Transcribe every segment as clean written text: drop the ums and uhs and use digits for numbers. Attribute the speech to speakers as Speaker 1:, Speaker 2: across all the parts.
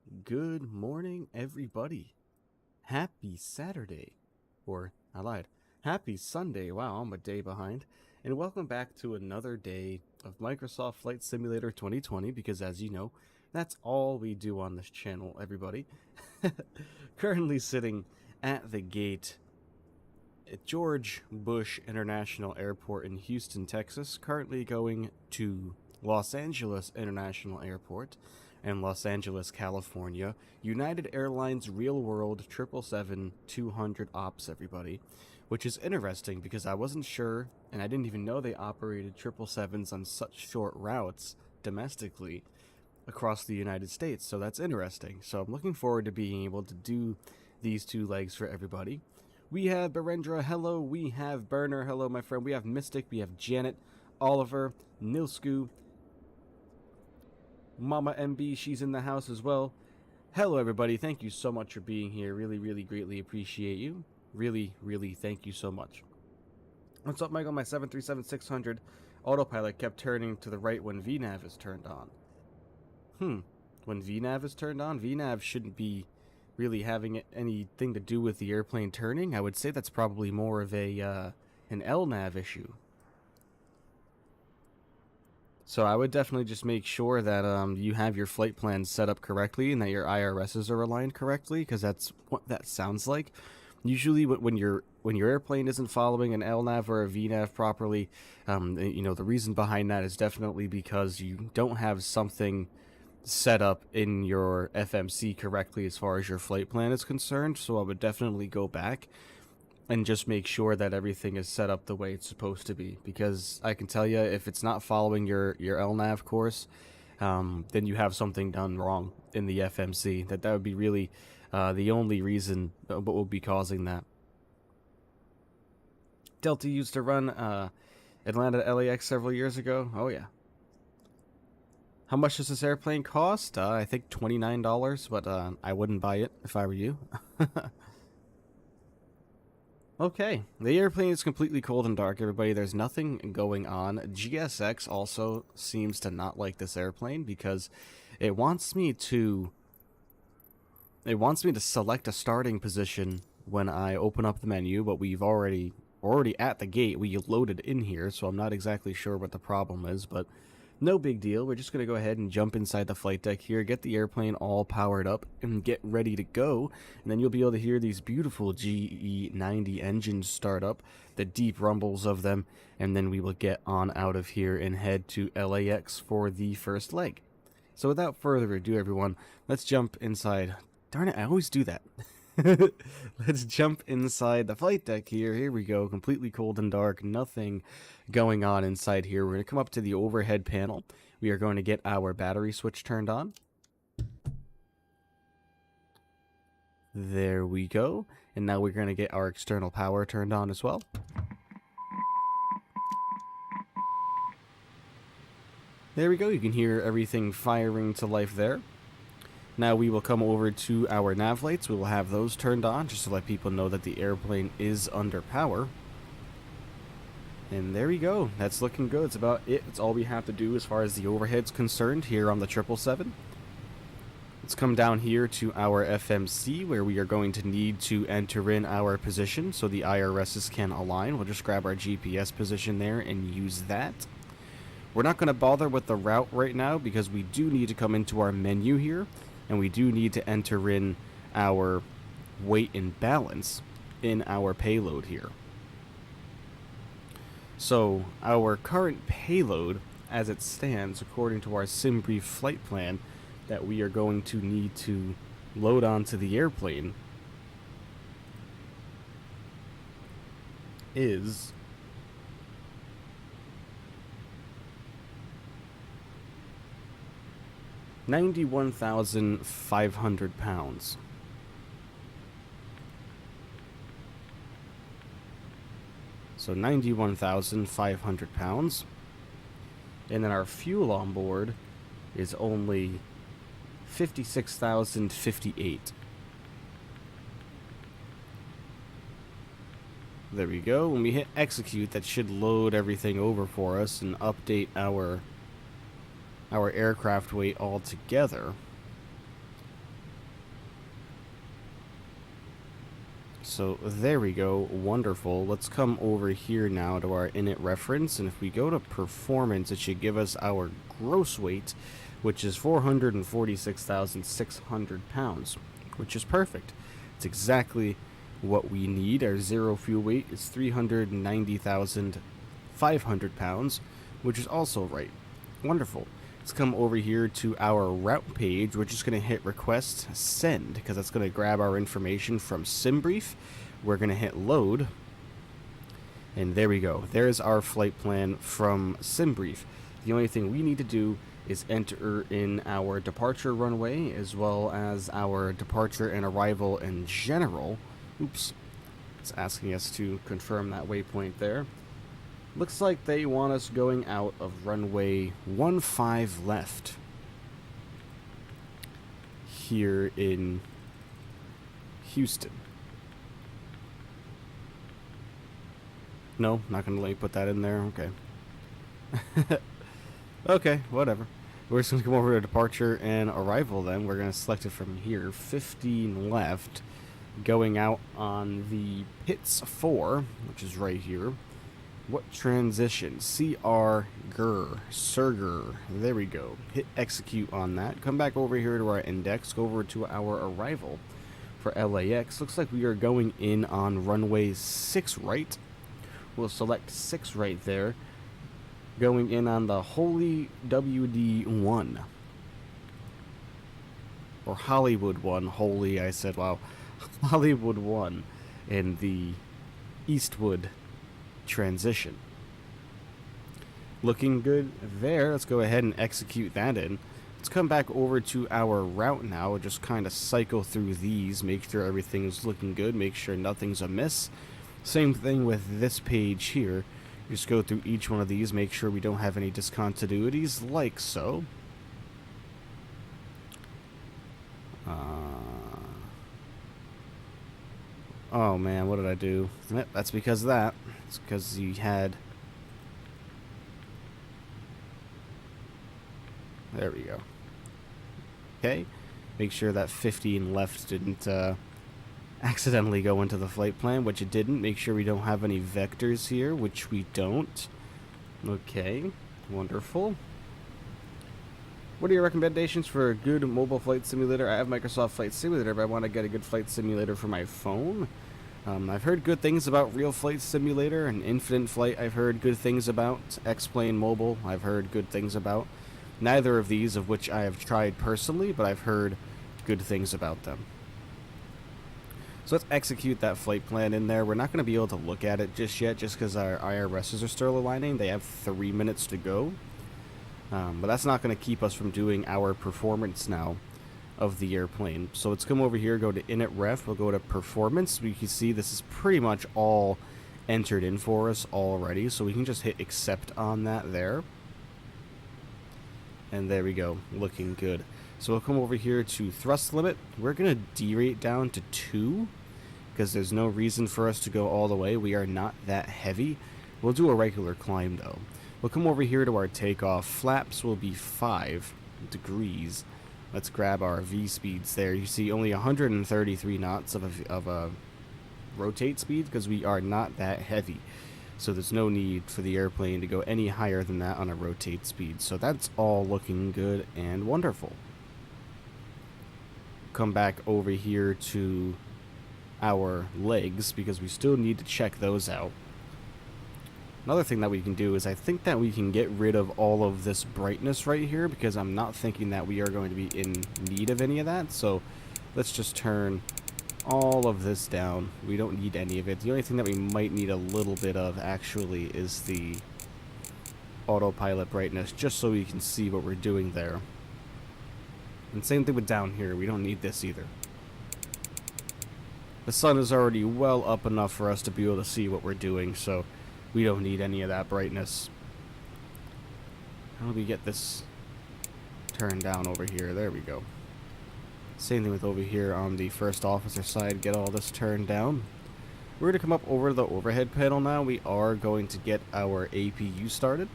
Speaker 1: Good morning, everybody. Happy Saturday. Or, I lied. Happy Sunday. Wow, I'm a day behind. And welcome back to another day of Microsoft Flight Simulator 2020, because as you know, that's all we do on this channel, everybody. Currently sitting at the gate at George Bush International Airport in Houston, Texas, currently going to Los Angeles International Airport and Los Angeles, California. United Airlines Real World 777-200 Ops, everybody. Which is interesting because I wasn't sure, and I didn't even know they operated 777s on such short routes domestically across the United States, so that's interesting. So I'm looking forward to being able to do these two legs for everybody. We have Berendra, hello. We have Burner, hello, my friend. We have Mystic, we have Janet, Oliver, Nilsku, Mama MB, she's in the house as well. Hello, everybody. Thank you so much for being here. Really greatly appreciate you. Really, thank you so much. What's up, Michael? My 737-600 autopilot kept turning to the right when VNAV is turned on. When VNAV is turned on, VNAV shouldn't be really having anything to do with the airplane turning. I would say that's probably more of a an LNAV issue. So I would definitely just make sure that you have your flight plans set up correctly and that your IRSs are aligned correctly, because that's what that sounds like. Usually, when your airplane isn't following an LNAV or a VNAV properly, the reason behind that is definitely because you don't have something set up in your FMC correctly as far as your flight plan is concerned. So I would definitely go back and just make sure that everything is set up the way it's supposed to be, because I can tell you, if it's not following your LNAV course, then you have something done wrong in the FMC. That would be really the only reason what will be causing that. Delta used to run Atlanta to LAX several years ago. Oh yeah. How much does this airplane cost? I think $29, but I wouldn't buy it if I were you. Okay, the airplane is completely cold and dark, everybody. There's nothing going on. GSX also seems to not like this airplane because it wants me to select a starting position when I open up the menu, but we've already at the gate. We loaded in here, so I'm not exactly sure what the problem is, but no big deal. We're just going to go ahead and jump inside the flight deck here, get the airplane all powered up, and get ready to go. And then you'll be able to hear these beautiful GE90 engines start up, the deep rumbles of them, and then we will get on out of here and head to LAX for the first leg. So without further ado, everyone, let's jump inside. Darn it, I always do that. Let's jump inside the flight deck here. Here we go, completely cold and dark, nothing going on inside here. We're going to come up to the overhead panel. We are going to get our battery switch turned on. There we go. And now we're going to get our external power turned on as well. There we go, you can hear everything firing to life there. Now we will come over to our nav lights. We will have those turned on just to let people know that the airplane is under power. And there we go. That's looking good. That's about it. That's all we have to do as far as the overhead's concerned here on the 777. Let's come down here to our FMC, where we are going to need to enter in our position so the IRSs can align. We'll just grab our GPS position there and use that. We're not going to bother with the route right now because we do need to come into our menu here. And we do need to enter in our weight and balance in our payload here. So our current payload, as it stands, according to our SimBrief flight plan, that we are going to need to load onto the airplane is 91,500 pounds. So 91,500 pounds. And then our fuel on board is only 56,058. There we go. When we hit execute, that should load everything over for us and update our aircraft weight altogether. So there we go. Wonderful. Let's come over here now to our init reference, and if we go to performance, it should give us our gross weight, which is 446,600 pounds, which is perfect. It's exactly what we need. Our zero fuel weight is 390,500 pounds, which is also right. Wonderful. Let's come over here to our route page. We're just going to hit request send because that's going to grab our information from SimBrief. We're going to hit load. And there we go. There's our flight plan from SimBrief. The only thing we need to do is enter in our departure runway as well as our departure and arrival in general. Oops. It's asking us to confirm that waypoint there. Looks like they want us going out of runway 15 left here in Houston. No, not going to let you put that in there. Okay. Okay, whatever. We're just going to come over to departure and arrival then. We're going to select it from here. 15 left, going out on the PITS 4, which is right here. What transition? CR GER Surger. There we go. Hit execute on that. Come back over here to our index. Go over to our arrival for LAX. Looks like we are going in on runway 6 right. We'll select 6 right there. Going in on the Holy WD1. Or Hollywood 1. Holy, I said, wow. Hollywood 1 in the Eastwood transition. Looking good there. Let's go ahead and execute that in. Let's come back over to our route now. Just kind of cycle through these, make sure everything's looking good, make sure nothing's amiss. Same thing with this page here. Just go through each one of these, make sure we don't have any discontinuities, like so. Oh man, what did I do? Yep, that's because of that. It's because you had... There we go. Okay. Make sure that 15 left didn't accidentally go into the flight plan, which it didn't. Make sure we don't have any vectors here, which we don't. Okay. Wonderful. What are your recommendations for a good mobile flight simulator? I have Microsoft Flight Simulator, but I want to get a good flight simulator for my phone. I've heard good things about Real Flight Simulator and Infinite Flight. I've heard good things about X-Plane Mobile. I've heard good things about neither of these, of which I have tried personally, but I've heard good things about them. So let's execute that flight plan in there. We're not going to be able to look at it just yet, just because our IRSs are still aligning. They have 3 minutes to go. But that's not going to keep us from doing our performance now of the airplane. So let's come over here, go to init ref, we'll go to performance. We can see this is pretty much all entered in for us already, so we can just hit accept on that there. And there we go, looking good. So we'll come over here to thrust limit. We're going to derate down to 2 because there's no reason for us to go all the way. We are not that heavy. We'll do a regular climb though. We'll come over here to our takeoff. Flaps will be 5 degrees. Let's grab our V speeds there. You see only 133 knots of a rotate speed because we are not that heavy. So there's no need for the airplane to go any higher than that on a rotate speed. So that's all looking good and wonderful. Come back over here to our legs because we still need to check those out. Another thing that we can do is I think that we can get rid of all of this brightness right here because I'm not thinking that we are going to be in need of any of that. So let's just turn all of this down. We don't need any of it. The only thing that we might need a little bit of actually is the autopilot brightness, just so we can see what we're doing there. And same thing with down here. We don't need this either. The sun is already well up enough for us to be able to see what we're doing, so we don't need any of that brightness. How do we get this turned down over here? There we go. Same thing with over here on the first officer side. Get all this turned down. We're going to come up over the overhead panel now. We are going to get our APU started.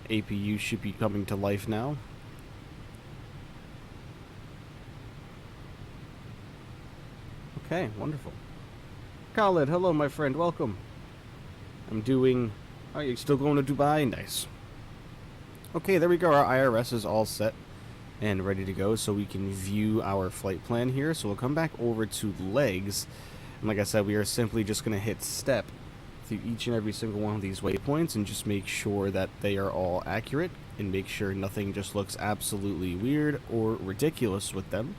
Speaker 1: APU should be coming to life now. Okay, wonderful. Khalid, hello, my friend. Welcome. I'm doing... Oh, you're still going to Dubai? Nice. Okay, there we go. Our IRS is all set and ready to go, so we can view our flight plan here. So we'll come back over to legs. And like I said, we are simply just going to hit step through each and every single one of these waypoints and just make sure that they are all accurate and make sure nothing just looks absolutely weird or ridiculous with them.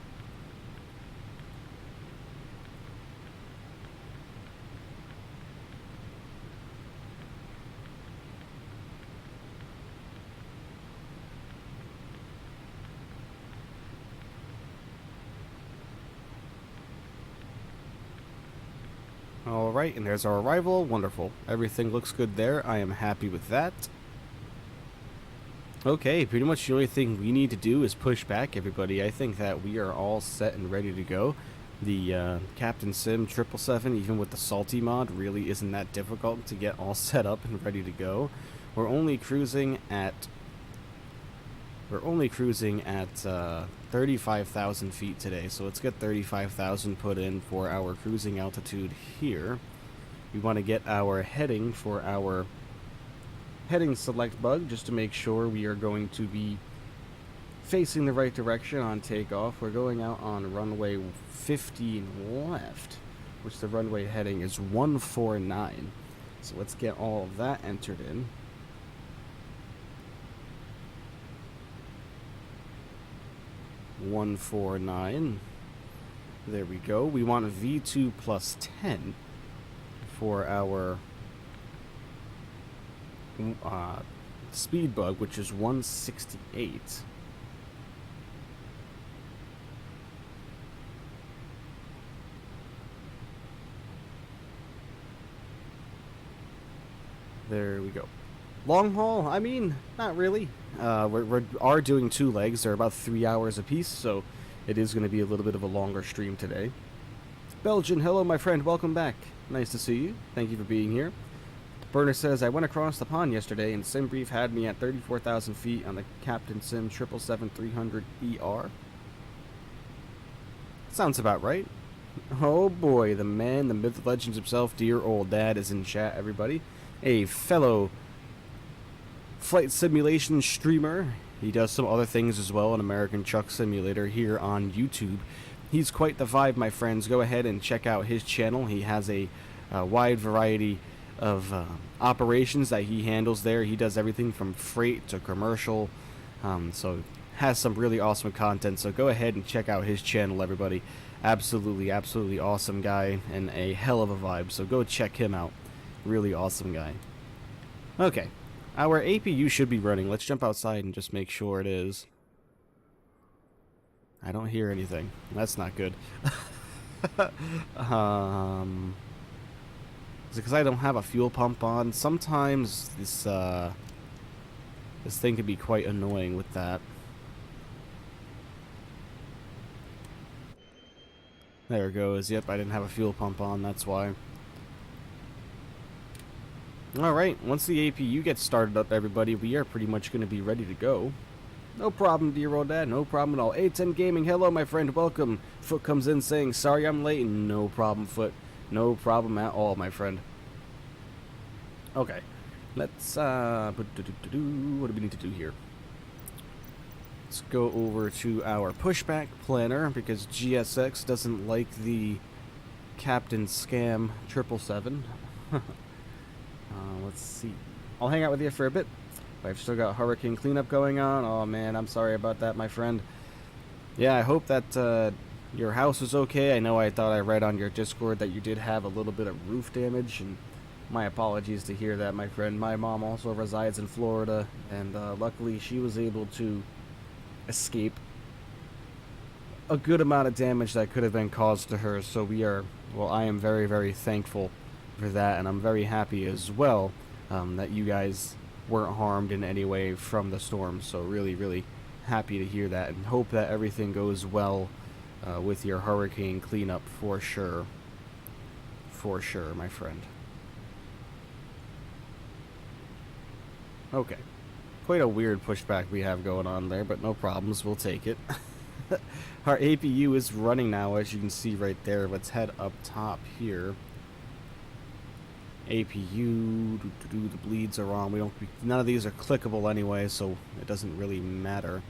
Speaker 1: Alright, and there's our arrival. Wonderful. Everything looks good there. I am happy with that. Okay, pretty much the only thing we need to do is push back, everybody. I think that we are all set and ready to go. The Captain Sim 777, even with the salty mod, really isn't that difficult to get all set up and ready to go. We're only cruising at 35,000 feet today, so let's get 35,000 put in for our cruising altitude here. We want to get our heading for our heading select bug just to make sure we are going to be facing the right direction on takeoff. We're going out on runway 15 left, which the runway heading is 149. So let's get all of that entered in. 149. There we go. We want a V2 plus 10 for our speed bug, which is 168. There we go. Long haul? I mean, not really. We are doing 2 legs. They're about 3 hours apiece, so it is going to be a little bit of a longer stream today. Belgian, hello, my friend. Welcome back. Nice to see you. Thank you for being here. Burner says, I went across the pond yesterday, and SimBrief had me at 34,000 feet on the Captain Sim 777-300ER. Sounds about right. Oh boy, the man, the myth, legends himself, dear old dad, is in chat, everybody. A fellow flight simulation streamer. He does some other things as well, an American Truck Simulator here on YouTube. He's quite the vibe, my friends. Go ahead and check out his channel. He has a wide variety of operations that he handles there. He does everything from freight to commercial, so has some really awesome content. So go ahead and check out his channel, everybody. Absolutely awesome guy and a hell of a vibe, so go check him out. Really awesome guy. Okay, our APU should be running. Let's jump outside and just make sure it is. I don't hear anything. That's not good. Is it because I don't have a fuel pump on? Sometimes this thing can be quite annoying with that. There it goes. Yep, I didn't have a fuel pump on, that's why. Alright, once the APU gets started up, everybody, we are pretty much going to be ready to go. No problem, dear old dad. No problem at all. A10 Gaming, hello, my friend. Welcome. Foot comes in saying, sorry I'm late. No problem, Foot. No problem at all, my friend. Okay. Let's, what do we need to do here? Let's go over to our pushback planner, because GSX doesn't like the Captain Scam 777. Let's see. I'll hang out with you for a bit. I've still got hurricane cleanup going on. Oh man, I'm sorry about that, my friend. Yeah, I hope that your house is okay. I know I thought I read on your Discord that you did have a little bit of roof damage, and my apologies to hear that, my friend. My mom also resides in Florida, and luckily she was able to escape a good amount of damage that could have been caused to her. So I am very thankful for that, and I'm very happy as well that you guys weren't harmed in any way from the storm. So really happy to hear that, and hope that everything goes well with your hurricane cleanup for sure, my friend. Okay, quite a weird pushback we have going on there, but no problems, we'll take it. Our APU is running now, as you can see right there. Let's head up top here. APU, the bleeds are on. None of these are clickable anyway, so it doesn't really matter.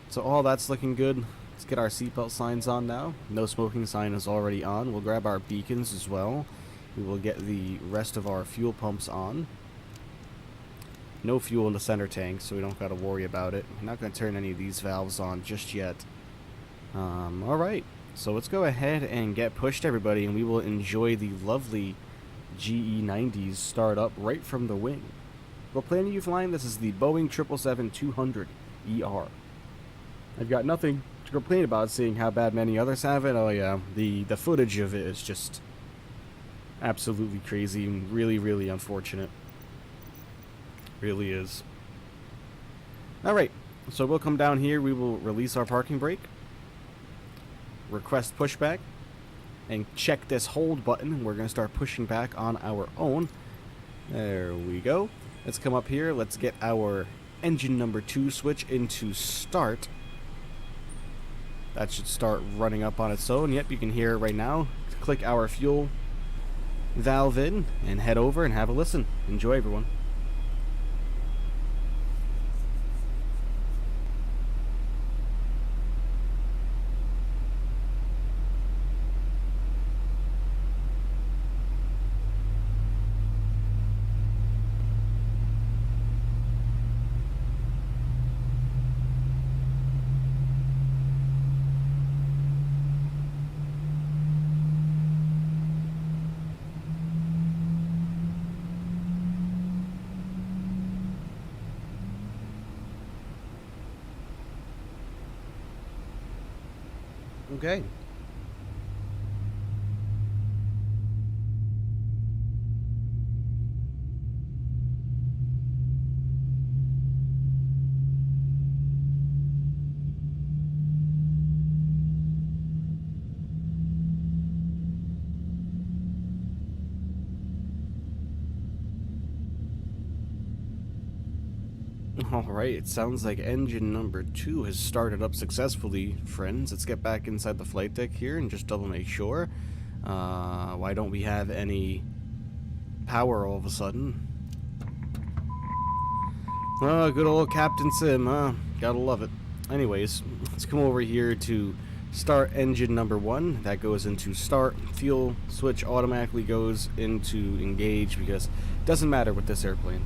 Speaker 1: So all that's looking good. Let's get our seatbelt signs on now. No smoking sign is already on. We'll grab our beacons as well. We will get the rest of our fuel pumps on. No fuel in the center tank, so we don't got to worry about it. I'm not going to turn any of these valves on just yet. Alright, so let's go ahead and get pushed, everybody, and we will enjoy the lovely GE90s start up right from the wing. What plane are you flying? This is the Boeing 777-200ER. I've got nothing to complain about, seeing how bad many others have it. Oh yeah, the footage of it is just absolutely crazy and really, really unfortunate. Really is. Alright, so we'll come down here, we will release our parking brake, request pushback, and check this hold button. We're going to start pushing back on our own. There we go. Let's come up here, let's get our engine number 2 switch into start. That should start running up on its own. Yep, you can hear it right now. Click our fuel valve in and head over and have a listen. Enjoy, everyone. Okay. Alright, it sounds like engine number 2 has started up successfully, friends. Let's get back inside the flight deck here and just double make sure. Why don't we have any power all of a sudden? Oh, good old Captain Sim, huh? Gotta love it. Anyways, let's come over here to start engine number 1. That goes into start. Fuel switch automatically goes into engage because it doesn't matter with this airplane.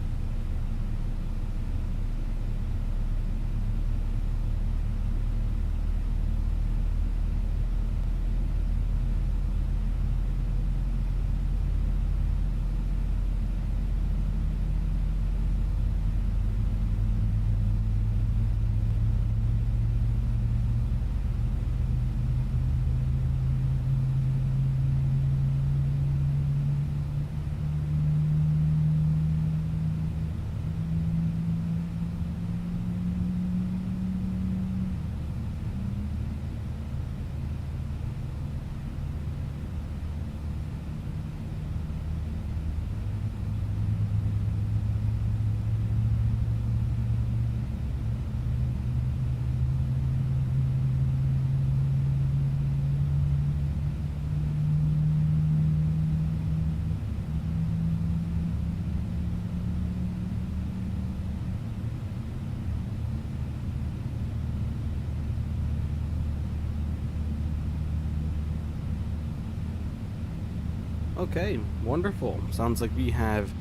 Speaker 1: Okay, wonderful. Sounds like we have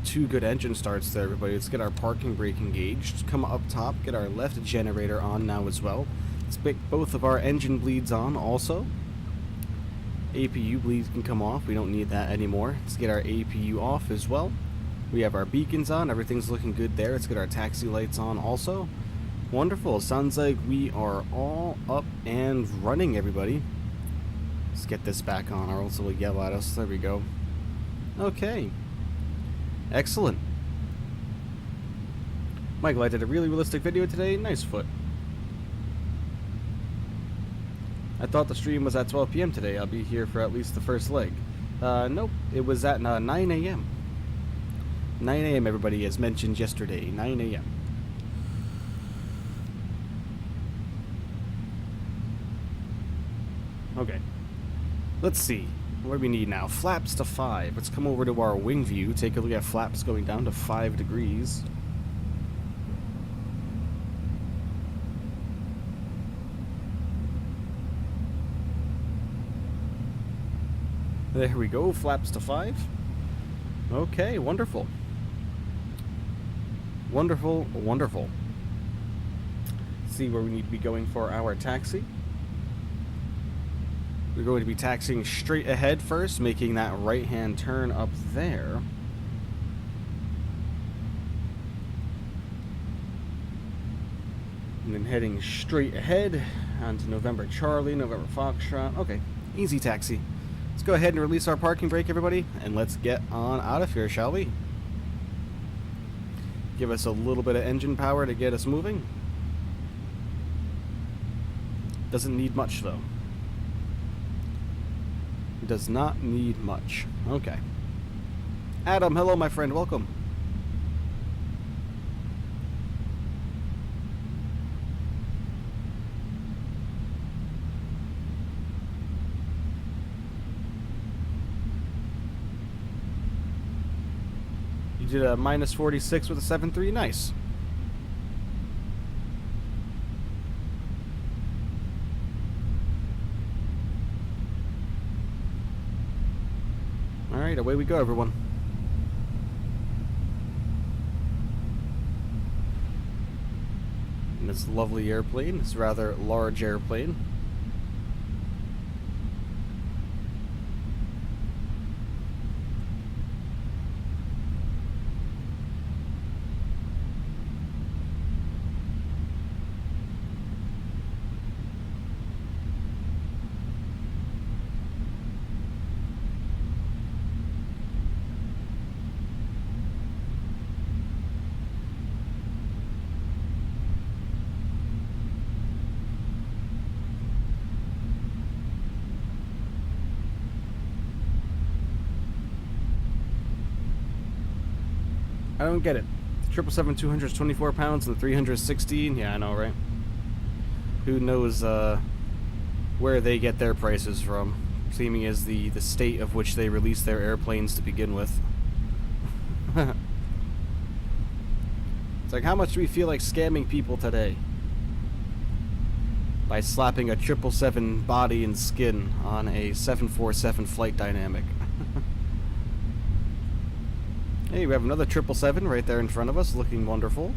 Speaker 1: 2 good engine starts there, everybody. Let's get our parking brake engaged. Come up top, get our left generator on now as well. Let's pick both of our engine bleeds on also. APU bleeds can come off. We don't need that anymore. Let's get our APU off as well. We have our beacons on. Everything's looking good there. Let's get our taxi lights on also. Wonderful. Sounds like we are all up and running, everybody. Let's get this back on, or else it will yell at us. There we go. Okay. Excellent. Michael, I did a really realistic video today. Nice foot. I thought the stream was at 12 p.m. today. I'll be here for at least the first leg. Nope. It was at 9 a.m. 9 a.m. everybody, as mentioned yesterday. 9 a.m. Okay. Let's see. What do we need now? Flaps to 5. Let's come over to our wing view. Take a look at flaps going down to 5 degrees. There we go. Flaps to 5. Okay, wonderful. Wonderful, wonderful. Let's see where we need to be going for our taxi. We're going to be taxiing straight ahead first, making that right-hand turn up there. And then heading straight ahead onto November Charlie, November Foxtrot. Okay, easy taxi. Let's go ahead and release our parking brake, everybody, and let's get on out of here, shall we? Give us a little bit of engine power to get us moving. Doesn't need much, though. Does not need much. Okay. Adam, hello, my friend. Welcome. You did a minus 46 with a 7.3. Nice. Alright, away we go, everyone. And this lovely airplane, this rather large airplane. I don't get it. 777 200 is 24 pounds and the 300 is 16. Yeah, I know, right? Who knows where they get their prices from, seeming as the state of which they release their airplanes to begin with. It's like, how much do we feel like scamming people today? By slapping a 777 body and skin on a 747 flight dynamic. Hey, we have another 777 right there in front of us, looking wonderful.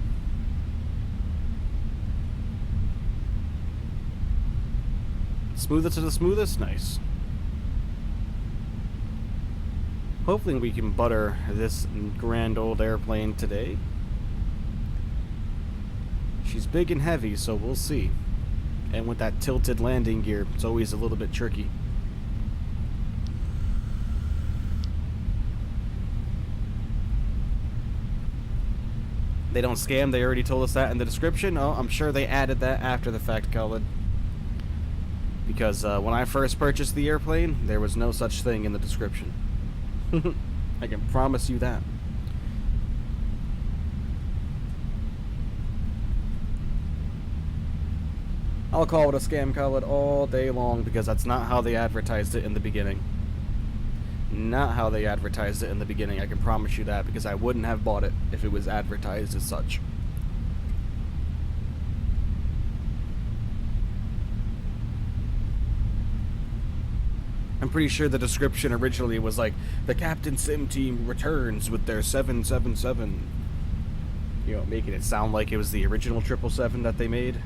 Speaker 1: Smoothest of the smoothest? Nice. Hopefully we can butter this grand old airplane today. She's big and heavy, so we'll see. And with that tilted landing gear, it's always a little bit tricky. They don't scam, they already told us that in the description. Oh, I'm sure they added that after the fact, Cullen. Because when I first purchased the airplane, there was no such thing in the description. I can promise you that. I'll call it a scam, Cullen, all day long, because that's not how they advertised it in the beginning. Not how they advertised it in the beginning, I can promise you that, because I wouldn't have bought it if it was advertised as such. I'm pretty sure the description originally was like, the Captain Sim team returns with their 777. You know, making it sound like it was the original 777 that they made.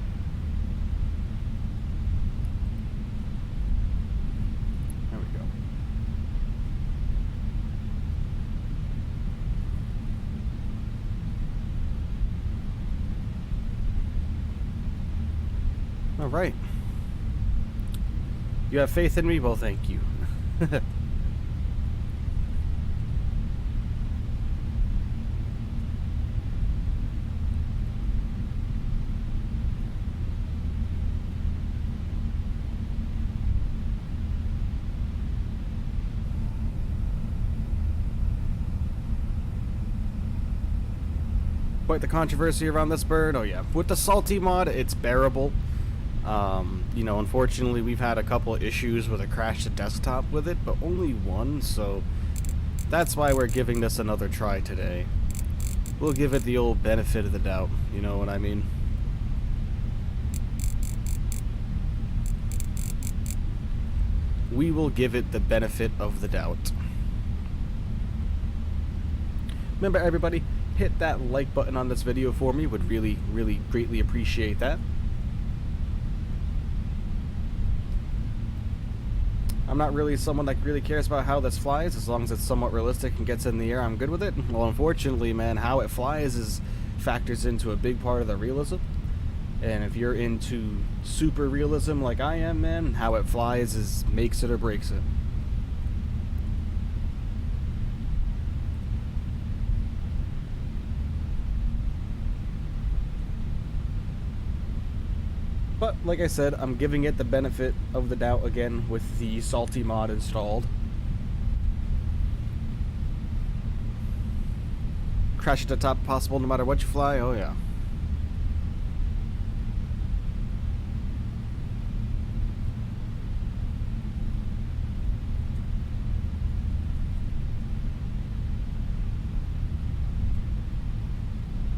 Speaker 1: Alright. You have faith in me? Well, thank you. Quite the controversy around this bird. Oh yeah, with the salty mod, it's bearable. You know, unfortunately, we've had a couple issues with a crashed desktop with it, but only one, so that's why we're giving this another try today. We'll give it the old benefit of the doubt, you know what I mean? We will give it the benefit of the doubt. Remember, everybody, hit that like button on this video for me. Would really, really greatly appreciate that. I'm not really someone that really cares about how this flies. As long as it's somewhat realistic and gets in the air, I'm good with it. Well, unfortunately, man, how it flies factors into a big part of the realism. And if you're into super realism like I am, man, how it flies makes it or breaks it. But, like I said, I'm giving it the benefit of the doubt again with the salty mod installed. Crash at the top possible no matter what you fly? Oh yeah.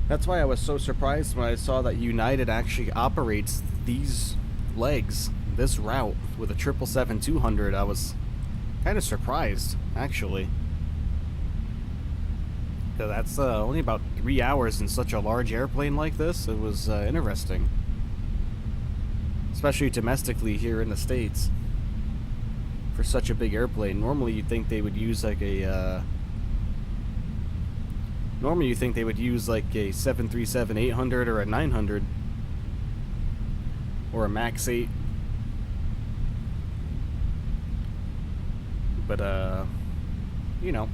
Speaker 1: That's why I was so surprised when I saw that United actually operates these legs, this route, with a 777-200. I was kind of surprised, actually. That's only about 3 hours in such a large airplane like this. It was interesting. Especially domestically here in the States. For such a big airplane. Normally you'd think they would use like a... Normally you think they would use like a 737-800 or a 900. Or a Max 8. But, you know.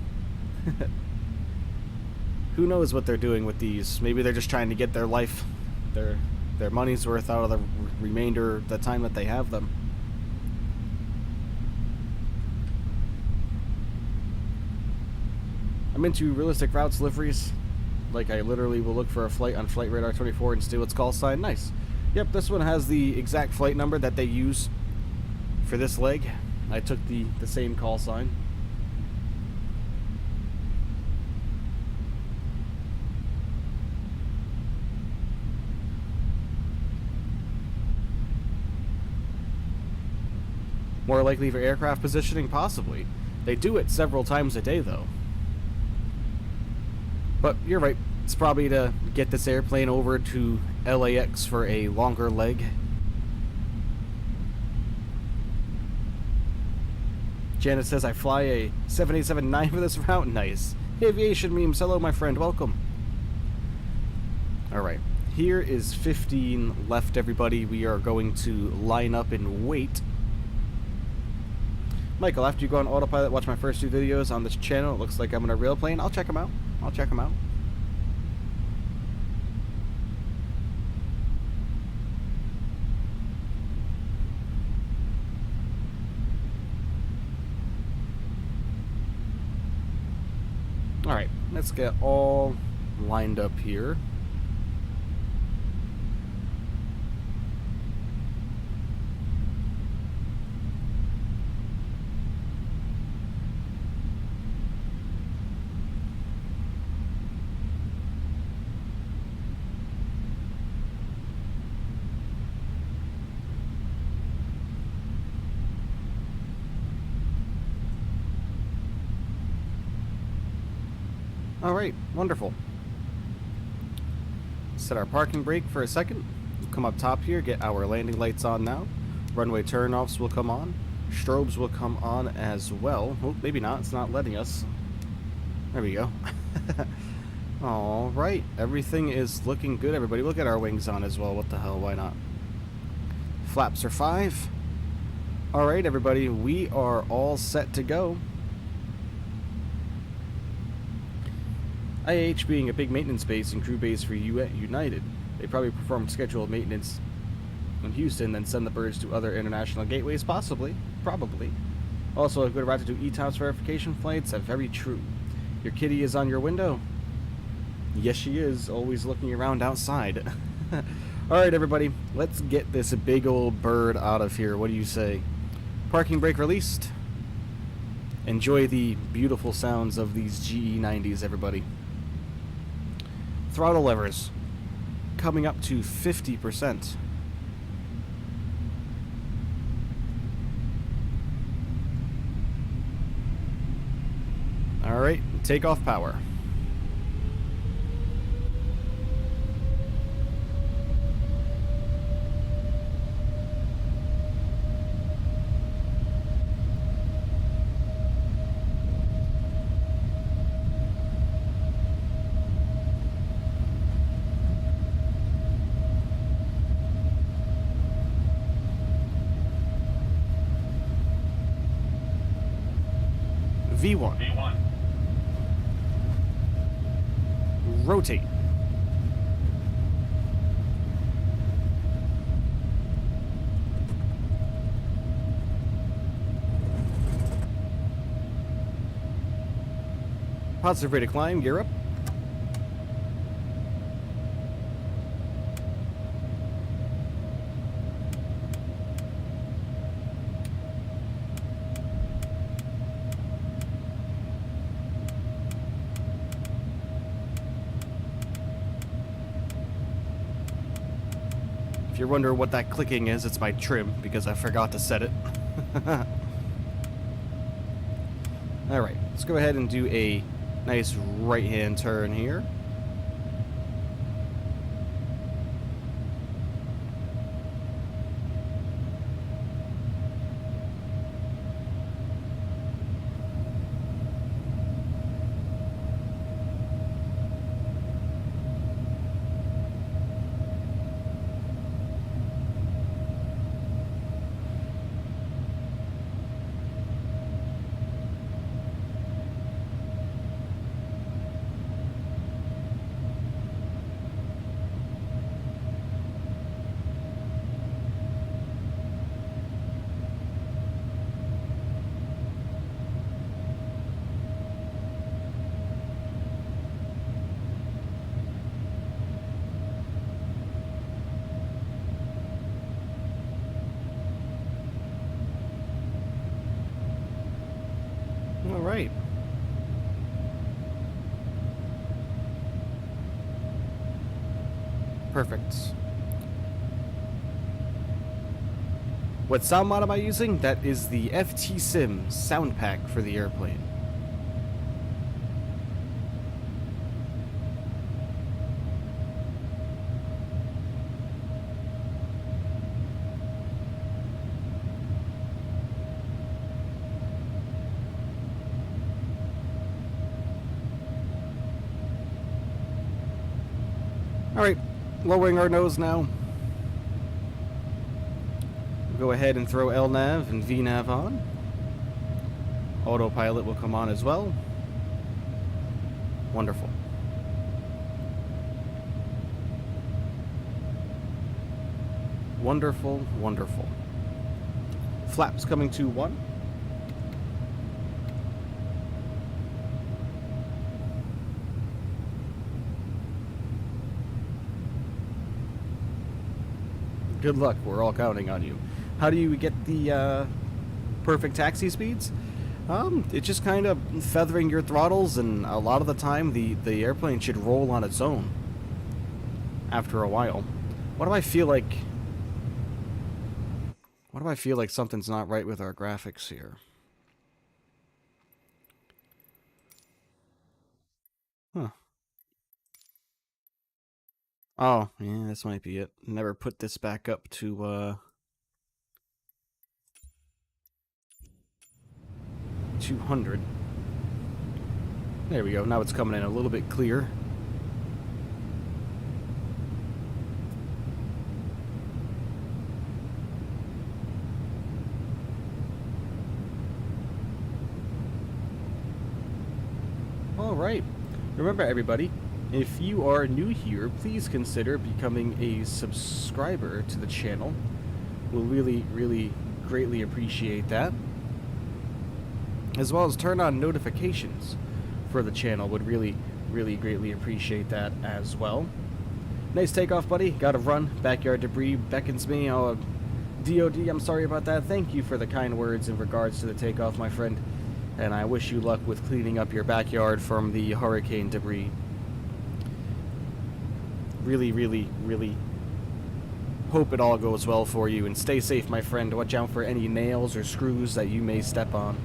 Speaker 1: Who knows what they're doing with these? Maybe they're just trying to get their life, their money's worth out of the remainder of the time that they have them. I'm into realistic routes liveries. Like, I literally will look for a flight on Flight Radar 24 and steal its call sign. Nice. Yep, this one has the exact flight number that they use for this leg. I took the same call sign. More likely for aircraft positioning? Possibly. They do it several times a day, though. But you're right. It's probably to get this airplane over to LAX for a longer leg. Janet says, I fly a 787-9 for this route. Nice. Aviation memes. Hello, my friend. Welcome. Alright. Here is 15 left, everybody. We are going to line up and wait. Michael, after you go on autopilot, watch my first 2 videos on this channel. It looks like I'm in a real plane. I'll check them out. I'll check them out. Alright, let's get all lined up here. Alright, wonderful. Set our parking brake for a second. We'll come up top here, get our landing lights on now. Runway turnoffs will come on. Strobes will come on as well. Oh, maybe not. It's not letting us. There we go. Alright, everything is looking good, everybody. Look at our wings on as well. What the hell, why not? Flaps are 5. Alright, everybody, we are all set to go. KIAH being a big maintenance base and crew base for United, they probably perform scheduled maintenance in Houston, then send the birds to other international gateways, possibly, probably. Also, a good route to do ETOPS verification flights, very true. Your kitty is on your window? Yes, she is, always looking around outside. Alright, everybody, let's get this big old bird out of here. What do you say? Parking brake released. Enjoy the beautiful sounds of these GE90s, everybody. Throttle levers coming up to 50%. Alright, takeoff power. V1. Rotate. Positive rate of climb, gear up. If you're wondering what that clicking is, it's my trim, because I forgot to set it. Alright, let's go ahead and do a nice right-hand turn here. Alright. Perfect. What sound mod am I using? That is the FT Sim sound pack for the airplane. Alright, lowering our nose now. Go ahead and throw LNAV and VNAV on. Autopilot will come on as well. Wonderful. Wonderful, wonderful. Flaps coming to 1. Good luck, we're all counting on you. How do you get the perfect taxi speeds? It's just kind of feathering your throttles, and a lot of the time the airplane should roll on its own after a while. Why do I feel like something's not right with our graphics here? Huh. Oh, yeah, this might be it. Never put this back up to 200. There we go. Now it's coming in a little bit clear. Alright. Remember, everybody, if you are new here, please consider becoming a subscriber to the channel. We'll really, really greatly appreciate that. As well as turn on notifications for the channel. Would really, really greatly appreciate that as well. Nice takeoff, buddy. Gotta run. Backyard debris beckons me. Oh, DOD, I'm sorry about that. Thank you for the kind words in regards to the takeoff, my friend. And I wish you luck with cleaning up your backyard from the hurricane debris. Really, really, really hope it all goes well for you. And stay safe, my friend. Watch out for any nails or screws that you may step on.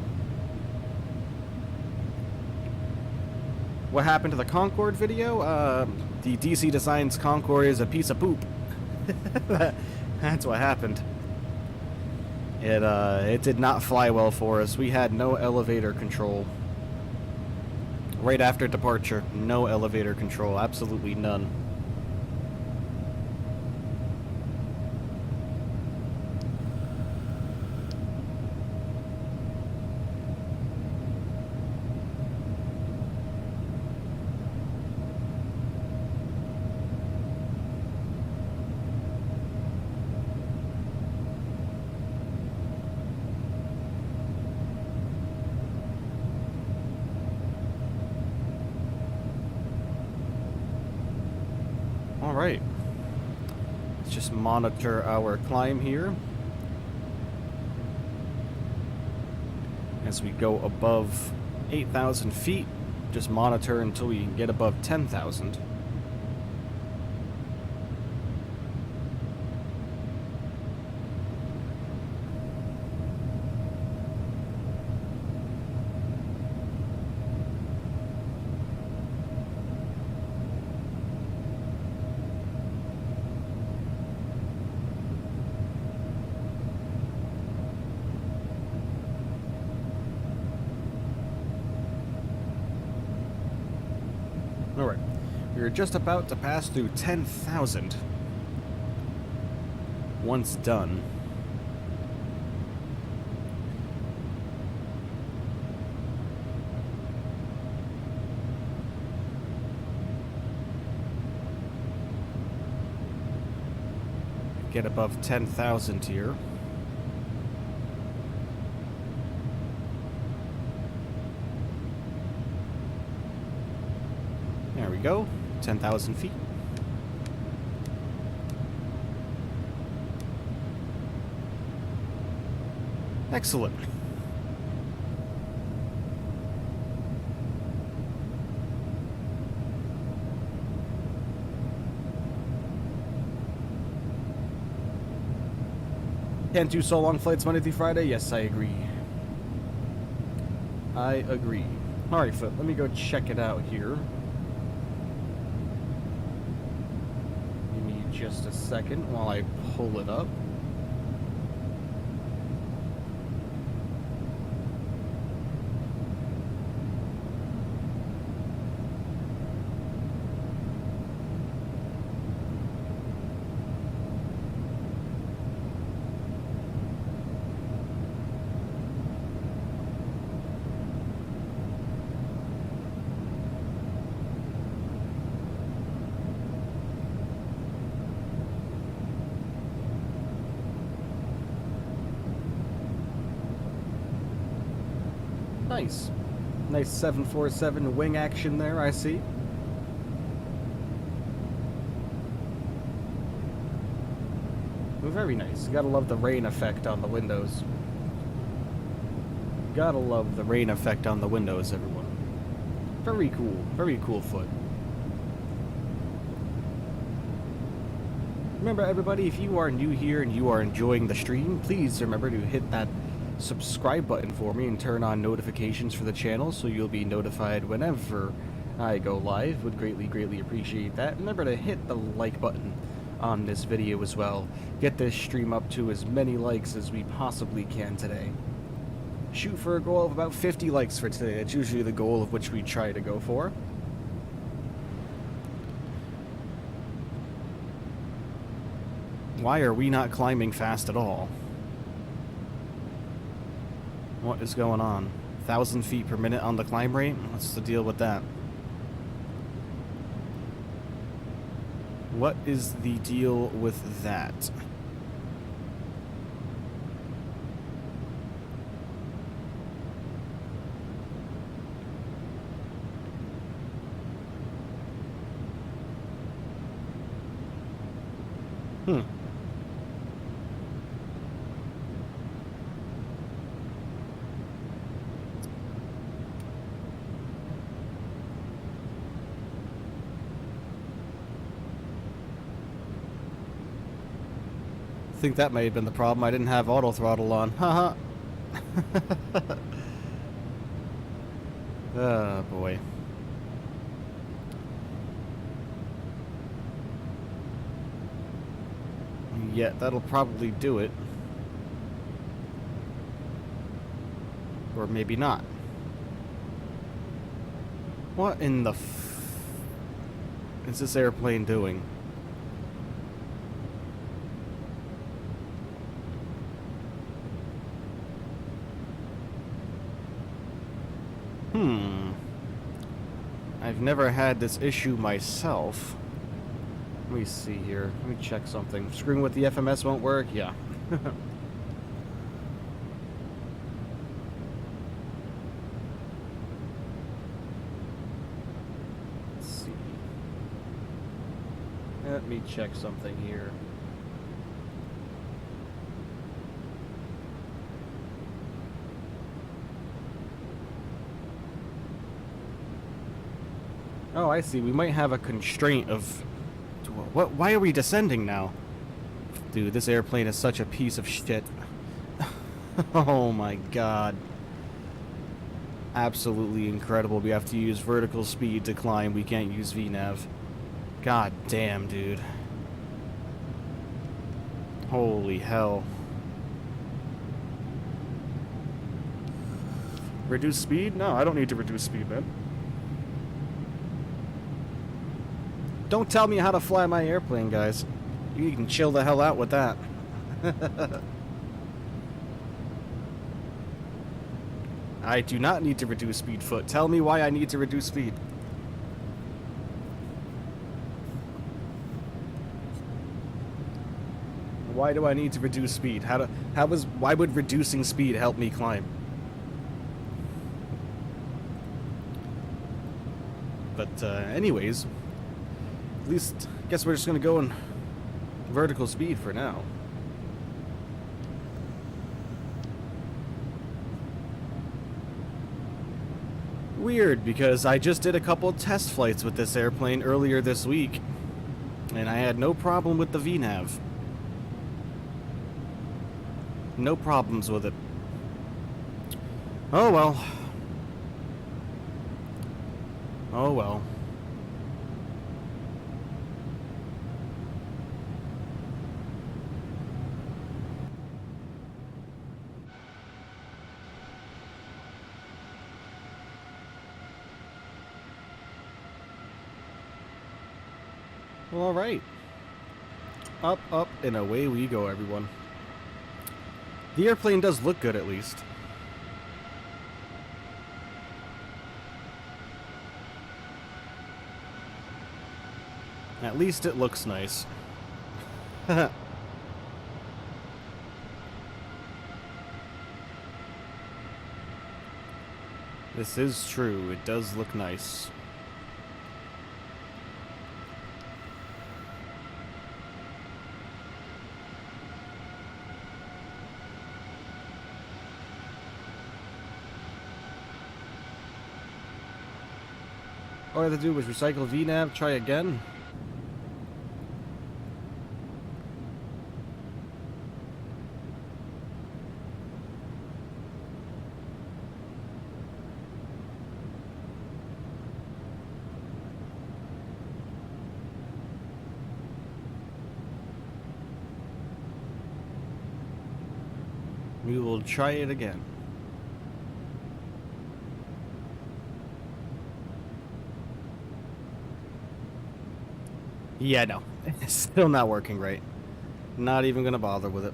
Speaker 1: What happened to the Concorde video? The DC Designs Concorde is a piece of poop. That's what happened. It did not fly well for us. We had no elevator control. Right after departure, no elevator control. Absolutely none. Alright, let's just monitor our climb here as we go above 8,000 feet. Just monitor until we get above 10,000. Alright, we're just about to pass through 10,000. Once done, get above 10,000 here. There we go, 10,000 feet. Excellent. Can't do so long flights Monday through Friday? Yes, I agree. I agree. Alright, Foot, let me go check it out here. Give me just a second while I pull it up. Nice. Nice 747 wing action there, I see. Very nice. Gotta love the rain effect on the windows. Gotta love the rain effect on the windows, everyone. Very cool. Very cool Foot. Remember, everybody, if you are new here and you are enjoying the stream, please remember to hit that subscribe button for me and turn on notifications for the channel so you'll be notified whenever I go live. Would greatly appreciate that. Remember to hit the like button on this video as well. Get this stream up to as many likes as we possibly can today. Shoot for a goal of about 50 likes for today. That's usually the goal of which we try to go for. Why are we not climbing fast at all? What is going on? 1,000 feet per minute on the climb rate? What's the deal with that? What is the deal with that? Hmm. I think that may have been the problem. I didn't have auto throttle on. Haha. Oh boy. Yeah, that'll probably do it. Or maybe not. What in the is this airplane doing? I've never had this issue myself. Let me see here. Let me check something. Screwing with the FMS won't work? Yeah. Let's see. Let me check something here. Oh, I see. We might have a constraint of... What? Why are we descending now? Dude, this airplane is such a piece of shit. Oh my god. Absolutely incredible. We have to use vertical speed to climb. We can't use VNav. God damn, dude. Holy hell. Reduce speed? No, I don't need to reduce speed, man. Don't tell me how to fly my airplane, guys. You can chill the hell out with that. I do not need to reduce speed, foot. Tell me why I need to reduce speed. Why do I need to reduce speed? Why would reducing speed help me climb? But anyways, at least I guess we're just gonna go in vertical speed for now. Weird, because I just did a couple test flights with this airplane earlier this week, and I had no problem with the VNav. No problems with it. Oh well. Oh well. Well, all right. Up, up, and away we go, everyone. The airplane does look good, at least. At least it looks nice. This is true. It does look nice. All I had to do was recycle VNav, try again. We will try it again. Yeah, no. It's still not working right. Not even gonna bother with it.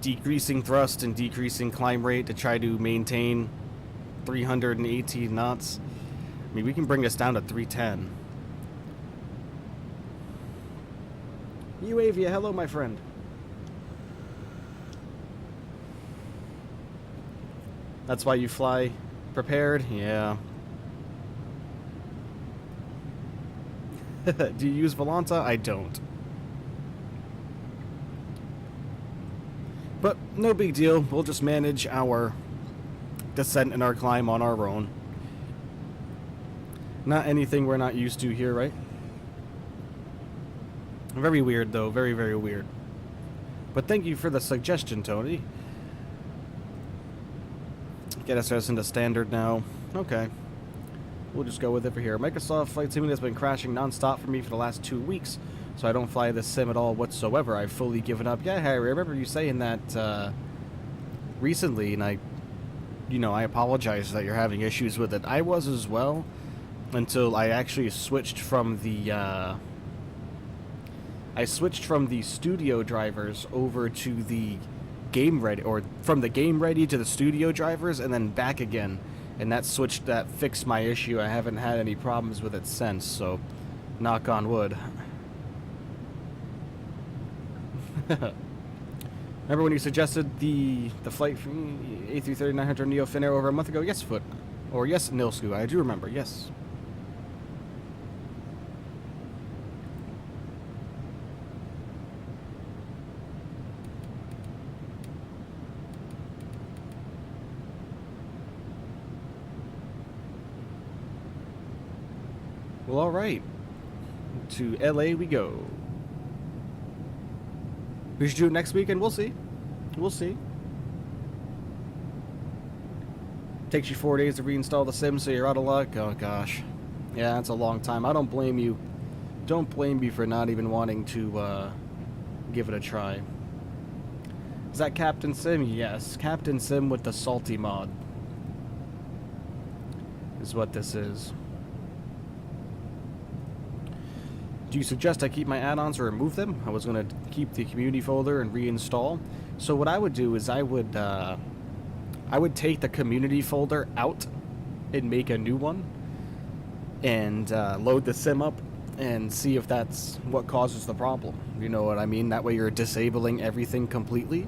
Speaker 1: Decreasing thrust and decreasing climb rate to try to maintain 318 knots. I mean, we can bring us down to 310. UAV, hello, my friend. That's why you fly prepared? Yeah. Do you use Volanta? I don't. But no big deal. We'll just manage our descent and our climb on our own. Not anything we're not used to here, right? Very weird, though. Very, very weird. But thank you for the suggestion, Tony. Get us into standard now. Okay. We'll just go with it for here. Microsoft Flight Simulator has been crashing non-stop for me for the last 2 weeks, so I don't fly this sim at all whatsoever. I've fully given up. Yeah, Harry, I remember you saying that recently, and I apologize that you're having issues with it. I was as well, until I actually switched from the studio drivers over to the game ready, or from the game ready to the studio drivers, and then back again. And that fixed my issue. I haven't had any problems with it since, so knock on wood. Remember when you suggested the flight from A330-900 Neo Finnair over a month ago? Yes, Foot. Or yes, Nilsku. I do remember, yes. Well, alright. To LA we go. We should do it next weekend. We'll see. We'll see. Takes you 4 days to reinstall the sim, so you're out of luck. Oh, gosh. Yeah, that's a long time. I don't blame you. Don't blame me for not even wanting to give it a try. Is that Captain Sim? Yes. Captain Sim with the salty mod is what this is. Do you suggest I keep my add-ons or remove them? I was going to keep the community folder and reinstall. So what I would do is I would take the community folder out and make a new one and load the sim up and see if that's what causes the problem. You know what I mean? That way you're disabling everything completely.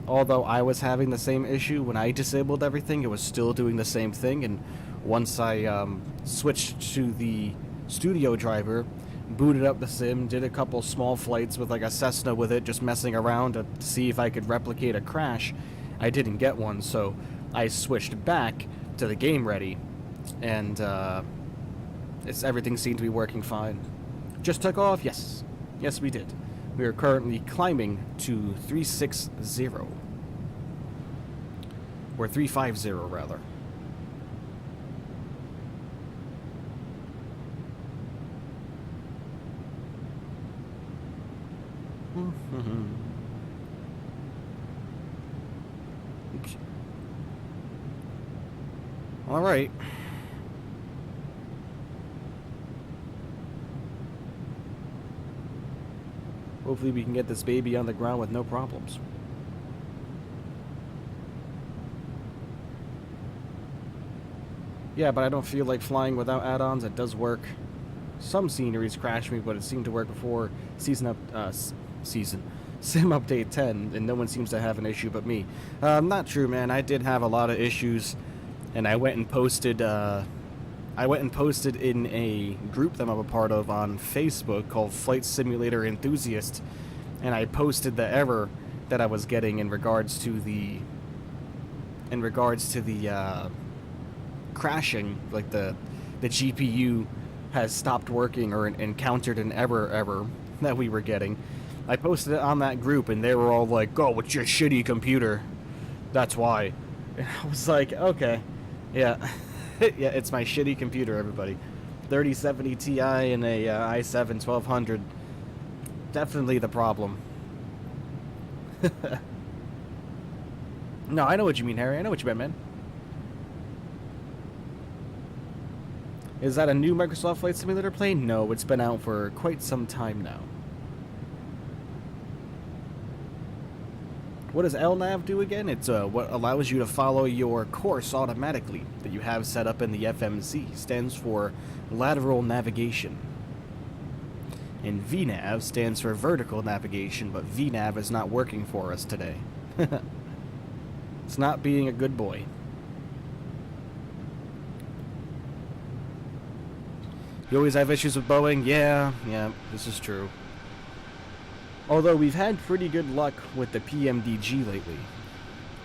Speaker 1: Although I was having the same issue when I disabled everything, it was still doing the same thing. And once I switched to the studio driver, booted up the sim, did a couple small flights with like a Cessna with it, just messing around to see if I could replicate a crash. I didn't get one, so I switched back to the game ready, and everything seemed to be working fine. Just took off? Yes. Yes, we did. We are currently climbing to 360. Or 350, rather. Oops. All right. Hopefully we can get this baby on the ground with no problems. Yeah, but I don't feel like flying without add-ons. It does work. Some sceneries crash me, but it seemed to work before sim update 10, and no one seems to have an issue but me. Not true, man. I did have a lot of issues, and I went and posted in a group that I'm a part of on Facebook called Flight Simulator Enthusiast, and I posted the error that I was getting in regards to the crashing, like the GPU has stopped working or encountered an error that we were getting. I posted it on that group, and they were all like, "Oh, it's your shitty computer. That's why." And I was like, "Okay, yeah." Yeah, it's my shitty computer, everybody. 3070 Ti and a i7 1200. Definitely the problem. No, I know what you mean, Harry. I know what you meant, man. Is that a new Microsoft Flight Simulator plane? No, it's been out for quite some time now. What does LNAV do again? It's what allows you to follow your course automatically that you have set up in the FMC. Stands for lateral navigation. And VNAV stands for vertical navigation, but VNAV is not working for us today. It's not being a good boy. You always have issues with Boeing? Yeah, this is true. Although we've had pretty good luck with the PMDG lately.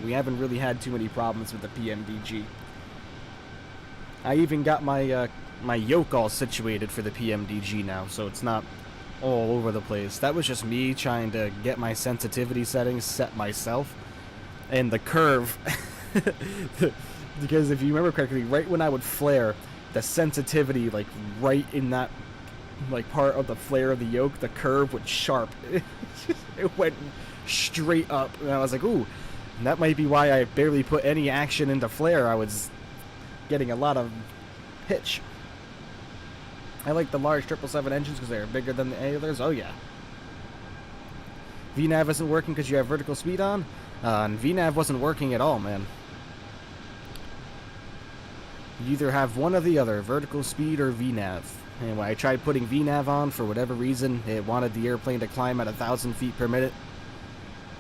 Speaker 1: We haven't really had too many problems with the PMDG. I even got my my yoke all situated for the PMDG now, so it's not all over the place. That was just me trying to get my sensitivity settings set myself. And the curve, because if you remember correctly, right when I would flare, the sensitivity, like right in that like part of the flare of the yoke, the curve would sharp. It went straight up, and I was like, ooh, that might be why I barely put any action into flare. I was getting a lot of pitch. I like the large 777 engines because they're bigger than the others. Oh yeah. VNAV isn't working because you have vertical speed on? And VNAV wasn't working at all, man. You either have one or the other, vertical speed or VNAV. And when I tried putting VNAV on, for whatever reason, it wanted the airplane to climb at 1,000 feet per minute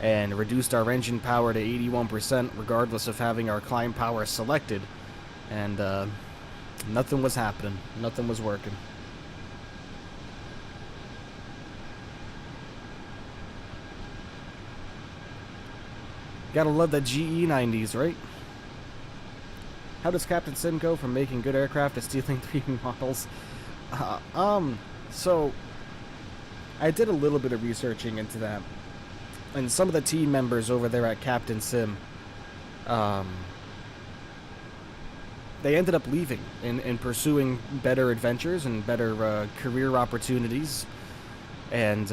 Speaker 1: and reduced our engine power to 81% regardless of having our climb power selected. And nothing was happening. Nothing was working. Gotta love the GE90s, right? How does Captain Sim go from making good aircraft to stealing 3D models? So I did a little bit of researching into that, and some of the team members over there at Captain Sim, they ended up leaving and pursuing better adventures and better career opportunities, and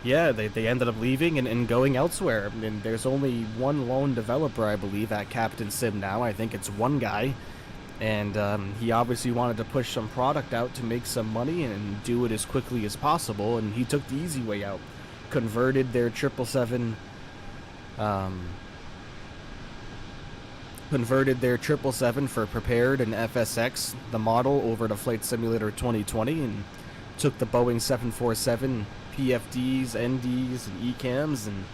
Speaker 1: yeah, they ended up leaving and going elsewhere. And there's only one lone developer, I believe, at Captain Sim now. I think it's one guy. And he obviously wanted to push some product out to make some money and do it as quickly as possible. And he took the easy way out. Converted their 777... converted their 777 for Prepared and FSX, the model, over to Flight Simulator 2020. And took the Boeing 747... PFDs, NDs, and ECAMs, and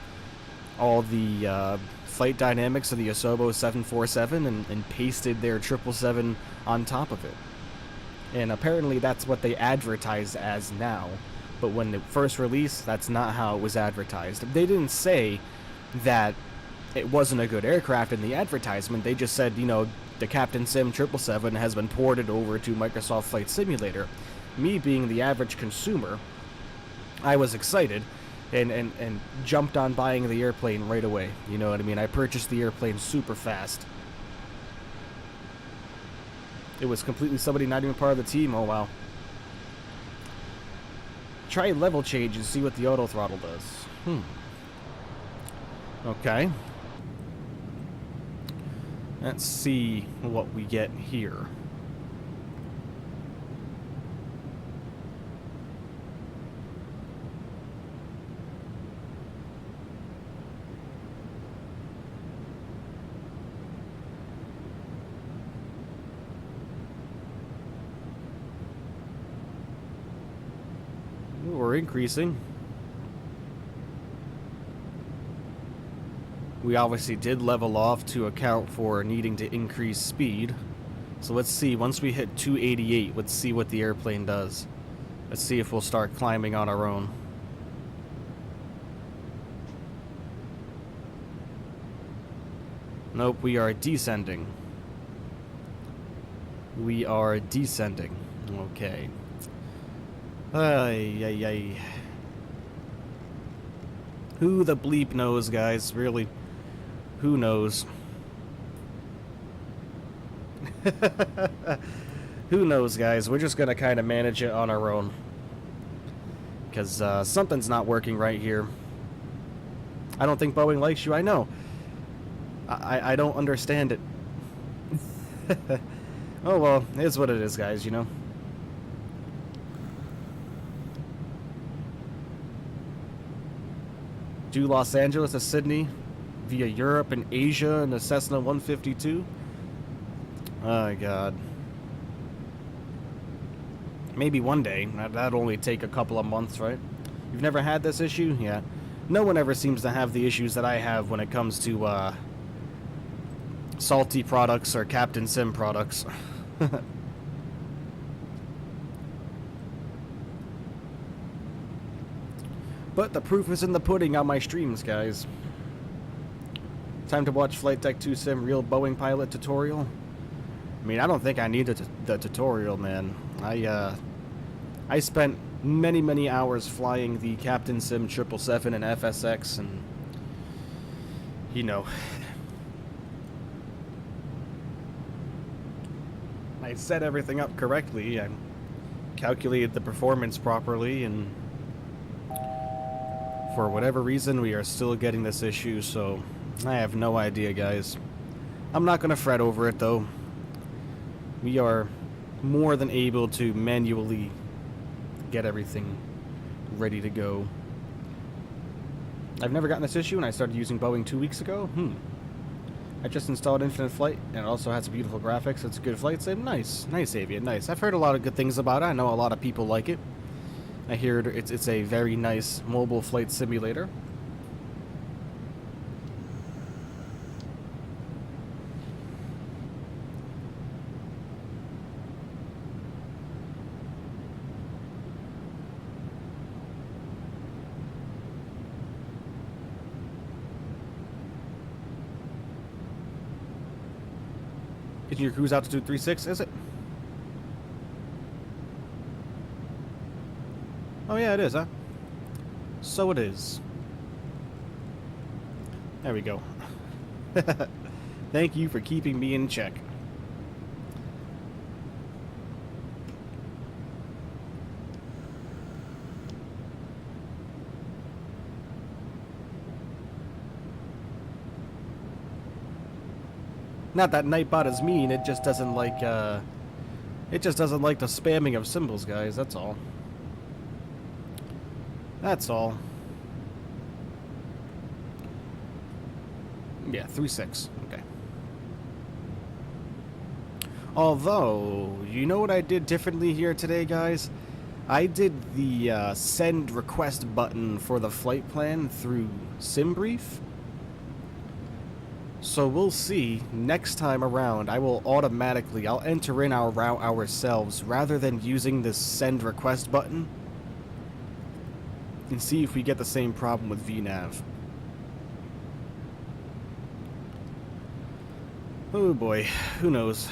Speaker 1: all the flight dynamics of the Asobo 747 and pasted their 777 on top of it. And apparently that's what they advertise as now. But when it first released, that's not how it was advertised. They didn't say that it wasn't a good aircraft in the advertisement. They just said, you know, the Captain Sim 777 has been ported over to Microsoft Flight Simulator. Me being the average consumer, I was excited and jumped on buying the airplane right away. You know what I mean? I purchased the airplane super fast. It was completely somebody not even part of the team. Oh, wow. Try level change and see what the auto throttle does. Okay. Let's see what we get here. We're increasing. We obviously did level off to account for needing to increase speed. So let's see, once we hit 288, let's see what the airplane does. Let's see if we'll start climbing on our own. Nope, we are descending. We are descending. Okay. Ay, ay, ay. Who the bleep knows, guys? Really? Who knows? Who knows, guys? We're just gonna kind of manage it on our own. Because something's not working right here. I don't think Boeing likes you. I know. I don't understand it. Oh, well, it's what it is, guys, you know? Do Los Angeles to Sydney via Europe and Asia in the Cessna 152. Oh, God. Maybe one day. That'd only take a couple of months, right? You've never had this issue? Yeah. No one ever seems to have the issues that I have when it comes to salty products or Captain Sim products. But the proof is in the pudding on my streams, guys. Time to watch Flight Deck 2 Sim Real Boeing Pilot tutorial. I mean, I don't think I need the tutorial, man. I spent many hours flying the Captain Sim 777 and FSX, and you know, I set everything up correctly. I calculated the performance properly, and for whatever reason, we are still getting this issue, so I have no idea, guys. I'm not going to fret over it, though. We are more than able to manually get everything ready to go. I've never gotten this issue, and I started using Boeing 2 weeks ago. I just installed Infinite Flight, and it also has beautiful graphics. It's a good flight sim. Nice. Nice, Avian. Nice. I've heard a lot of good things about it. I know a lot of people like it. I hear it's a very nice mobile flight simulator. Your cruise altitude 36, is it? Oh yeah, it is, huh? So it is. There we go. Thank you for keeping me in check. Not that Nightbot is mean, it just doesn't like, the spamming of symbols, guys, that's all. That's all. Yeah, 3.6, okay. Although, you know what I did differently here today, guys? I did the, send request button for the flight plan through SimBrief. So we'll see next time around. I'll enter in our route ourselves rather than using this send request button, and see if we get the same problem with VNav. Oh boy, who knows?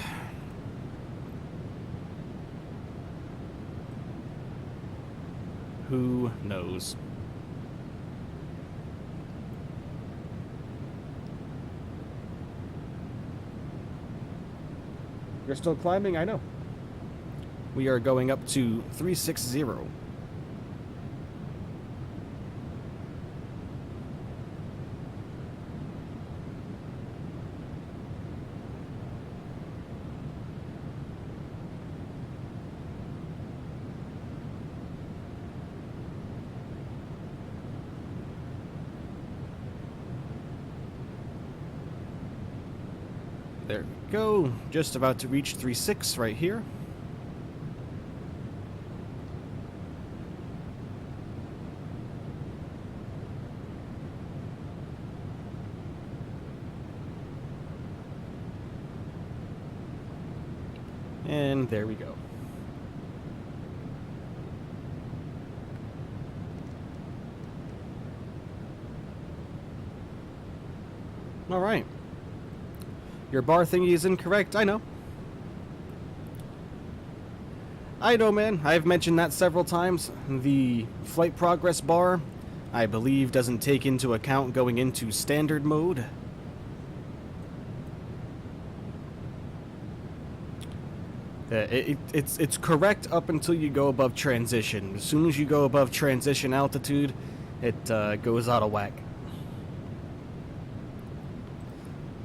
Speaker 1: Who knows? You're still climbing? I know. We are going up to 360. There we go. Just about to reach 3.6 right here. And there we go. All right. Your bar thingy is incorrect, I know. I know, man. I've mentioned that several times. The flight progress bar, I believe, doesn't take into account going into standard mode. It's correct up until you go above transition. As soon as you go above transition altitude, it goes out of whack.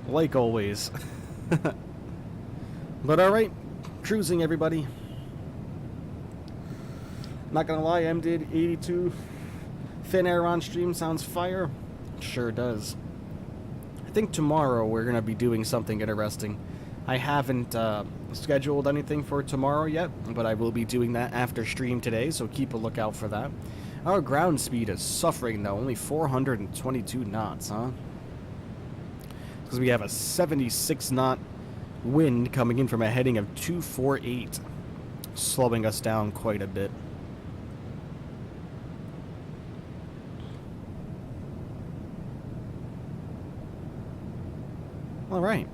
Speaker 1: Like always. But alright, cruising everybody. Not gonna lie, did 82 thin air on stream sounds fire. Sure does. I think tomorrow we're gonna be doing something interesting. I haven't scheduled anything for tomorrow yet, but I will be doing that after stream today, so keep a lookout for that. Our ground speed is suffering though, only 422 knots, huh? Because we have a 76 knot wind coming in from a heading of 248, slowing us down quite a bit. All right.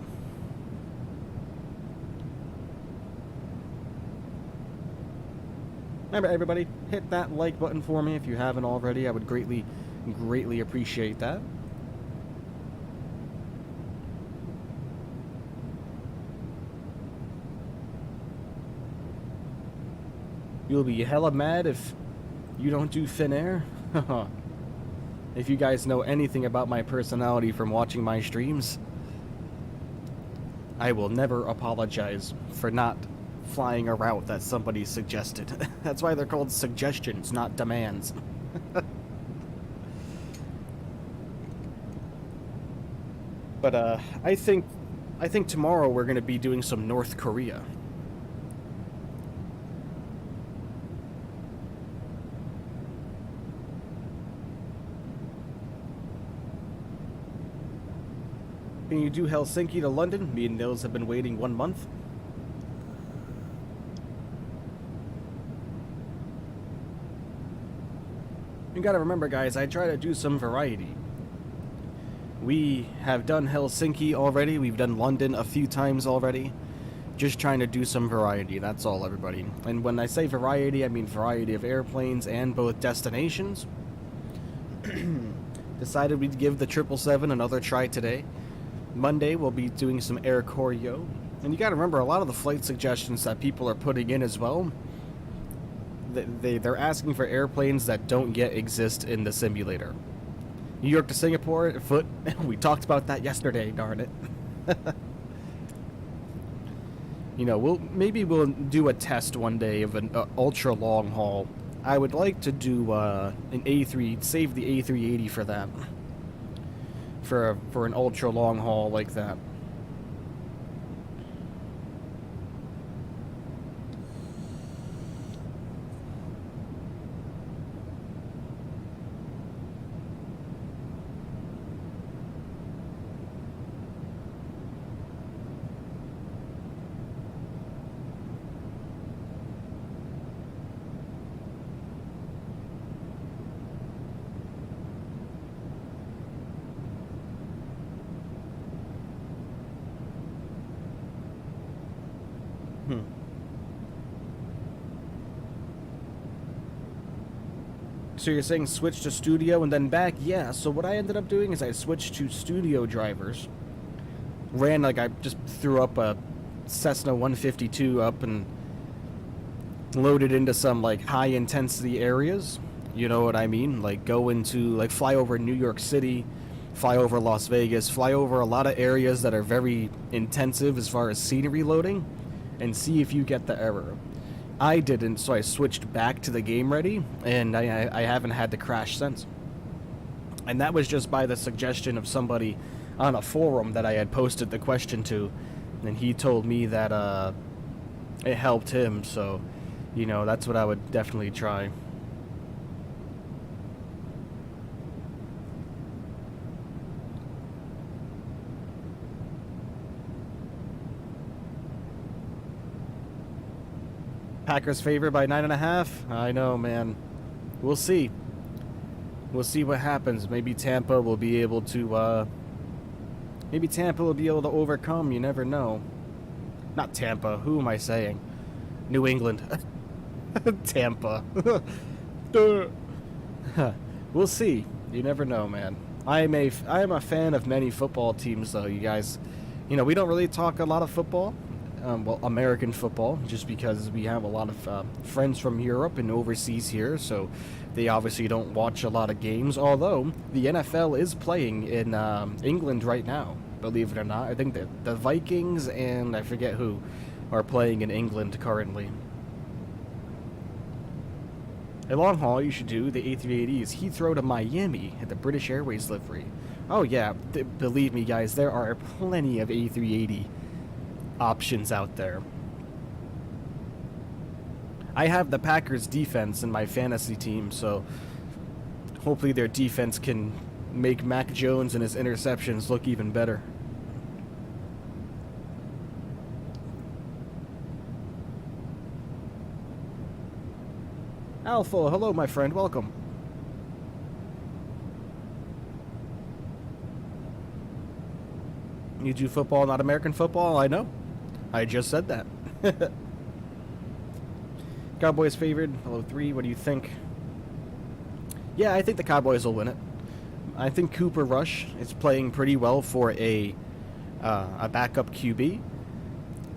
Speaker 1: Remember, everybody, hit that like button for me if you haven't already. I would greatly, greatly appreciate that. You'll be hella mad if you don't do Finnair. If you guys know anything about my personality from watching my streams, I will never apologize for not flying a route that somebody suggested. That's why they're called suggestions, not demands. But I think tomorrow we're going to be doing some North Korea. Can you do Helsinki to London? Me and Nils have been waiting 1 month. You gotta remember, guys, I try to do some variety. We have done Helsinki already, we've done London a few times already. Just trying to do some variety, that's all, everybody. And when I say variety, I mean variety of airplanes and both destinations. Decided we'd give the 777 another try today. Monday, we'll be doing some Air Koryo. And you gotta remember, a lot of the flight suggestions that people are putting in as well, they're asking for airplanes that don't yet exist in the simulator. New York to Singapore, foot. We talked about that yesterday, darn it. You know, maybe we'll do a test one day of an ultra long haul. I would like to do an A3, save the A380 for that. For an ultra long haul like that. So you're saying switch to studio and then back? Yeah, so what I ended up doing is I switched to studio drivers. I just threw up a Cessna 152 up and loaded into some, like, high-intensity areas. You know what I mean? Like, go into, like, fly over New York City, fly over Las Vegas, fly over a lot of areas that are very intensive as far as scenery loading, and see if you get the error. I didn't, so I switched back to the game ready, and I haven't had to crash since. And that was just by the suggestion of somebody on a forum that I had posted the question to, and he told me that it helped him, so, you know, that's what I would definitely try. Packers favored by 9.5. I know, man. We'll see. We'll see what happens. Maybe Tampa will be able to. Maybe Tampa will be able to overcome. You never know. Not Tampa. Who am I saying? New England. Tampa. We'll see. You never know, man. I am a fan of many football teams, though. You guys, you know, we don't really talk a lot of football. Well, American football, just because we have a lot of friends from Europe and overseas here, so they obviously don't watch a lot of games, although the NFL is playing in England right now, believe it or not. I think that the Vikings and I forget who are playing in England currently. A long haul you should do, the A380 is Heathrow to Miami at the British Airways livery. Oh yeah, believe me guys, there are plenty of A380 options out there. I have the Packers defense in my fantasy team, so hopefully their defense can make Mac Jones and his interceptions look even better. Alpha, hello, my friend. Welcome. You do football, not American football? I know. I just said that. Cowboys favored. Hello, 3. What do you think? Yeah, I think the Cowboys will win it. I think Cooper Rush is playing pretty well for a backup QB.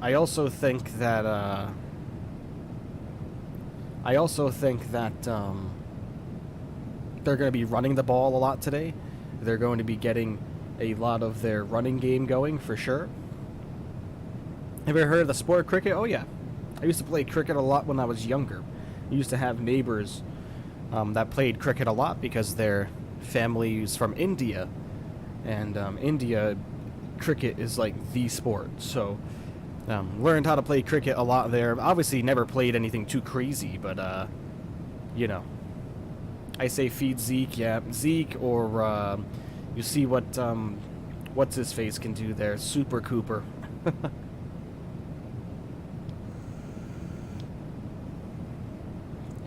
Speaker 1: I also think that they're going to be running the ball a lot today. They're going to be getting a lot of their running game going for sure. Have you ever heard of the sport cricket? Oh yeah, I used to play cricket a lot when I was younger. I used to have neighbors that played cricket a lot because their family is from India, and India cricket is like the sport. So learned how to play cricket a lot there. Obviously never played anything too crazy, but you know, I say feed Zeke, yeah, Zeke, or you see what what's his face can do there, Super Cooper.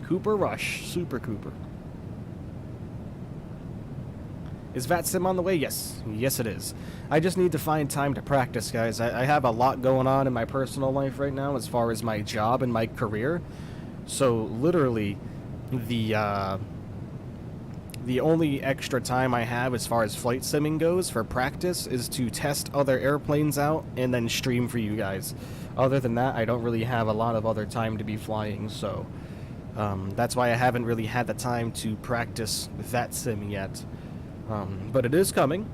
Speaker 1: Cooper Rush, Super Cooper. Is VATSIM on the way? Yes. Yes, it is. I just need to find time to practice, guys. I have a lot going on in my personal life right now as far as my job and my career. So, literally, the only extra time I have as far as flight simming goes for practice is to test other airplanes out and then stream for you guys. Other than that, I don't really have a lot of other time to be flying, so that's why I haven't really had the time to practice VATSIM yet. But it is coming.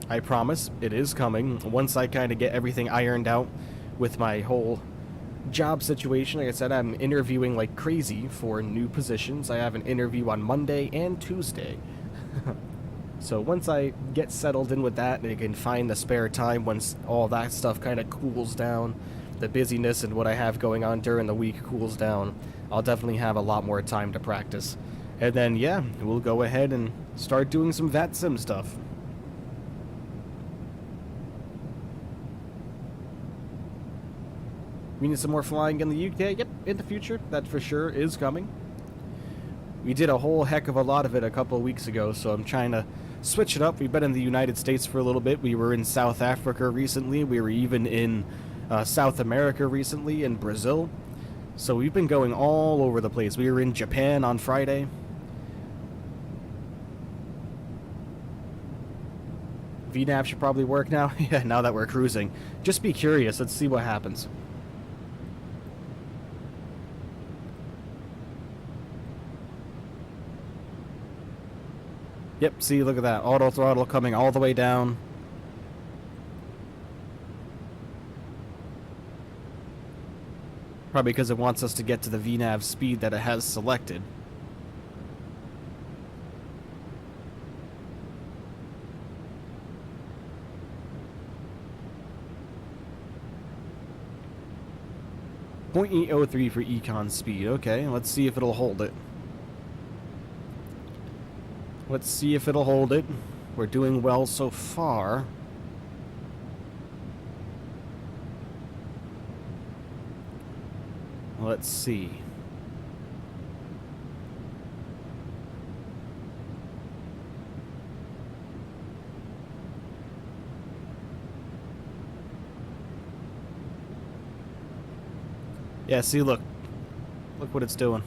Speaker 1: I promise, it is coming. Once I kind of get everything ironed out with my whole job situation. Like I said, I'm interviewing like crazy for new positions. I have an interview on Monday and Tuesday. So once I get settled in with that and I can find the spare time, once all that stuff kind of cools down, the busyness and what I have going on during the week cools down, I'll definitely have a lot more time to practice. And then, yeah, we'll go ahead and start doing some VATSIM stuff. We need some more flying in the UK. Yep, in the future, that for sure is coming. We did a whole heck of a lot of it a couple of weeks ago, so I'm trying to switch it up. We've been in the United States for a little bit. We were in South Africa recently. We were even in South America recently, in Brazil. So we've been going all over the place. We were in Japan on Friday. VNAV should probably work now. Yeah, now that we're cruising. Just be curious. Let's see what happens. Yep, see, look at that. Auto throttle coming all the way down. Probably because it wants us to get to the VNAV speed that it has selected. .803 for econ speed. Okay, let's see if it'll hold it. Let's see if it'll hold it. We're doing well so far. Let's see. Yeah, see, look. Look what it's doing.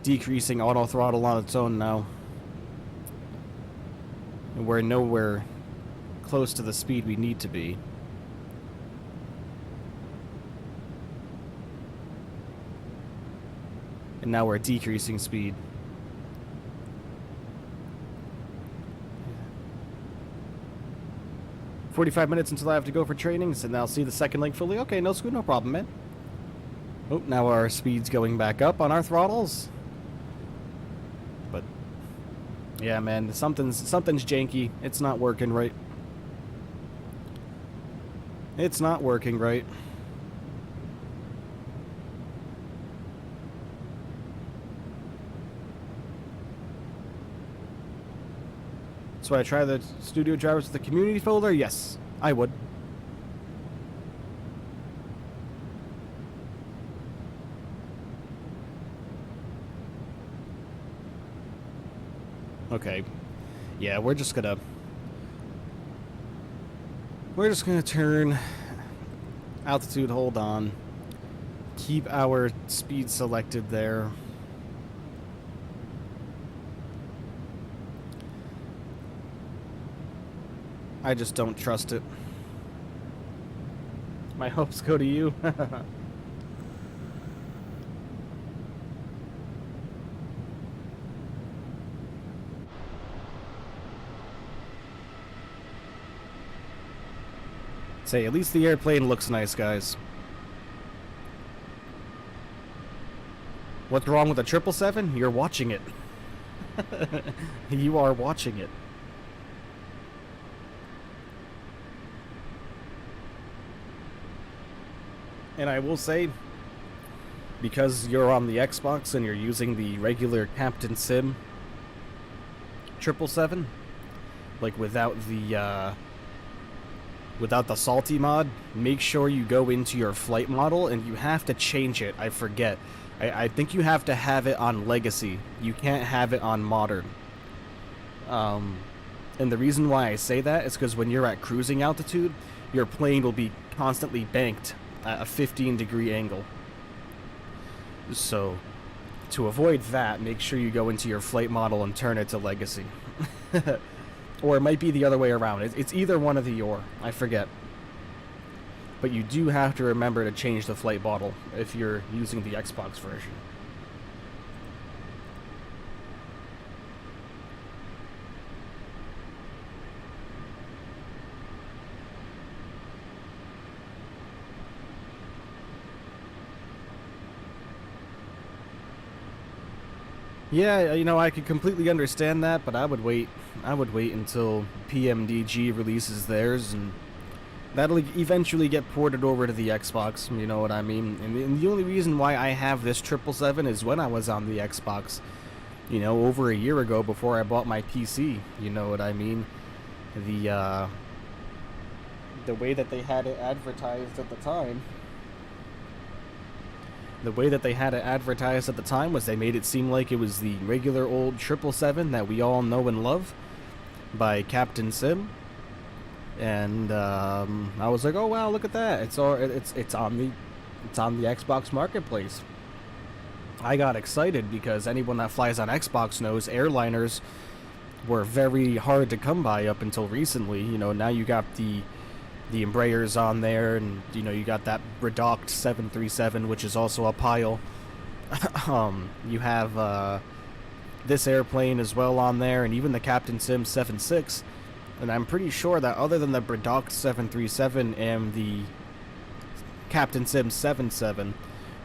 Speaker 1: Decreasing auto throttle on its own now. And we're nowhere close to the speed we need to be. And now we're decreasing speed. "45 minutes until I have to go for trainings, and I'll see the second leg fully." Okay, no scoot, no problem, man. Oh, now our speed's going back up on our throttles. But yeah, man, something's janky. It's not working right. It's not working right. So I try the studio drivers with the community folder? Yes, I would. Okay. Yeah, we're just gonna turn altitude, hold on. Keep our speed selected there. I just don't trust it. My hopes go to you. Say, at least the airplane looks nice, guys. What's wrong with the 777? You're watching it. You are watching it. And I will say, because you're on the Xbox and you're using the regular Captain Sim 777, like without the salty mod, make sure you go into your flight model, and you have to change it. I forget. I think you have to have it on Legacy. You can't have it on Modern. And the reason why I say that is because when you're at cruising altitude, your plane will be constantly banked at a 15-degree angle. So, to avoid that, make sure you go into your flight model and turn it to Legacy. Or it might be the other way around. It's either one of the or. I forget. But you do have to remember to change the flight model if you're using the Xbox version. Yeah, you know, I could completely understand that, but I would wait until PMDG releases theirs, and that'll eventually get ported over to the Xbox, you know what I mean? And the only reason why I have this 777 is when I was on the Xbox, you know, over a year ago before I bought my PC, you know what I mean? The way that they had it advertised at the time... The way that they had it advertised at the time was they made it seem like it was the regular old 777 that we all know and love by Captain Sim. And I was like, oh wow, look at that! It's on the Xbox Marketplace. I got excited because anyone that flies on Xbox knows airliners were very hard to come by up until recently. You know, now you got the Embraers on there, and you know, you got that redocked 737, which is also a pile. You have this airplane as well on there, and even the Captain Sim 76. And I'm pretty sure that other than the redocked 737 and the Captain Sim 77,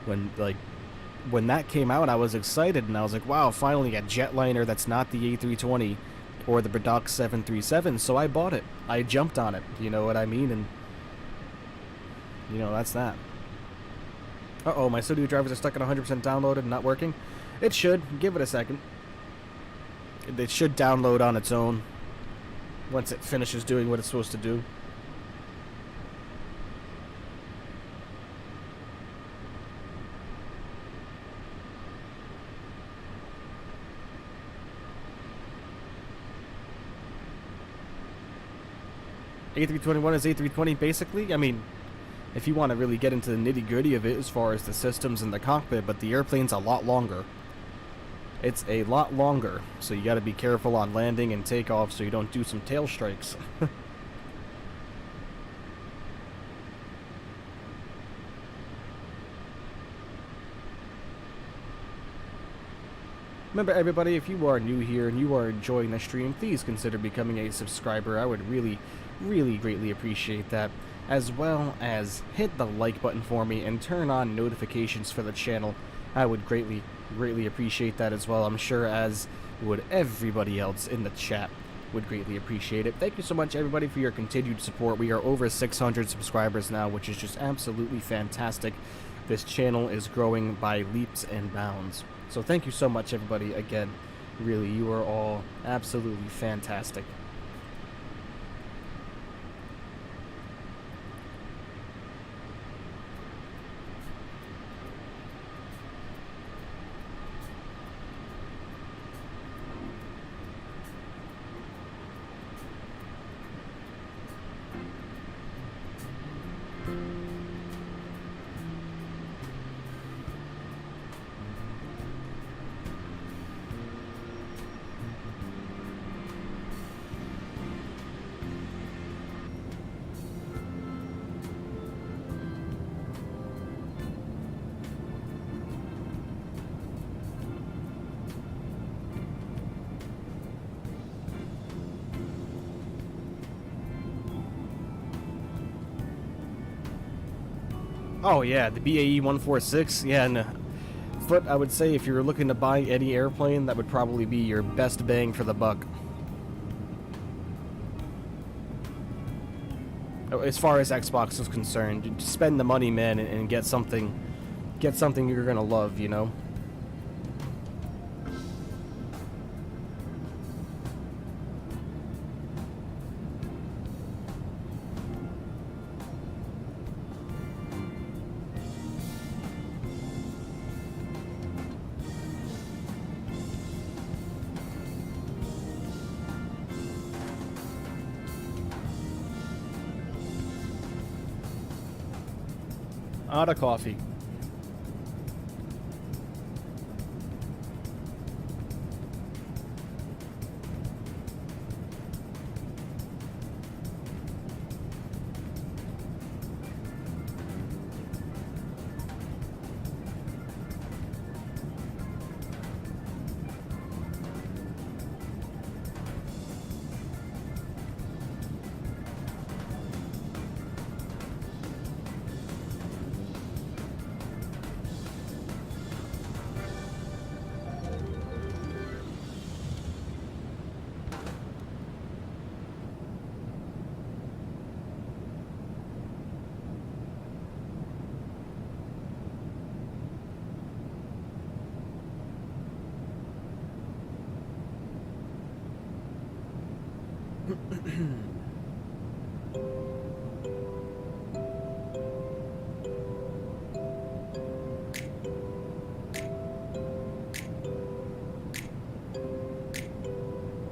Speaker 1: when that came out, I was excited, and I was like, wow, finally a jetliner that's not the A320 or the redocked 737, so I bought it. I jumped on it, you know what I mean? And, you know, that's that. Uh-oh, my studio drivers are stuck at 100% downloaded and not working. It should. Give it a second. It should download on its own once it finishes doing what it's supposed to do. A321 is A320 basically. I mean, if you want to really get into the nitty-gritty of it as far as the systems and the cockpit, but the airplane's a lot longer. It's a lot longer, so you got to be careful on landing and takeoff so you don't do some tail strikes. Remember, everybody, if you are new here and you are enjoying the stream, please consider becoming a subscriber. I would really greatly appreciate that, as well as hit the like button for me and turn on notifications for the channel. I would greatly appreciate that as well. I'm sure as would everybody else in the chat would greatly appreciate it. Thank you so much, everybody, for your continued support. We are over 600 subscribers now, which is just absolutely fantastic. This channel is growing by leaps and bounds. So thank you so much, everybody. Again, really, you are all absolutely fantastic. Oh yeah, the BAE 146. Yeah, and Foot, I would say if you're looking to buy any airplane, that would probably be your best bang for the buck. As far as Xbox is concerned, spend the money, man, and get something you're gonna love, you know? Out of coffee.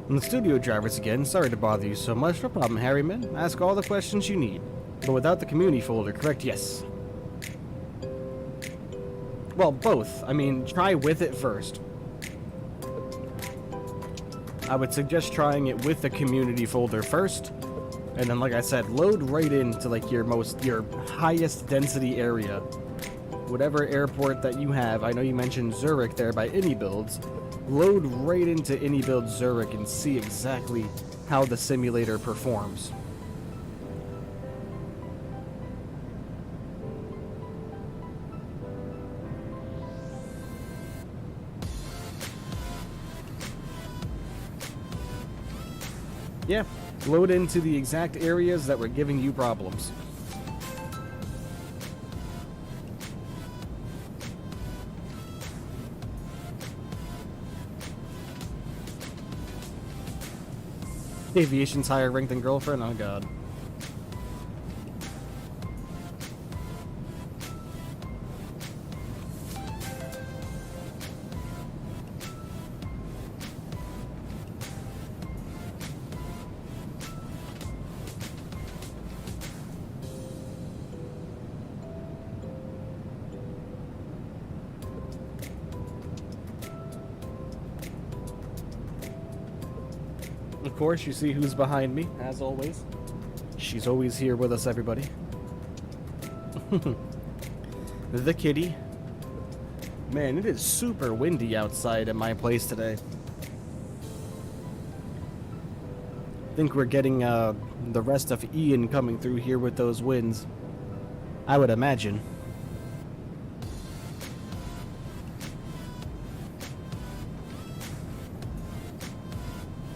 Speaker 1: And the studio drivers again, sorry to bother you so much, no problem, Harryman. Ask all the questions you need. But without the community folder, correct? Yes. Well, both. I mean, try with it first. I would suggest trying it with the community folder first. And then, like I said, load right into like your highest density area. Whatever airport that you have. I know you mentioned Zurich there by AnyBuilds. Load right into AnyBuild Zurich and see exactly how the simulator performs. Yeah, load into the exact areas that were giving you problems. Aviation's higher ranked than girlfriend? Oh god. Of course, you see who's behind me, as always. She's always here with us, everybody. The kitty. Man, it is super windy outside at my place today. I think we're getting the rest of Ian coming through here with those winds. I would imagine.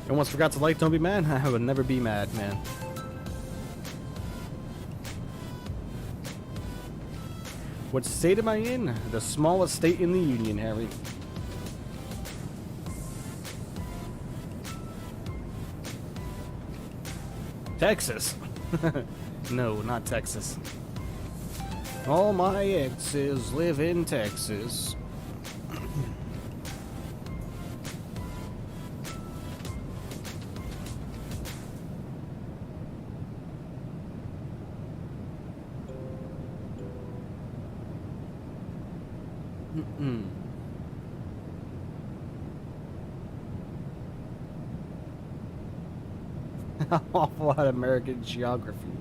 Speaker 1: Almost forgot to like, don't be mad. I would never be mad, man. What state am I in? The smallest state in the Union, Harry. Texas. No, not Texas. All my exes live in Texas. Awful lot of American geography.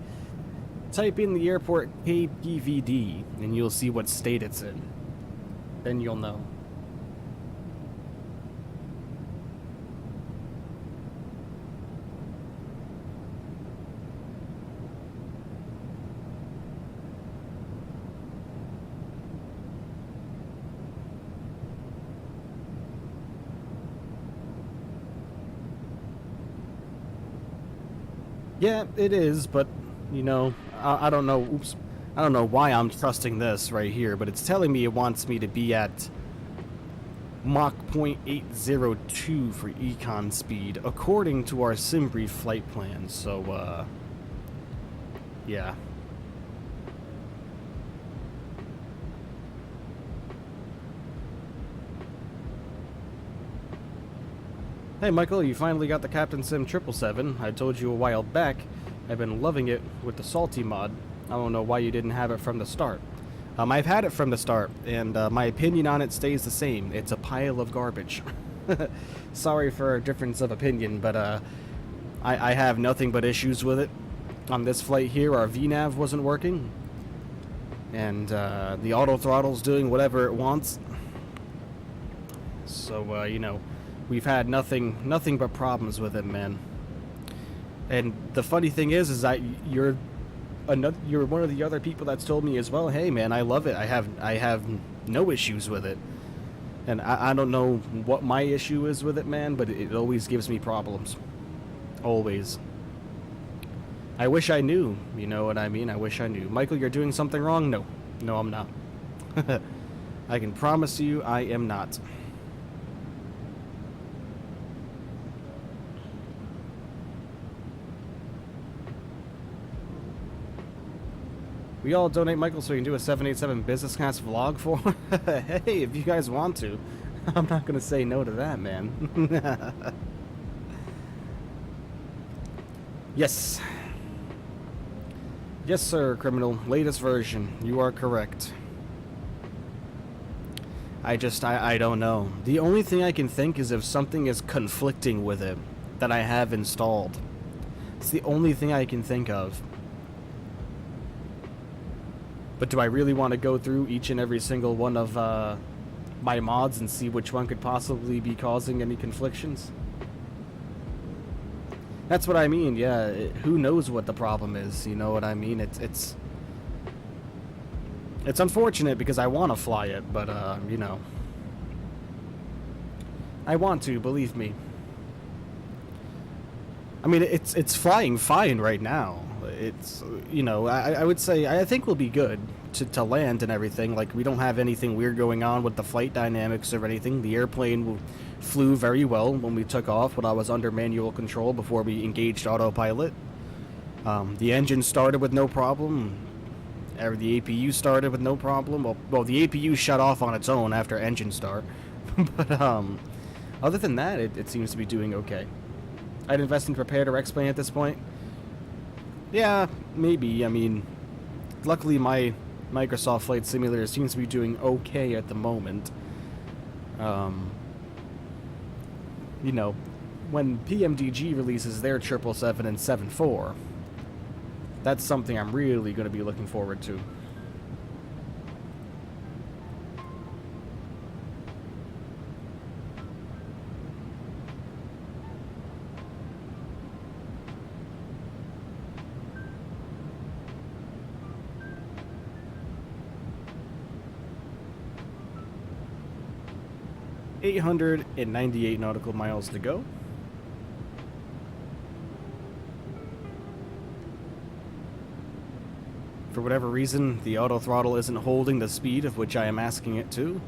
Speaker 1: Type in the airport KPVD and you'll see what state it's in. Then you'll know. Yeah, it is, but, you know, I don't know, oops, I don't know why I'm trusting this right here, but it's telling me it wants me to be at Mach 0.802 for econ speed, according to our SimBrief flight plan, so, yeah. Hey Michael, you finally got the Captain Sim 777. I told you a while back, I've been loving it with the salty mod. I don't know why you didn't have it from the start. I've had it from the start, and my opinion on it stays the same. It's a pile of garbage. Sorry for our difference of opinion, but I have nothing but issues with it. On this flight here, our VNav wasn't working, and the auto throttle's doing whatever it wants. So, you know, we've had nothing but problems with it, man. And the funny thing is that you're one of the other people that's told me as well, hey man, I love it. I have no issues with it. And I don't know what my issue is with it, man, but it always gives me problems. Always. I wish I knew, you know what I mean? I wish I knew. Michael, you're doing something wrong? No. No, I'm not. I can promise you I am not. We all donate, Michael, so we can do a 787 business class vlog for. Hey, if you guys want to. I'm not going to say no to that, man. Yes. Yes, sir, criminal. Latest version. You are correct. I don't know. The only thing I can think is if something is conflicting with it that I have installed. It's the only thing I can think of. But do I really want to go through each and every single one of my mods and see which one could possibly be causing any conflictions? That's what I mean, yeah. Who knows what the problem is, you know what I mean? It's unfortunate because I want to fly it, but, you know. I want to, believe me. I mean, it's flying fine right now. It's, you know, I would say, I think we'll be good to land and everything. Like, we don't have anything weird going on with the flight dynamics or anything. The airplane flew very well when we took off when I was under manual control before we engaged autopilot. The engine started with no problem. The APU started with no problem. Well, the APU shut off on its own after engine start. But, other than that, it seems to be doing okay. I'd invest in prepared or X-Plane at this point. Yeah, maybe. I mean, luckily my Microsoft Flight Simulator seems to be doing okay at the moment. You know, when PMDG releases their 777 and 7.4, that's something I'm really going to be looking forward to. .898 nautical miles to go. For whatever reason, the auto throttle isn't holding the speed of which I am asking it to,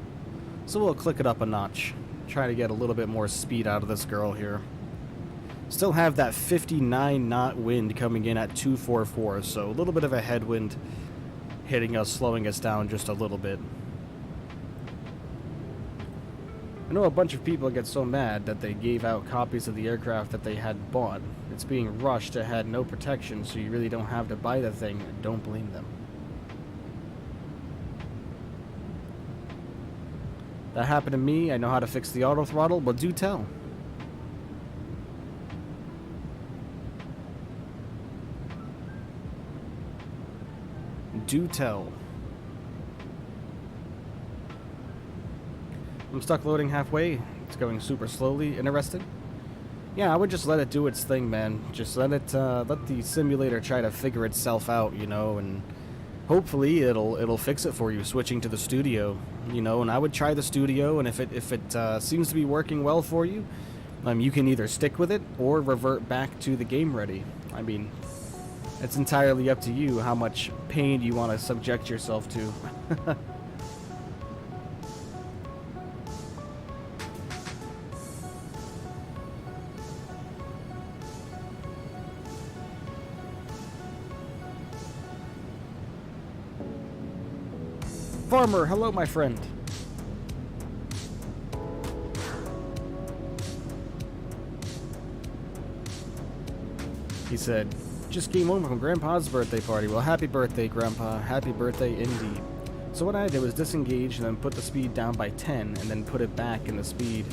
Speaker 1: so we'll click it up a notch. Try to get a little bit more speed out of this girl here. Still have that 59 knot wind coming in at 244, so a little bit of a headwind hitting us, slowing us down just a little bit. I know a bunch of people get so mad that they gave out copies of the aircraft that they had bought. It's being rushed, it had no protection, so you really don't have to buy the thing. Don't blame them. That happened to me. I know how to fix the auto throttle, but do tell. Do tell. I'm stuck loading halfway. It's going super slowly. Interested? Yeah, I would just let it do its thing, man. Just let the simulator try to figure itself out, you know, and hopefully it'll fix it for you, switching to the studio, you know. And I would try the studio, and if it seems to be working well for you, you can either stick with it or revert back to the game ready. I mean, it's entirely up to you how much pain you want to subject yourself to. Farmer, hello, my friend. He said, just came home from Grandpa's birthday party. Well, happy birthday, Grandpa. Happy birthday indeed. So what I did was disengage and then put the speed down by 10 and then put it back in the speed.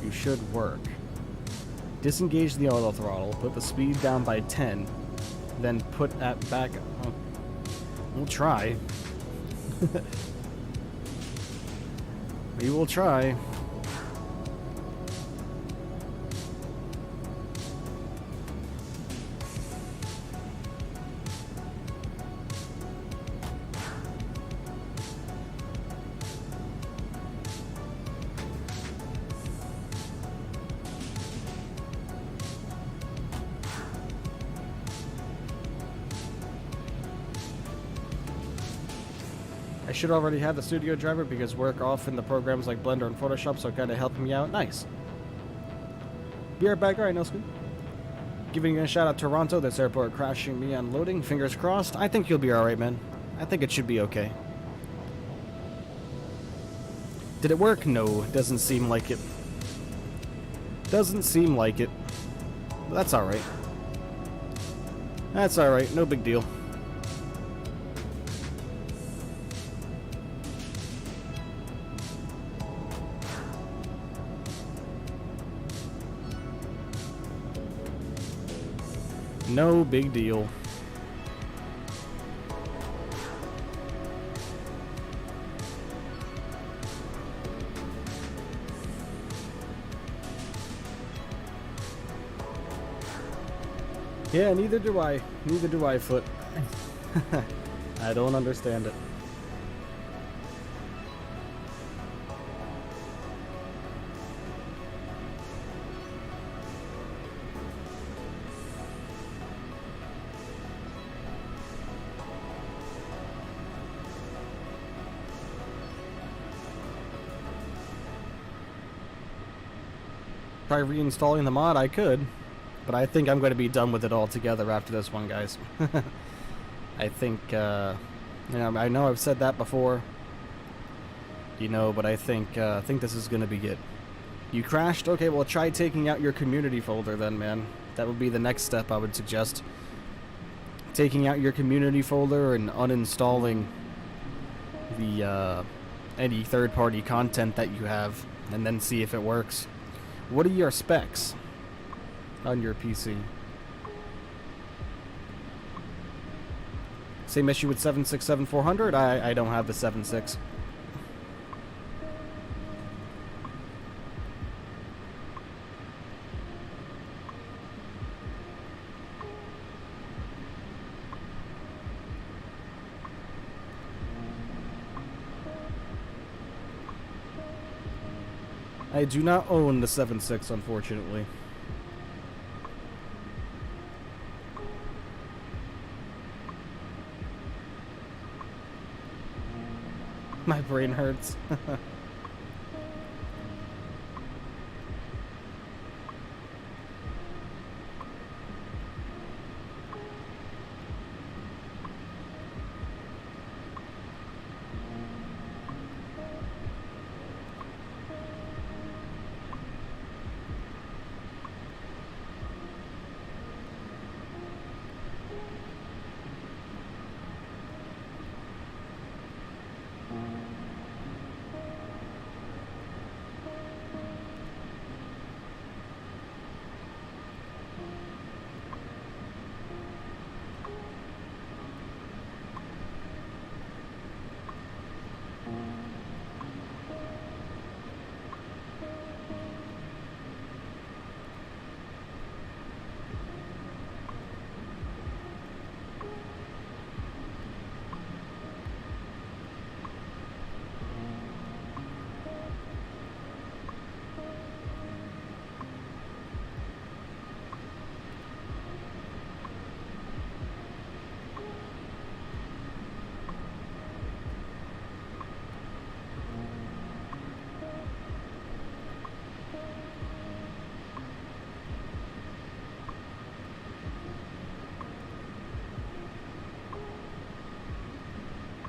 Speaker 1: You should work. Disengage the auto throttle, put the speed down by 10, then put that back. Oh, we'll try. We will try. I should already have the studio driver because work off in the programs like Blender and Photoshop, so kind of helping me out. Nice. Be right back. All right, Nelson. Giving a shout out to Toronto. This airport crashing me unloading. Fingers crossed. I think you'll be all right, man. I think it should be okay. Did it work? No, doesn't seem like it. Doesn't seem like it. But that's all right. That's all right. No big deal. No big deal. Yeah, neither do I. Neither do I, Foot. I don't understand it. Try reinstalling the mod, I could, but I think I'm going to be done with it altogether after this one, guys. I think, you know, I know I've said that before, you know, but I think this is going to be it. You crashed? Okay, well, try taking out your community folder then, man. That would be the next step I would suggest. Taking out your community folder and uninstalling the, any third-party content that you have, and then see if it works. What are your specs on your PC? Same issue with 767-400? I don't have the 7.6. I do not own the 7.6, unfortunately. My brain hurts.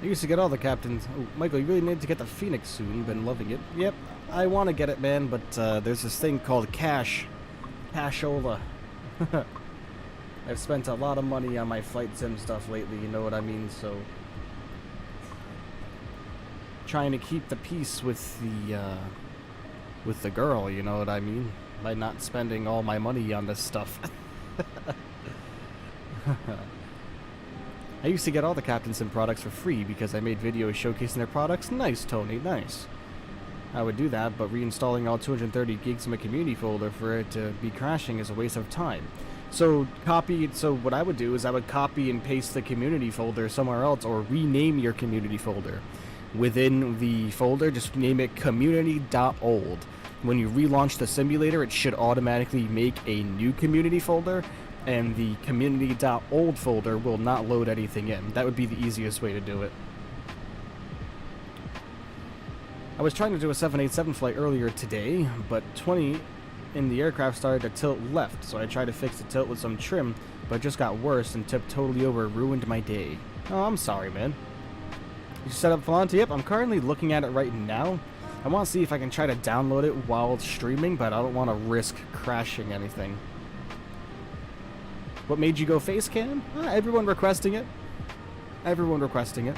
Speaker 1: I used to get all the captains. Oh, Michael, you really need to get the Phoenix soon. Been loving it. Yep, I want to get it, man, but there's this thing called cashola. I've spent a lot of money on my flight sim stuff lately, you know what I mean, so trying to keep the peace with the girl, you know what I mean, by not spending all my money on this stuff. I used to get all the Captain Sim products for free because I made videos showcasing their products. Nice, Tony, nice. I would do that, but reinstalling all 230 gigs in my community folder for it to be crashing is a waste of time. So what I would do is I would copy and paste the community folder somewhere else, or rename your community folder. Within the folder, just name it community.old. When you relaunch the simulator, it should automatically make a new community folder, and the community.old folder will not load anything in. That would be the easiest way to do it. I was trying to do a 787 flight earlier today, but 20 in the aircraft started to tilt left, so I tried to fix the tilt with some trim, but it just got worse and tipped totally over, ruined my day. Oh, I'm sorry, man. You set up Volante? Yep, I'm currently looking at it right now. I want to see if I can try to download it while streaming, but I don't want to risk crashing anything. What made you go face cam? Everyone requesting it. Everyone requesting it.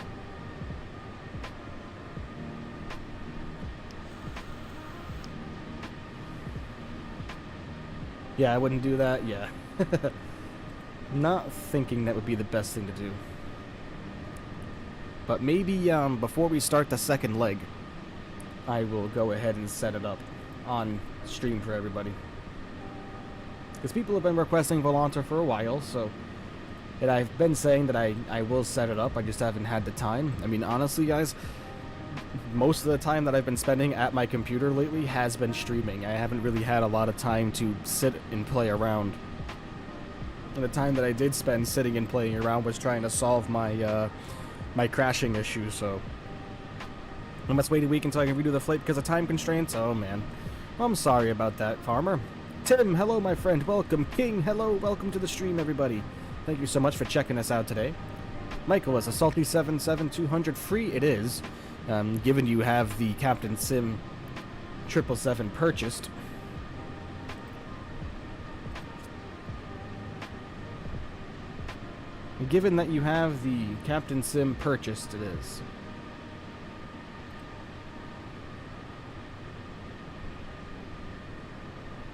Speaker 1: Yeah, I wouldn't do that, yeah. Not thinking that would be the best thing to do. But maybe before we start the second leg, I will go ahead and set it up on stream for everybody. Because people have been requesting Volante for a while, so... And I've been saying that I will set it up, I just haven't had the time. I mean, honestly, guys, most of the time that I've been spending at my computer lately has been streaming. I haven't really had a lot of time to sit and play around. And the time that I did spend sitting and playing around was trying to solve my my crashing issue, so I must wait a week until I can redo the flight because of time constraints. Oh man, I'm sorry about that, Farmer. Tim, hello my friend, welcome. King, hello, welcome to the stream, everybody. Thank you so much for checking us out today. Michael, is a Salty 77200 free? It is. Given you have the Captain Sim 777 purchased. Given that you have the Captain Sim purchased, it is.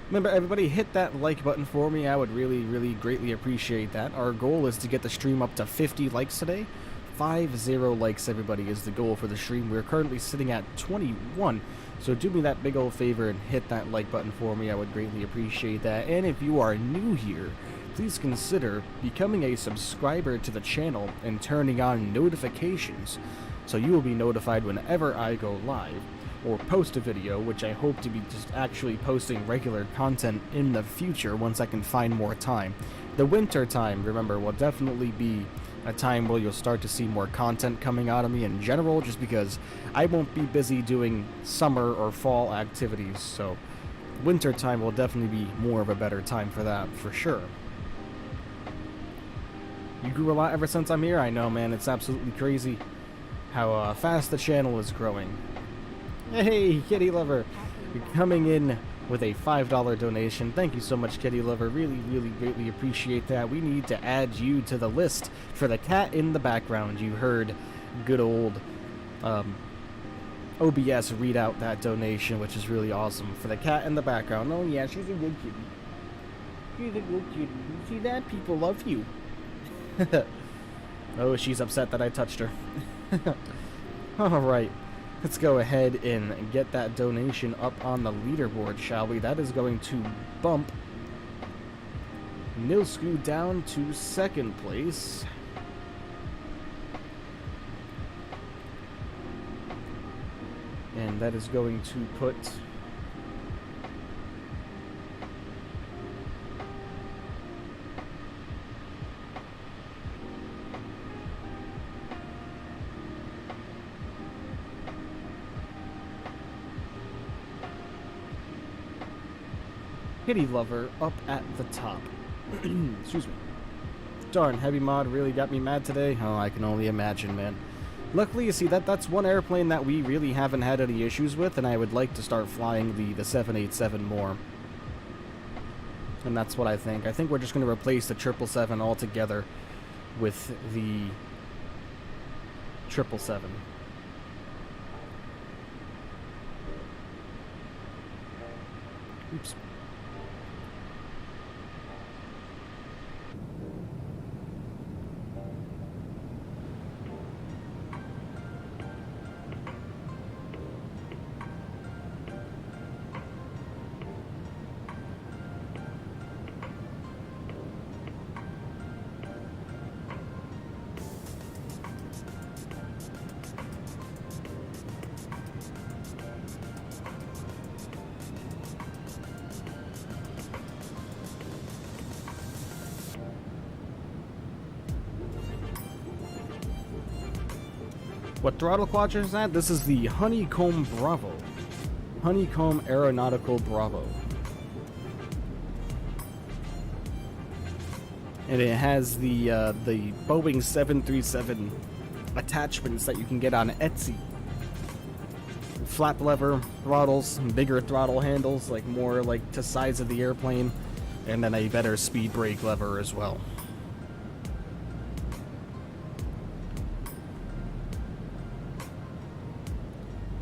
Speaker 1: Remember, everybody, hit that like button for me. I would really, really greatly appreciate that. Our goal is to get the stream up to 50 likes today. 50 likes, everybody, is the goal for the stream. We're currently sitting at 21, so do me that big old favor and hit that like button for me. I would greatly appreciate that. And if you are new here, please consider becoming a subscriber to the channel and turning on notifications, so you will be notified whenever I go live or post a video, which I hope to be just actually posting regular content in the future once I can find more time. The winter time, remember, will definitely be a time where you'll start to see more content coming out of me in general, just because I won't be busy doing summer or fall activities, so winter time will definitely be more of a better time for that, for sure. You grew a lot ever since I'm here? I know, man, it's absolutely crazy how fast the channel is growing. Hey, Kitty Lover, you're coming in with a $5 donation. Thank you so much, Kitty Lover. Really, really greatly appreciate that. We need to add you to the list for the cat in the background. You heard good old OBS read out that donation, which is really awesome. For the cat in the background. Oh, yeah, she's a good kitty. She's a good kitty. You see that? People love you. Oh, she's upset that I touched her. Alright. Let's go ahead and get that donation up on the leaderboard, shall we? That is going to bump Nilsku down to second place. And that is going to put Kitty Lover up at the top. Excuse me. Darn, Heavy Mod really got me mad today. Oh, I can only imagine, man. Luckily, you see, that's one airplane that we really haven't had any issues with, and I would like to start flying the 787 more. And that's what I think. I think we're just going to replace the 777 altogether with the 777. Oops. What throttle quadrant is that? This is the Honeycomb Bravo. Honeycomb Aeronautical Bravo. And it has the Boeing 737 attachments that you can get on Etsy. Flap lever throttles, bigger throttle handles, like more like to size of the airplane, and then a better speed brake lever as well.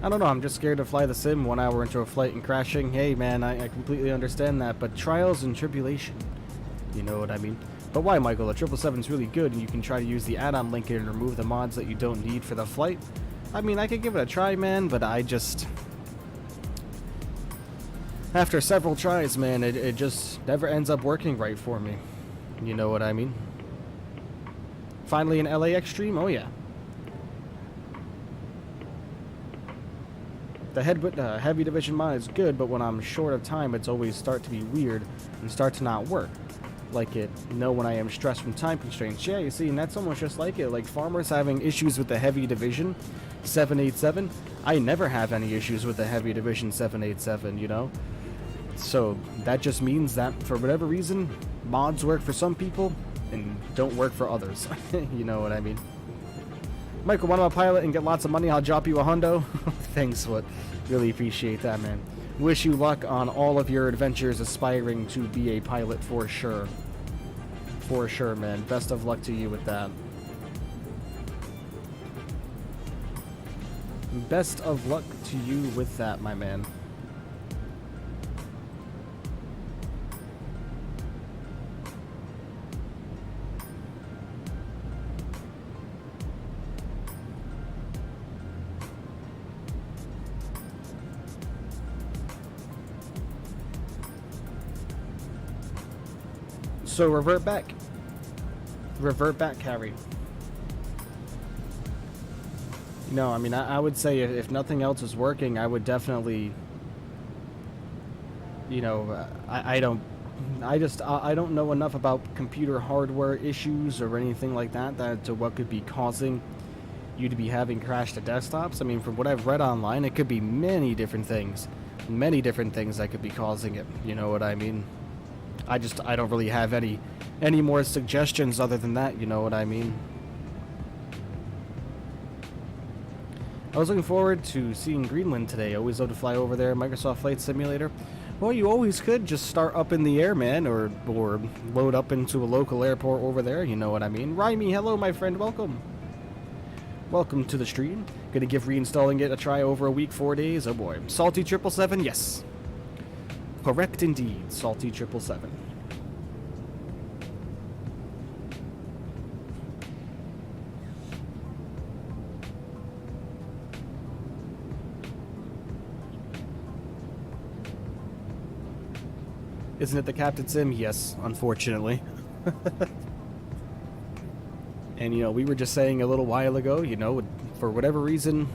Speaker 1: I don't know, I'm just scared to fly the sim 1 hour into a flight and crashing. Hey man, I completely understand that, but trials and tribulation. You know what I mean? But why, Michael? The 777's really good, and you can try to use the add-on link and remove the mods that you don't need for the flight. I mean, I could give it a try, man, but I just... After several tries, man, it just never ends up working right for me. You know what I mean? Finally an LAX stream? Oh yeah. The heavy division mod is good, but when I'm short of time, it's always start to be weird and start to not work. Like it, when I am stressed from time constraints. Yeah, you see, and that's almost just like it. Like farmers having issues with the heavy division 787. I never have any issues with the heavy division 787, you know? So that just means that for whatever reason, mods work for some people and don't work for others. You know what I mean? Michael, want to be a pilot and get lots of money? I'll drop you a hundo. Thanks, Foot. Really appreciate that, man. Wish you luck on all of your adventures aspiring to be a pilot for sure. For sure, man. Best of luck to you with that. Best of luck to you with that, my man. So revert back. Revert back, Carrie. No, I mean, I would say if nothing else is working, I would definitely, you know, I don't know enough about computer hardware issues or anything like that to what could be causing you to be having crashed desktops. I mean, from what I've read online, it could be many different things that could be causing it. You know what I mean? I don't really have any more suggestions other than that, you know what I mean? I was looking forward to seeing Greenland today. Always love to fly over there, Microsoft Flight Simulator. Well, you always could just start up in the air, man, or load up into a local airport over there, you know what I mean? Raimi, hello, my friend, welcome. Welcome to the stream. Gonna give reinstalling it a try over a week, 4 days. Oh boy. Salty 777, yes. Correct indeed, Salty 777. Isn't it the Captain Sim? Yes, unfortunately. And, you know, we were just saying a little while ago, you know, for whatever reason,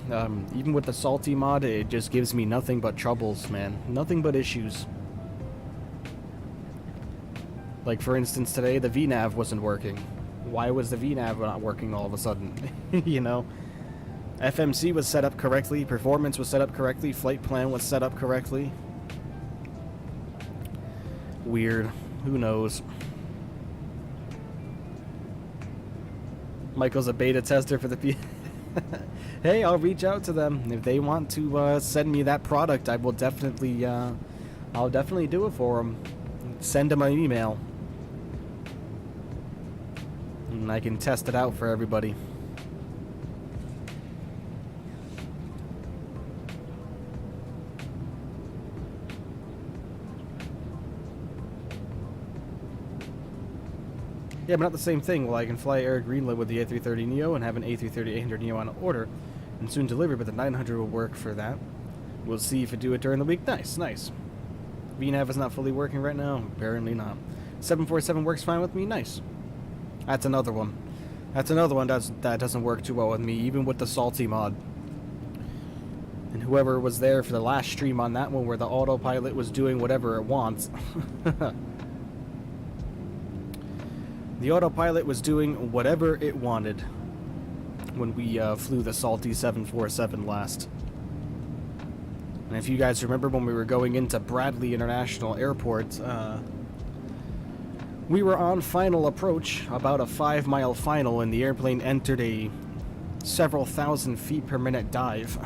Speaker 1: even with the Salty mod, it just gives me nothing but troubles, man. Nothing but issues. Like, for instance, today, the VNav wasn't working. Why was the VNav not working all of a sudden? You know? FMC was set up correctly, performance was set up correctly, flight plan was set up correctly. Weird. Who knows? Michael's a beta tester for the Hey, I'll reach out to them if they want to send me that product. I will definitely, I'll definitely do it for them. Send them an email, and I can test it out for everybody. Yeah, but not the same thing. Well, I can fly Air Greenland with the A330neo and have an A330-800neo on order and soon delivered, but the 900 will work for that. We'll see if I do it during the week. Nice, nice. VNAV is not fully working right now. Apparently not. 747 works fine with me. Nice. That's another one. That's another one that doesn't work too well with me, even with the salty mod. And whoever was there for the last stream on that one where the autopilot was doing whatever it wants. The autopilot was doing whatever it wanted when we flew the salty 747 last. And if you guys remember when we were going into Bradley International Airport, we were on final approach, about a 5-mile final, and the airplane entered a several thousand feet per minute dive.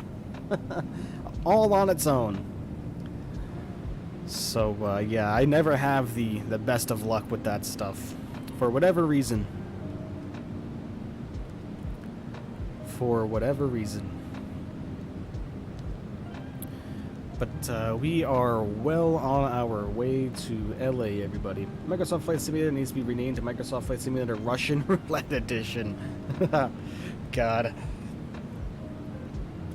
Speaker 1: All on its own. So, yeah, I never have the best of luck with that stuff. For whatever reason. For whatever reason. But we are well on our way to LA, everybody. Microsoft Flight Simulator needs to be renamed to Microsoft Flight Simulator Russian Roulette Edition. God.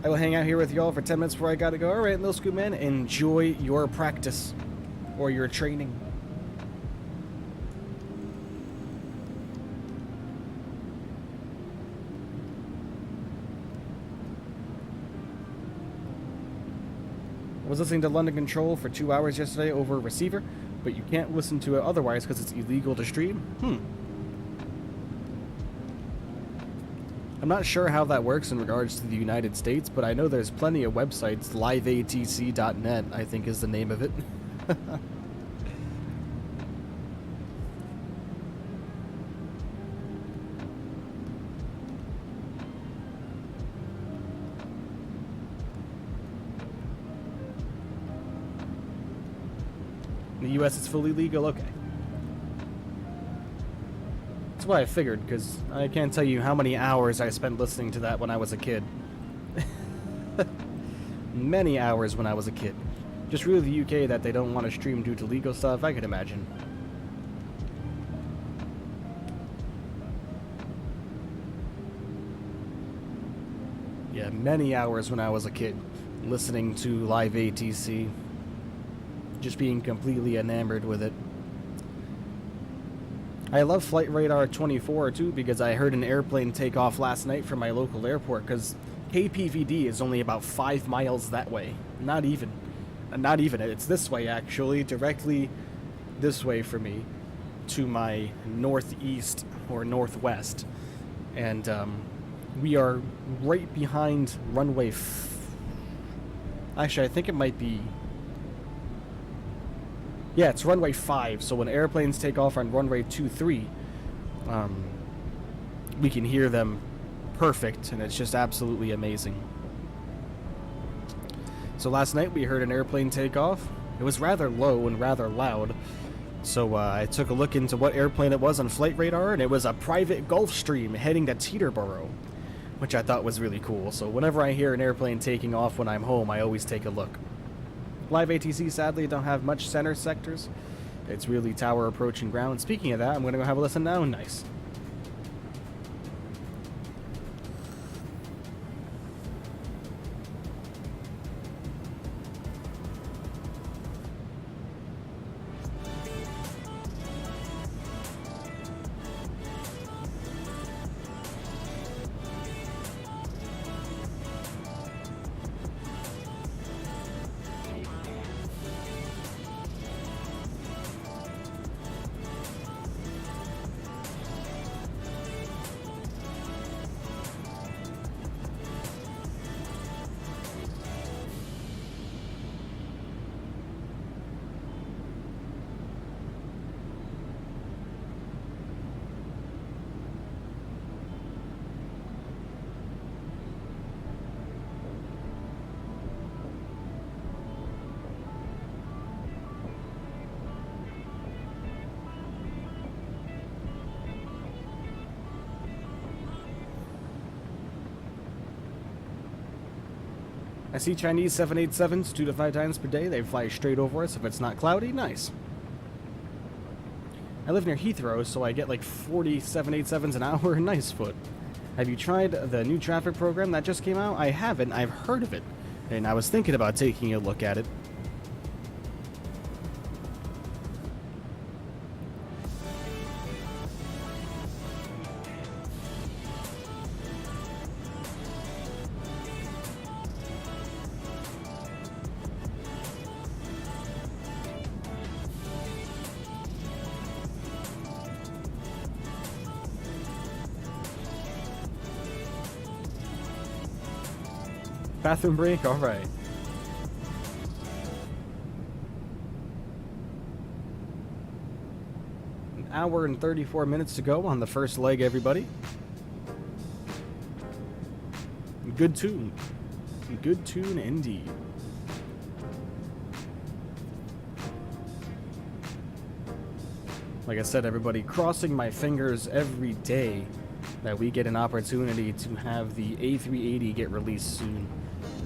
Speaker 1: I will hang out here with y'all for 10 minutes before I gotta go. Alright, Little Scoop Man, enjoy your practice. Or your training. I was listening to London Control for 2 hours yesterday over a receiver, but you can't listen to it otherwise because it's illegal to stream. I'm not sure how that works in regards to the United States, but I know there's plenty of websites. liveatc.net, I think, is the name of it. In the US, it's fully legal? Okay. That's what I figured, because I can't tell you how many hours I spent listening to that when I was a kid. Many hours when I was a kid. Just really the UK that they don't want to stream due to legal stuff, I could imagine. Yeah, many hours when I was a kid, listening to Live ATC. Just being completely enamored with it. I love Flight Radar 24 too, because I heard an airplane take off last night from my local airport, because KPVD is only about 5 miles that way. Not even. It's this way, actually. Directly this way for me. To my northeast or northwest. And we are right behind runway... Actually, I think it might be... Yeah, it's runway 5, so when airplanes take off on runway 23, we can hear them perfect, and it's just absolutely amazing. So last night we heard an airplane take off. It was rather low and rather loud, so I took a look into what airplane it was on Flight Radar, and it was a private Gulfstream heading to Teterboro, which I thought was really cool. So whenever I hear an airplane taking off when I'm home, I always take a look. Live ATC, sadly, don't have much center sectors. It's really tower, approach, and ground. Speaking of that, I'm going to go have a listen now. Nice. I see Chinese 787s 2 to 5 times per day. They fly straight over us if it's not cloudy. Nice. I live near Heathrow, so I get like 40 787s an hour. Nice foot. Have you tried the new traffic program that just came out? I haven't. I've heard of it, and I was thinking about taking a look at it. Bathroom break? Alright. An hour and 34 minutes to go on the first leg, everybody. Good tune. Good tune indeed. Like I said, everybody, crossing my fingers every day that we get an opportunity to have the A380 get released soon.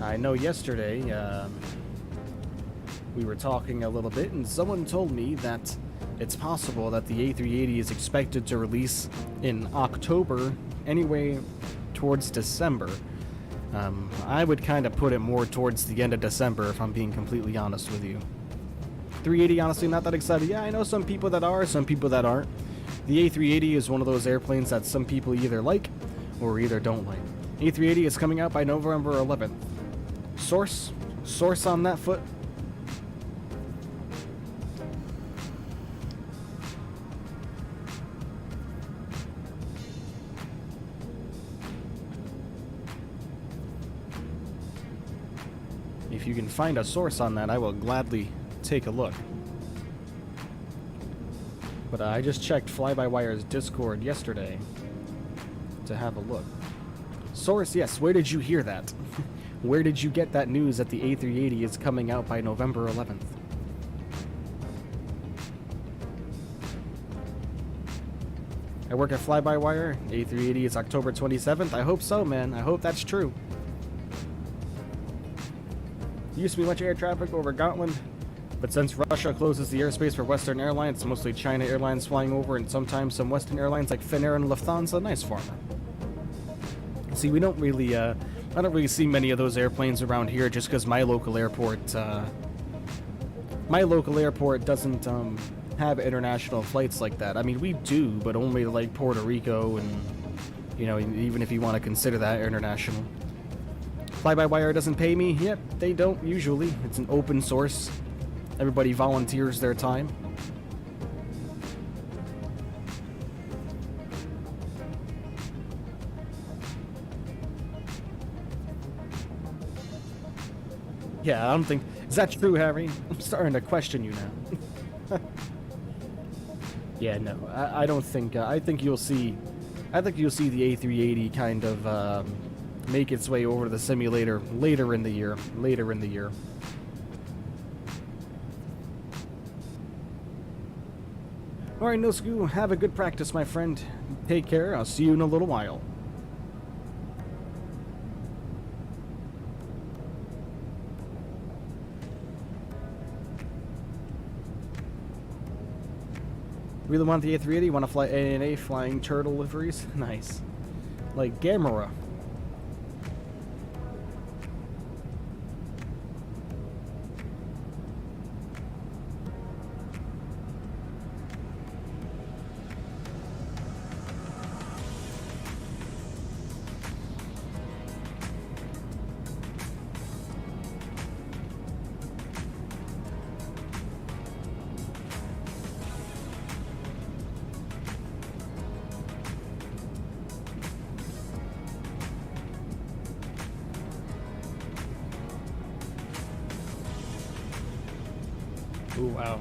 Speaker 1: I know yesterday we were talking a little bit, and someone told me that it's possible that the A380 is expected to release in October, anyway, towards December. I would kind of put it more towards the end of December, if I'm being completely honest with you. 380, honestly, not that excited. Yeah, I know some people that are, some people that aren't. The A380 is one of those airplanes that some people either like or either don't like. A380 is coming out by November 11th. Source on that foot. If you can find a source on that, I will gladly take a look. But I just checked Fly-by-Wire's Discord yesterday to have a look. Source, yes. Where did you hear that? Where did you get that news that the A380 is coming out by November 11th? I work at Fly-by-Wire. A380 is October 27th. I hope so, man. I hope that's true. Used to be much air traffic over Gotland, but since Russia closes the airspace for Western airlines, mostly China Airlines flying over, and sometimes some Western airlines like Finnair and Lufthansa. Nice farmer. See, we don't really, I don't really see many of those airplanes around here just because my local airport doesn't have international flights like that. I mean, we do, but only to, like, Puerto Rico and, you know, even if you want to consider that international. Fly-by-Wire doesn't pay me? Yep, they don't usually. It's an open source. Everybody volunteers their time. Yeah, I don't think... Is that true, Harry? I'm starting to question you now. Yeah, no, I don't think... I think you'll see... I think you'll see the A380 kind of make its way over to the simulator later in the year. Alright, Nosku, have a good practice, my friend. Take care. I'll see you in a little while. Really want the A380? Want to fly ANA flying turtle liveries? Nice. Like Gamera. Ooh, wow.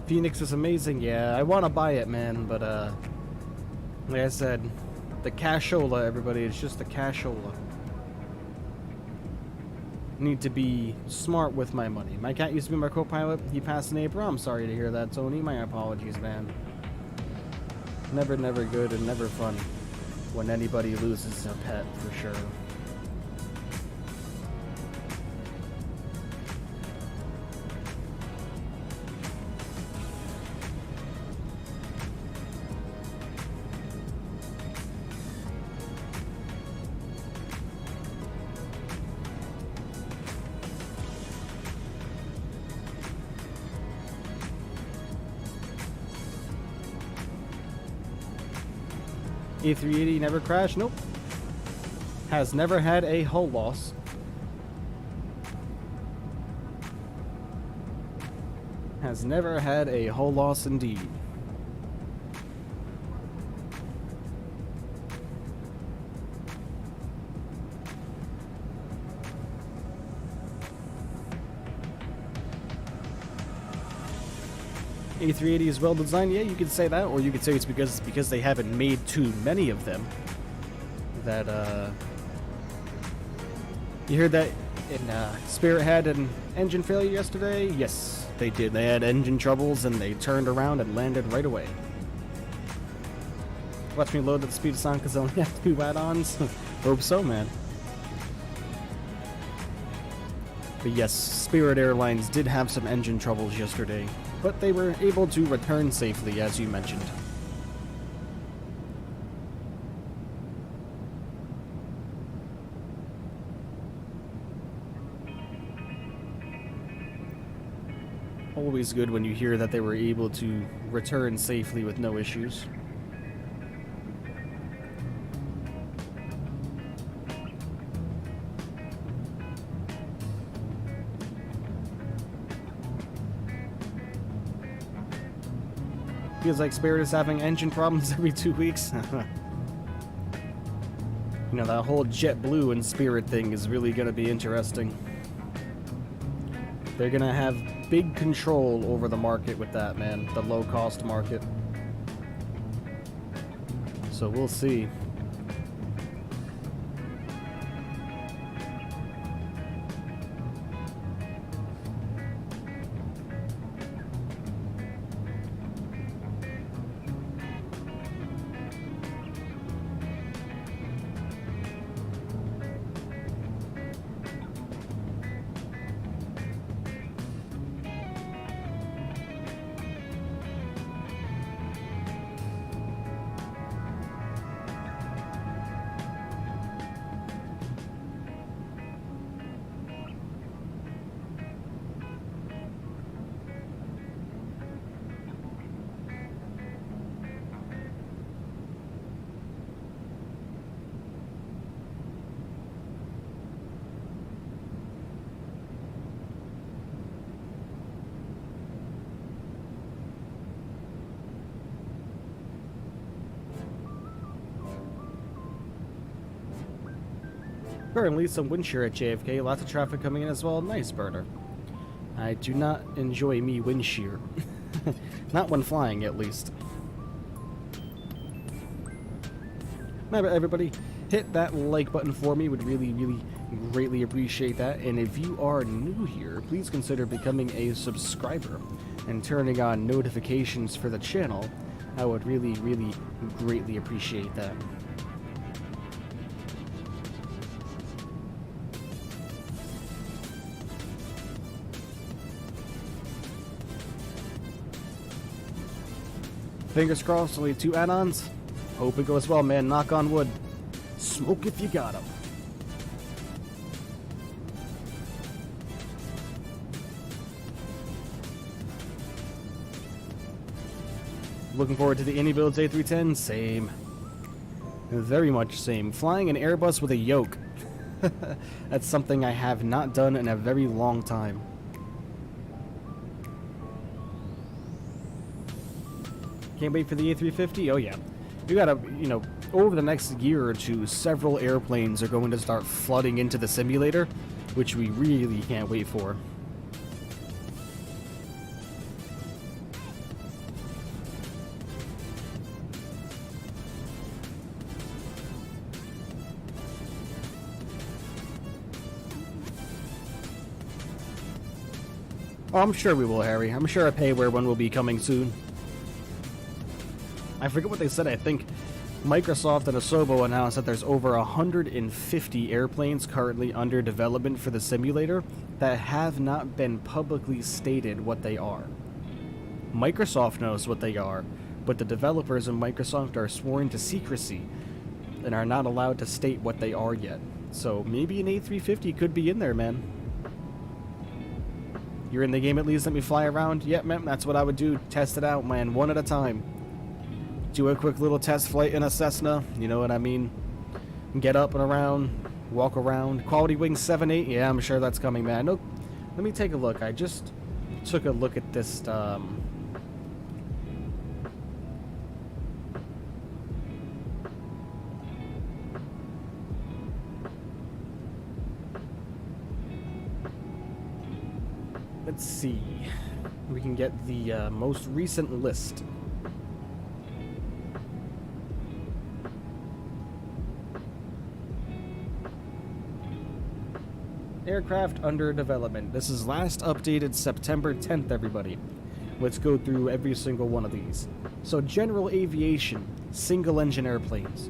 Speaker 1: Phoenix is amazing. Yeah, I want to buy it, man, but Like I said, the cashola, everybody, it's just the cashola. Need to be smart with my money. My cat used to be my co-pilot. He passed in April. I'm sorry to hear that, Tony. My apologies, man. Never good and never fun when anybody loses a pet, for sure. A380 never crashed? Nope. Has never had a hull loss. Has never had a hull loss indeed. A380 is well designed, yeah, you could say that, or you could say it's because they haven't made too many of them. That you heard that Spirit had an engine failure yesterday? Yes, they did. They had engine troubles and they turned around and landed right away. Watch me load at the speed of sound because I only have 2 add-ons. Hope so, man. But yes, Spirit Airlines did have some engine troubles yesterday, but they were able to return safely, as you mentioned. Always good when you hear that they were able to return safely with no issues. Feels like Spirit is having engine problems every 2 weeks. You know, that whole JetBlue and Spirit thing is really going to be interesting. They're going to have big control over the market with that, man. The low-cost market. So we'll see. Currently, some wind shear at JFK, lots of traffic coming in as well. Nice, burner. I do not enjoy me wind shear. Not when flying, at least. Remember, everybody, hit that like button for me. Would really greatly appreciate that. And if you are new here, please consider becoming a subscriber and turning on notifications for the channel. I would really greatly appreciate that. Fingers crossed, only 2 add-ons. Hope it goes well, man. Knock on wood. Smoke if you got 'em. Looking forward to the Indy builds A310. Same. Very much same. Flying an Airbus with a yoke. That's something I have not done in a very long time. Can't wait for the A350. Oh yeah, we gotta, you know, over the next year or two, several airplanes are going to start flooding into the simulator, which we really can't wait for. Oh, I'm sure we will, Harry. I'm sure a payware one will be coming soon. I forget what they said. I think Microsoft and Asobo announced that there's over 150 airplanes currently under development for the simulator that have not been publicly stated what they are. Microsoft knows what they are, but the developers in Microsoft are sworn to secrecy and are not allowed to state what they are yet. So maybe an A350 could be in there, man. You're in the game at least, let me fly around? Yep, man, that's what I would do. Test it out, man, one at a time. Do a quick little test flight in a Cessna, you know what I mean? Get up and around, walk around. Quality Wing 7.8, yeah, I'm sure that's coming, man. No, let me take a look. I just took a look at this, let's see. We can get the most recent list. Aircraft under development. This is last updated September 10th, everybody. Let's go through every single one of these. So, general aviation, single engine airplanes.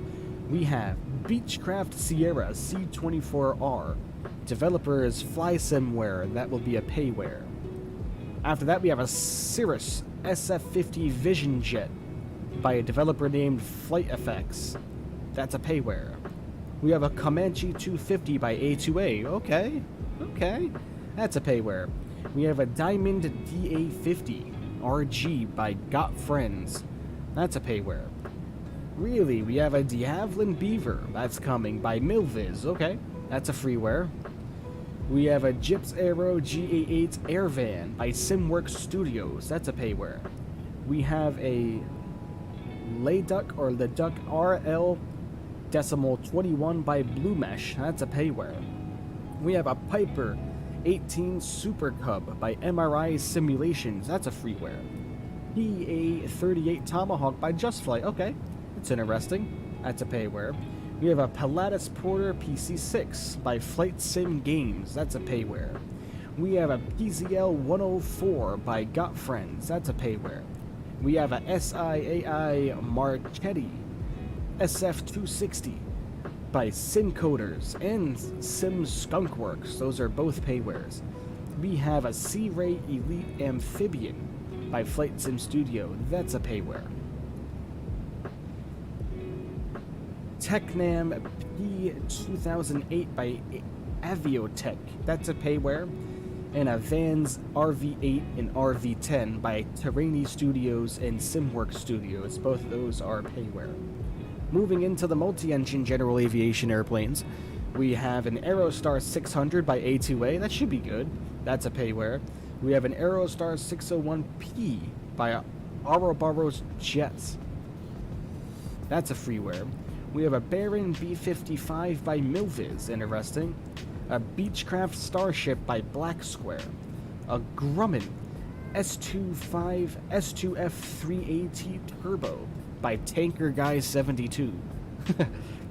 Speaker 1: We have Beechcraft Sierra C24R. Developer is FlySimware, that will be a payware. After that, we have a Cirrus SF50 Vision Jet by a developer named Flight FX. That's a payware. We have a Comanche 250 by A2A. Okay. That's a payware. We have a Diamond DA50 RG by Got Friends. That's a payware. Really, we have a D'Havilland Beaver. That's coming by Milviz. Okay, that's a freeware. We have a Gyps Aero GA8 Airvan by Simworks Studios. That's a payware. We have a Leduc or Leduc RL Decimal 21 by Blue Mesh. That's a payware. We have a Piper 18 Super Cub by MRI Simulations. That's a freeware. PA38 Tomahawk by JustFlight. Okay, that's interesting. That's a payware. We have a Pilatus Porter PC6 by Flight Sim Games. That's a payware. We have a PZL 104 by Got Friends. That's a payware. We have a SIAI Marchetti SF260 by Simcoders and Sim Skunkworks. Those are both paywares. We have a Sea Ray Elite Amphibian by Flight Sim Studio. That's a payware. Technam P2008 by Aviotech. That's a payware. And a Vans RV8 and RV10 by Terraini Studios and Simworks Studios. Both of those are payware. Moving into the multi-engine general aviation airplanes, we have an Aerostar 600 by A2A. That should be good. That's a payware. We have an Aerostar 601P by Ouroboros Jets. That's a freeware. We have a Baron B55 by Milviz. Interesting. A Beechcraft Starship by Black Square. A Grumman S2F3AT Turbo by Tanker Guy 72.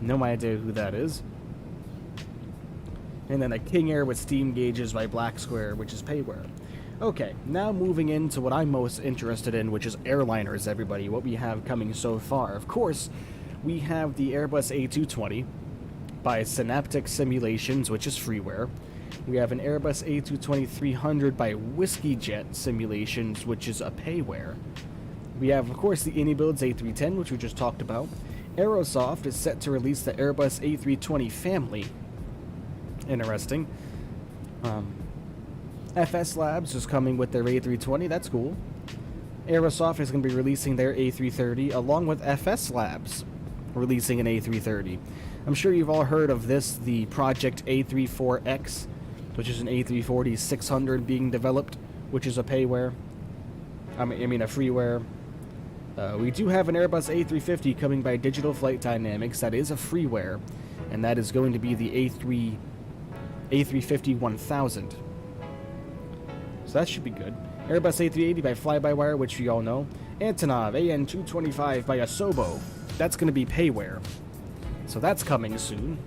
Speaker 1: No idea who that is. And then a King Air with steam gauges by Black Square, which is payware. Okay, now moving into what I'm most interested in, which is airliners, everybody. What we have coming so far. Of course, we have the Airbus A220 by Synaptic Simulations, which is freeware. We have an Airbus A220-300 by Whiskey Jet Simulations, which is a payware. We have, of course, the Anybuilds A310, which we just talked about. Aerosoft is set to release the Airbus A320 family. Interesting. FS Labs is coming with their A320. That's cool. Aerosoft is going to be releasing their A330, along with FS Labs releasing an A330. I'm sure you've all heard of this, the Project A34X, which is an A340-600 being developed, which is a payware. I mean a freeware. We do have an Airbus A350 coming by Digital Flight Dynamics. That is a freeware, and that is going to be the A350-1000. So that should be good. Airbus A380 by Fly-by-Wire, which you all know. Antonov AN225 by Asobo. That's going to be payware. So that's coming soon.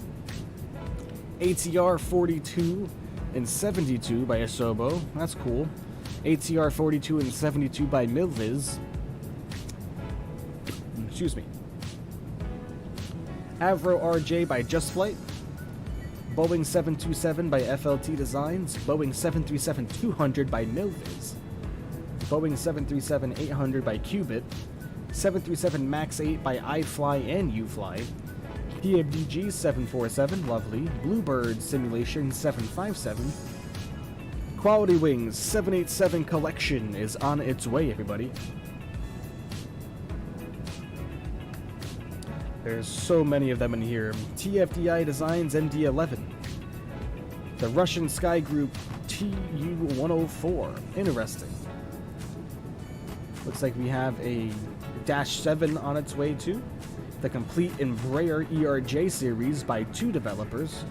Speaker 1: ATR 42 and 72 by Asobo. That's cool. ATR 42 and 72 by Milviz. Excuse me. Avro RJ by Just Flight. Boeing 727 by FLT Designs. Boeing 737-200 by Milviz. Boeing 737-800 by Qubit. 737 MAX 8 by iFly and UFly. PFDG 747, lovely. Bluebird Simulation 757. Quality Wings 787 collection is on its way, everybody. There's so many of them in here. TFDI Designs MD-11. The Russian Sky Group TU-104. Interesting. Looks like we have a Dash 7 on its way too. The complete Embraer ERJ series by 2 developers.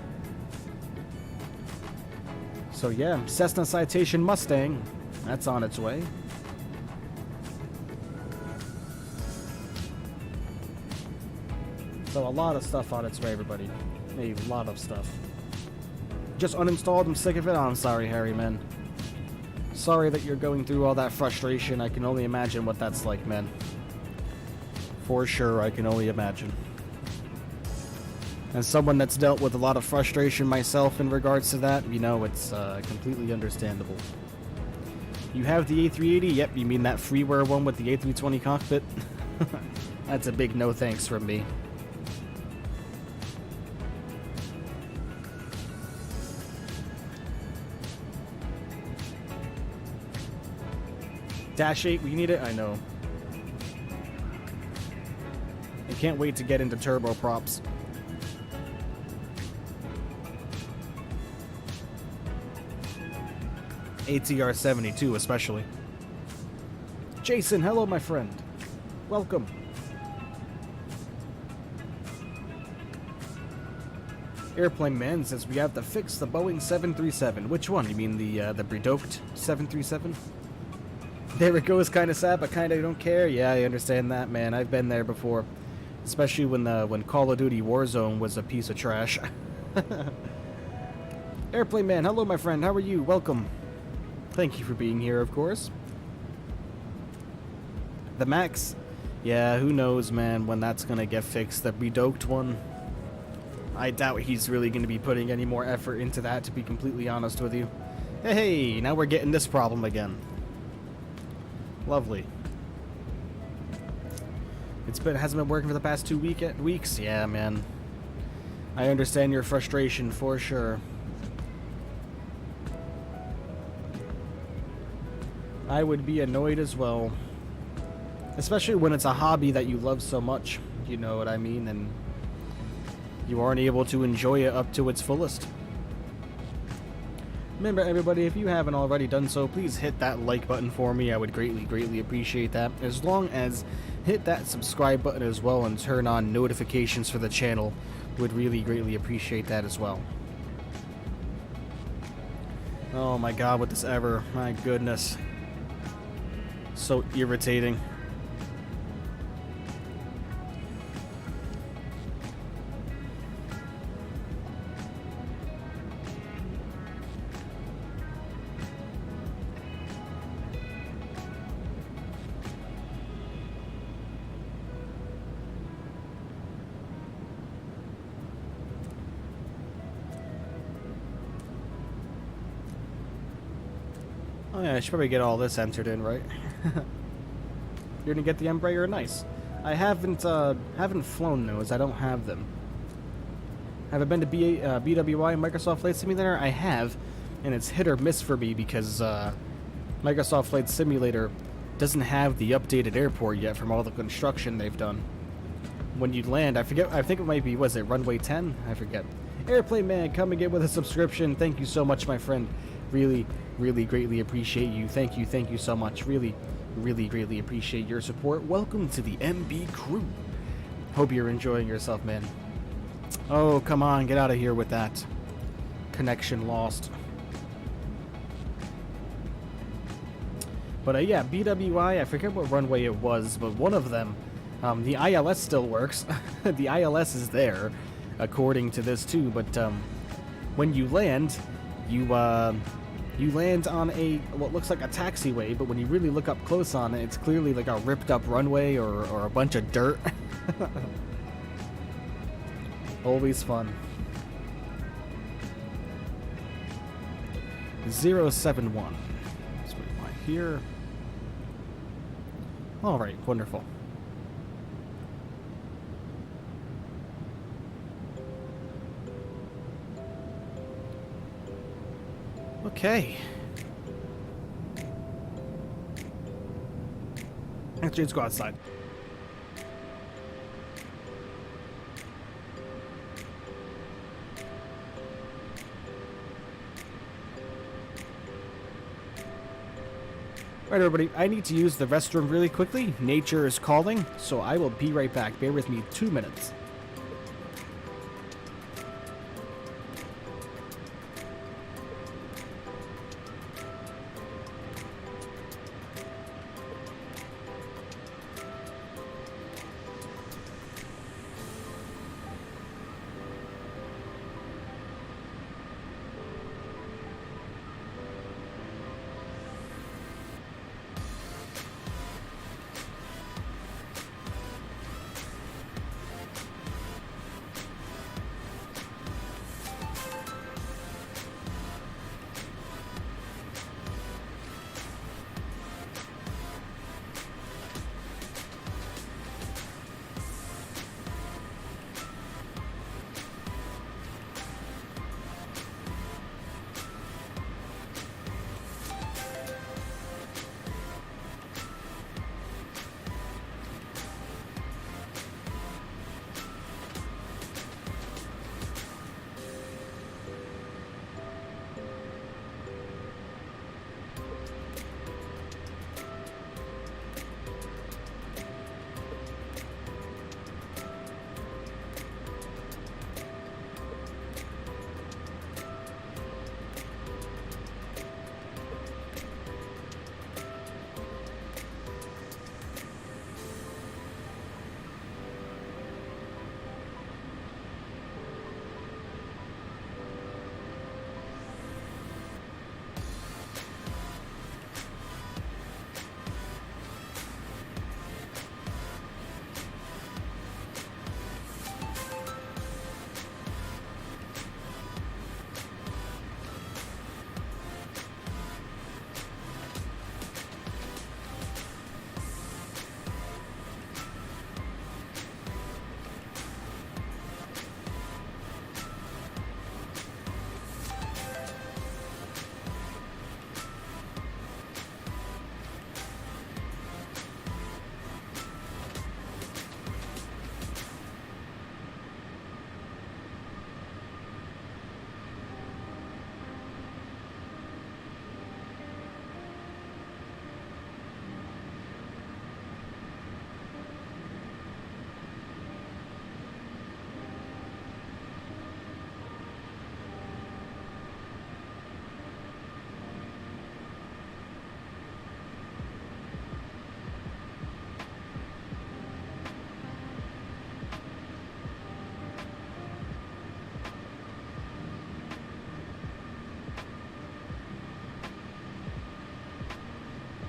Speaker 1: So yeah, Cessna Citation Mustang, that's on its way. So a lot of stuff on its way, everybody. A lot of stuff. Just uninstalled, I'm sick of it. Oh, I'm sorry, Harry, man. Sorry that you're going through all that frustration. I can only imagine what that's like, man. For sure, I can only imagine. As someone that's dealt with a lot of frustration myself in regards to that, you know, it's completely understandable. You have the A380? Yep, you mean that freeware one with the A320 cockpit? That's a big no thanks from me. Dash 8, we need it? I know. I can't wait to get into turboprops. ATR 72 especially. Jason, hello my friend. Welcome. Airplane Man says we have to fix the Boeing 737. Which one? You mean the Bredoked 737? There it goes, kind of sad, but kind of don't care. Yeah, I understand that, man. I've been there before, especially when Call of Duty Warzone was a piece of trash. Airplane Man, hello, my friend. How are you? Welcome. Thank you for being here, of course. The Max, yeah, who knows, man, when that's gonna get fixed. The Bredoked one, I doubt he's really gonna be putting any more effort into that, to be completely honest with you. Hey, now we're getting this problem again. Lovely. Hasn't been working for the past 2 weeks. Yeah, man. I understand your frustration for sure. I would be annoyed as well, especially when it's a hobby that you love so much. You know what I mean? And you aren't able to enjoy it up to its fullest. Remember, everybody, if you haven't already done so, please hit that like button for me. I would greatly appreciate that. As long as hit that subscribe button as well and turn on notifications for the channel. Would really greatly appreciate that as well. Oh my god, with this ever. My goodness. So irritating. Oh yeah, I should probably get all this entered in, right? You're gonna get the Embraer? Nice. I haven't flown those. I don't have them. Have I been to BWI Microsoft Flight Simulator? I have, and it's hit or miss for me because Microsoft Flight Simulator doesn't have the updated airport yet from all the construction they've done. When you land, I forget, I think it might be, was it runway 10? I forget. Airplane Man, coming in with a subscription. Thank you so much, my friend. Really greatly appreciate you. Thank you so much. Really greatly appreciate your support. Welcome to the MB crew. Hope you're enjoying yourself, man. Oh, come on, get out of here with that. Connection lost. But yeah, BWI, I forget what runway it was, but one of them, the ILS still works. The ILS is there, according to this too, but when you land, you You land on what looks like a taxiway, but when you really look up close on it, it's clearly like a ripped up runway or a bunch of dirt. Always fun. 071. Let's wait right here. Alright, wonderful. Okay. Actually, let's go outside. Alright, everybody, I need to use the restroom really quickly. Nature is calling, so I will be right back. Bear with me 2 minutes.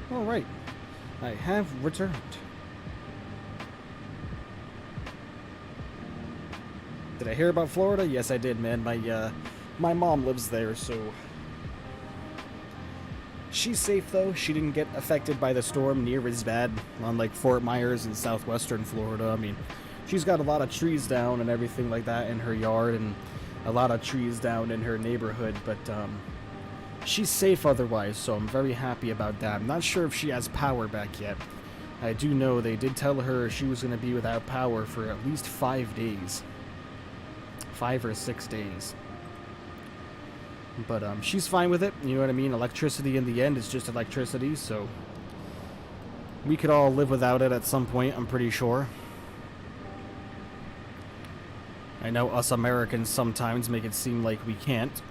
Speaker 1: Alright, I have returned. Did I hear about Florida? Yes, I did, man. My mom lives there, so she's safe, though. She didn't get affected by the storm near as bad, unlike Fort Myers in southwestern Florida. I mean, she's got a lot of trees down and everything like that in her yard, and a lot of trees down in her neighborhood, but she's safe otherwise, so I'm very happy about that. I'm not sure if she has power back yet. I do know they did tell her she was going to be without power for at least 5 days. 5 or 6 days. But she's fine with it, you know what I mean? Electricity in the end is just electricity, so we could all live without it at some point, I'm pretty sure. I know us Americans sometimes make it seem like we can't.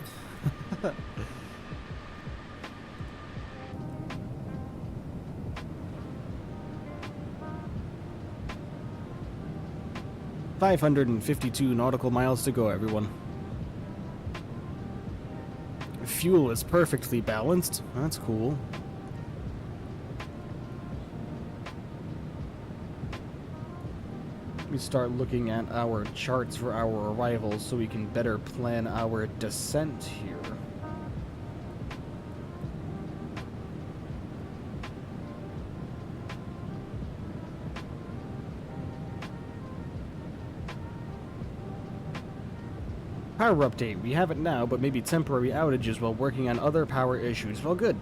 Speaker 1: 552 nautical miles to go, everyone. fuel is perfectly balanced. That's cool. We start looking at our charts for our arrivals so we can better plan our descent here. Power update. We have it now, but maybe temporary outages while working on other power issues. Well, good.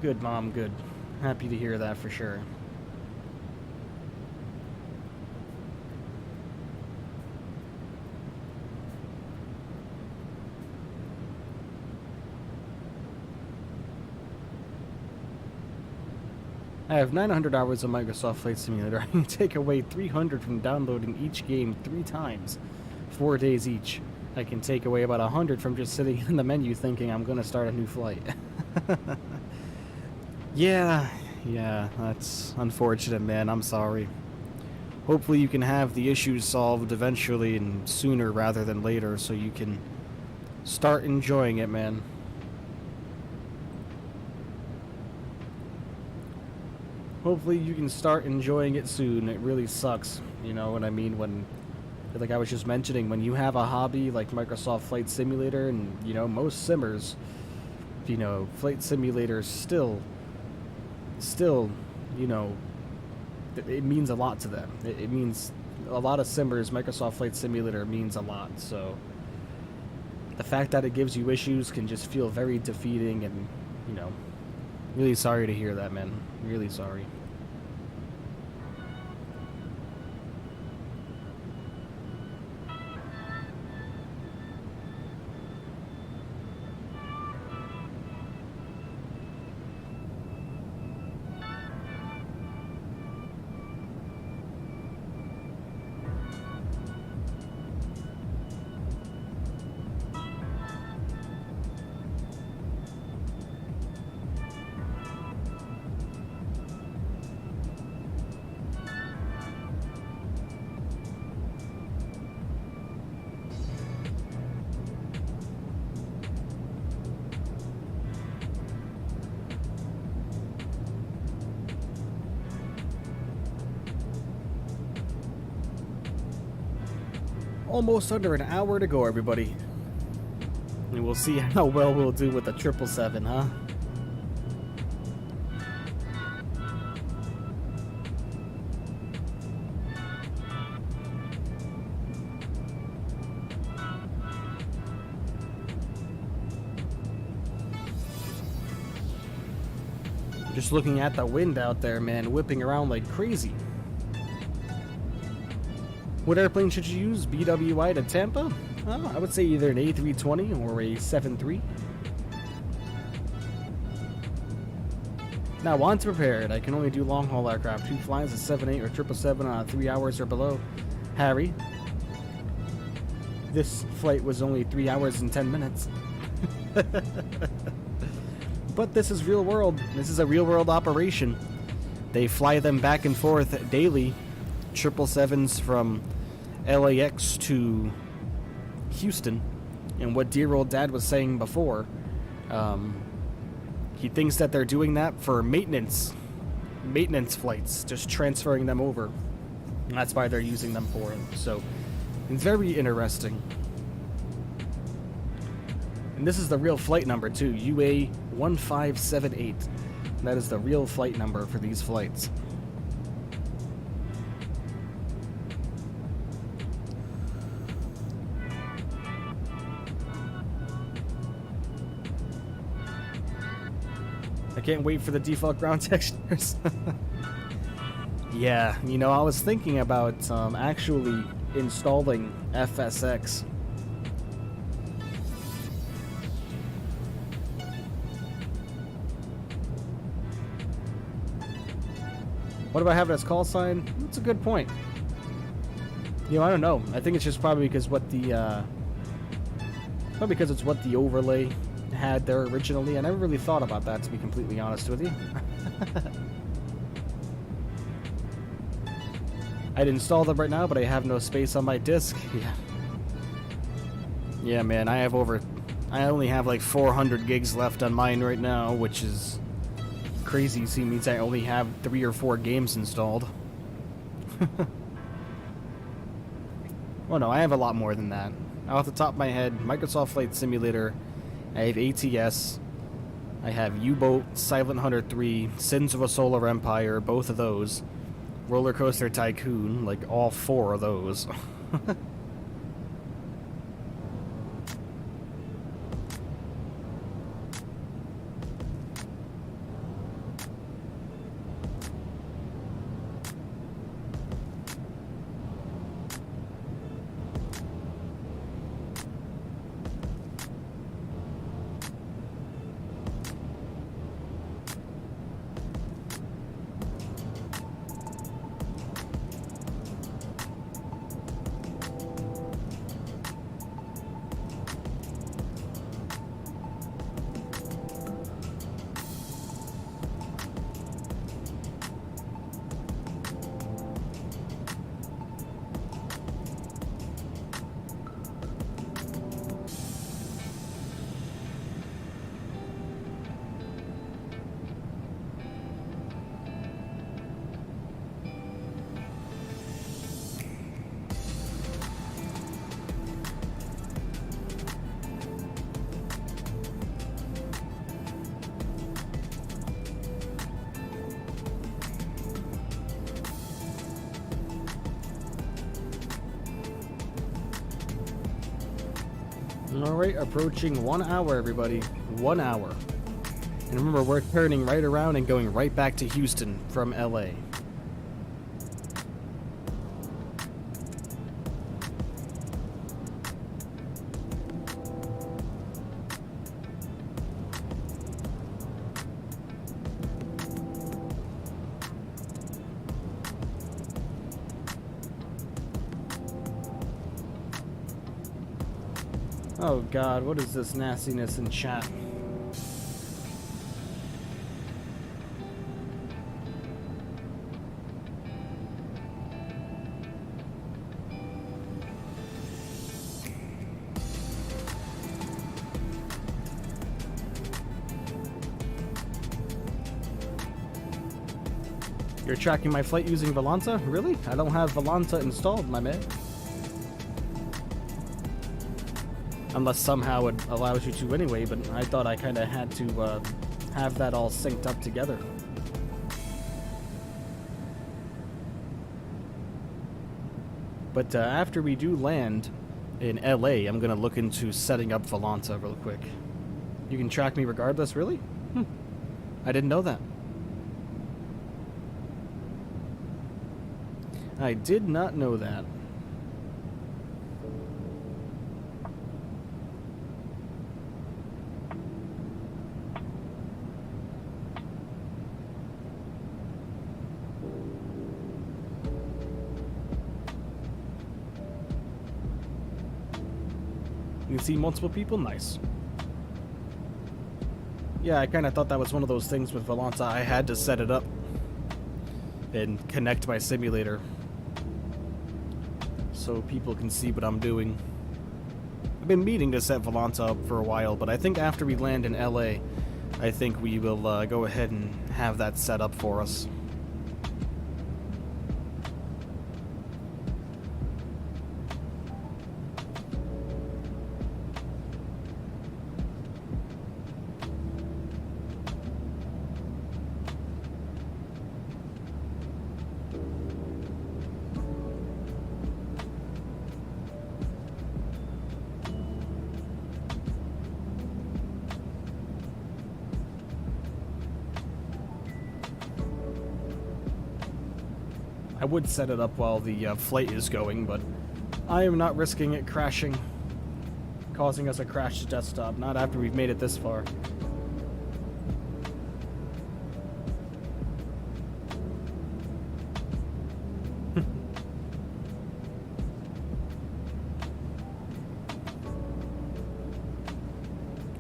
Speaker 1: Good, Mom, good. Happy to hear that for sure. I have 900 hours of Microsoft Flight Simulator. I can take away 300 from downloading each game 3 times, 4 days each. I can take away about 100 from just sitting in the menu thinking I'm going to start a new flight. Yeah, that's unfortunate, man. I'm sorry. Hopefully you can have the issues solved eventually and sooner rather than later so you can start enjoying it, man. Hopefully you can start enjoying it soon. It really sucks, you know what I mean, when, like I was just mentioning, when you have a hobby like Microsoft Flight Simulator, and, you know, most simmers, you know, Flight Simulators still, you know, it means a lot to them. It means a lot of simmers, Microsoft Flight Simulator means a lot, so the fact that it gives you issues can just feel very defeating, and, you know, really sorry to hear that, man. Really sorry. Almost under an hour to go, everybody. And we'll see how well we'll do with the 777, huh? Just looking at the wind out there, man, whipping around like crazy. What airplane should you use? BWI to Tampa? I would say either an A320 or a 7-3. Now, once prepared, I can only do long-haul aircraft. 2 flies at 7-8 or 777 on 3 hours or below. Harry, this flight was only 3 hours and 10 minutes. But this is real world. This is a real world operation. They fly them back and forth daily. 777s from LAX to Houston. And what dear old dad was saying before, he thinks that they're doing that for maintenance flights, just transferring them over. And that's why they're using them for it. So it's very interesting. And this is the real flight number too, UA 1578. That is the real flight number for these flights. I can't wait for the default ground textures. Yeah, you know, I was thinking about actually installing FSX. What about having its call sign? That's a good point. You know, I don't know. I think it's just probably because what the probably because it's what the overlay had there originally. I never really thought about that, to be completely honest with you. I'd install them right now, but I have no space on my disk. Yeah, man, I I only have like 400 gigs left on mine right now, which is crazy. See, means I only have 3 or 4 games installed. Well, no, I have a lot more than that. Off the top of my head, Microsoft Flight Simulator, I have ATS, I have U-Boat, Silent Hunter 3, Sins of a Solar Empire, both of those, Roller Coaster Tycoon, like all 4 of those. Alright, approaching 1 hour, everybody. 1 hour. And remember, we're turning right around and going right back to Houston from LA. Oh god, what is this nastiness in chat? You're tracking my flight using Volanta? Really? I don't have Volanta installed, my man. Unless somehow it allows you to anyway, but I thought I kind of had to have that all synced up together. But after we do land in LA, I'm going to look into setting up Volanta real quick. You can track me regardless, really? I didn't know that. I did not know that. You can see multiple people? Nice. Yeah, I kind of thought that was one of those things with Volanta. I had to set it up and connect my simulator so people can see what I'm doing. I've been meaning to set Volanta up for a while, but I think after we land in LA, I think we will go ahead and have that set up for us. I would set it up while the flight is going, but I am not risking it crashing, causing us a crashed desktop, not after we've made it this far.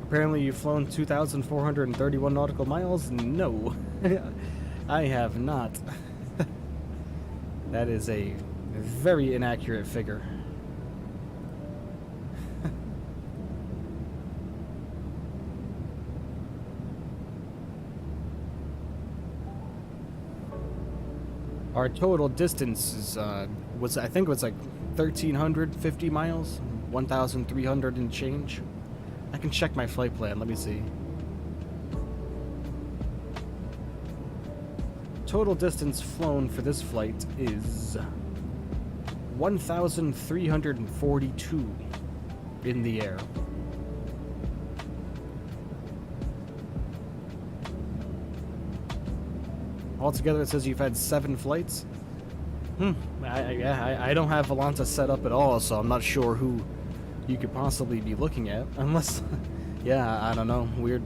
Speaker 1: Apparently you've flown 2,431 nautical miles? No, I have not. That is a very inaccurate figure. Our total distance is, I think it was like 1,350 miles, 1,300 and change. I can check my flight plan, let me see. Total distance flown for this flight is 1,342 in the air. Altogether, it says you've had 7 flights. I don't have Volanta set up at all, so I'm not sure who you could possibly be looking at. Unless, yeah, I don't know. Weird.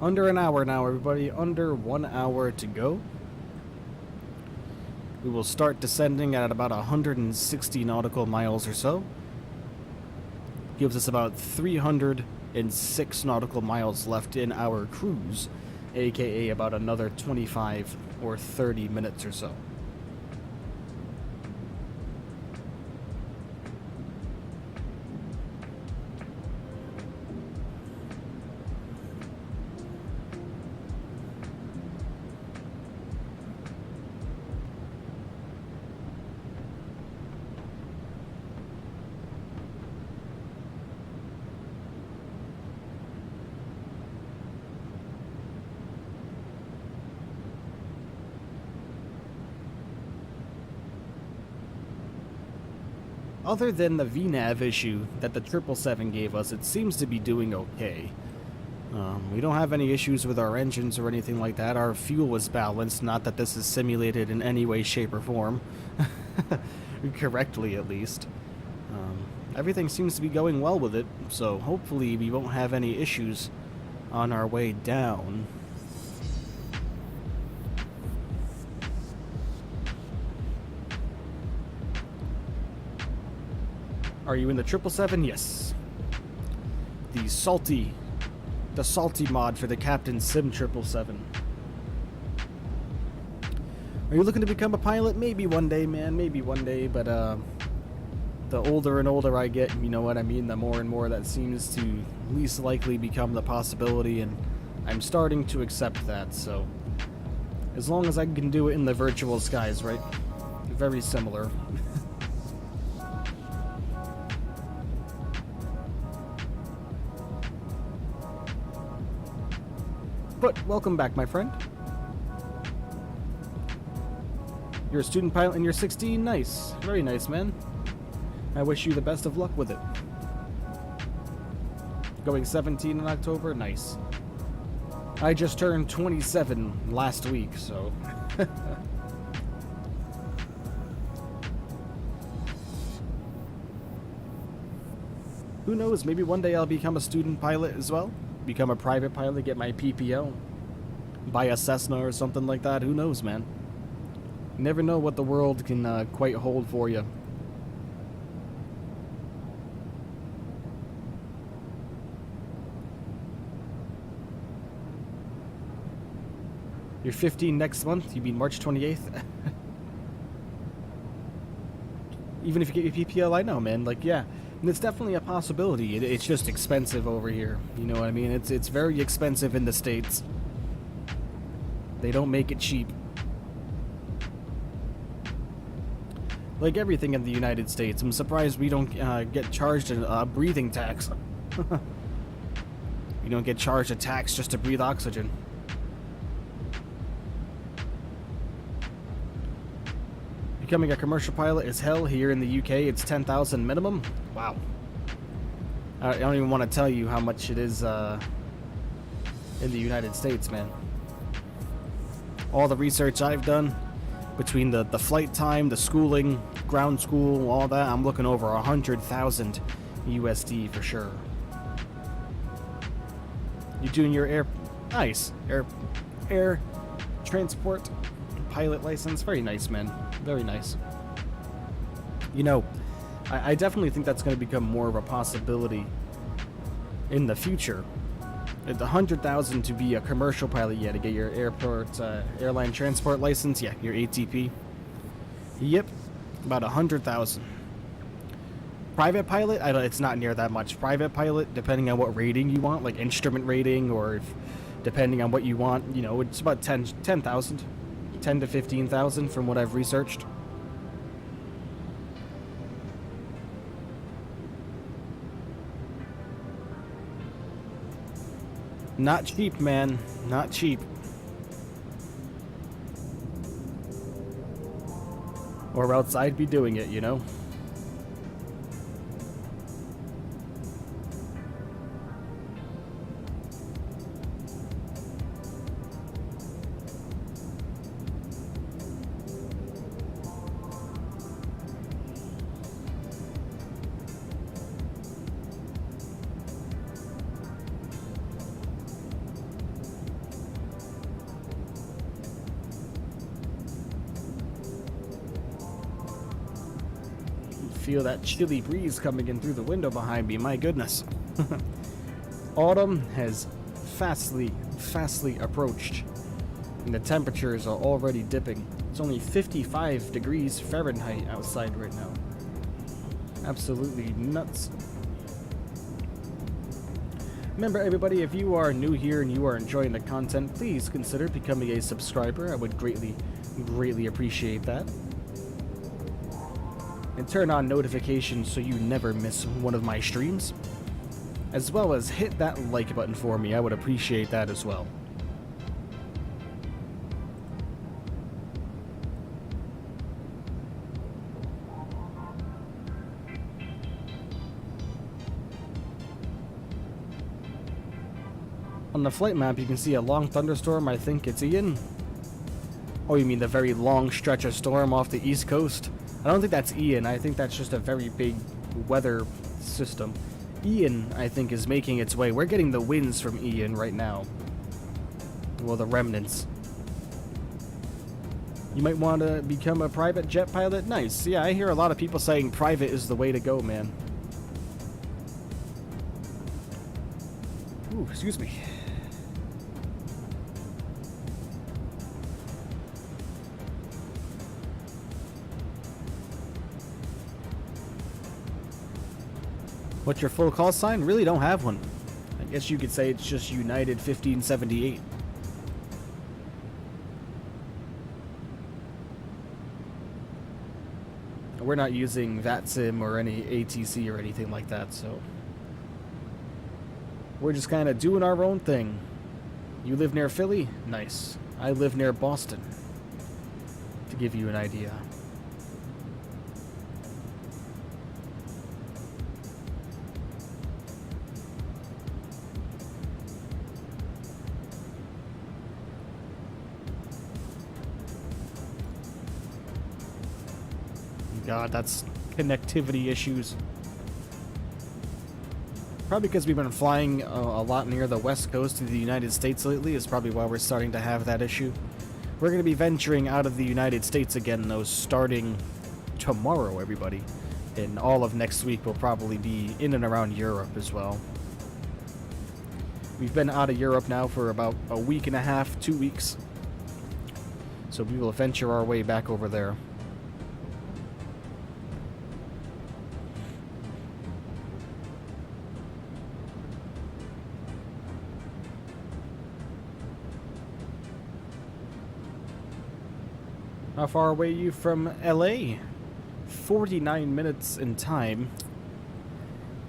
Speaker 1: Under an hour now, everybody. Under 1 hour to go. We will start descending at about 160 nautical miles or so. Gives us about 306 nautical miles left in our cruise, aka about another 25 or 30 minutes or so. Other than the VNAV issue that the 777 gave us, it seems to be doing okay. We don't have any issues with our engines or anything like that. Our fuel was balanced, not that this is simulated in any way, shape, or form. Correctly, at least. Everything seems to be going well with it, so hopefully we won't have any issues on our way down. Are you in the 777? Yes. The salty mod for the Captain Sim 777. Are you looking to become a pilot? Maybe one day, man. Maybe one day, but the older and older I get, you know what I mean, the more and more that seems to least likely become the possibility, and I'm starting to accept that, so as long as I can do it in the virtual skies, right? Very similar. But welcome back, my friend. You're a student pilot and you're 16? Nice. Very nice, man. I wish you the best of luck with it. Going 17 in October? Nice. I just turned 27 last week, so... Who knows, maybe one day I'll become a student pilot as well. Become a private pilot, get my PPO. Buy a Cessna or something like that. Who knows, man? You never know what the world can quite hold for you. You're 15 next month? You mean March 28th? Even if you get your PPL, I know, man. Like, yeah. And it's definitely a possibility. It's just expensive over here. You know what I mean? It's very expensive in the States. They don't make it cheap. Like everything in the United States. I'm surprised we don't get charged a breathing tax. You don't get charged a tax just to breathe oxygen. Becoming a commercial pilot is hell. Here in the UK, it's 10,000 minimum. Wow. I don't even want to tell you how much it is in the United States, man. All the research I've done, between the flight time, the schooling, ground school, all that, I'm looking over 100,000 USD for sure. You're doing your air transport pilot license. Very nice, man. Very nice. You know, I definitely think that's going to become more of a possibility in the future. At the 100,000 to be a commercial pilot, yeah, to get your airline transport license, yeah, your ATP. Yep, about 100,000. Private pilot, it's not near that much. Private pilot, depending on what rating you want, like instrument rating, or if, depending on what you want, you know, it's about 10,000, 10 to 15,000 from what I've researched. Not cheap, man. Not cheap. Or else I'd be doing it, you know? Feel that chilly breeze coming in through the window behind me. My goodness. Autumn has fastly approached, and the temperatures are already dipping. It's only 55 degrees Fahrenheit outside right now. Absolutely nuts. Remember, everybody, if you are new here and you are enjoying the content, please consider becoming a subscriber. I would greatly appreciate that. And turn on notifications so you never miss one of my streams. As well as hit that like button for me. I would appreciate that as well. On the flight map, you can see a long thunderstorm. I think it's Ian. Oh, you mean the very long stretch of storm off the east coast? I don't think that's Ian. I think that's just a very big weather system. Ian, I think, is making its way. We're getting the winds from Ian right now. Well, the remnants. You might want to become a private jet pilot? Nice. Yeah, I hear a lot of people saying private is the way to go, man. Ooh, excuse me. What's your full call sign? Really don't have one. I guess you could say it's just United 1578. We're not using VATSIM or any ATC or anything like that, so we're just kind of doing our own thing. You live near Philly? Nice. I live near Boston, to give you an idea. God, that's connectivity issues. Probably because we've been flying a lot near the west coast of the United States lately is probably why we're starting to have that issue. We're going to be venturing out of the United States again, though, starting tomorrow, everybody. And all of next week will probably be in and around Europe as well. We've been out of Europe now for about a week and a half, 2 weeks. So we will venture our way back over there. How far away are you from LA? 49 minutes in time.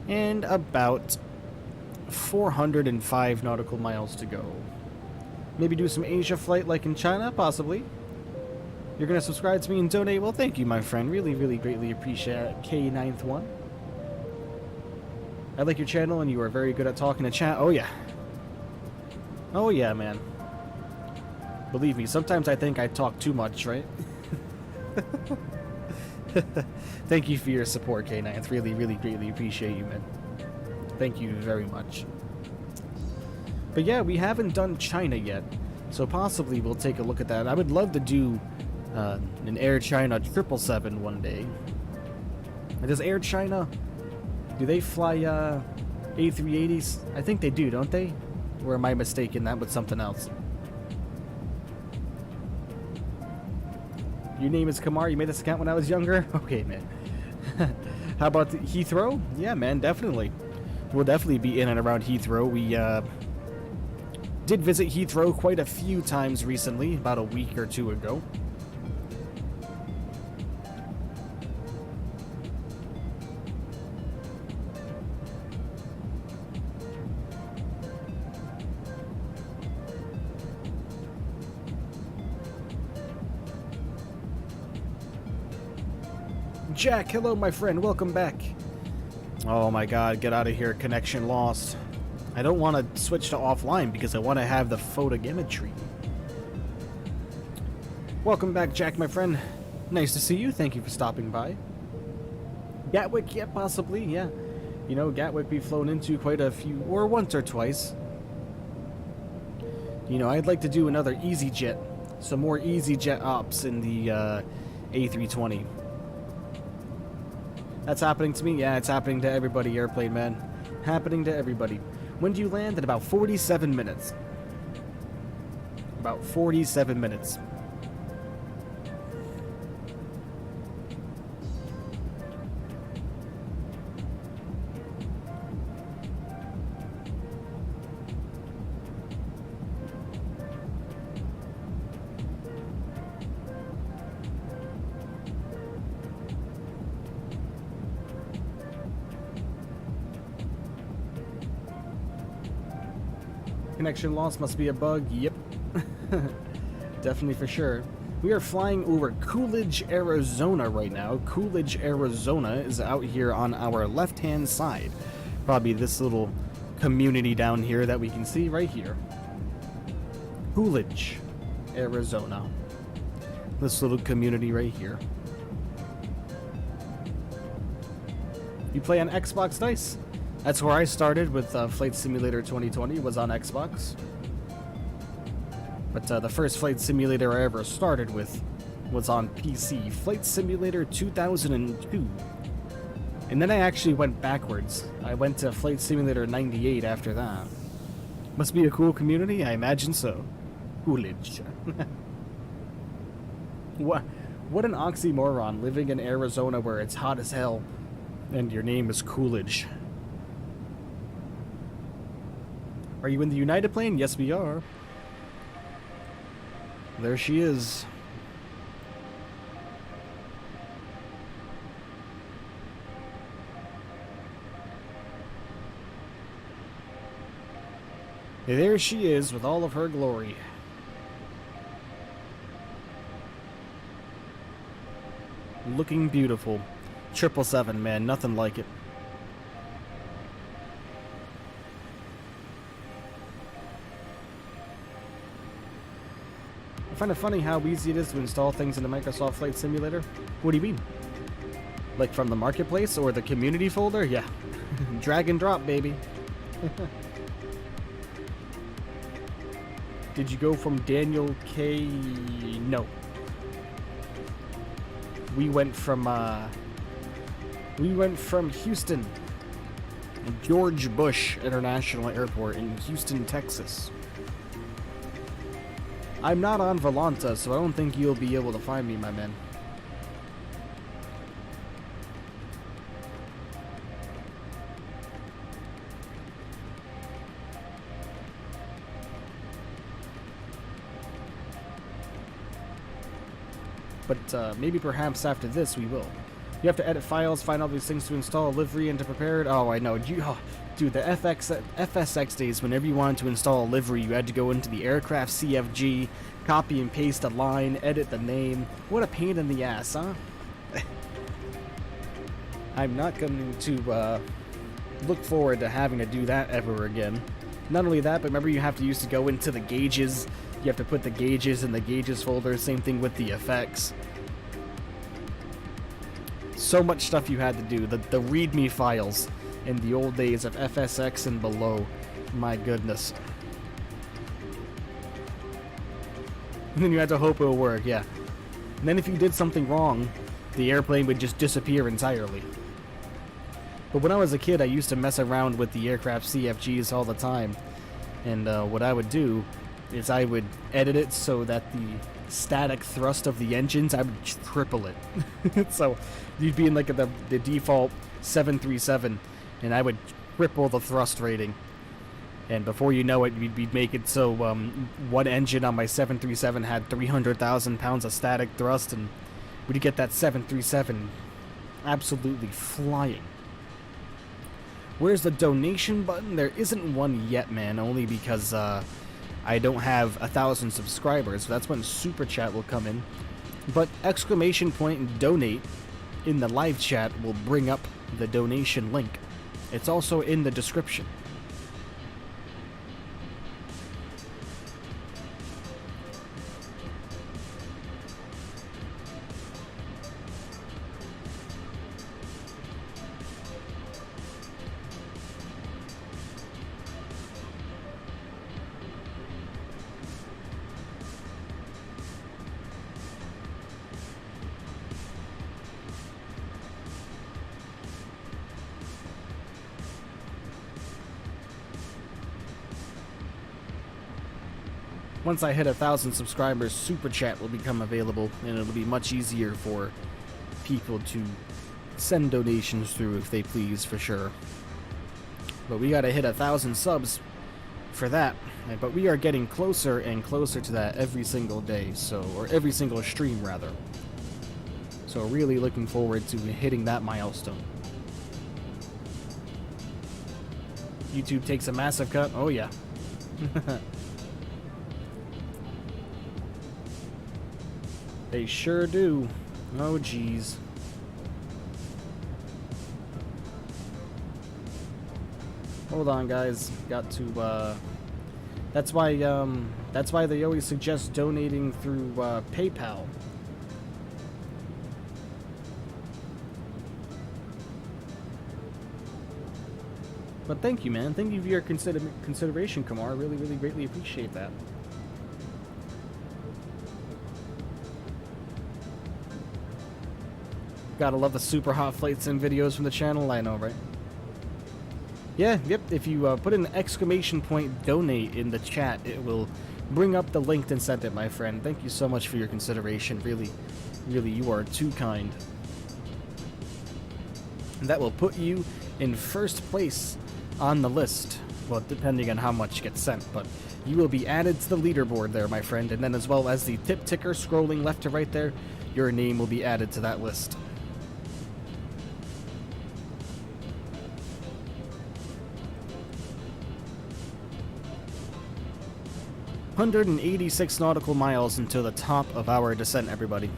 Speaker 1: And about 405 nautical miles to go. Maybe do some Asia flight like in China, possibly. You're going to subscribe to me and donate? Well, thank you, my friend. Really, really greatly appreciate it. K9th1. I like your channel and you are very good at talking to chat. Oh, yeah. Oh, yeah, man. Believe me, sometimes I think I talk too much, right? Thank you for your support, K9th. Really, really greatly appreciate you, man. Thank you very much. But yeah, we haven't done China yet, so possibly we'll take a look at that. I would love to do an Air China 777 one day. Does Air China, do they fly A380s? I think they do, don't they? Or am I mistaken that with something else? Your name is Kamar. You made this account when I was younger? Okay, man. How about Heathrow? Yeah, man, definitely. We'll definitely be in and around Heathrow. We did visit Heathrow quite a few times recently, about a week or two ago. Jack, hello, my friend. Welcome back. Oh my god, get out of here. Connection lost. I don't want to switch to offline because I want to have the photogrammetry. Welcome back, Jack, my friend. Nice to see you. Thank you for stopping by. Gatwick, yeah, possibly, yeah. You know, Gatwick we've flown into quite a few, or once or twice. You know, I'd like to do another EasyJet. Some more EasyJet ops in the A320. That's happening to me? Yeah, it's happening to everybody, airplane man. Happening to everybody. When do you land? In about 47 minutes. About 47 minutes. Connection loss must be a bug. Yep. Definitely for sure. We are flying over Coolidge, Arizona right now. Coolidge, Arizona is out here on our left-hand side. Probably this little community down here that we can see right here. Coolidge, Arizona. This little community right here. You play on Xbox? Nice. That's where I started with Flight Simulator 2020, was on Xbox. But the first Flight Simulator I ever started with was on PC, Flight Simulator 2002. And then I actually went backwards. I went to Flight Simulator 98 after that. Must be a cool community? I imagine so. Coolidge. What an oxymoron, living in Arizona where it's hot as hell, and your name is Coolidge. Are you in the United plane? Yes, we are. There she is. There she is with all of her glory. Looking beautiful. 777, man, nothing like it. I find it funny how easy it is to install things in the Microsoft Flight Simulator. What do you mean? Like from the marketplace or the community folder? Yeah. Drag and drop, baby. Did you go from Daniel K? No. We went from Houston, George Bush International Airport in Houston, Texas. I'm not on Volanta, so I don't think you'll be able to find me, my man. But maybe perhaps after this we will. You have to edit files, find all these things to install, livery, and to prepare it. Oh, I know. Dude, the FSX days, whenever you wanted to install a livery, you had to go into the aircraft CFG, copy and paste a line, edit the name. What a pain in the ass, huh? I'm not going to look forward to having to do that ever again. Not only that, but remember you have to used to go into the gauges. You have to put the gauges in the gauges folder. Same thing with the effects. So much stuff you had to do. The README files in the old days of FSX and below. My goodness. And then you had to hope it would work, yeah. And then if you did something wrong, the airplane would just disappear entirely. But when I was a kid, I used to mess around with the aircraft CFGs all the time. And what I would do is I would edit it so that the static thrust of the engines, I would triple it. So you'd be in like the default 737, and I would triple the thrust rating. And before you know it, we'd make it so one engine on my 737 had 300,000 pounds of static thrust, and we'd get that 737 absolutely flying. Where's the donation button? There isn't one yet, man, only because I don't have 1,000 subscribers, so that's when Super Chat will come in. But exclamation point and donate in the live chat will bring up the donation link. It's also in the description. Once I hit 1,000 subscribers, Super Chat will become available, and it'll be much easier for people to send donations through if they please, for sure. But we gotta hit 1,000 subs for that. But we are getting closer and closer to that every single day, or every single stream, rather. So really looking forward to hitting that milestone. YouTube takes a massive cut. Oh yeah. They sure do. Oh, geez. Hold on, guys. Got to, that's why they always suggest donating through, PayPal. But thank you, man. Thank you for your consideration, Kamar. Really, really greatly appreciate that. Gotta love the super hot flight sim videos from the channel. I know, right? Yeah, yep. If you put an exclamation point donate in the chat, it will bring up the link and send it, my friend. Thank you so much for your consideration. Really, really, you are too kind. And that will put you in first place on the list. Well, depending on how much gets sent, but you will be added to the leaderboard there, my friend. And then as well as the tip ticker scrolling left to right there, your name will be added to that list. ...186 nautical miles until the top of our descent, everybody.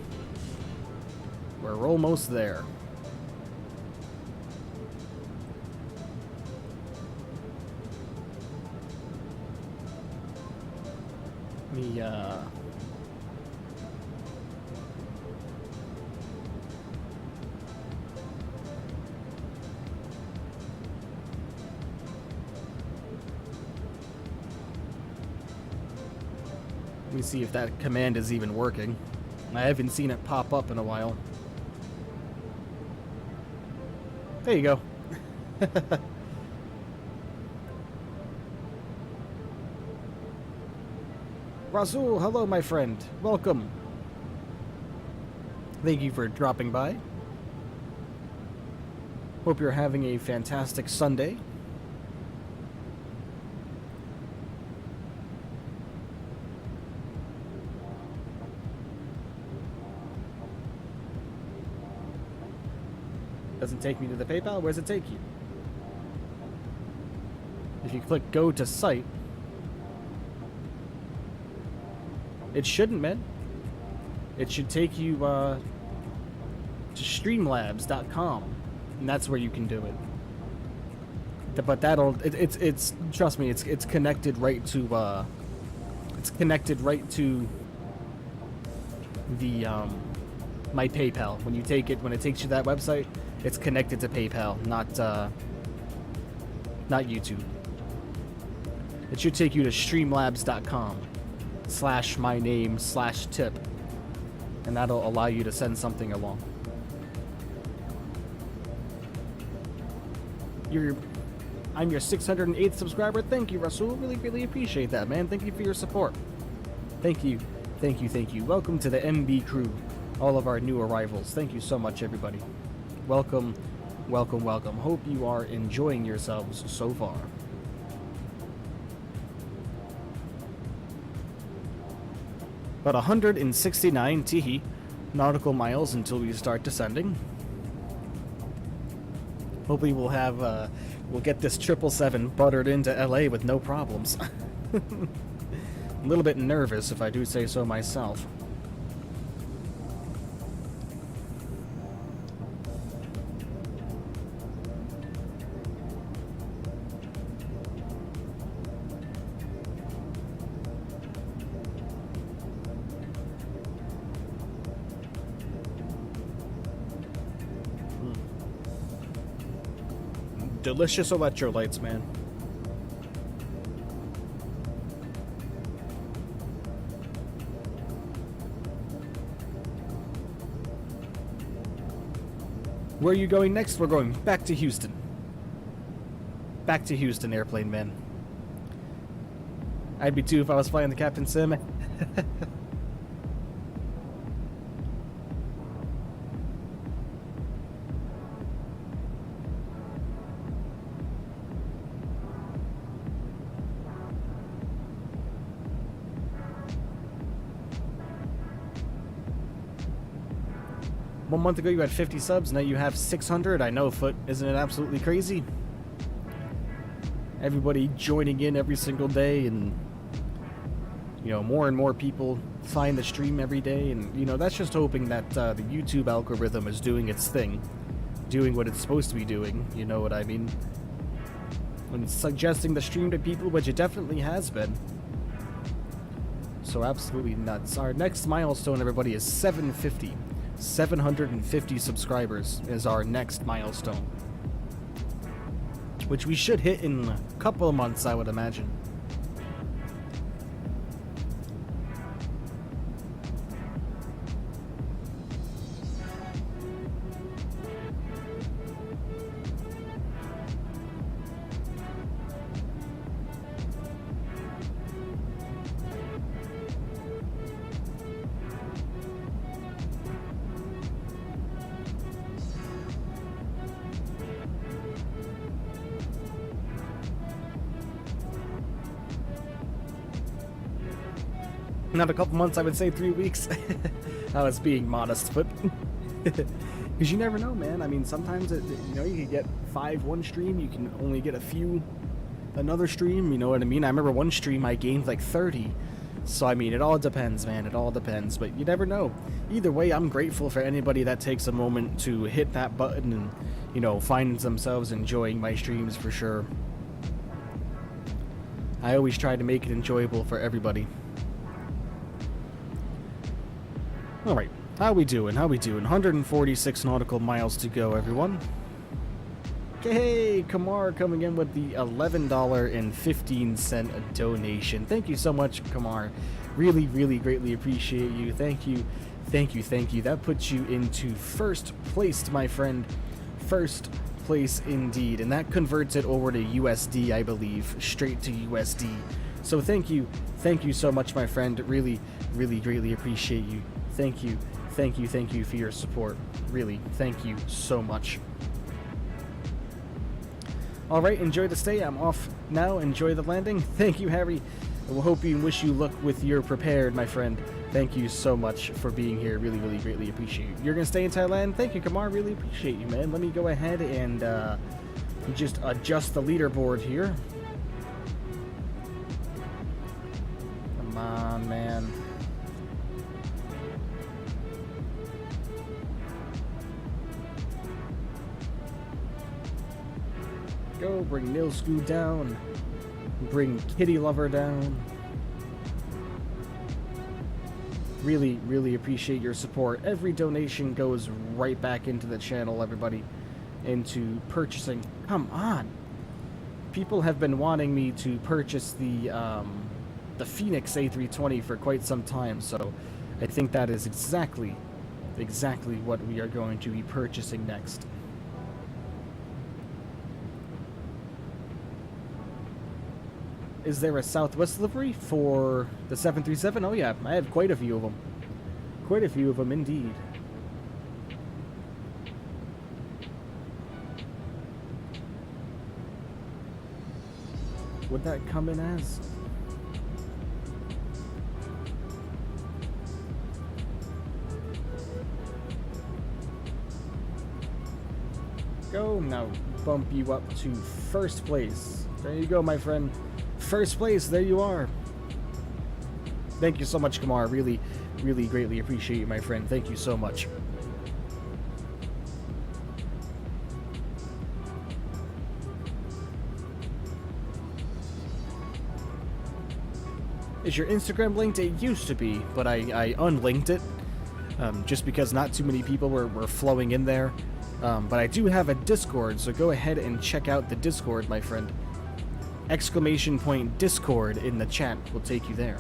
Speaker 1: We're almost there. Let me see if that command is even working. I haven't seen it pop up in a while. There you go. Rasul, hello my friend. Welcome. Thank you for dropping by. Hope you're having a fantastic Sunday. Doesn't take me to the PayPal. Where does it take you? If you click go to site, it shouldn't, man. It should take you to streamlabs.com, and that's where you can do it. But that'll it's trust me, it's connected right to the my PayPal. When it takes you to that website, it's connected to PayPal, not YouTube. It should take you to streamlabs.com/myname/tip, and that'll allow you to send something along. I'm your 608th subscriber. Thank you, Rasul. Really, really appreciate that, man. Thank you for your support. Thank you. Thank you, thank you. Welcome to the MB crew. All of our new arrivals. Thank you so much, everybody. Welcome, welcome, welcome. Hope you are enjoying yourselves so far. About 169 Tihi nautical miles until we start descending. Hopefully we'll have, we'll get this 777 buttered into LA with no problems. A little bit nervous, if I do say so myself. Delicious electrolytes, man. Where are you going next? We're going back to Houston. Back to Houston, airplane man. I'd be too if I was flying the Captain Sim. 1 month ago you had 50 subs, now you have 600. I know, Foot. Isn't it absolutely crazy? Everybody joining in every single day, and you know, more and more people find the stream every day, and you know, that's just hoping that the YouTube algorithm is doing its thing, doing what it's supposed to be doing, you know what I mean? When it's suggesting the stream to people, which it definitely has been. So absolutely nuts. Our next milestone, everybody, is 750. 750 subscribers is our next milestone, which we should hit in a couple of months, I would imagine. Not a couple months, I would say 3 weeks. I was being modest, but because you never know, man. I mean, sometimes you know, you can get 5 one stream, you can only get a few another stream. You know what I mean? I remember one stream I gained like 30. So I mean, it all depends, man. It all depends, but you never know. Either way, I'm grateful for anybody that takes a moment to hit that button and, you know, finds themselves enjoying my streams for sure. I always try to make it enjoyable for everybody. Alright, how we doing? How we doing? 146 nautical miles to go, everyone. Hey, Kamar coming in with the $11.15 donation. Thank you so much, Kamar. Really, really greatly appreciate you. Thank you, thank you, thank you. That puts you into first place, my friend. First place indeed. And that converts it over to USD, I believe. Straight to USD. So thank you so much, my friend. Really, really greatly appreciate you. Thank you, thank you, thank you for your support. Really, thank you so much. Alright, enjoy the stay. I'm off now. Enjoy the landing. Thank you, Harry. I will hope you and wish you luck with your prepared, my friend. Thank you so much for being here. Really, really greatly appreciate you. You're going to stay in Thailand? Thank you, Kamar. Really appreciate you, man. Let me go ahead and just adjust the leaderboard here. Come on, man. Go, bring Nilsku down. Bring Kitty Lover down. Really, really appreciate your support. Every donation goes right back into the channel, everybody. Into purchasing. Come on. People have been wanting me to purchase the Phoenix A320 for quite some time, so I think that is exactly what we are going to be purchasing next. Is there a Southwest livery for the 737? Oh yeah, I have quite a few of them. Quite a few of them indeed. Would that come in as? Go now, bump you up to first place. There you go, my friend. First place, there you are. Thank you so much, Kamar. Really, really greatly appreciate you, my friend. Thank you so much. Is your Instagram linked? It used to be, but I unlinked it just because not too many people were flowing in there. But I do have a Discord, so go ahead and check out the Discord, my friend. Exclamation point Discord in the chat will take you there.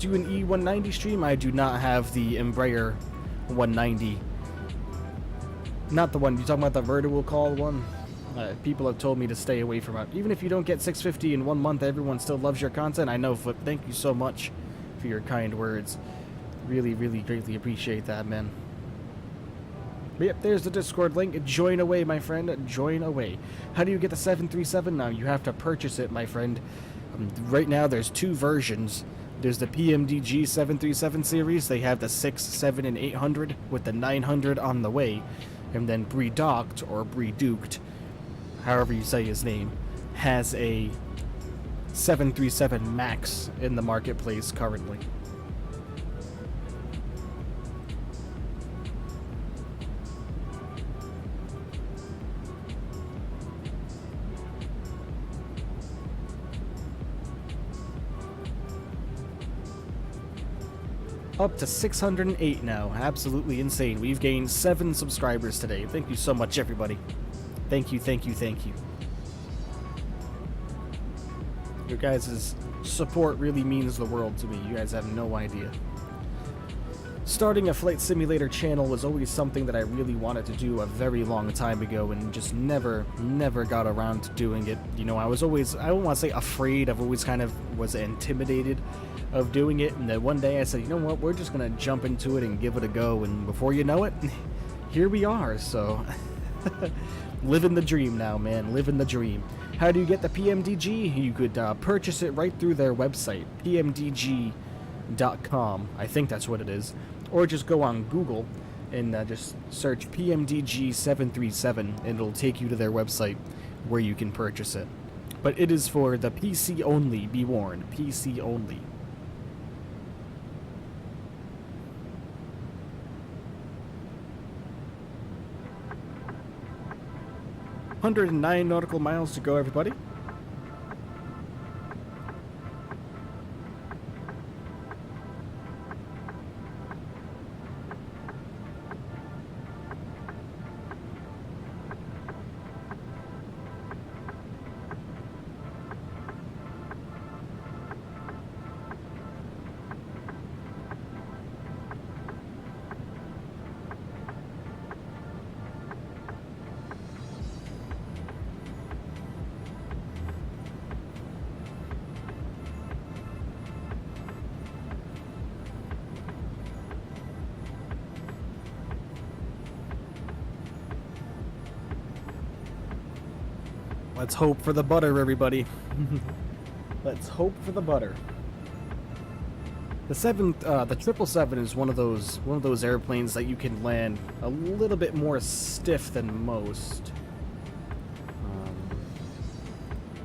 Speaker 1: Do an E190 stream? I do not have the Embraer 190. Not the one, you talking about the vertical call one? People have told me to stay away from it. Even if you don't get 650 in 1 month, everyone still loves your content. I know, but thank you so much for your kind words. Really, really greatly appreciate that, man. But yep, there's the Discord link. Join away, my friend. Join away. How do you get the 737 now? You have to purchase it, my friend. Right now, there's 2 versions. There's the PMDG 737 series. They have the 6, 7, and 800 with the 900 on the way. And then Brie-Docked, or Brie-Duked, however you say his name, has a 737 MAX in the marketplace currently. Up to 608 now. Absolutely insane. We've gained 7 subscribers today. Thank you so much, everybody. Thank you, thank you, thank you. Your guys' support really means the world to me. You guys have no idea. Starting a flight simulator channel was always something that I really wanted to do a very long time ago and just never got around to doing it. You know, I was always, I don't want to say afraid, I've always kind of was intimidated of doing it, and then one day I said, you know what, we're just gonna jump into it and give it a go, and before you know it, here we are. So living the dream now, man, living the dream. How do you get the PMDG? You could purchase it right through their website, pmdg.com. I think that's what it is. Or just go on Google and just search PMDG 737 and it'll take you to their website where you can purchase it. But it is for the PC only, be warned, PC only. $109 nautical miles to go, everybody. Let's hope for the butter, everybody. Let's hope for the butter. The 777 is one of those airplanes that you can land a little bit more stiff than most.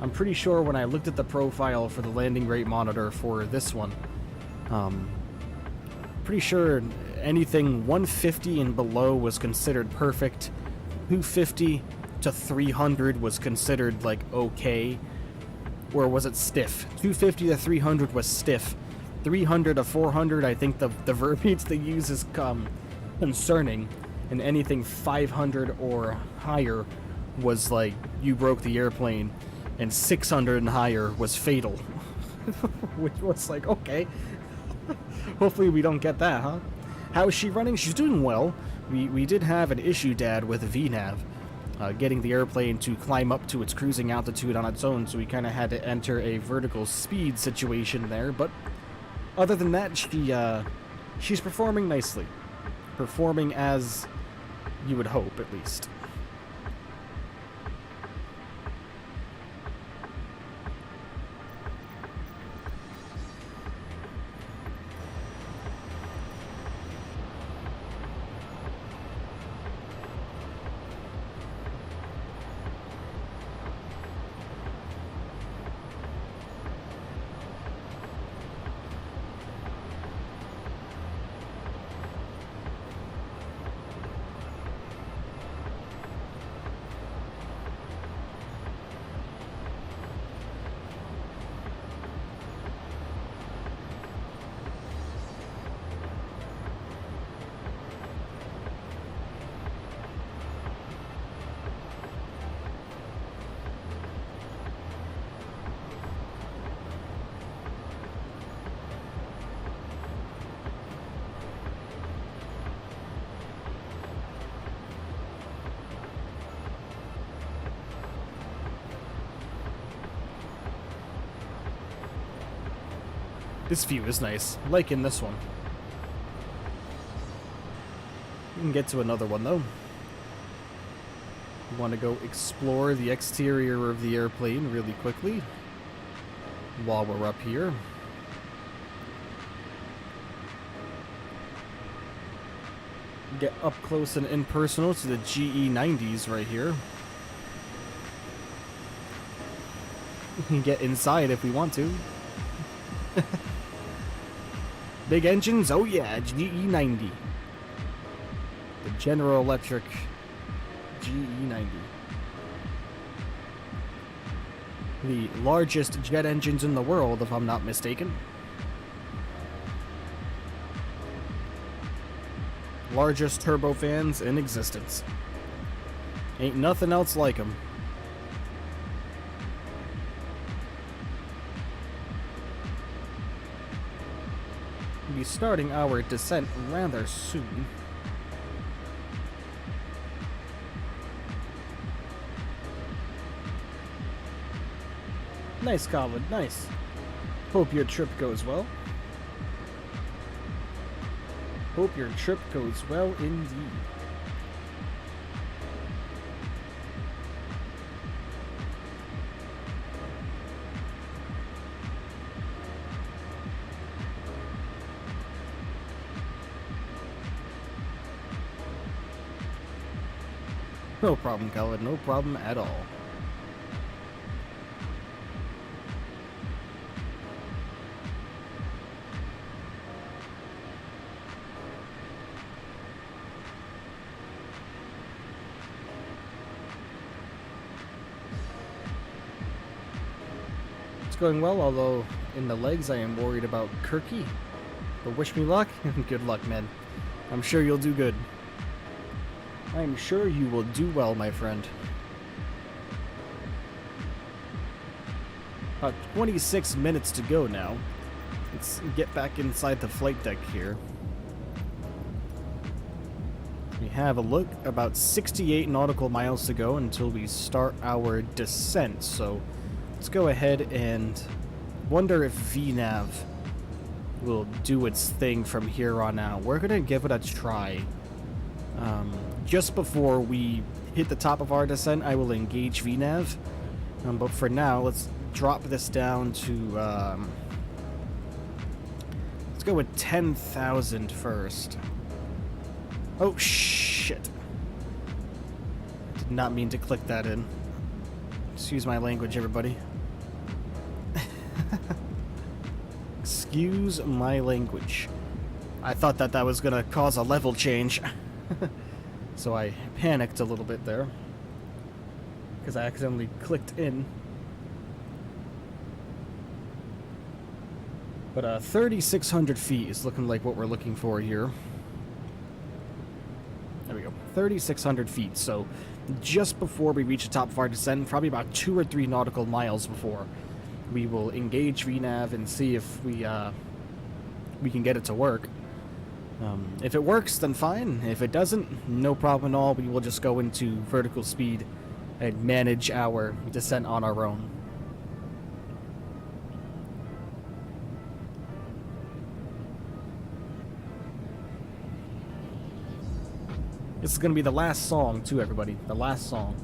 Speaker 1: I'm pretty sure when I looked at the profile for the landing rate monitor for this one, pretty sure anything 150 and below was considered perfect. 250 to 300 was considered like okay, or was it stiff? 250 to 300 was stiff. 300 to 400, I think the verbiage they use is concerning, and anything 500 or higher was like you broke the airplane, and 600 and higher was fatal. Which was like, okay. Hopefully we don't get that, huh? How is she running? She's doing well. We did have an issue, Dad, with VNav. getting the airplane to climb up to its cruising altitude on its own, so we kind of had to enter a vertical speed situation there. But other than that, she's performing nicely. Performing as you would hope, at least. This view is nice, like in this one. We can get to another one though. We want to go explore the exterior of the airplane really quickly while we're up here. Get up close and impersonal to the GE90s right here. We can get inside if we want to. Big engines, oh yeah, GE90. The General Electric GE90. The largest jet engines in the world, if I'm not mistaken. Largest turbofans in existence. Ain't nothing else like them. We'll be starting our descent rather soon. Nice, Colin, nice. Hope your trip goes well. Hope your trip goes well indeed. No problem, Colin, no problem at all. It's going well, although in the legs I am worried about Kirky. But wish me luck, and good luck, man. I'm sure you'll do good. I'm sure you will do well, my friend. About 26 minutes to go now. Let's get back inside the flight deck here. We have a look, about 68 nautical miles to go until we start our descent, so let's go ahead and wonder if VNav will do its thing from here on out. We're gonna give it a try. Just before we hit the top of our descent, I will engage VNav. But for now, let's drop this down to, let's go with 10,000 first. Oh, shit. Did not mean to click that in. Excuse my language, everybody. Excuse my language. I thought that was gonna cause a level change. So I panicked a little bit there. Because I accidentally clicked in. But 3,600 feet is looking like what we're looking for here. There we go. 3,600 feet. So just before we reach the top of our descent, probably about 2 or 3 nautical miles before, we will engage VNav and see if we can get it to work. If it works, then fine. If it doesn't, no problem at all. We will just go into vertical speed and manage our descent on our own. This is going to be the last song, too, everybody. The last song.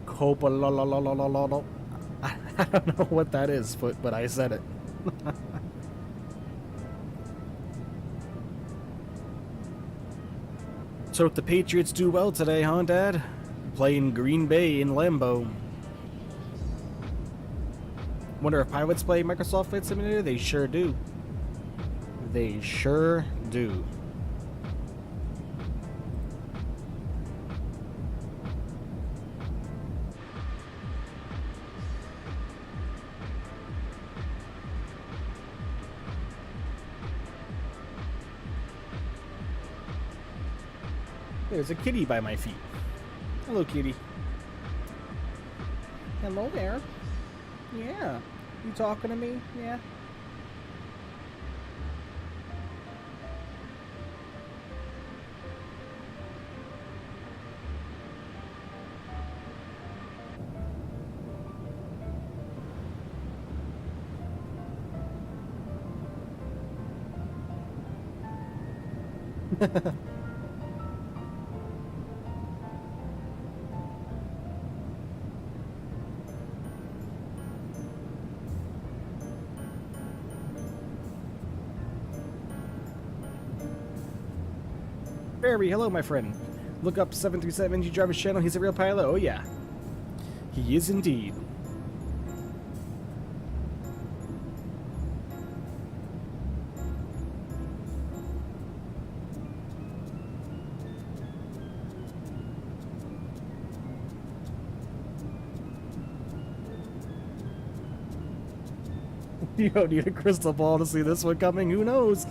Speaker 1: Copa la la la la la la la. I don't know what that is, but I said it. So if the Patriots do well today, huh, Dad? Playing Green Bay in Lambeau. Wonder if pilots play Microsoft Flight Simulator? They sure do. They sure do. There's a kitty by my feet. Hello, kitty. Hello there. Yeah. You talking to me? Yeah. Barry, hello, my friend. Look up 737 NG Driver's channel. He's a real pilot. Oh, yeah. He is indeed. You don't need a crystal ball to see this one coming. Who knows?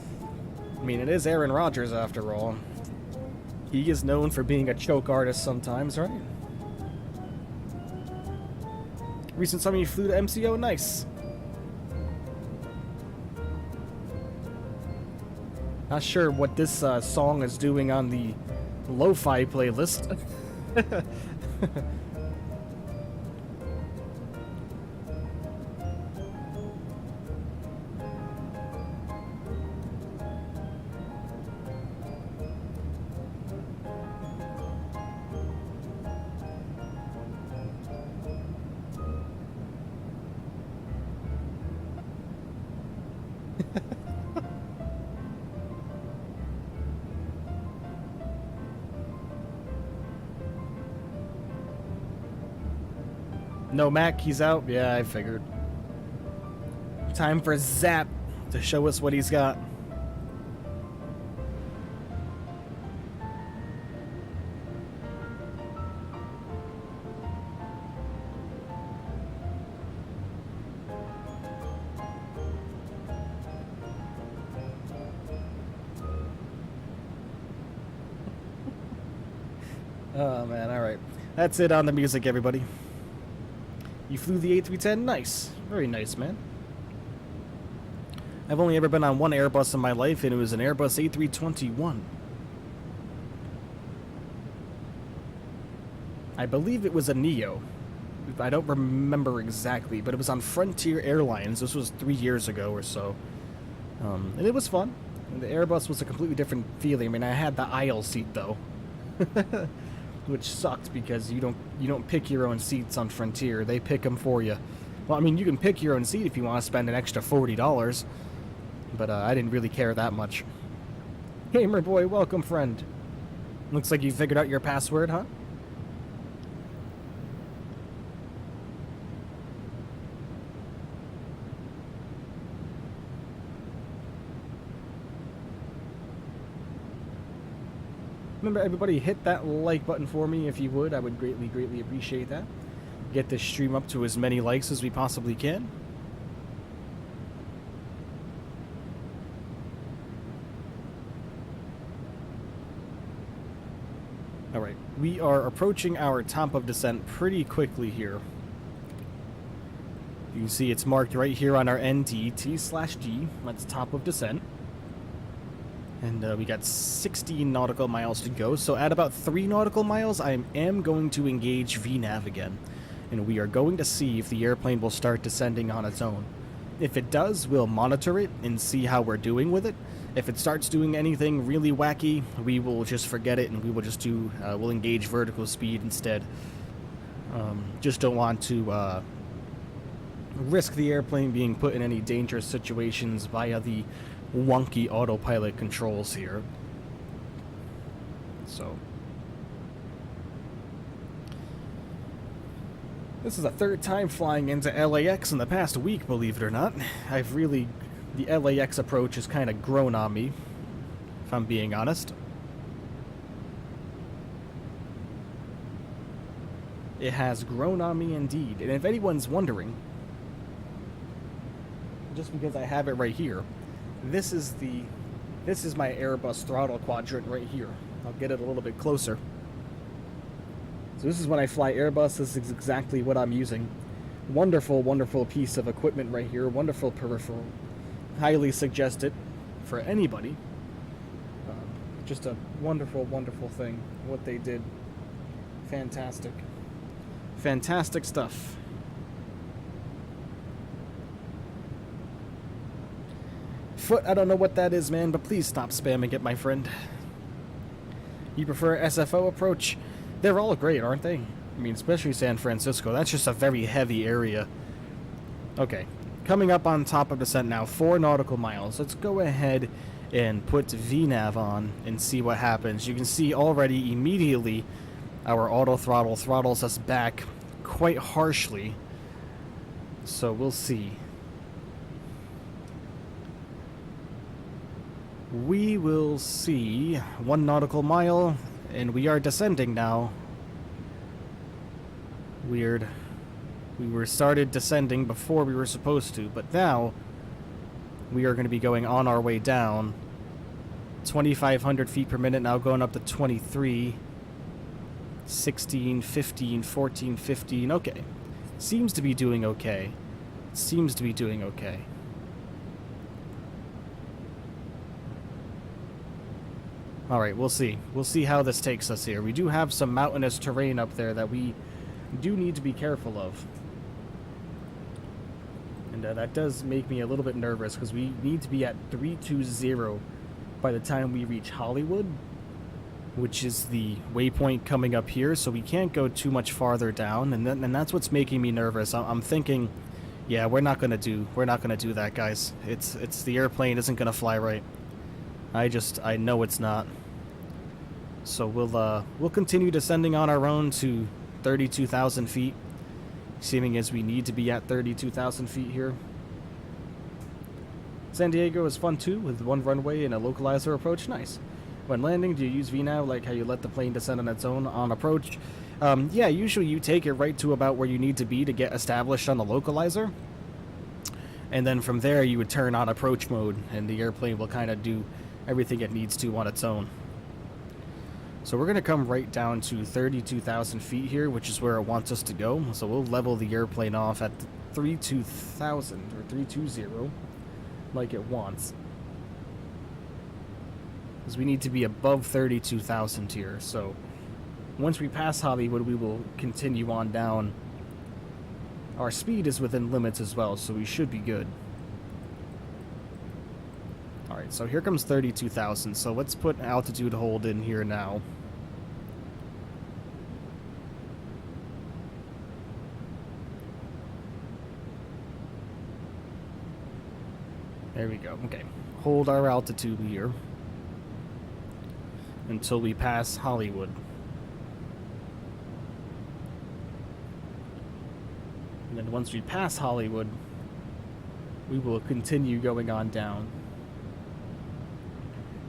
Speaker 1: I mean, it is Aaron Rodgers, after all. He is known for being a choke artist sometimes, right? Recent summer you flew to MCO? Nice. Not sure what this song is doing on the lo-fi playlist. No Mac, he's out? Yeah, I figured. Time for Zap to show us what he's got. Oh man, alright. That's it on the music, everybody. You flew the A310? Nice. Very nice, man. I've only ever been on one Airbus in my life, and it was an Airbus A321. I believe it was a Neo. I don't remember exactly, but it was on Frontier Airlines. This was 3 years ago or so. And it was fun. And the Airbus was a completely different feeling. I mean, I had the aisle seat, though. Which sucked because you don't pick your own seats on Frontier. They pick them for you. Well, I mean, you can pick your own seat if you want to spend an extra $40, but I didn't really care that much. Gamer boy, welcome, friend. Looks like you figured out your password, huh? Remember, everybody, hit that like button for me if you would. I would greatly, greatly appreciate that. Get this stream up to as many likes as we possibly can. Alright, we are approaching our top of descent pretty quickly here. You can see it's marked right here on our ND, T/G, that's top of descent. And we got 16 nautical miles to go, so at about 3 nautical miles, I am going to engage VNAV again. And we are going to see if the airplane will start descending on its own. If it does, we'll monitor it and see how we're doing with it. If it starts doing anything really wacky, we will just forget it and we will just do, we'll engage vertical speed instead. Just don't want to risk the airplane being put in any dangerous situations via the wonky autopilot controls here. So this is the 3rd time flying into LAX in the past week, believe it or not. The LAX approach has kind of grown on me, if I'm being honest. It has grown on me indeed. And if anyone's wondering, just because I have it right here, this is my Airbus throttle quadrant right here. I'll get it a little bit closer. So this is when I fly Airbus. This is exactly what I'm using. Wonderful, wonderful piece of equipment right here. Wonderful peripheral. Highly suggest it for anybody. Just a wonderful, wonderful thing. What they did. Fantastic. Fantastic stuff. Foot, I don't know what that is, man, but please stop spamming it, my friend. You prefer SFO approach? They're all great, aren't they? I mean, especially San Francisco. That's just a very heavy area. Okay. Coming up on top of descent now, 4 nautical miles. Let's go ahead and put VNAV on and see what happens. You can see already immediately our auto throttle throttles us back quite harshly. So we'll see. We will see 1 nautical mile, and we are descending now. Weird. We were started descending before we were supposed to, but now we are going to be going on our way down. 2,500 feet per minute, now going up to 23, 16, 15, 14, 15. Okay. Seems to be doing okay. Seems to be doing okay. Alright, we'll see. We'll see how this takes us here. We do have some mountainous terrain up there that we do need to be careful of. And that does make me a little bit nervous because we need to be at 320 by the time we reach Hollywood, which is the waypoint coming up here, so we can't go too much farther down, and that's what's making me nervous. I'm thinking, yeah, we're not gonna do that, guys. It's the airplane isn't gonna fly right. I know it's not. So we'll continue descending on our own to 32,000 feet, seeming as we need to be at 32,000 feet here. San Diego is fun too, with 1 runway and a localizer approach. Nice. When landing, do you use VNAV like how you let the plane descend on its own on approach? Yeah, usually you take it right to about where you need to be to get established on the localizer. And then from there you would turn on approach mode and the airplane will kind of do everything it needs to on its own. So we're going to come right down to 32,000 feet here, which is where it wants us to go. So we'll level the airplane off at 32,000 or 320 like it wants. Because we need to be above 32,000 here. So once we pass Hollywood, we will continue on down. Our speed is within limits as well, so we should be good. Alright, so here comes 32,000. So let's put altitude hold in here now. There we go. Okay. Hold our altitude here until we pass Hollywood. And then once we pass Hollywood, we will continue going on down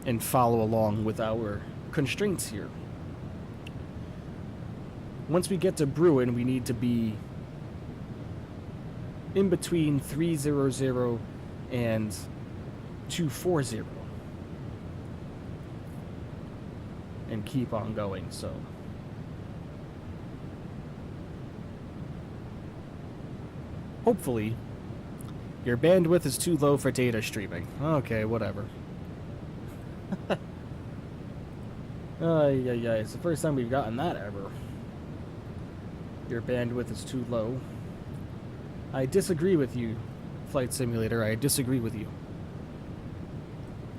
Speaker 1: and follow along with our constraints here. Once we get to Bruin, we need to be in between 300 and 240 and keep on going. So hopefully your bandwidth is too low for data streaming. Okay, whatever. Yeah, it's the first time we've gotten that ever. Your bandwidth is too low. I disagree with you, Flight Simulator. I disagree with you.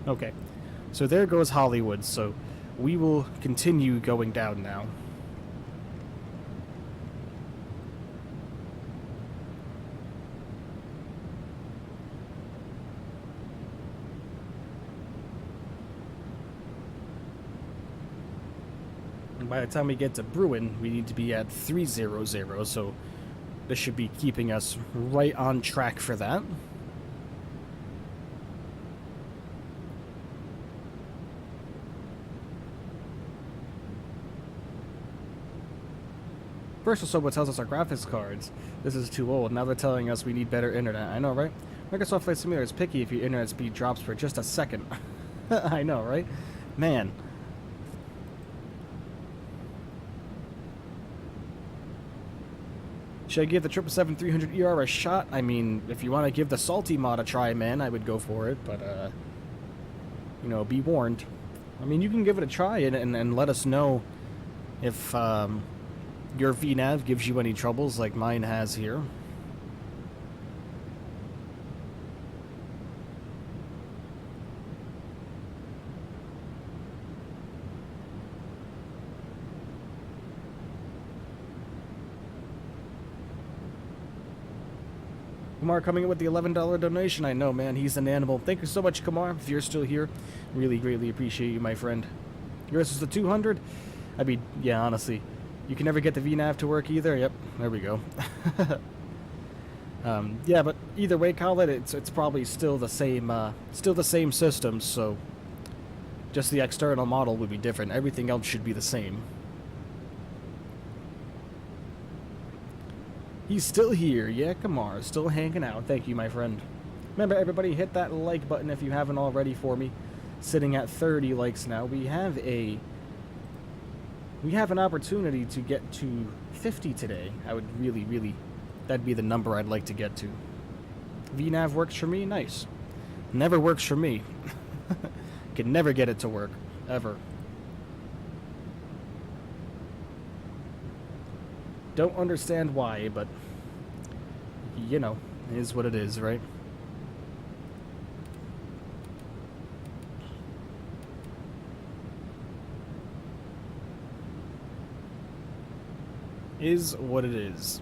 Speaker 1: Okay, so there goes Hollywood. So we will continue going down now. And by the time we get to Bruin, we need to be at 300, so this should be keeping us right on track for that. First or so, what tells us our graphics cards. This is too old. Now they're telling us we need better internet. I know, right? Microsoft Flight Simulator is picky if your internet speed drops for just a second. I know, right? Man. Should I give the 777-300ER a shot? I mean, if you want to give the salty mod a try, man, I would go for it. But, you know, be warned. I mean, you can give it a try and let us know if your VNav gives you any troubles like mine has here. Kumar coming in with the $11 donation. I know, man. He's an animal. Thank you so much, Kumar. If you're still here, really greatly appreciate you, my friend. Yours is the 200? I mean, yeah, honestly. You can never get the VNav to work either? Yep, there we go. Yeah, but either way, Colin, it's probably still the same system, so just the external model would be different. Everything else should be the same. He's still here. Yeah, Kamar, still hanging out. Thank you, my friend. Remember, everybody, hit that like button if you haven't already for me. Sitting at 30 likes now. We have an opportunity to get to 50 today. I would really, that'd be the number I'd like to get to. VNav works for me? Nice. Never works for me. Can never get it to work. Ever. Don't understand why, but, you know, it is what it is, right? Is what it is.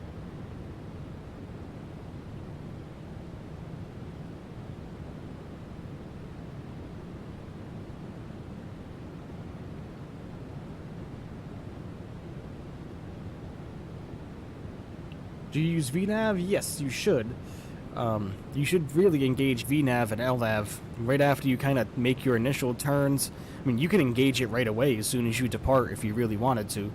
Speaker 1: Do you use VNav? Yes, you should. You should really engage VNav and LNAV right after you kind of make your initial turns. I mean, you can engage it right away as soon as you depart if you really wanted to.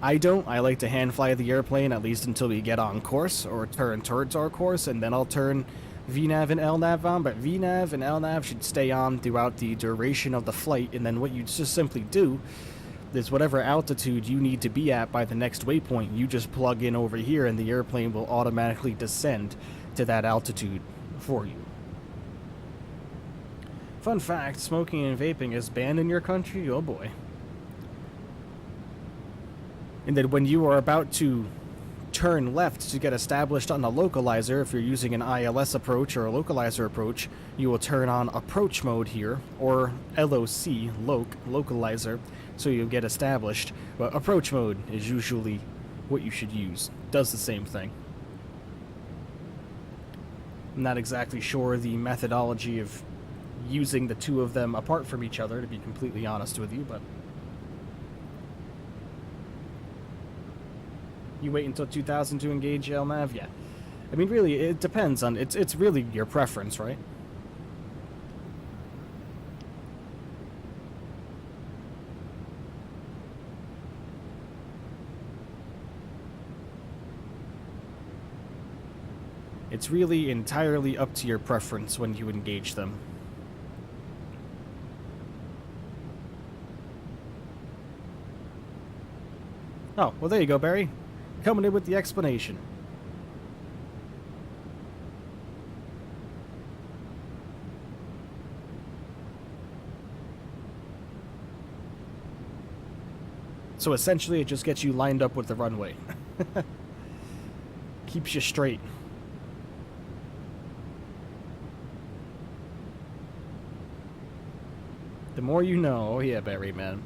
Speaker 1: I don't. I like to hand fly the airplane at least until we get on course or turn towards our course, and then I'll turn VNav and LNAV on. But VNav and LNAV should stay on throughout the duration of the flight, and then what you just simply do is whatever altitude you need to be at by the next waypoint, you just plug in over here and the airplane will automatically descend to that altitude for you. Fun fact, smoking and vaping is banned in your country? Oh boy. And then when you are about to turn left to get established on a localizer, if you're using an ILS approach or a localizer approach, you will turn on approach mode here, or LOC, localizer, so you'll get established. But approach mode is usually what you should use. Does the same thing. I'm not exactly sure the methodology of using the two of them apart from each other, to be completely honest with you, but you wait until 2000 to engage LNAV? Yeah. I mean, really, it depends on... It's really your preference, right? It's really entirely up to your preference when you engage them. Oh, well there you go, Barry. Coming in with the explanation. So essentially it just gets you lined up with the runway. Keeps you straight. The more you know. Oh yeah, Barry, man.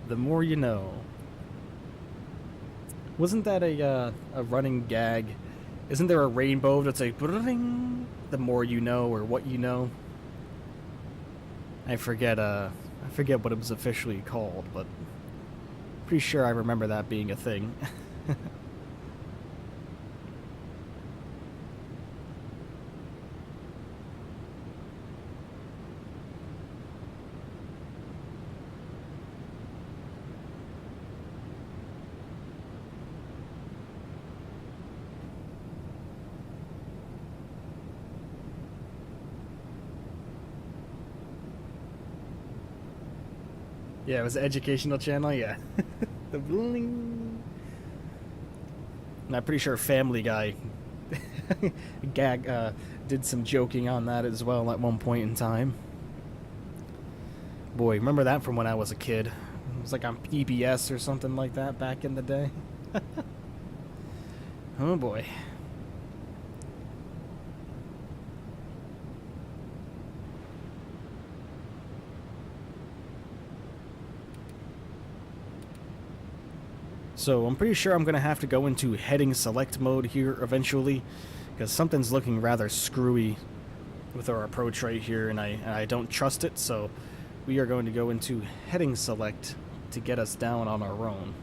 Speaker 1: The more you know. Wasn't that a running gag? Isn't there a rainbow that's like the more you know or what you know? I forget what it was officially called, but pretty sure I remember that being a thing. Yeah, it was an educational channel, yeah. The bling. And I'm pretty sure Family Guy did some joking on that as well at one point in time. Boy, remember that from when I was a kid. It was like on PBS or something like that back in the day. Oh boy. So I'm pretty sure I'm going to have to go into heading select mode here eventually, because something's looking rather screwy with our approach right here, and I don't trust it, so we are going to go into heading select to get us down on our own.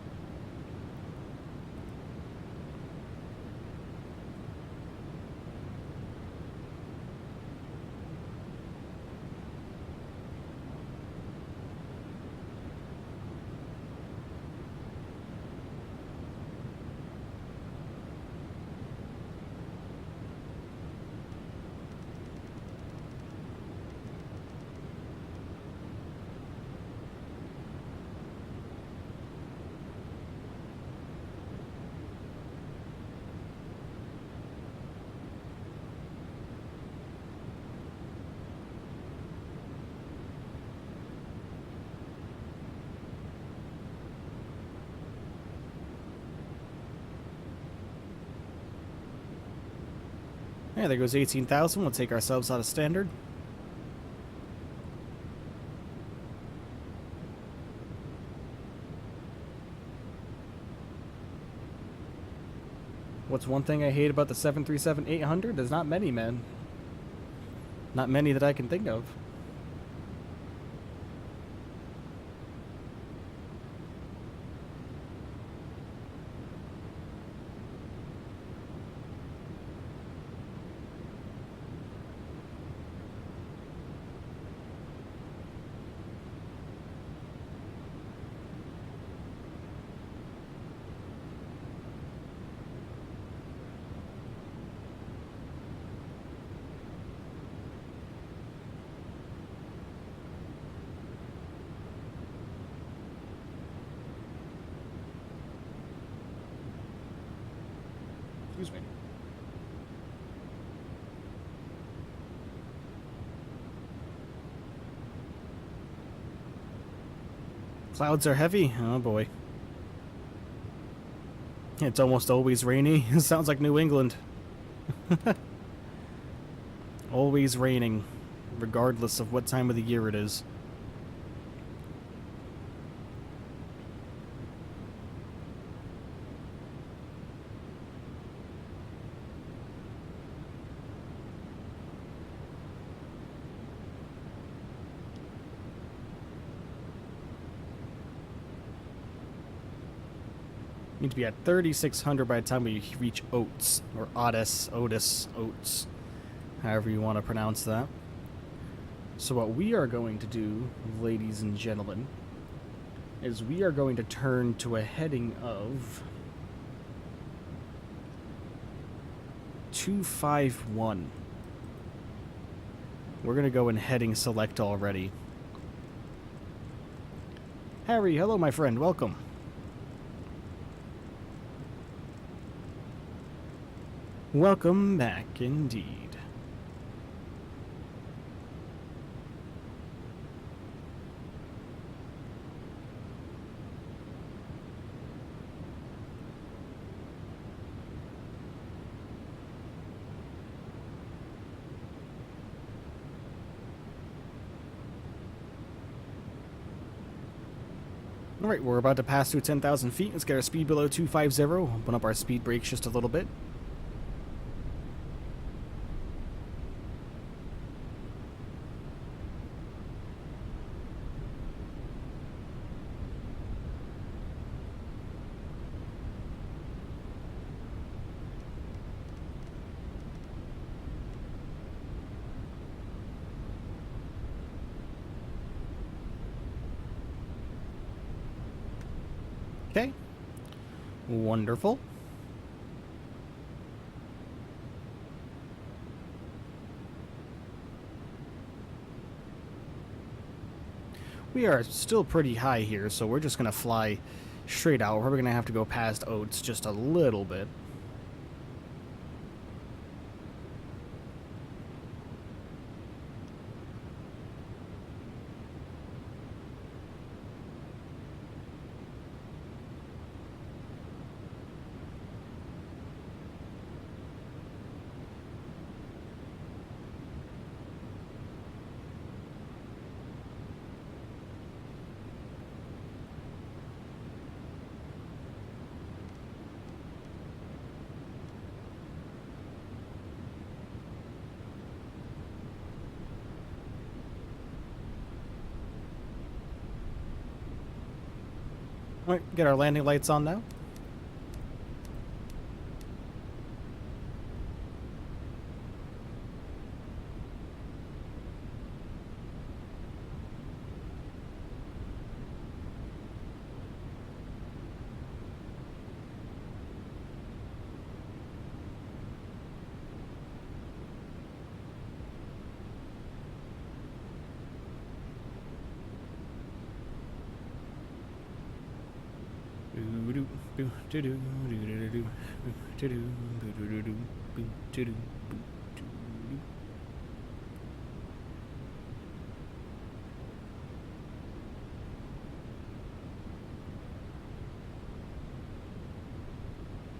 Speaker 1: Yeah, there goes 18,000. We'll take ourselves out of standard. What's one thing I hate about the 737-800? There's not many, man. Not many that I can think of. Clouds are heavy. Oh boy. It's almost always rainy. It sounds like New England. Always raining, regardless of what time of the year it is. Need to be at 3,600 by the time we reach Oates, or Otis, Oates, however you want to pronounce that. So what we are going to do, ladies and gentlemen, is we are going to turn to a heading of 251. We're going to go in heading select already. Harry, hello my friend, welcome. Welcome back, indeed. Alright, we're about to pass through 10,000 feet. Let's get our speed below 250. Open up our speed brakes just a little bit. Okay. Wonderful. We are still pretty high here, so we're just going to fly straight out. We're probably going to have to go past Oates just a little bit. Alright, get our landing lights on now.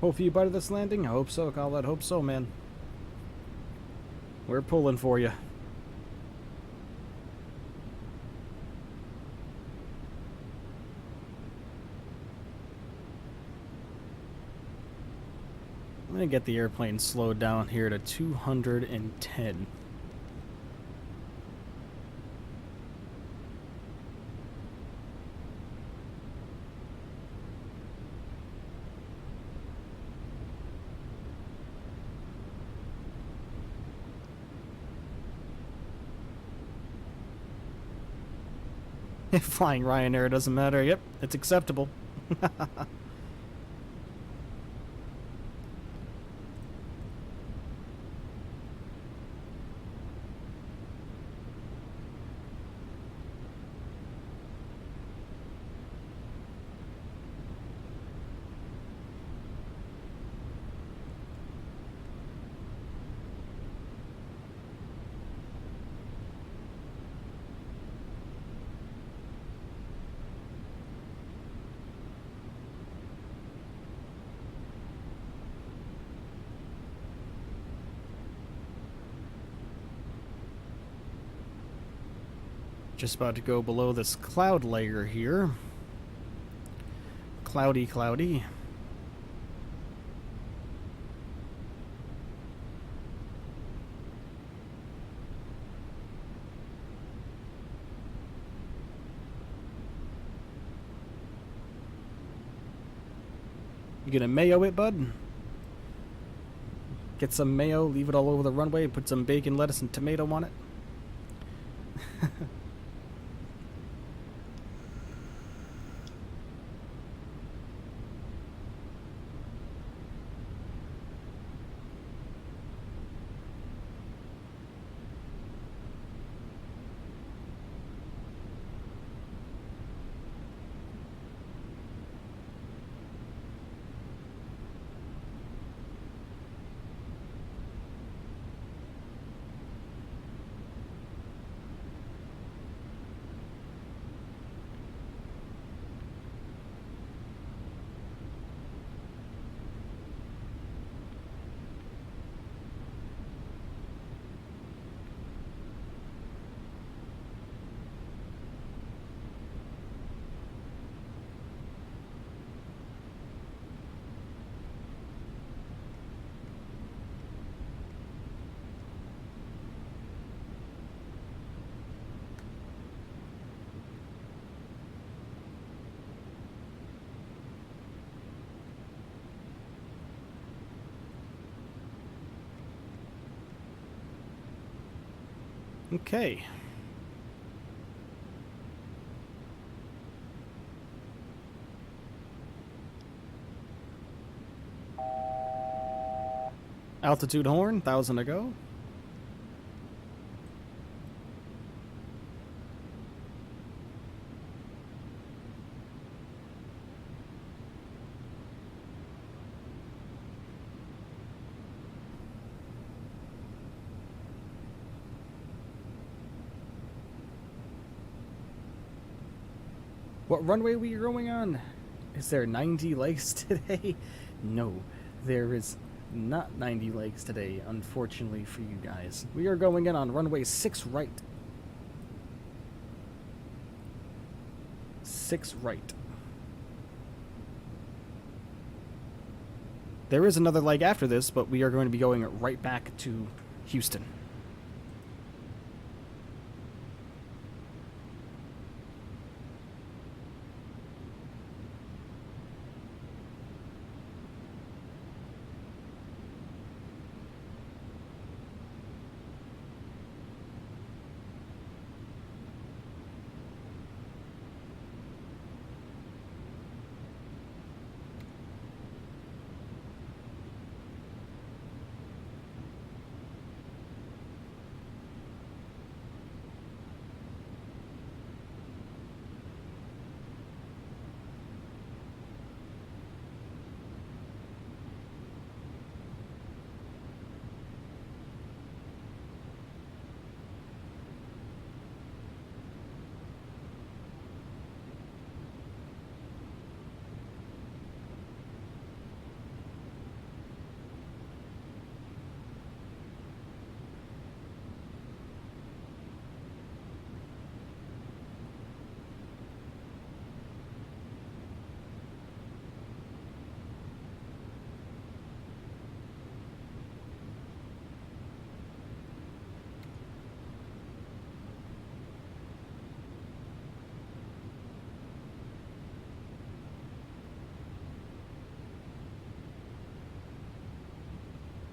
Speaker 1: Hopefully you butted this landing. I hope so, Colette. Hope so, man. We're pulling for you. I'm going to get the airplane slowed down here to 210. Flying Ryanair doesn't matter. Yep, it's acceptable. Just about to go below this cloud layer here. Cloudy, cloudy. You gonna mayo it, bud? Get some mayo, leave it all over the runway, and put some bacon, lettuce, and tomato on it. Okay. Altitude horn, 1,000 to go. What runway we going on? Is there 90 legs today? No, there is not 90 legs today, unfortunately for you guys. We are going in on runway 6 right. 6 right. There is another leg after this, but we are going to be going right back to Houston.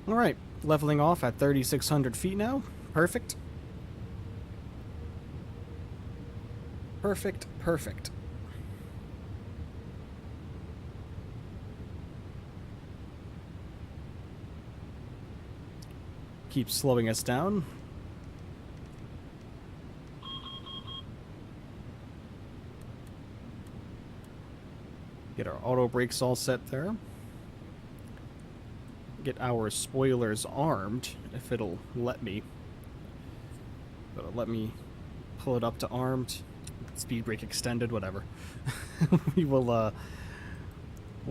Speaker 1: Alright, leveling off at 3,600 feet now. Perfect. Perfect, perfect. Keep slowing us down. Get our auto brakes all set there. Get our spoilers armed, if it'll let me. It'll let me pull it up to armed. Speed brake extended, whatever. We'll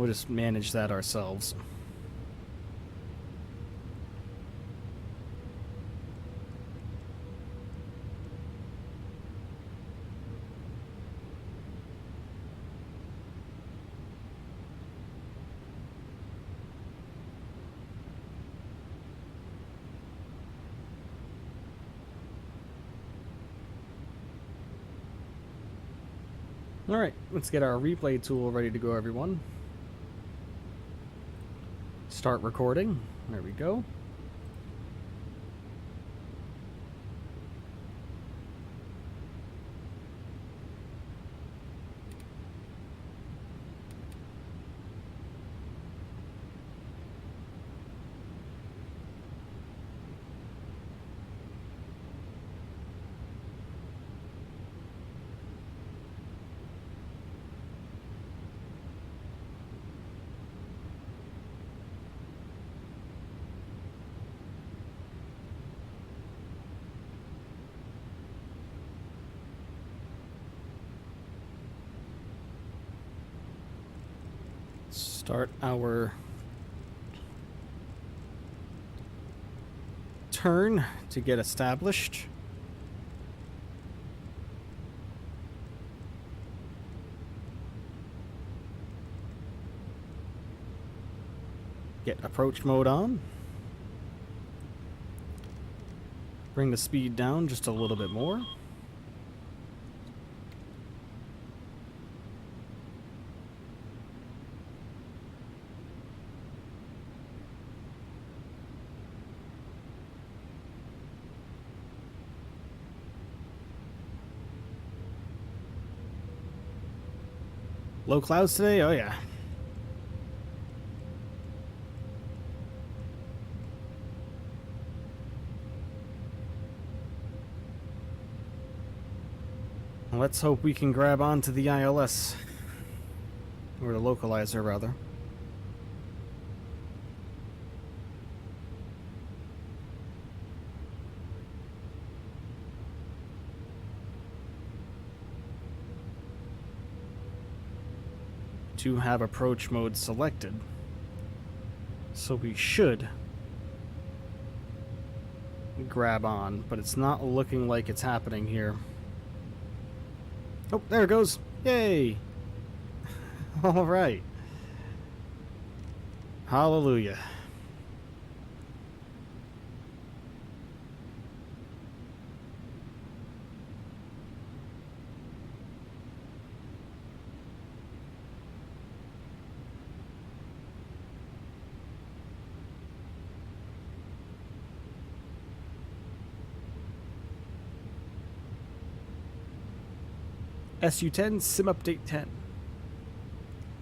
Speaker 1: just manage that ourselves. Alright, let's get our replay tool ready to go, everyone. Start recording. There we go. Start our turn to get established. Get approach mode on. Bring the speed down just a little bit more. Low clouds today? Oh, yeah. Let's hope we can grab onto the ILS. Or the localizer, rather. To have approach mode selected. So we should grab on, but it's not looking like it's happening here. Oh, there it goes. Yay! All right. Hallelujah. SU10 Sim Update 10.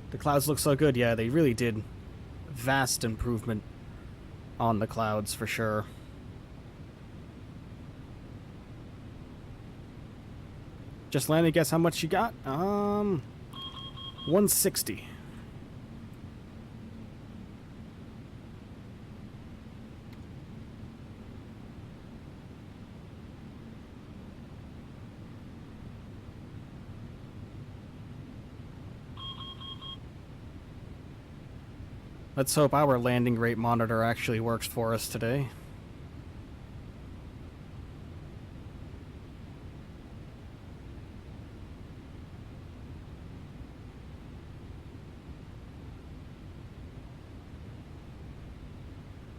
Speaker 1: The clouds look so good. Yeah, they really did. Vast improvement on the clouds for sure. Just landed. Guess how much you got? 160. Let's hope our landing rate monitor actually works for us today.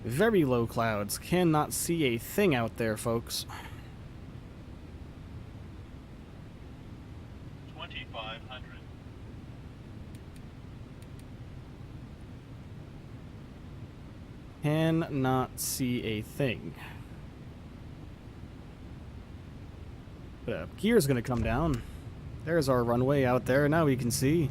Speaker 1: Very low clouds. Cannot see a thing out there, folks.
Speaker 2: 2,500.
Speaker 1: Cannot see a thing. But gear's gonna come down. There's our runway out there. Now we can see.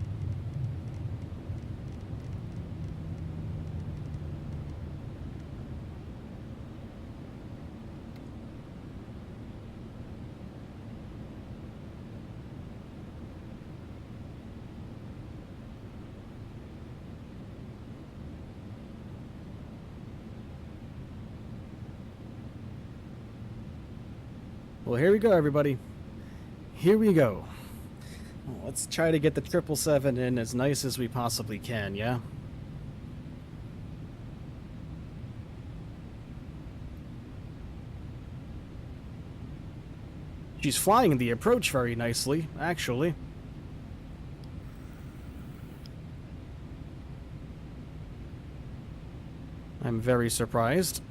Speaker 1: Well, here we go, everybody. Here we go. Well, let's try to get the 777 in as nice as we possibly can, yeah? She's flying the approach very nicely, actually. I'm very surprised.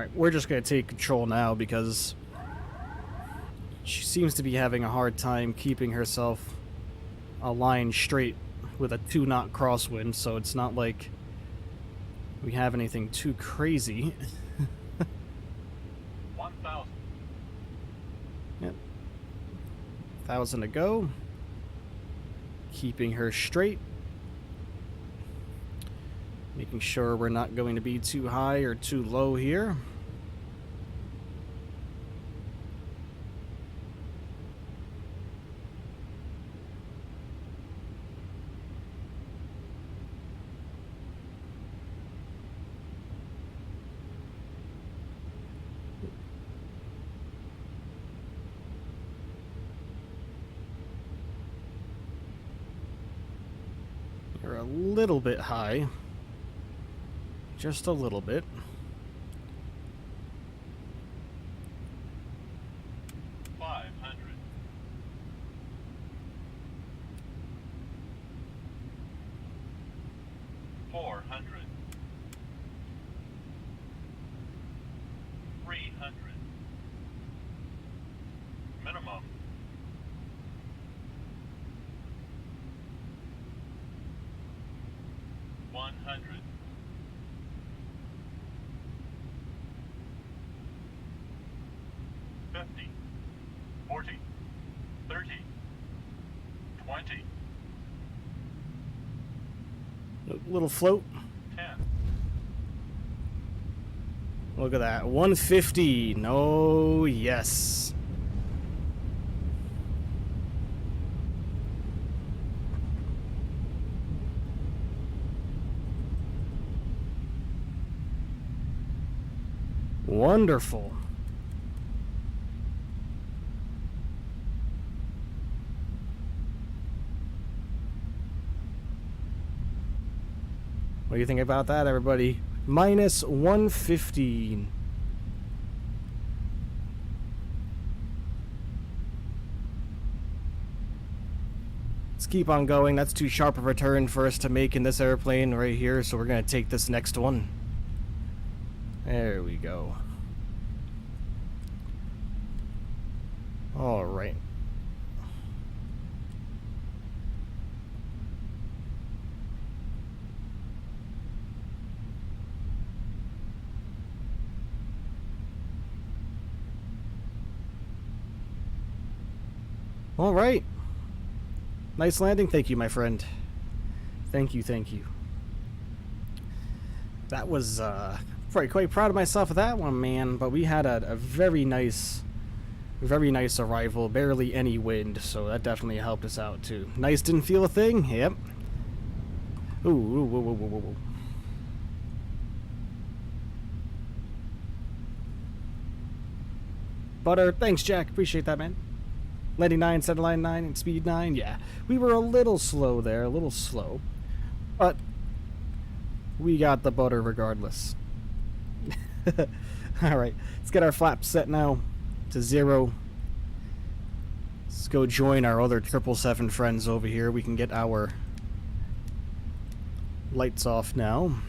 Speaker 1: Alright, we're just going to take control now because she seems to be having a hard time keeping herself aligned straight with a 2-knot crosswind, so it's not like we have anything too crazy.
Speaker 2: 1,000.
Speaker 1: Yep. 1,000 to go. Keeping her straight. Making sure we're not going to be too high or too low here. You're a little bit high. Just a little bit.
Speaker 2: Minimum. 100. 50. 40. 30. 20.
Speaker 1: A little float.
Speaker 2: 10.
Speaker 1: Look at that. 150. No, yes. Wonderful. What do you think about that, everybody? Minus 115. Let's keep on going. That's too sharp of a turn for us to make in this airplane right here, so we're going to take this next one. There we go. All right. All right. Nice landing. Thank you, my friend. Thank you, thank you. That was, quite proud of myself of that one, man. But we had a very nice arrival. Barely any wind, so that definitely helped us out, too. Nice, didn't feel a thing? Yep. Ooh, ooh, whoa, whoa, whoa, whoa, whoa. Butter, thanks, Jack. Appreciate that, man. Landing 9, centerline 9, and speed 9. Yeah, we were a little slow there, a little slow. But we got the butter regardless. Alright, let's get our flaps set now to 0. Let's go join our other 777 friends over here. We can get our lights off now.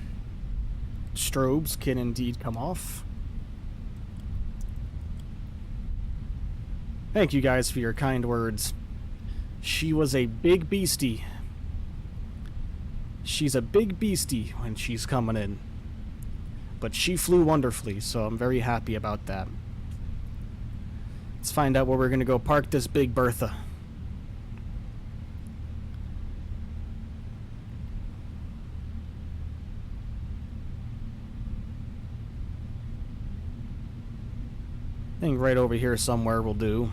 Speaker 1: Strobes can indeed come off. Thank you guys for your kind words. She was a big beastie. She's a big beastie when she's coming in. But she flew wonderfully, so I'm very happy about that. Let's find out where we're going to go park this Big Bertha. I think right over here somewhere will do.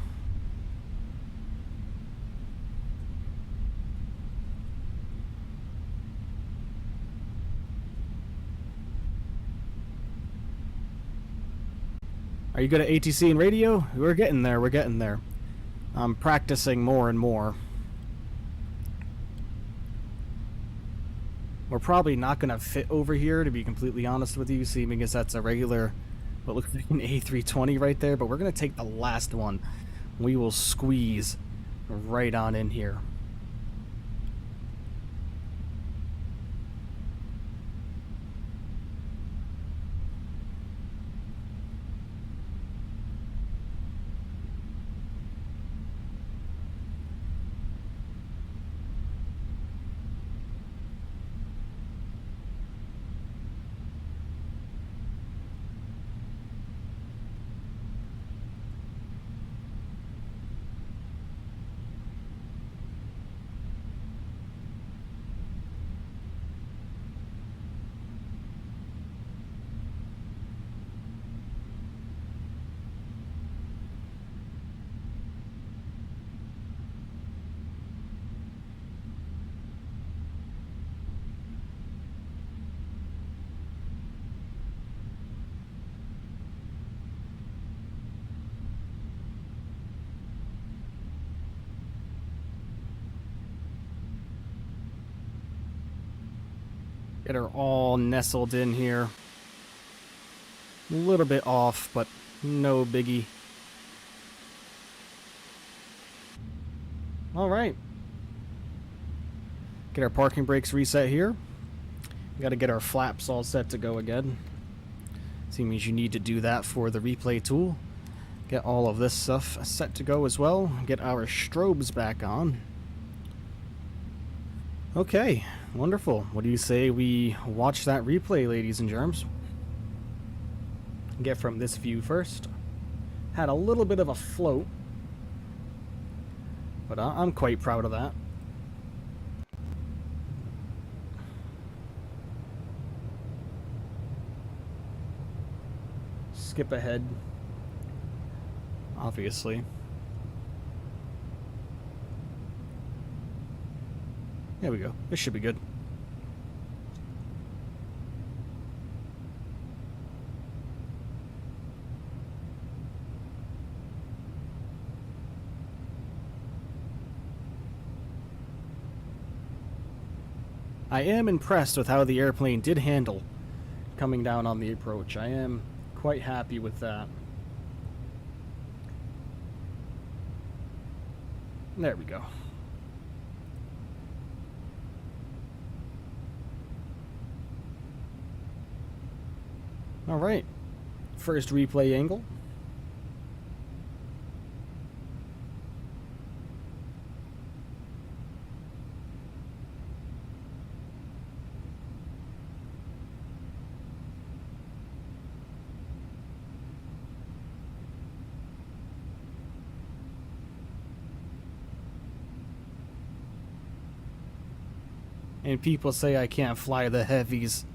Speaker 1: Are you good at ATC and radio? We're getting there, we're getting there. I'm practicing more and more. We're probably not going to fit over here, to be completely honest with you, seeing as that's a regular, what looks like an A320 right there, but we're going to take the last one. We will squeeze right on in here. Get her all nestled in here. A little bit off, but no biggie. Alright. Get our parking brakes reset here. Got to get our flaps all set to go again. Seems you need to do that for the replay tool. Get all of this stuff set to go as well. Get our strobes back on. Okay, wonderful. What do you say we watch that replay, ladies and germs? Get from this view first. Had a little bit of a float, but I'm quite proud of that. Skip ahead, obviously. There we go. This should be good. I am impressed with how the airplane did handle coming down on the approach. I am quite happy with that. There we go. All right. First replay angle. And people say I can't fly the heavies.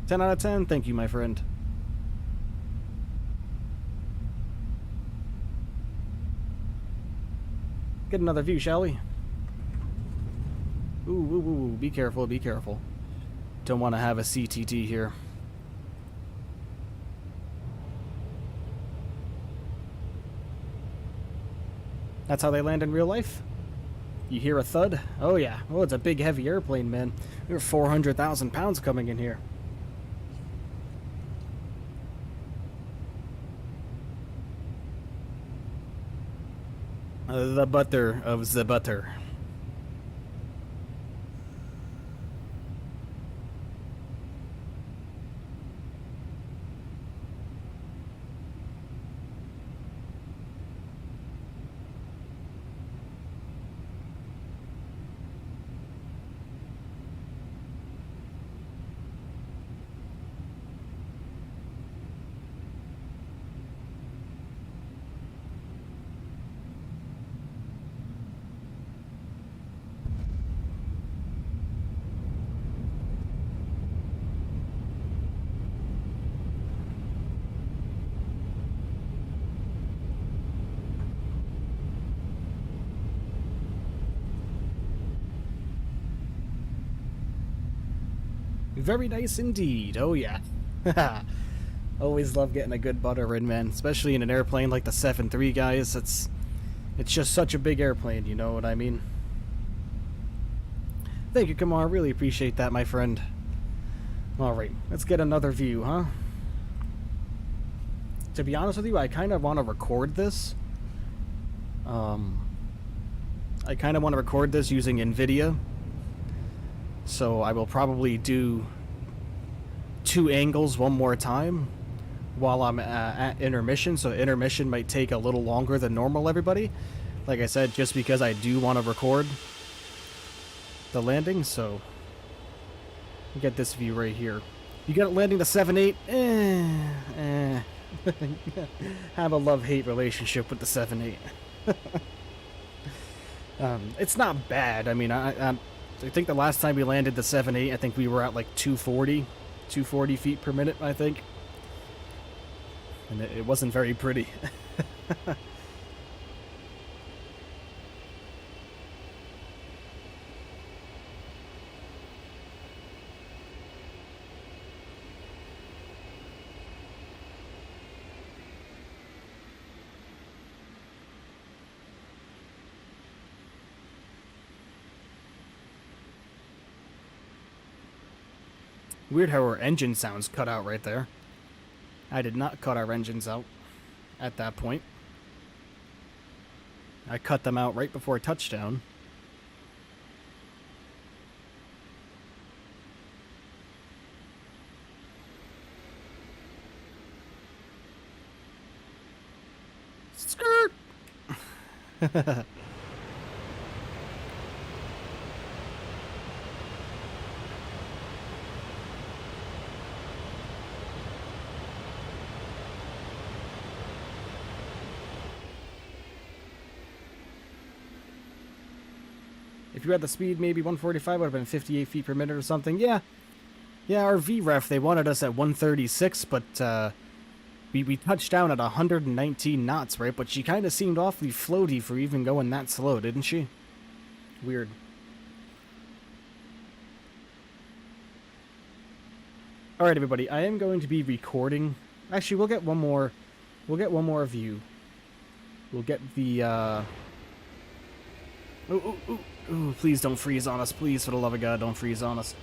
Speaker 1: Ten out of 10, thank you, my friend. Get another view, shall we? Ooh, ooh, ooh, be careful, be careful. Don't want to have a CTT here. That's how they land in real life? You hear a thud? Oh yeah. Oh, it's a big, heavy airplane, man. There are 400,000 pounds coming in here. The butter of the butter. Very nice indeed. Oh yeah. Always love getting a good butter in, man. Especially in an airplane like the 7.3, guys. It's just such a big airplane, you know what I mean? Thank you, Kamar. Really appreciate that, my friend. Alright, let's get another view, huh? To be honest with you, I kind of want to record this. I kind of want to record this using NVIDIA. So I will probably do 2 angles one more time while I'm at intermission. So intermission might take a little longer than normal, everybody. Like I said, just because I do want to record the landing. So get this view right here. You got it landing the 7.8. Have a love-hate relationship with the 7.8. It's not bad. I mean, I think the last time we landed the 7.8, I think we were at like 240 feet per minute, I think. And it wasn't very pretty. Weird how our engine sounds cut out right there. I did not cut our engines out at that point. I cut them out right before touchdown. Skirt! If you had the speed, maybe 145 would have been 58 feet per minute or something. Yeah. Yeah, our VREF, they wanted us at 136, but we touched down at 119 knots, right? But she kind of seemed awfully floaty for even going that slow, didn't she? Weird. Alright, everybody, I am going to be recording. Actually, we'll get one more view. We'll get the, Ooh, please don't freeze on us. Please, for the love of God, don't freeze on us.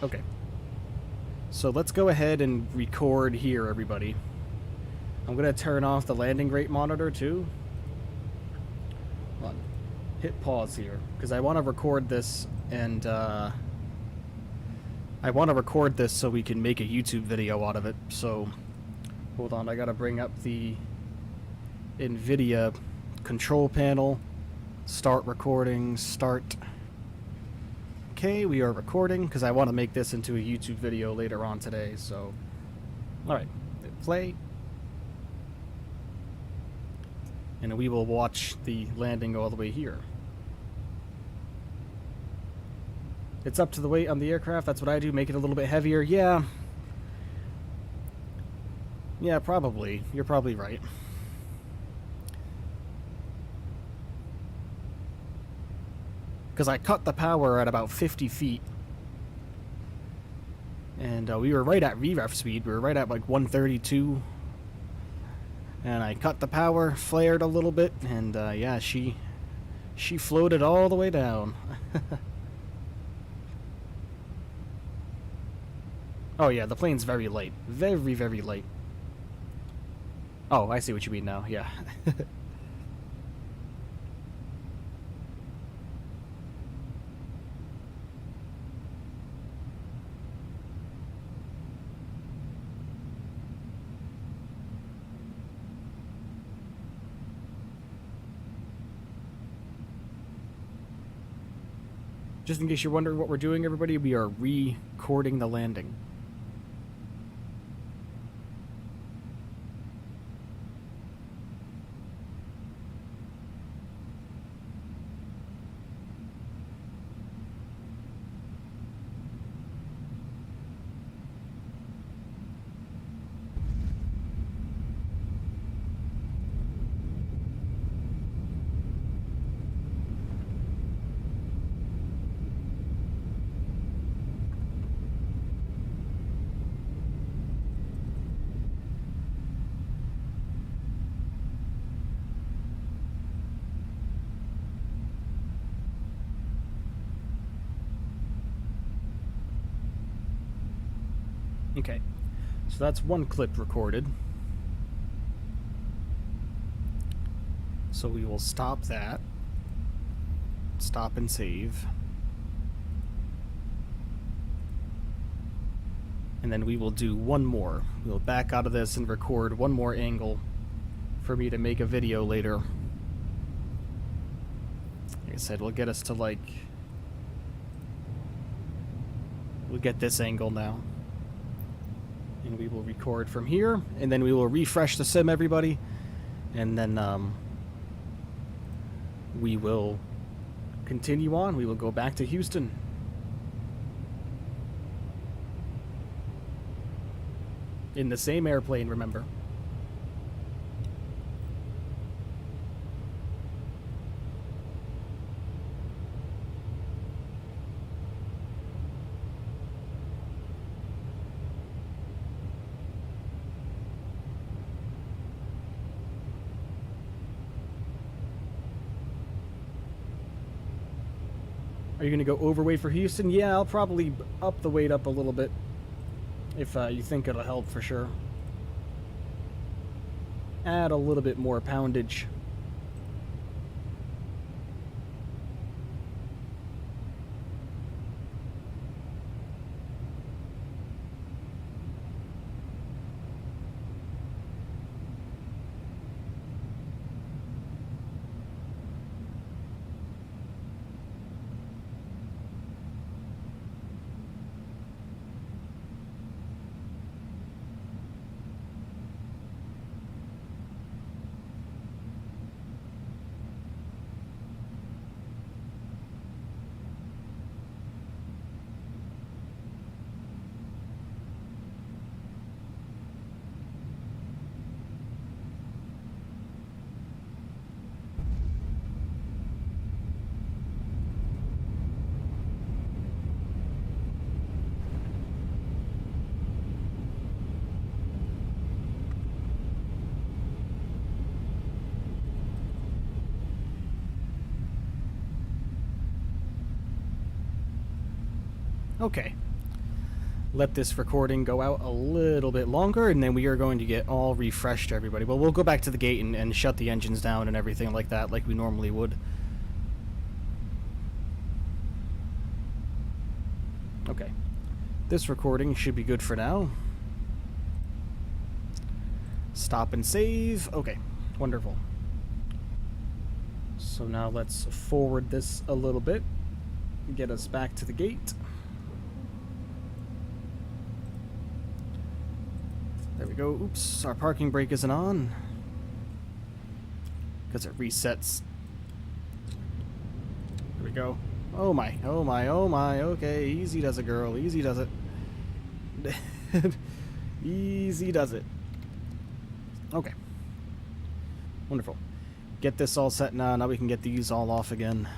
Speaker 1: Okay. So let's go ahead and record here, everybody. I'm going to turn off the landing rate monitor, too. Hold on. Hit pause here, because I want to record this, and, I want to record this so we can make a YouTube video out of it, so... Hold on, I gotta bring up the NVIDIA control panel. Start recording, start. Okay, we are recording, because I want to make this into a YouTube video later on today, so... Alright, play. And we will watch the landing all the way here. It's up to the weight on the aircraft, that's what I do, make it a little bit heavier, yeah. Yeah, probably. You're probably right. Because I cut the power at about 50 feet. And we were right at VREF speed. We were right at like 132. And I cut the power, flared a little bit, and yeah, she floated all the way down. Oh yeah, the plane's very light. Very, very light. Oh, I see what you mean now, yeah. Just in case you're wondering what we're doing, everybody, we are recording the landing. Okay, so that's one clip recorded. So we will stop that. Stop and save. And then we will do one more. We'll back out of this and record one more angle for me to make a video later. Like I said, we'll get us to like... We'll get this angle now. And we will record from here, and then we will refresh the sim, everybody. And then we will continue on. We will go back to Houston. In the same airplane, remember. Are you going to go overweight for Houston? Yeah, I'll probably up the weight up a little bit if you think it'll help for sure. Add a little bit more poundage. Okay. Let this recording go out a little bit longer, and then we are going to get all refreshed, everybody. Well, we'll go back to the gate and shut the engines down and everything like that, like we normally would. Okay. This recording should be good for now. Stop and save. Okay. Wonderful. So now let's forward this a little bit. Get us back to the gate. There we go. Oops, our parking brake isn't on. Because it resets. There we go. Oh my, oh my, oh my. Okay, easy does it, girl. Easy does it. Easy does it. Okay. Wonderful. Get this all set now. Now we can get these all off again.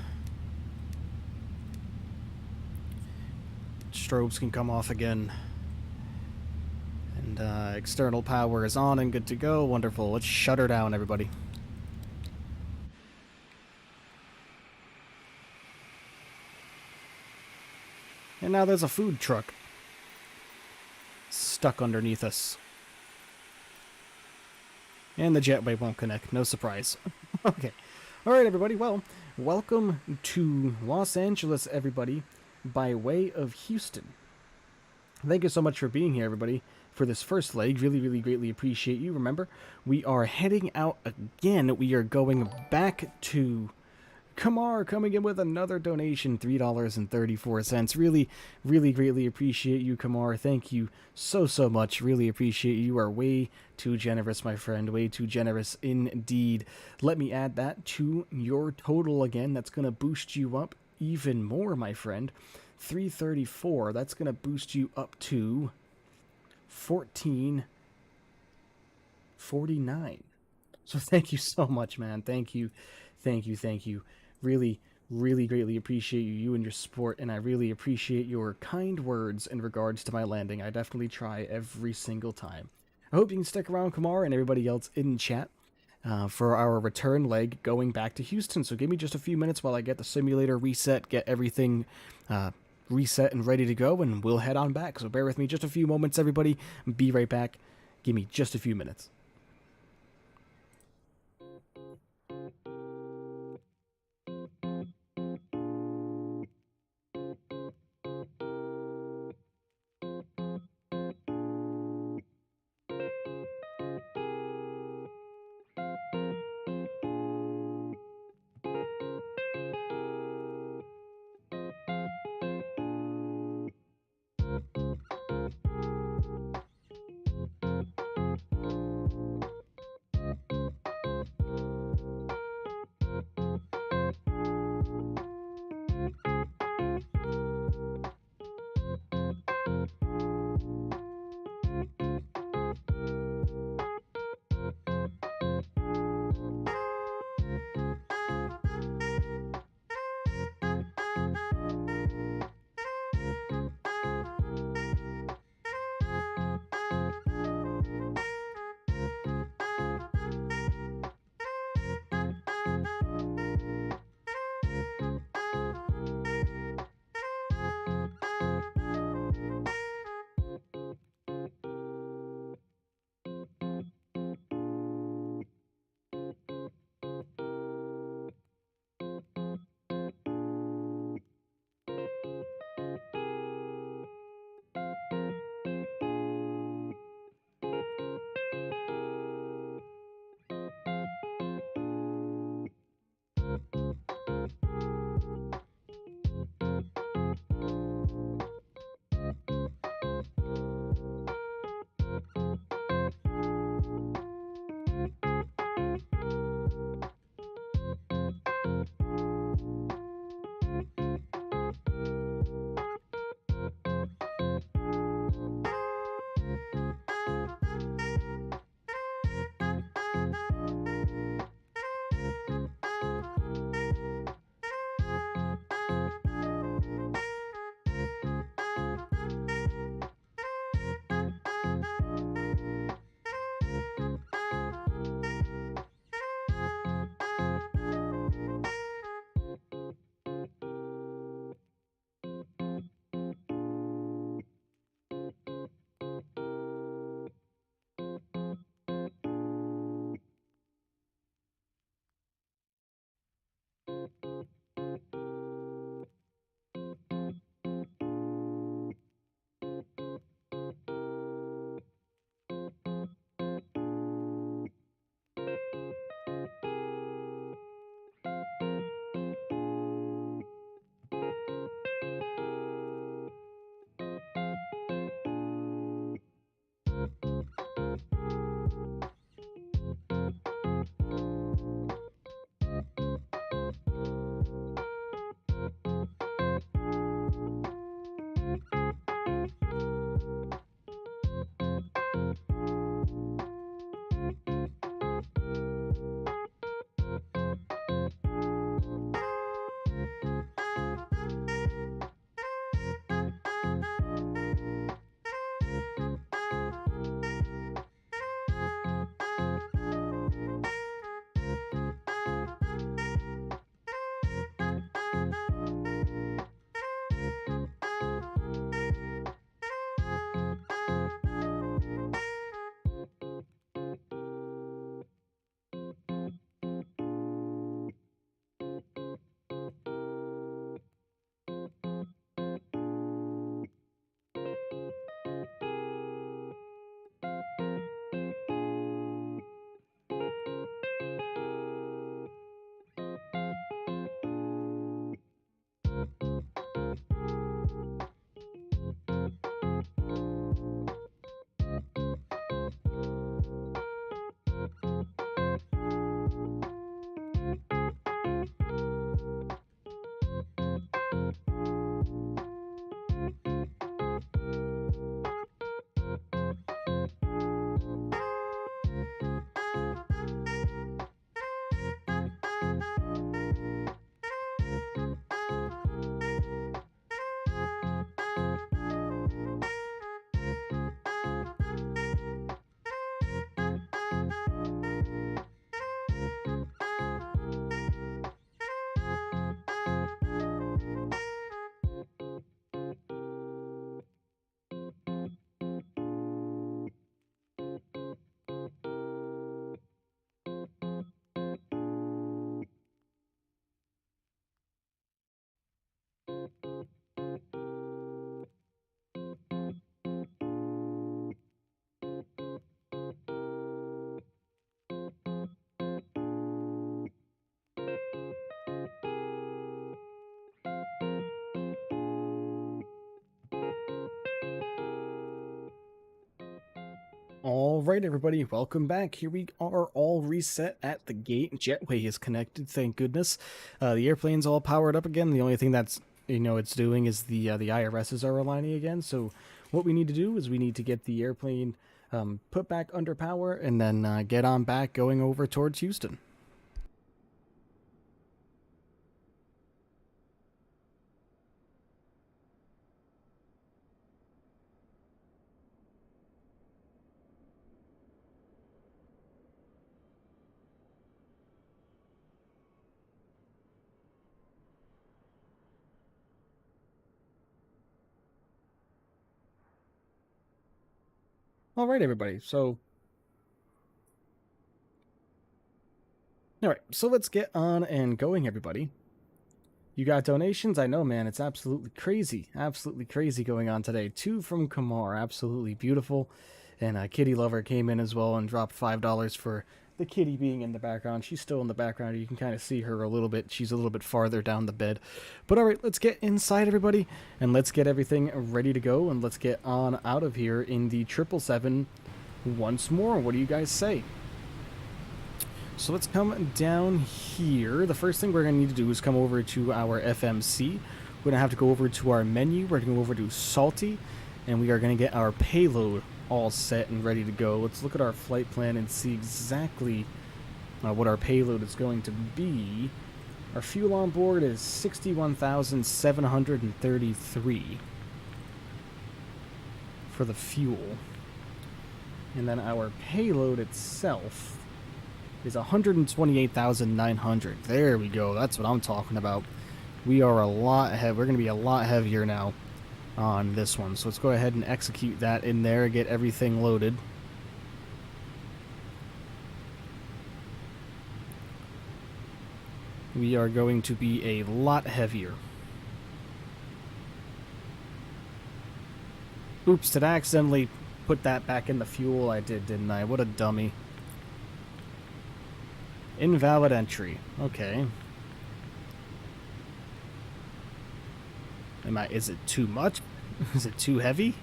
Speaker 1: Strobes can come off again. And external power is on and good to go. Wonderful. Let's shut her down, everybody. And now there's a food truck stuck underneath us. And the jetway won't connect. No surprise. Okay. Alright, everybody. Well, welcome to Los Angeles, everybody, by way of Houston. Thank you so much for being here, everybody, for this first leg. Really, really greatly appreciate you. Remember, we are heading out again. We are going back to Kamar, coming in with another donation, $3.34. Really, really greatly appreciate you, Kamar. Thank you so, so much. Really appreciate you. You are way too generous, my friend. Way too generous indeed. Let me add that to your total again. That's going to boost you up even more, my friend. 334. That's going to boost you up to 1449. So thank you so much, man. Thank you. Thank you. Thank you. Really, really greatly appreciate you and your support, and I really appreciate your kind words in regards to my landing. I definitely try every single time. I hope you can stick around, Kamar, and everybody else in chat for our return leg going back to Houston. So give me just a few minutes while I get the simulator reset, get everything reset and ready to go, and we'll head on back. So bear with me just a few moments, everybody. Be right back. Give me just a few minutes. All right, everybody, welcome back. Here we are, all reset at the gate. Jetway is connected, thank goodness. The airplane's all powered up again. The only thing that's it's doing is the IRSs are aligning again. So what we need to do is we need to get the airplane put back under power and then get on back going over towards Houston. All right, everybody. So, all right. So let's get on and going, everybody. You got donations? I know, man. It's absolutely crazy going on today. 2 from Kamar, absolutely beautiful. And Kitty Lover came in as well and dropped $5 for the kitty being in the background. She's still in the background. You can kind of see her a little bit. She's a little bit farther down the bed. But all right, let's get inside, everybody, and let's get everything ready to go, and let's get on out of here in the 777 once more. What do you guys say? So let's come down here. The first thing we're going to need to do is come over to our FMC. We're going to have to go over to our menu. We're going to go over to Salty, and we are going to get our payload all set and ready to go. Let's look at our flight plan and see exactly what our payload is going to be. Our fuel on board is 61,733 for the fuel. And then our payload itself is 128,900. There we go. That's what I'm talking about. We are a lot heavy. We're going to be a lot heavier now on this one. So let's go ahead and execute that in there, get everything loaded. We are going to be a lot heavier. Oops, did I accidentally put that back in the fuel? I did, didn't I? What a dummy. Invalid entry. Okay. Is it too much? Is it too heavy?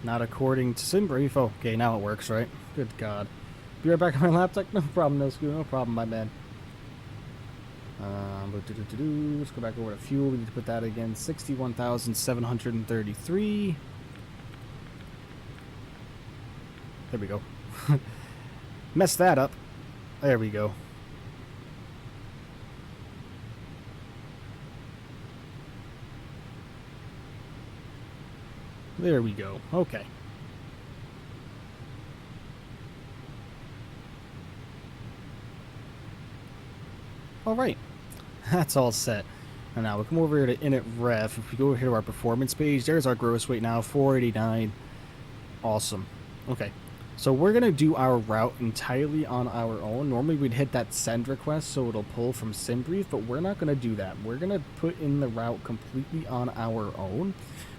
Speaker 1: Not according to SimBrief. Oh, okay, now it works, right? Good God. Be right back on my laptop. No problem, no screw. No problem, my man. Let's go back over to fuel. We need to put that again. 61,733. There we go. Messed that up. There we go. There we go. Okay. All right. That's all set. And now we'll come over here to init ref. If we go over here to our performance page, there's our gross weight now, 489. Awesome. Okay. So we're going to do our route entirely on our own. Normally we'd hit that send request so it'll pull from SimBrief, but we're not going to do that. We're going to put in the route completely on our own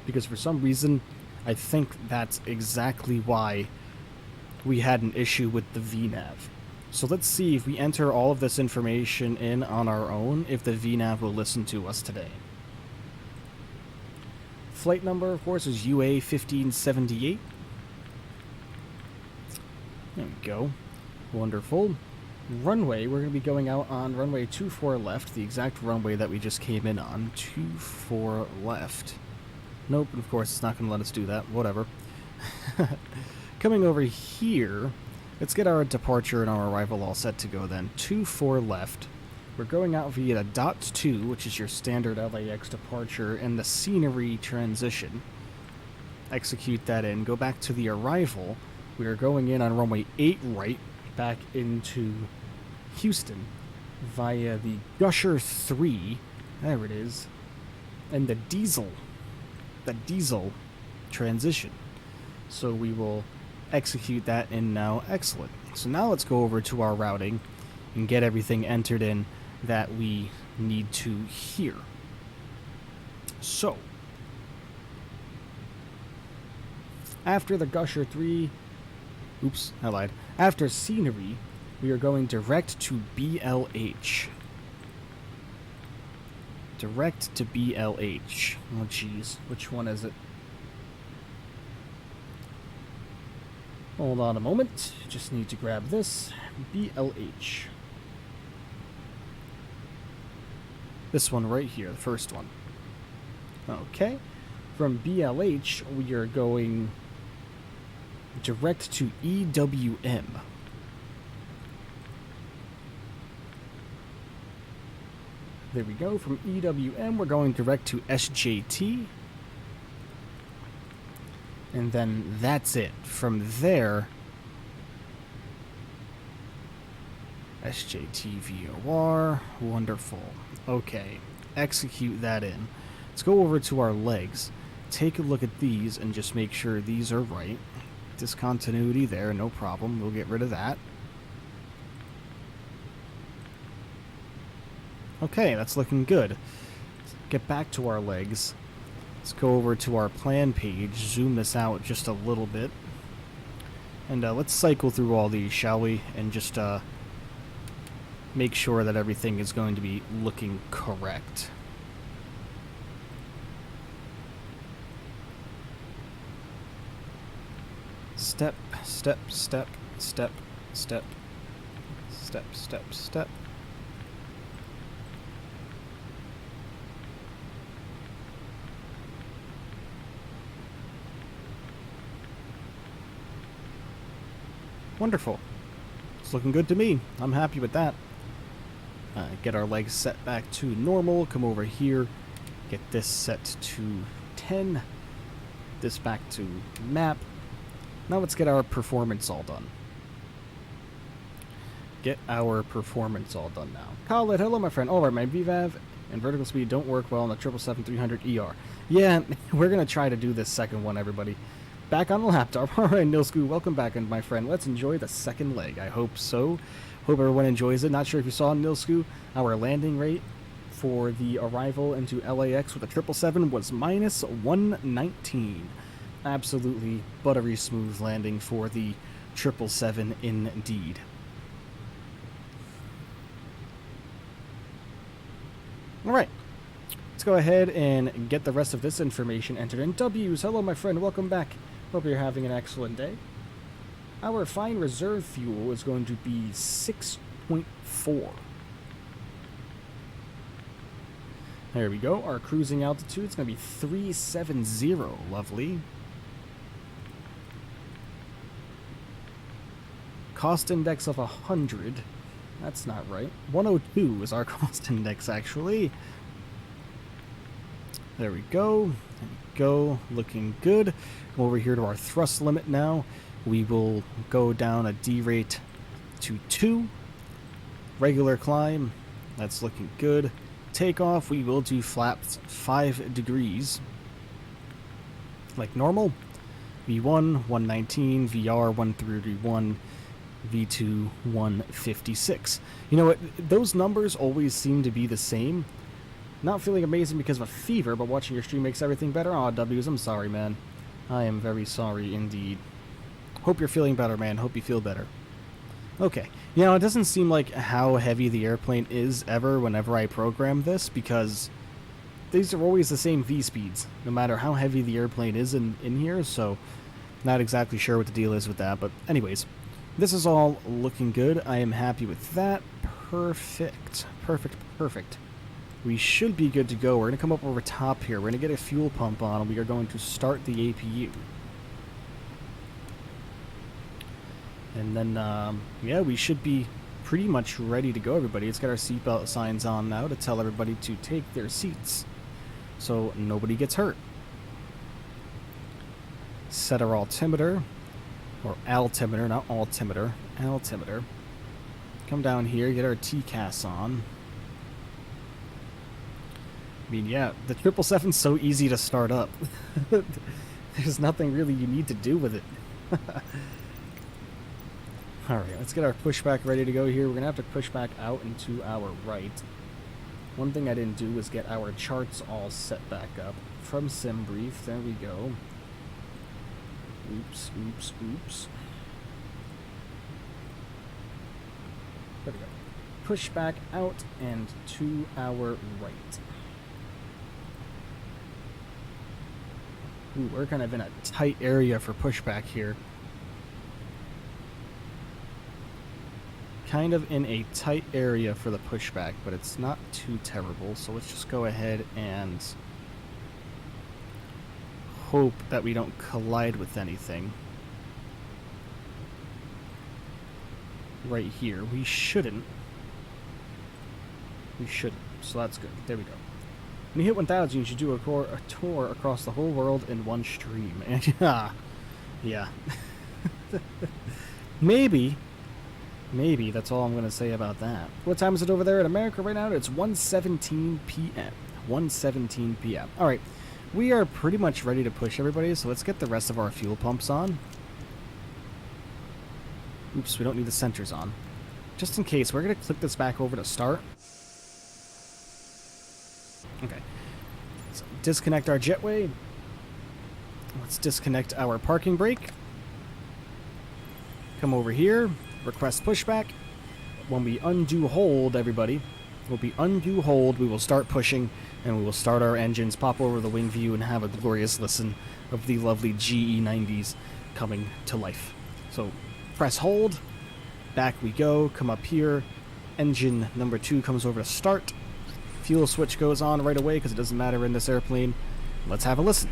Speaker 1: because for some reason I think that's exactly why we had an issue with the VNAV. So let's see if we enter all of this information in on our own, if the VNAV will listen to us today. Flight number, of course, is UA 1578. There we go. Wonderful. Runway, we're going to be going out on runway 24 left, the exact runway that we just came in on. 24 left. Nope, of course it's not going to let us do that. Whatever. Coming over here, let's get our departure and our arrival all set to go then. 24 left. We're going out via the .2, which is your standard LAX departure, and the scenery transition. Execute that in. Go back to the arrival. We are going in on runway 8 right, back into Houston via the Gusher 3. There it is. And the diesel transition. So we will execute that in now. Excellent. So now let's go over to our routing and get everything entered in that we need to here. So after the Gusher 3, oops, I lied. After scenery, we are going direct to BLH. Direct to BLH. Oh, jeez. Which one is it? Hold on a moment. Just need to grab this. BLH. This one right here, the first one. Okay. From BLH, we are going direct to EWM. There we go. From EWM, we're going direct to SJT. And then that's it. From there, SJT VOR. Wonderful. Okay. Execute that in. Let's go over to our legs. Take a look at these and just make sure these are right. Discontinuity there, no problem. We'll get rid of that. Okay, that's looking good. Let's get back to our legs. Let's go over to our plan page, zoom this out just a little bit. And let's cycle through all these, shall we? And just make sure that everything is going to be looking correct. Step, step, step, step, step, step, step, step. Wonderful. It's looking good to me. I'm happy with that. Get our legs set back to normal. Come over here. Get this set to 10. This back to map. Now let's get our performance all done. Get our performance all done now. Khaled, hello my friend. Alright, my VVAV and vertical speed don't work well on the 777-300 ER. Yeah, we're going to try to do this second one, everybody. Back on the laptop. Alright, Nilsku, welcome back, and my friend. Let's enjoy the second leg. I hope so. Hope everyone enjoys it. Not sure if you saw, Nilsku, our landing rate for the arrival into LAX with the 777 was minus 119. Absolutely buttery smooth landing for the 777 indeed. Alright, let's go ahead and get the rest of this information entered in. W's, hello my friend, welcome back. Hope you're having an excellent day. Our fine reserve fuel is going to be 6.4. There we go. Our cruising altitude is going to be 370. Lovely. Cost index of 100. That's not right. 102 is our cost index, actually. There we go. There we go. Looking good. Come over here to our thrust limit now. We will go down a D rate to 2. Regular climb. That's looking good. Takeoff, we will do flaps 5 degrees. Like normal. V1, 119. VR, 131. V2, 156. You know what? Those numbers always seem to be the same. Not feeling amazing because of a fever, but watching your stream makes everything better. Aw, W's, I'm sorry, man. I am very sorry indeed. Hope you're feeling better, man. Hope you feel better. Okay. You know, it doesn't seem like how heavy the airplane is ever whenever I program this, because these are always the same V-speeds, no matter how heavy the airplane is in here, so not exactly sure what the deal is with that. But anyways, this is all looking good. I am happy with that. Perfect. Perfect, perfect. We should be good to go. We're going to come up over top here. We're going to get a fuel pump on, and we are going to start the APU. And then, yeah, we should be pretty much ready to go, everybody. Let's get our seatbelt signs on now to tell everybody to take their seats so nobody gets hurt. Set our altimeter, or altimeter, not altimeter, altimeter. Come down here, get our TCAS on. I mean, yeah, the 777's so easy to start up. There's nothing really you need to do with it. Alright, let's get our pushback ready to go here. We're going to have to push back out and to our right. One thing I didn't do was get our charts all set back up. From SimBrief, there we go. Oops, oops, oops. There we go. Push back out and to our right. Ooh, we're kind of in a tight area for pushback here. kind of in a tight area for the pushback, but it's not too terrible. So let's just go ahead and hope that we don't collide with anything. Right here. We shouldn't. We shouldn't. So that's good. There we go. When you hit 1,000, you should do a tour across the whole world in one stream. Yeah. Maybe that's all I'm going to say about that. What time is it over there in America right now? It's 1:17 p.m. 1:17 p.m. All right. We are pretty much ready to push, everybody, so let's get the rest of our fuel pumps on. Oops, we don't need the sensors on. Just in case, we're going to click this back over to start. Okay. So disconnect our jetway. Let's disconnect our parking brake. Come over here. Request pushback. When we undo hold, everybody, when we undo hold, we will start pushing, and we will start our engines, pop over the wing view, and have a glorious listen of the lovely GE90s coming to life. So press hold. Back we go. Come up here. Engine number 2 comes over to start. Fuel switch goes on right away because it doesn't matter in this airplane. Let's have a listen.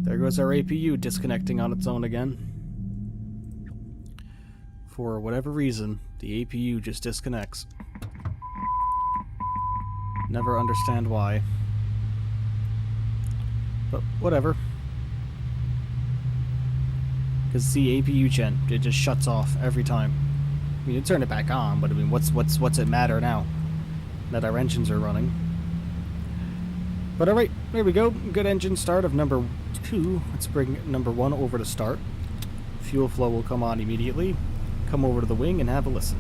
Speaker 1: There goes our APU disconnecting on its own again. For whatever reason, the APU just disconnects. Never understand why. But whatever. Because the APU gen, it just shuts off every time. I mean, you turn it back on, but I mean, what's it matter now that our engines are running? But alright, there we go. Good engine start of number 2. Let's bring number 1 over to start. Fuel flow will come on immediately. Come over to the wing and have a listen.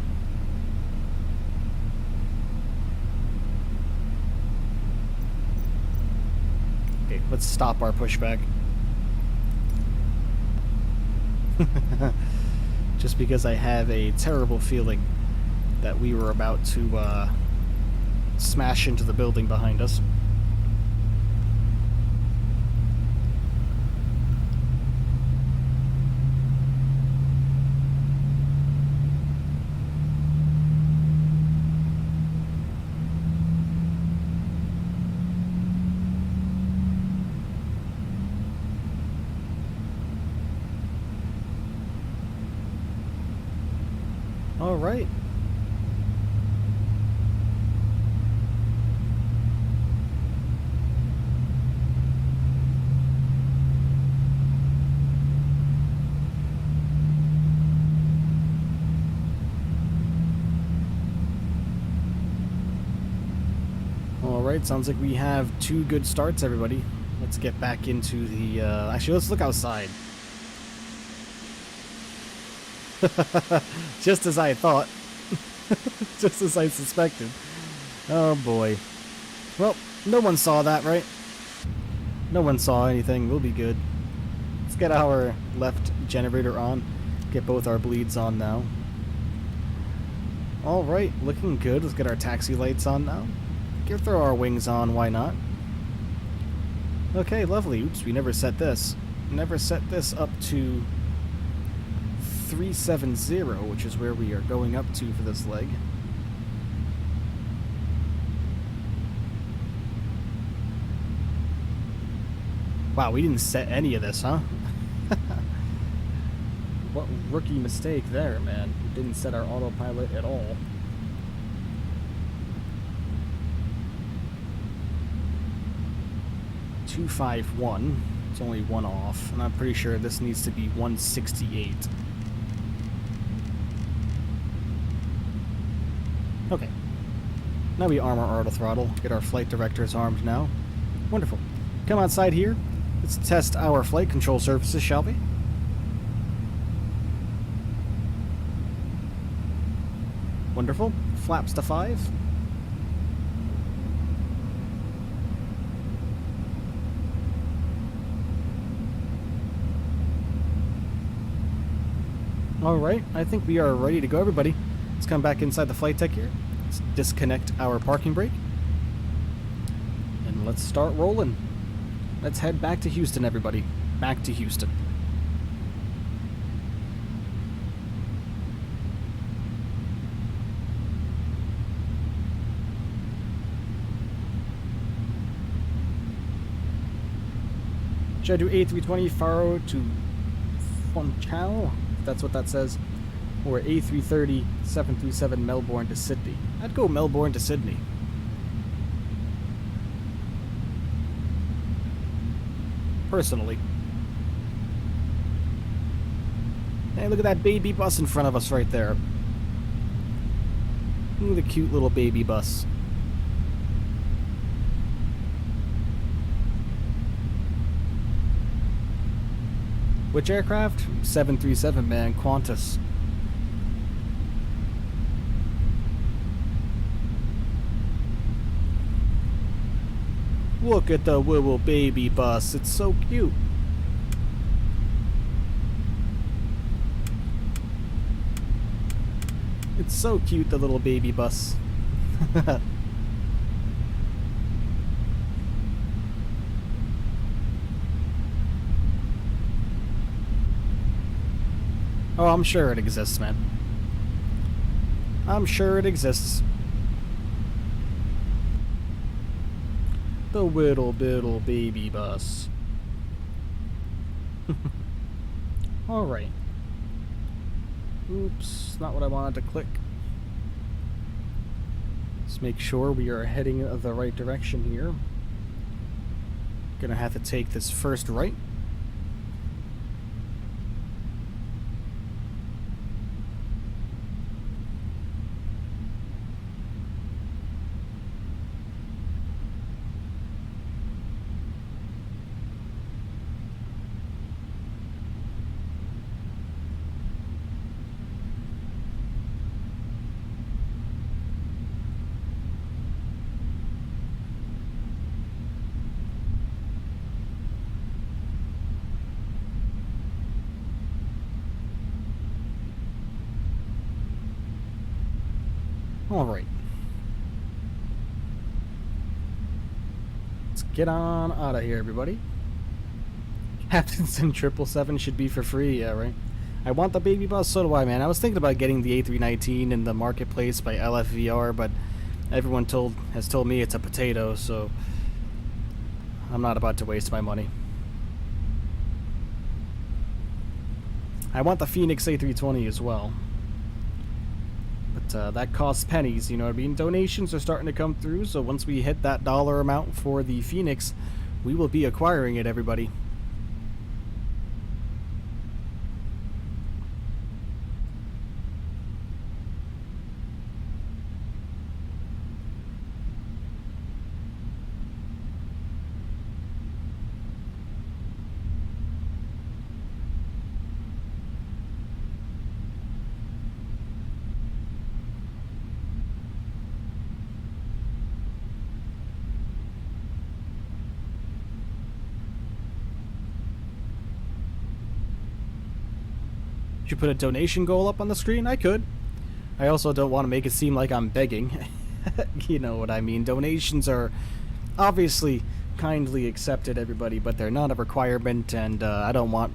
Speaker 1: Okay, let's stop our pushback. Just because I have a terrible feeling that we were about to smash into the building behind us. All right. All right, sounds like we have 2 good starts, everybody. Let's get back into the, actually, let's look outside. Just as I thought. Just as I suspected. Oh boy. Well, no one saw that, right? No one saw anything. We'll be good. Let's get our left generator on. Get both our bleeds on now. Alright, looking good. Let's get our taxi lights on now. Throw our wings on, why not? Okay, lovely. Oops, we never set this. Never set this up to 370, which is where we are going up to for this leg. Wow, we didn't set any of this, huh? What rookie mistake there, man. We didn't set our autopilot at all. .251. It's only 1 off, and I'm pretty sure this needs to be 168. Okay. Now we arm our auto throttle. Get our flight directors armed now. Wonderful. Come outside here. Let's test our flight control surfaces, shall we? Wonderful. Flaps to 5. Alright, I think we are ready to go, everybody. Let's come back inside the flight deck here. Let's disconnect our parking brake. And let's start rolling. Let's head back to Houston, everybody. Back to Houston. Should I do A320 Faro to Funchal? If that's what that says. Or A330 737 Melbourne to Sydney. I'd go Melbourne to Sydney. Personally. Hey, look at that baby bus in front of us right there. Look at the cute little baby bus. Which aircraft? 737, man. Qantas. Look at the little baby bus. It's so cute. It's so cute, the little baby bus. Oh, I'm sure it exists, man. I'm sure it exists. The little baby bus. Alright. Oops, not what I wanted to click. Let's make sure we are heading the right direction here. Gonna have to take this first right. Alright. Let's get on out of here, everybody. Captains in 777 should be for free, yeah, right? I want the baby bus, so do I, man. I was thinking about getting the A319 in the marketplace by LFVR, but everyone has told me it's a potato, so I'm not about to waste my money. I want the Phoenix A320 as well. But that costs pennies, you know what I mean? Donations are starting to come through, so once we hit that dollar amount for the Phoenix, we will be acquiring it, everybody. Should put a donation goal up on the screen? I could. I also don't want to make it seem like I'm begging. You know what I mean. Donations are obviously kindly accepted, everybody, but they're not a requirement, and I don't want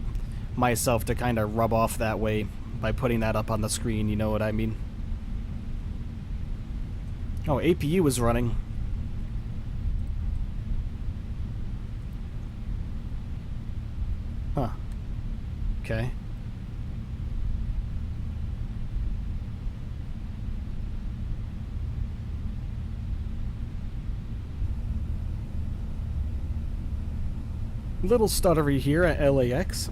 Speaker 1: myself to kind of rub off that way by putting that up on the screen, you know what I mean. Oh, APU is running. Huh. Okay. Little stuttery here at LAX.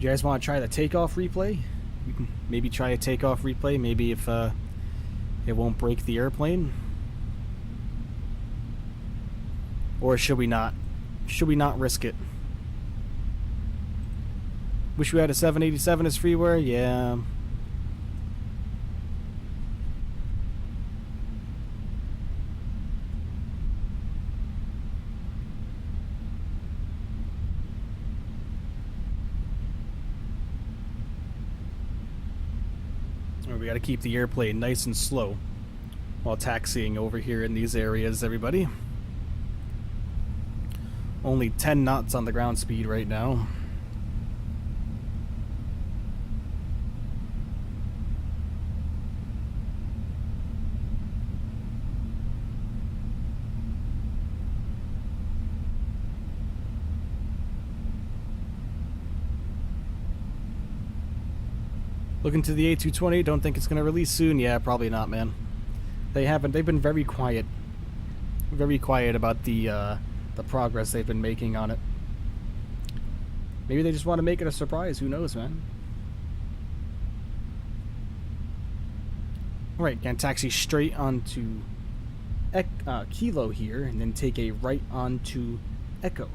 Speaker 1: You guys want to try the takeoff replay? We can maybe try a takeoff replay. Maybe if it won't break the airplane. Or should we not? Should we not risk it? Wish we had a 787 as freeware? Yeah. We got to keep the airplane nice and slow while taxiing over here in these areas, everybody. Only 10 knots on the ground speed right now. Looking to the A220, don't think it's going to release soon. Yeah, probably not, man. They've been very quiet. Very quiet about the progress they've been making on it. Maybe they just want to make it a surprise. Who knows, man? Alright, gonna taxi straight onto Kilo here, and then take a right onto Echo.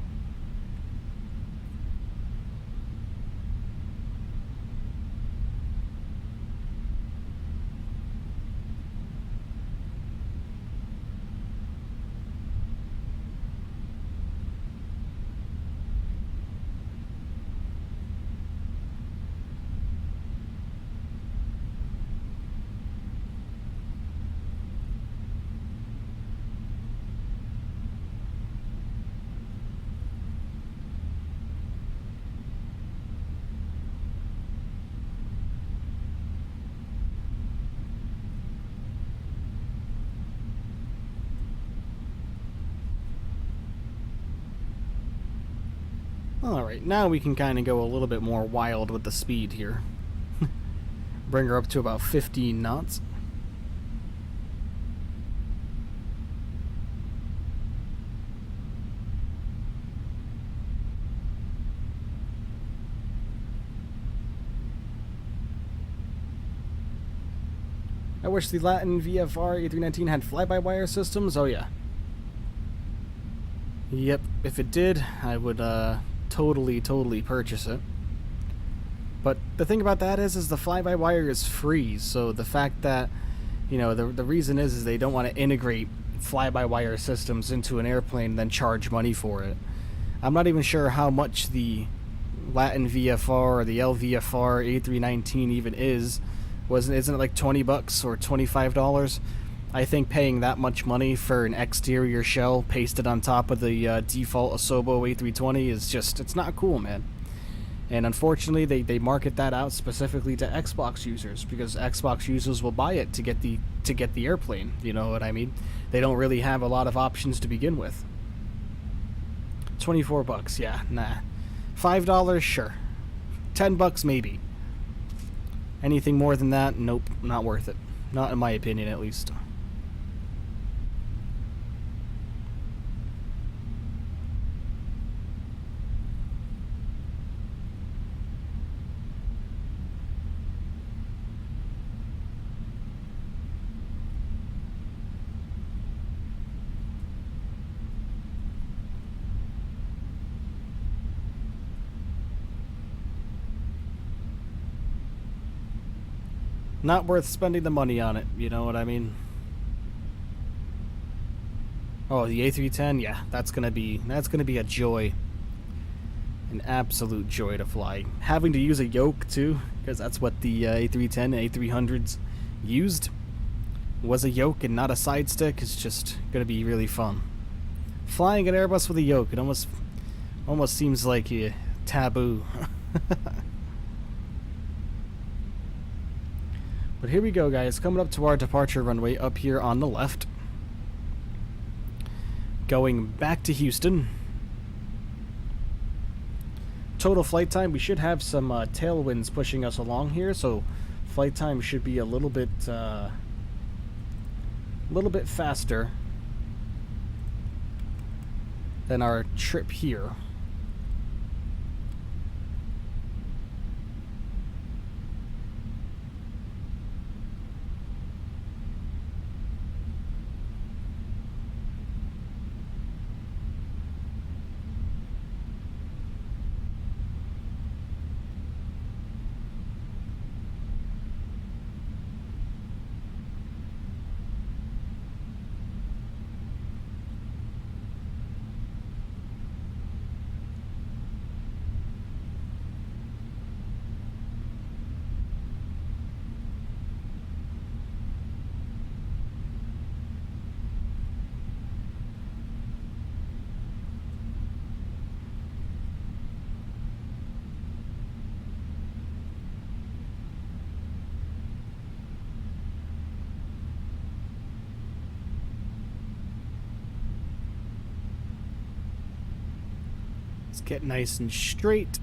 Speaker 1: Alright, now we can kind of go a little bit more wild with the speed here. Bring her up to about 15 knots. I wish the Latin VFR A319 had fly-by-wire systems. Oh yeah. Yep, if it did, I would totally purchase it. But the thing about that is the fly-by-wire is free, so the fact that, you know, the reason is they don't want to integrate fly-by-wire systems into an airplane and then charge money for it. I'm not even sure how much the Latin VFR or the LVFR A319 even is. Isn't it like 20 bucks or $25? I think paying that much money for an exterior shell pasted on top of the default Asobo A320 is just, it's not cool, man. And unfortunately, they market that out specifically to Xbox users, because Xbox users will buy it to get the airplane, you know what I mean? They don't really have a lot of options to begin with. 24 bucks, yeah, nah. $5, sure. 10 bucks, maybe. Anything more than that, nope, not worth it. Not in my opinion, at least. Not worth spending the money on it, you know what I mean? Oh, the A310, yeah, that's gonna be a joy. An absolute joy to fly. Having to use a yoke too, because that's what the A310 and A300s used, was a yoke and not a side stick. Is just gonna be really fun. Flying an Airbus with a yoke, it almost seems like a taboo. But here we go, guys. Coming up to our departure runway up here on the left. Going back to Houston. Total flight time, we should have some tailwinds pushing us along here, so flight time should be a little bit faster than our trip here. Let's get nice and straight.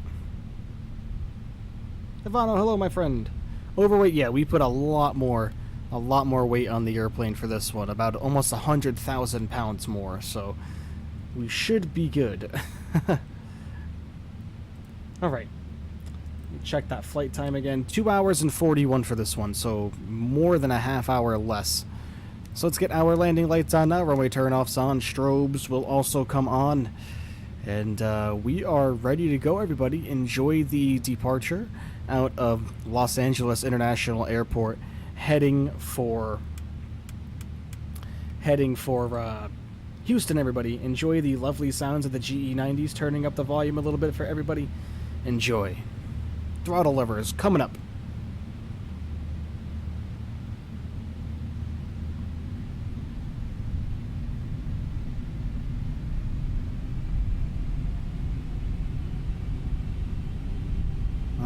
Speaker 1: Ivano, hello, my friend. Overweight, yeah, we put a lot more weight on the airplane for this one, about almost 100,000 pounds more, so we should be good. Alright, check that flight time again. 2 hours and 41 for this one, so more than a half hour less. So let's get our landing lights on now, runway turnoffs on, strobes will also come on. And we are ready to go, everybody. Enjoy the departure out of Los Angeles International Airport, heading for Houston, everybody. Enjoy the lovely sounds of the GE90s, turning up the volume a little bit for everybody. Enjoy. Throttle levers coming up.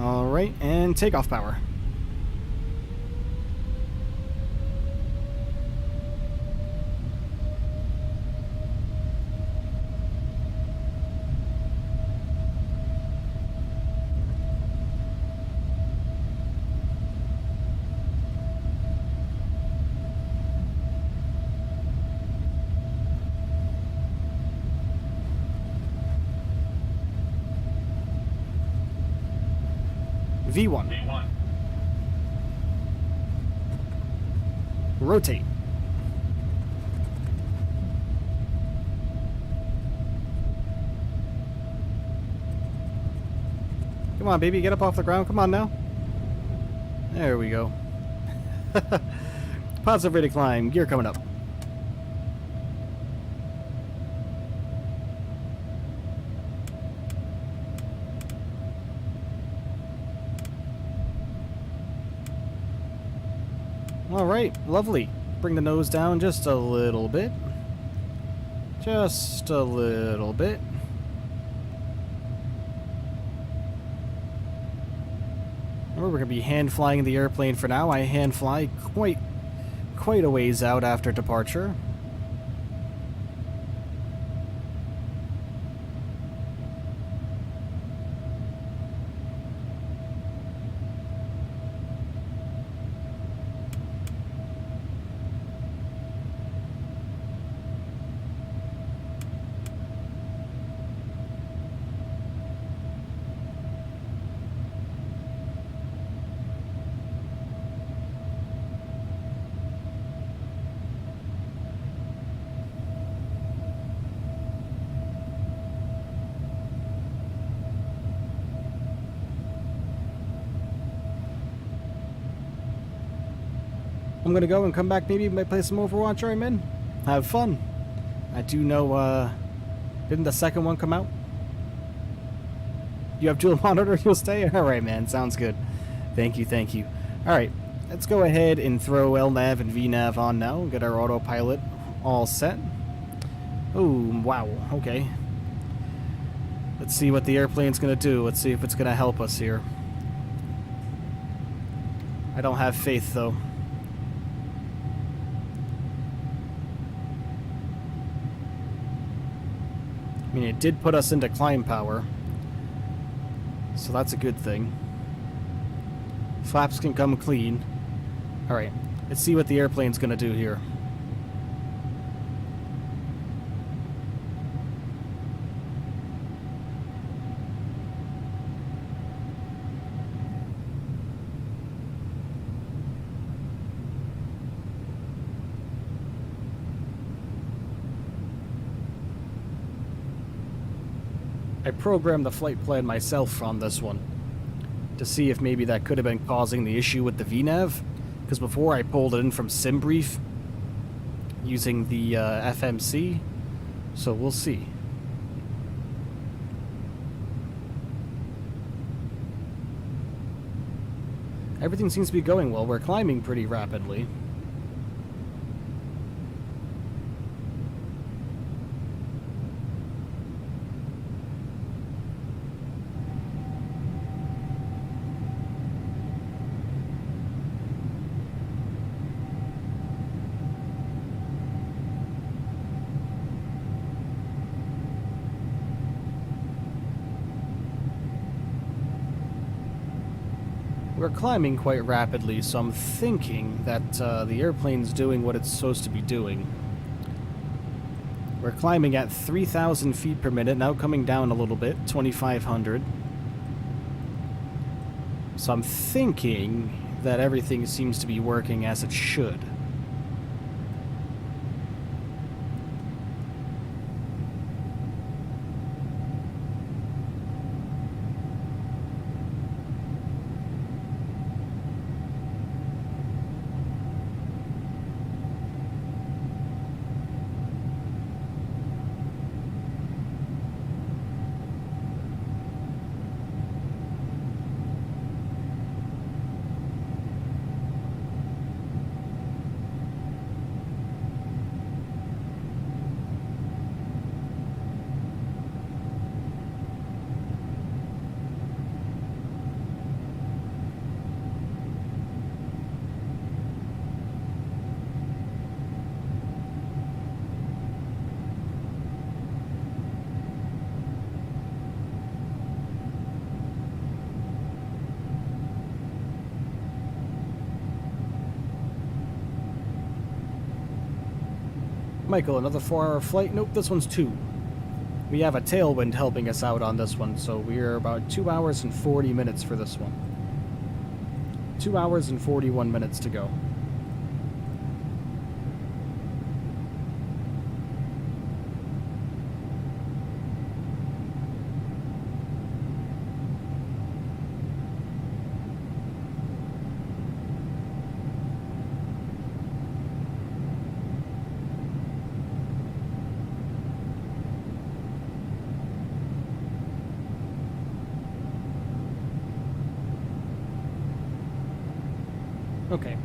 Speaker 1: Alright, and takeoff power. V1.
Speaker 2: V1.
Speaker 1: Rotate. Come on, baby, get up off the ground. Come on now. There we go. Positive rate of climb. Gear coming up. Alright, lovely. Bring the nose down just a little bit. Just a little bit. Remember, we're going to be hand flying the airplane for now. I hand fly quite a ways out after departure. I'm gonna go and come back, maybe play some Overwatch or I'm in. Have fun. I do know, didn't the second one come out? You have dual monitor, you'll stay? Alright, man, sounds good. Thank you, thank you. Alright, let's go ahead and throw LNAV and VNAV on now. Get our autopilot all set. Oh, wow, okay. Let's see what the airplane's gonna do. Let's see if it's gonna help us here. I don't have faith, though. I mean, it did put us into climb power, so that's a good thing. Flaps can come clean. Alright, let's see what the airplane's gonna do here. I programmed the flight plan myself on this one to see if maybe that could have been causing the issue with the VNAV, because before I pulled it in from SimBrief using the FMC, so we'll see. Everything seems to be going well. We're climbing pretty rapidly. We're climbing quite rapidly, so I'm thinking that the airplane's doing what it's supposed to be doing. We're climbing at 3,000 feet per minute, now coming down a little bit, 2,500. So I'm thinking that everything seems to be working as it should. Michael, another 4-hour flight? Nope, this one's 2. We have a tailwind helping us out on this one, so we're about 2 hours and 40 minutes for this one. 2 hours and 41 minutes to go. Okay,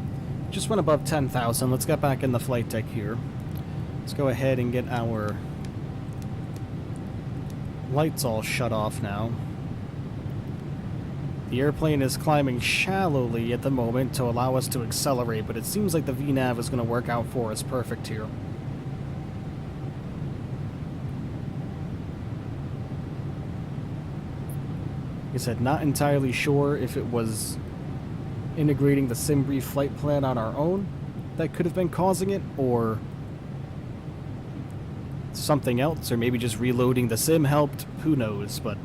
Speaker 1: just went above 10,000. Let's get back in the flight deck here. Let's go ahead and get our lights all shut off now. The airplane is climbing shallowly at the moment to allow us to accelerate, but it seems like the VNAV is going to work out for us perfect here. Like I said, not entirely sure if it was integrating the SimBrief flight plan on our own that could have been causing it, or something else, or maybe just reloading the sim helped. Who knows, but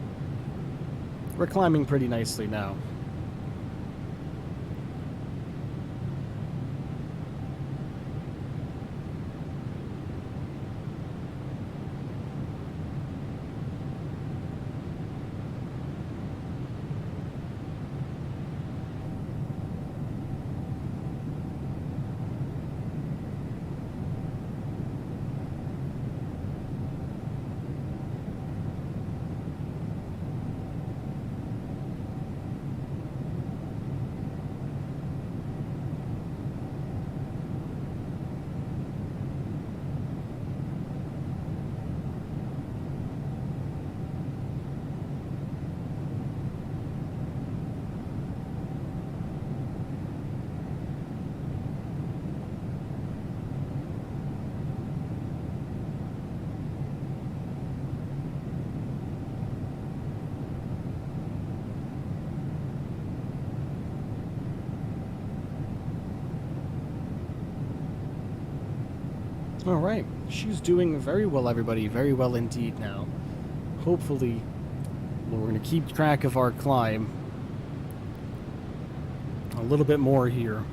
Speaker 1: we're climbing pretty nicely now. Alright, she's doing very well, everybody. Very well indeed now. Hopefully, we're going to keep track of our climb a little bit more here.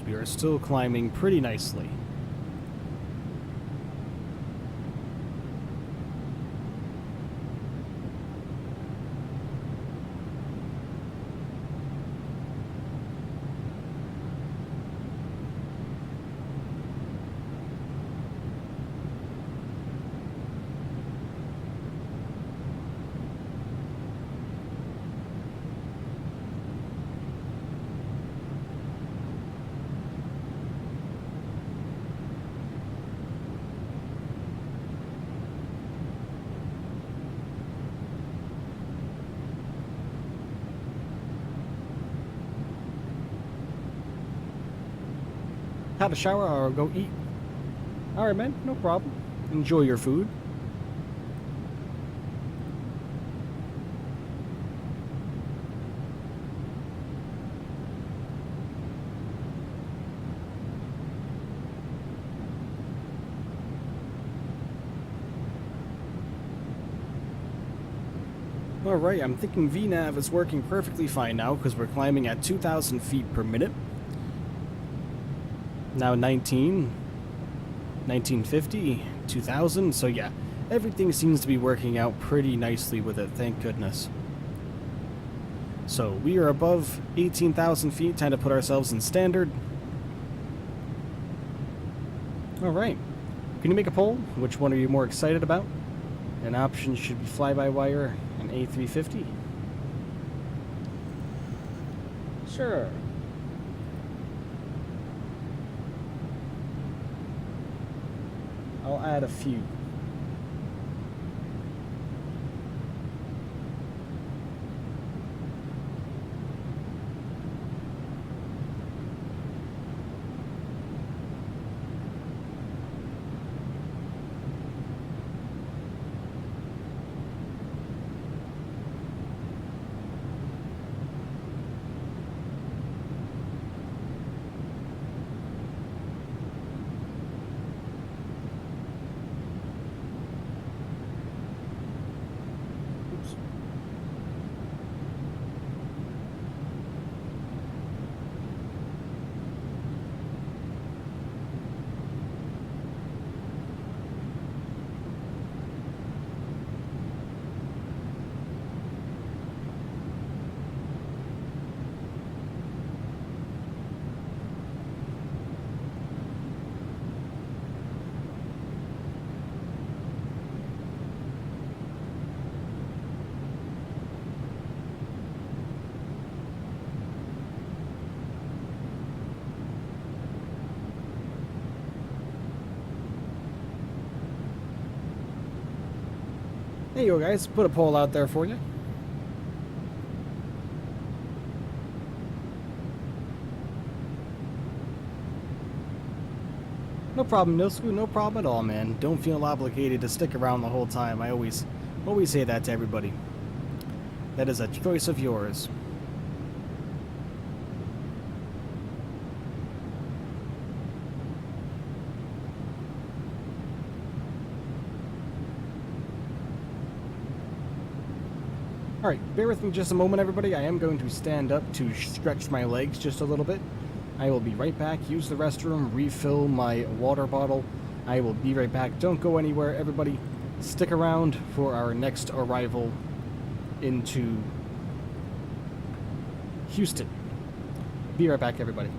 Speaker 1: We are still climbing pretty nicely. Had a shower or go eat. Alright, man, no problem. Enjoy your food. Alright, I'm thinking VNav is working perfectly fine now because we're climbing at 2,000 feet per minute. Now 1950, 2000, so yeah, everything seems to be working out pretty nicely with it, thank goodness. So we are above 18,000 feet, time to put ourselves in standard. Alright, can you make a poll? Which one are you more excited about? An option should be fly-by-wire and A350. Sure. I'll add a few. There you go, guys. Put a poll out there for you. No problem, Nilsku. No problem at all, man. Don't feel obligated to stick around the whole time. I always say that to everybody. That is a choice of yours. Alright, bear with me just a moment, everybody. I am going to stand up to stretch my legs just a little bit. I will be right back, use the restroom, refill my water bottle. I will be right back. Don't go anywhere, everybody. Stick around for our next arrival into Houston. Be right back, everybody.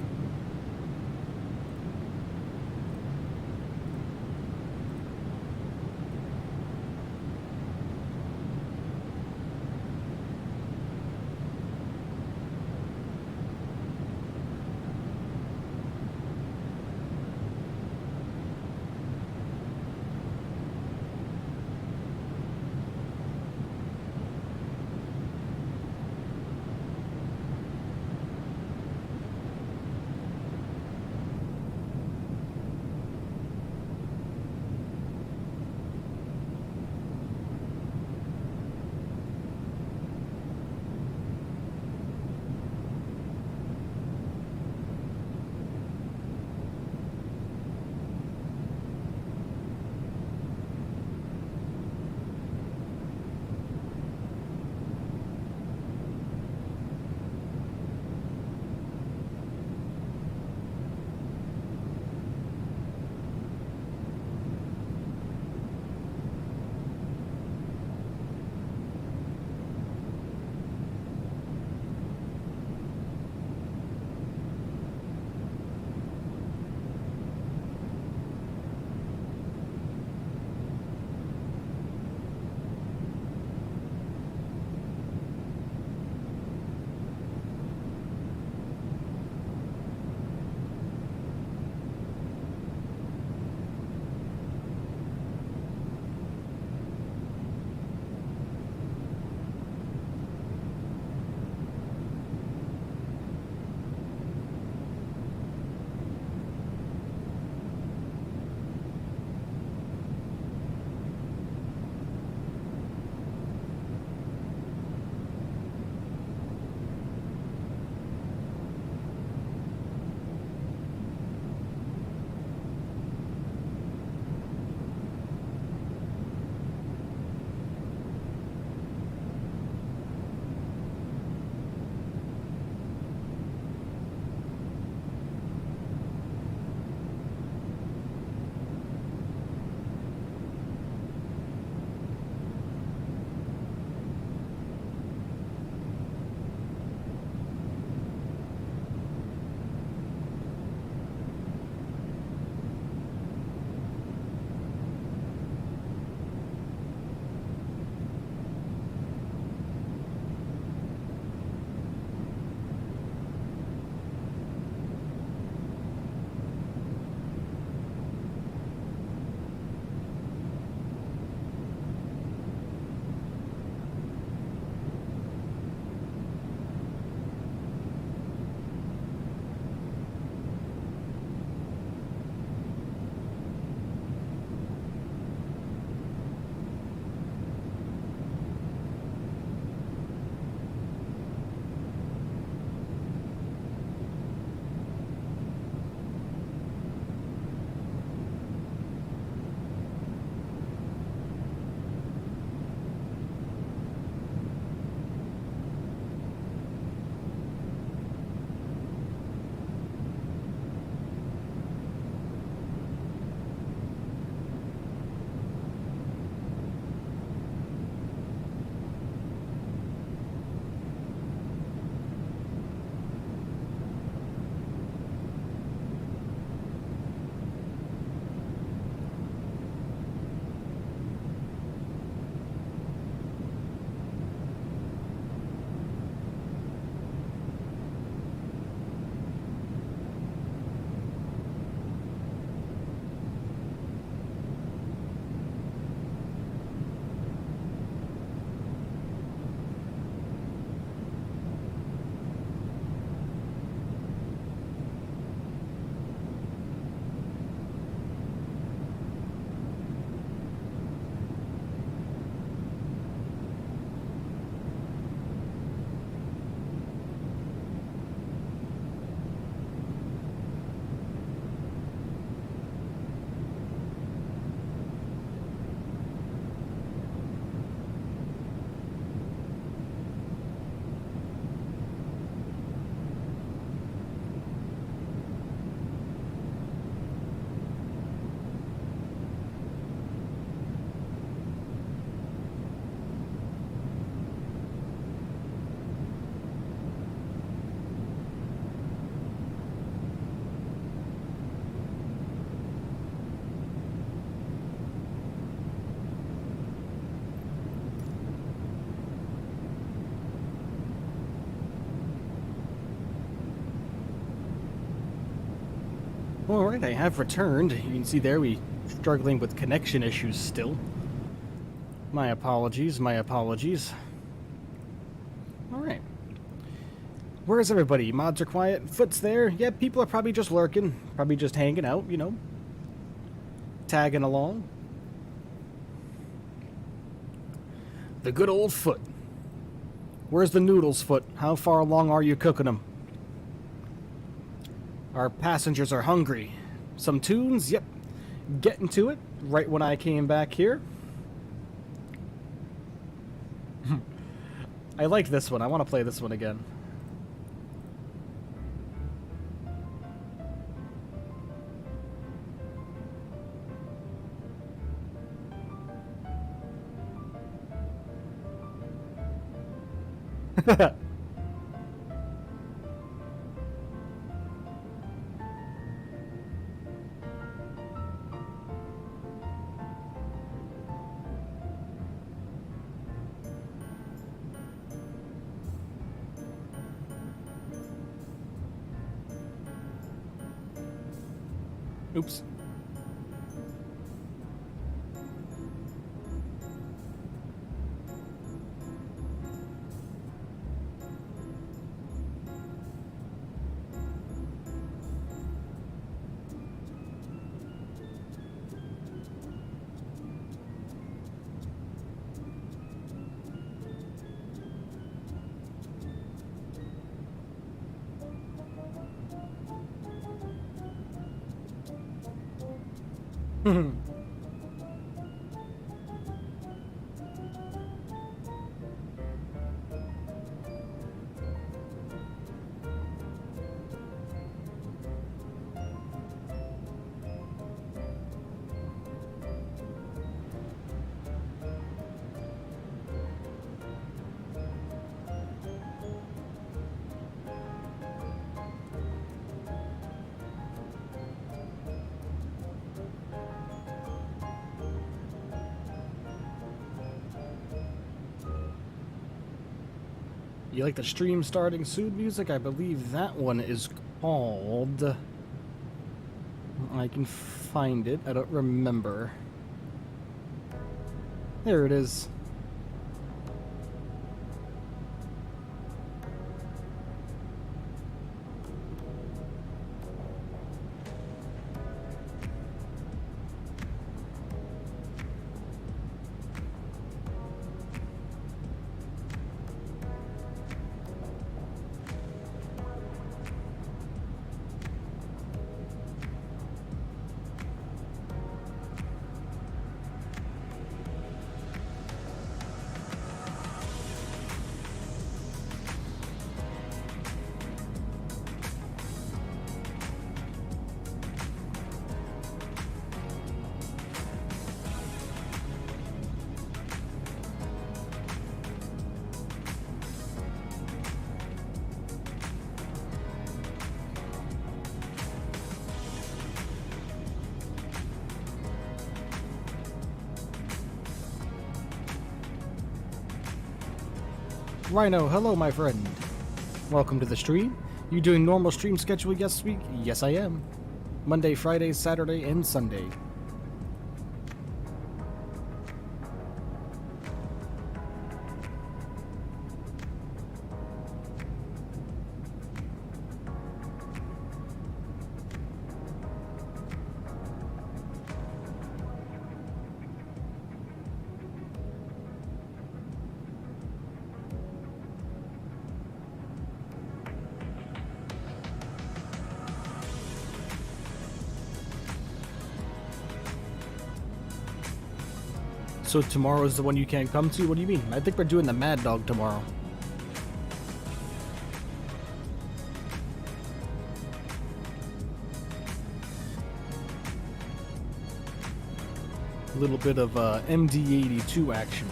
Speaker 1: Alright, I have returned. You can see there we struggling with connection issues still. My apologies, my apologies. Alright. Where's everybody? Mods are quiet. Foot's there. Yeah, people are probably just lurking. Probably just hanging out, you know. Tagging along. The good old Foot. Where's the noodles, Foot? How far along are you cooking them? Our passengers are hungry. Some tunes? Yep. Getting to it right when I came back here. I like this one. I want to play this one again. Oops. You like the stream starting soon music? I believe that one is called... I can find it. I don't remember. There it is. Rhino, hello my friend. Welcome to the stream. You doing normal stream schedule this week? Yes I am. Monday, Friday, Saturday, and Sunday. So tomorrow is the one you can't come to? What do you mean? I think we're doing the Mad Dog tomorrow. A little bit of MD82 action.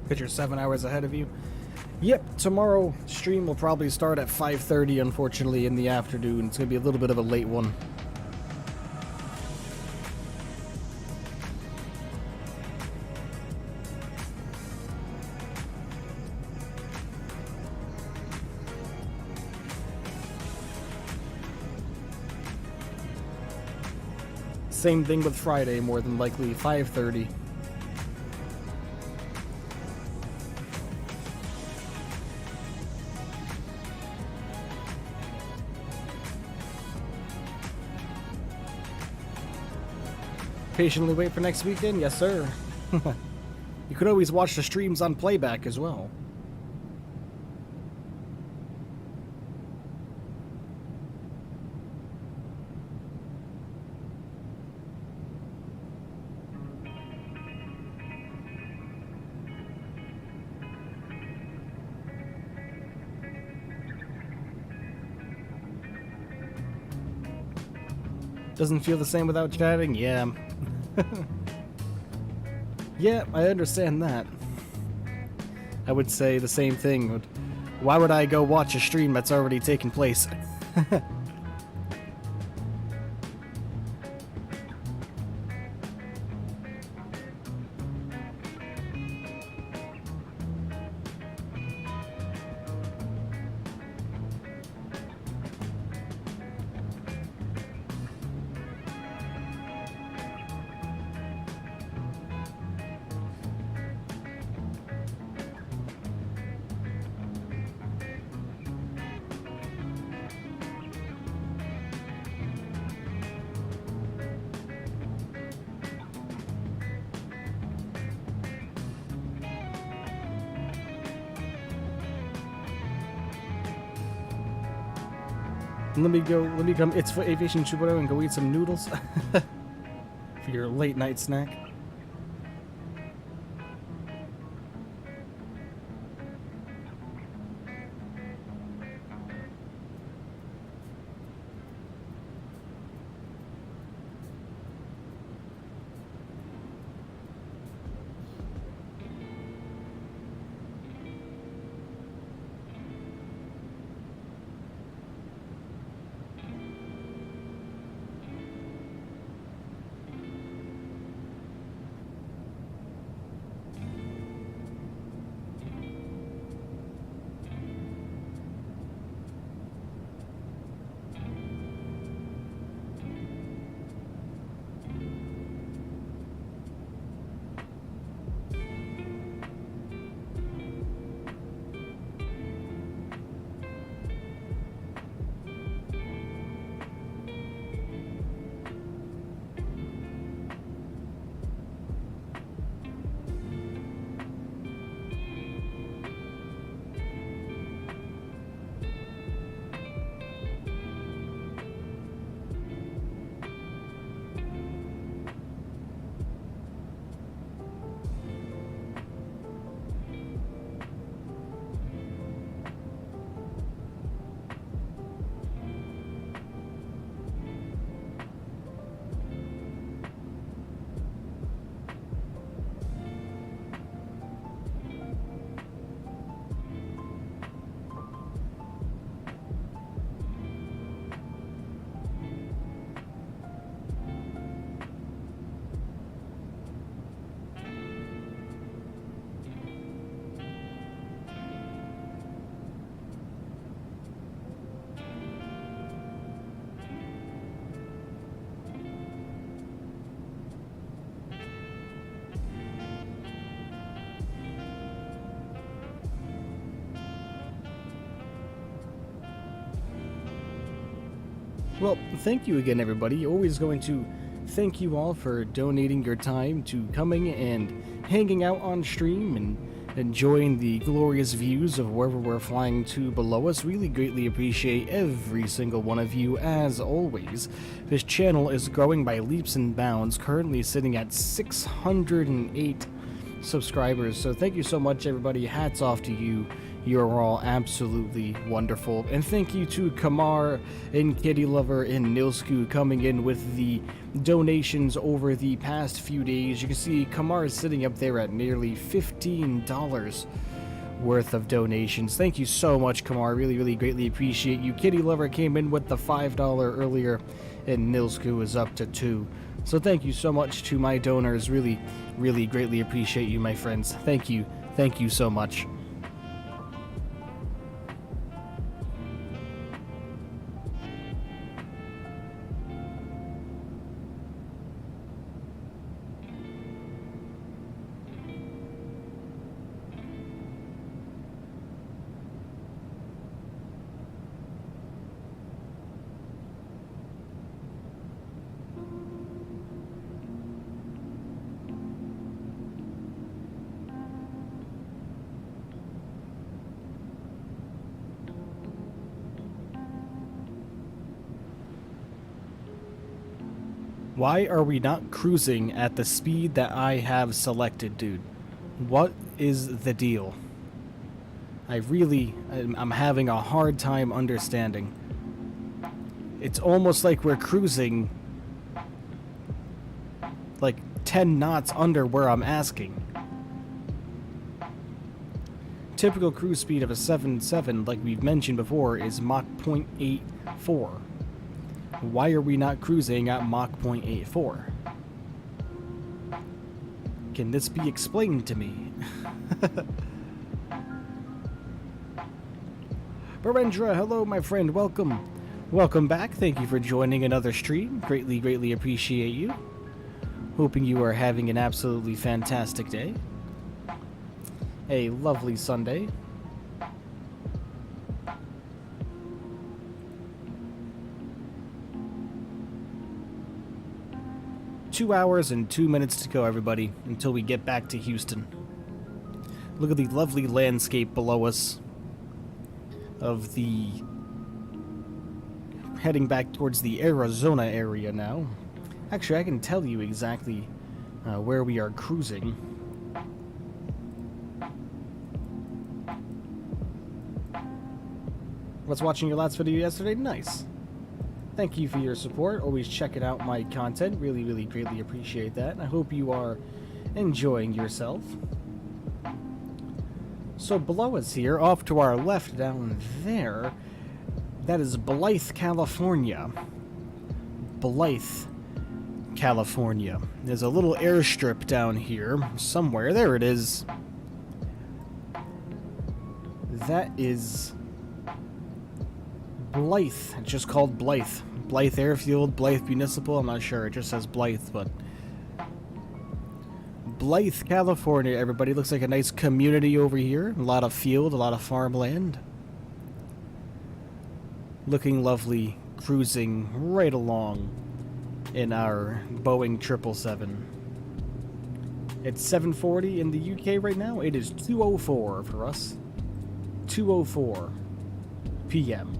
Speaker 1: Because you're 7 hours ahead of you. Yep, tomorrow stream will probably start at 5:30, unfortunately, in the afternoon. It's going to be a little bit of a late one. Same thing with Friday, more than likely 5:30. Patiently wait for next weekend? Yes, sir. You could always watch the streams on playback as well. Doesn't feel the same without chatting? Yeah. Yeah, I understand that. I would say the same thing. Why would I go watch a stream that's already taken place? Let me come, it's for Aviation 2.0 and go eat some noodles for your late night snack. Well, thank you again, everybody. Always going to thank you all for donating your time to coming and hanging out on stream and enjoying the glorious views of wherever we're flying to below us. Really greatly appreciate every single one of you, as always. This channel is growing by leaps and bounds, currently sitting at 608 subscribers, so thank you so much, everybody. Hats off to you. You're all absolutely wonderful. And thank you to Kamar and Kitty Lover and Nilsku coming in with the donations over the past few days. You can see Kamar is sitting up there at nearly $15 worth of donations. Thank you so much, Kamar. Really, really greatly appreciate you. Kitty Lover came in with the $5 earlier, and Nilsku is up to $2. So thank you so much to my donors. Really, really greatly appreciate you, my friends. Thank you. Thank you so much. Why are we not cruising at the speed that I have selected, dude? What is the deal? I'm having a hard time understanding. It's almost like we're cruising like 10 knots under where I'm asking. Typical cruise speed of a 7.7, like we've mentioned before, is Mach 0.84. Why are we not cruising at Mach 0.84? Can this be explained to me? Barendra, hello my friend, welcome. Welcome back, thank you for joining another stream. Greatly, greatly appreciate you. Hoping you are having an absolutely fantastic day. A lovely Sunday. Two hours and 2 minutes to go, everybody, until we get back to Houston. Look at the lovely landscape below us of the heading back towards the Arizona area now. Actually, I can tell you exactly where we are cruising. Was watching your last video yesterday? Nice. Thank you for your support. Always checking out my content. Really, really greatly appreciate that. I hope you are enjoying yourself. So below us here, off to our left down there, that is Blythe, California. Blythe, California. There's a little airstrip down here somewhere. There it is. That is Blythe. It's just called Blythe. Blythe Airfield, Blythe Municipal. I'm not sure. It just says Blythe, but Blythe, California, everybody. Looks like a nice community over here. A lot of field, a lot of farmland. Looking lovely, cruising right along in our Boeing 777. It's 7:40 in the UK right now. It is 2:04 for us. 2:04 p.m.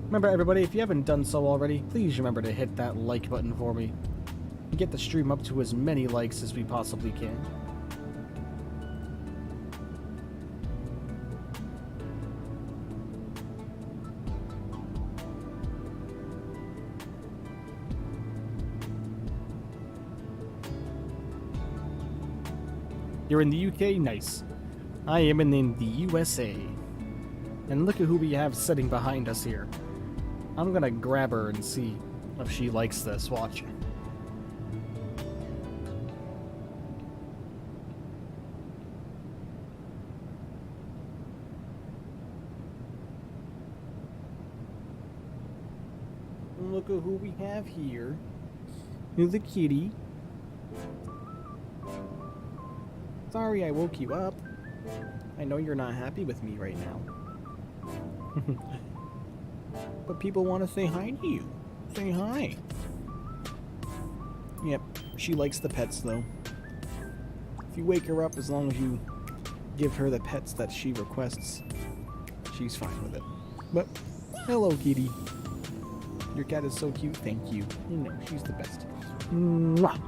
Speaker 1: Remember, everybody, if you haven't done so already, please remember to hit that like button for me. Get the stream up to as many likes as we possibly can. You're in the UK? Nice. I am in the USA. And look at who we have sitting behind us here. I'm gonna grab her and see if she likes this. Watch. Look at who we have here. Here's the kitty. Sorry I woke you up. I know you're not happy with me right now. But people want to say hi to you. Say hi. Yep, she likes the pets though. If you wake her up, as long as you give her the pets that she requests, she's fine with it. But, hello kitty.
Speaker 3: Your cat is so cute. Thank you. You know, she's the best. Mwah.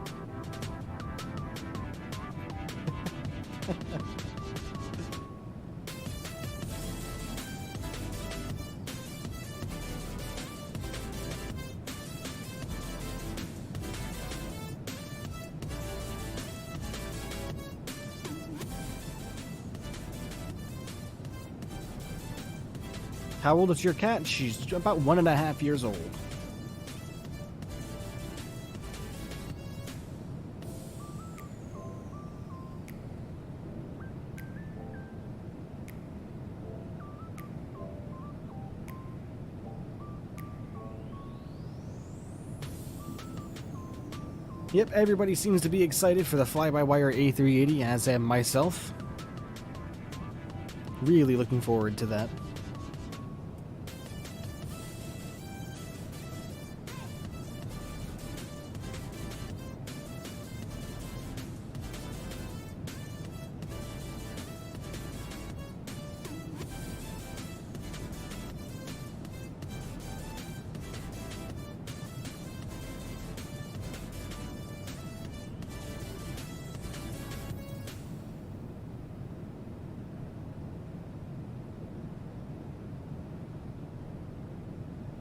Speaker 3: How old is your cat? She's about 1.5 years old. Yep, everybody seems to be excited for the fly-by-wire A380, as am myself. Really looking forward to that.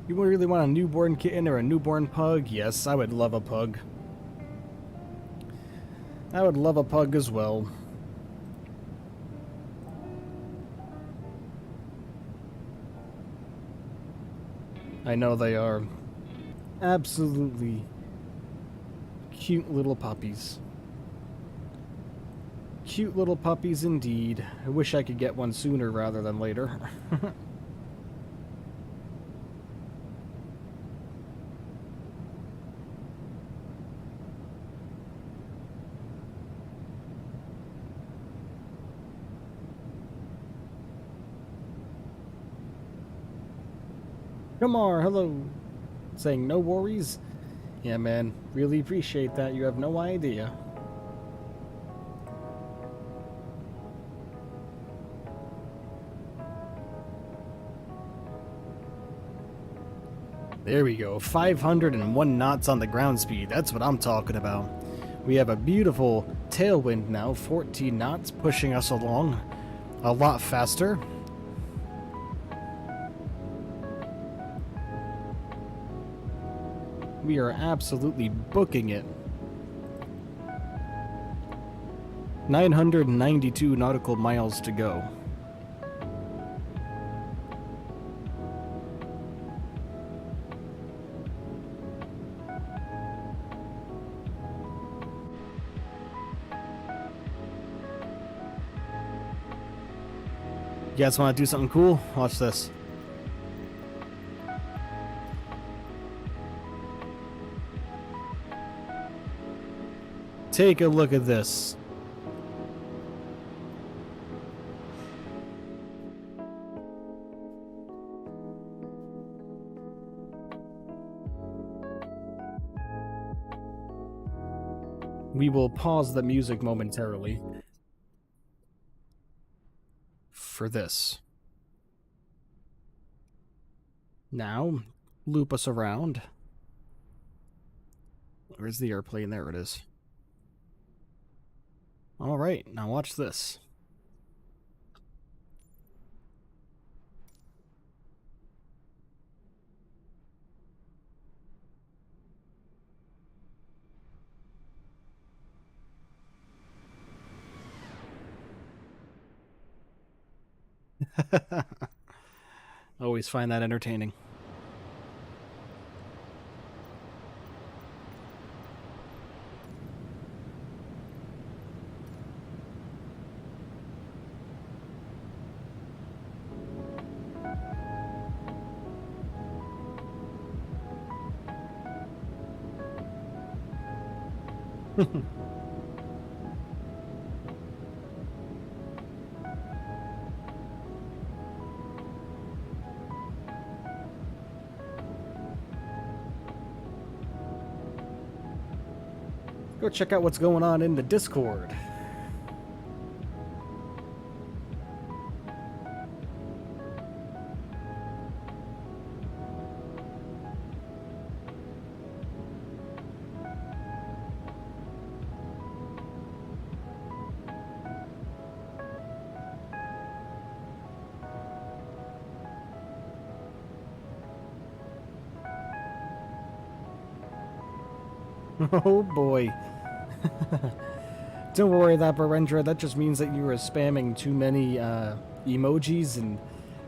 Speaker 3: You really want a newborn kitten or a newborn pug? Yes, I would love a pug. I would love a pug as well. I know they are absolutely cute little puppies. Cute little puppies indeed. I wish I could get one sooner rather than later. Kamar, hello. Saying no worries? Yeah, man. Really appreciate that. You have no idea. There we go. 501 knots on the ground speed. That's what I'm talking about. We have a beautiful tailwind now. 14 knots pushing us along a lot faster. We are absolutely booking it. 992 nautical miles to go. You guys want to do something cool? Watch this. Take a look at this. We will pause the music momentarily for this. Now, loop us around. Where's the airplane? There it is. Alright, now watch this. Always find that entertaining. Go check out what's going on in the Discord. Oh boy. Don't worry that, Barendra. That just means that you are spamming too many emojis, and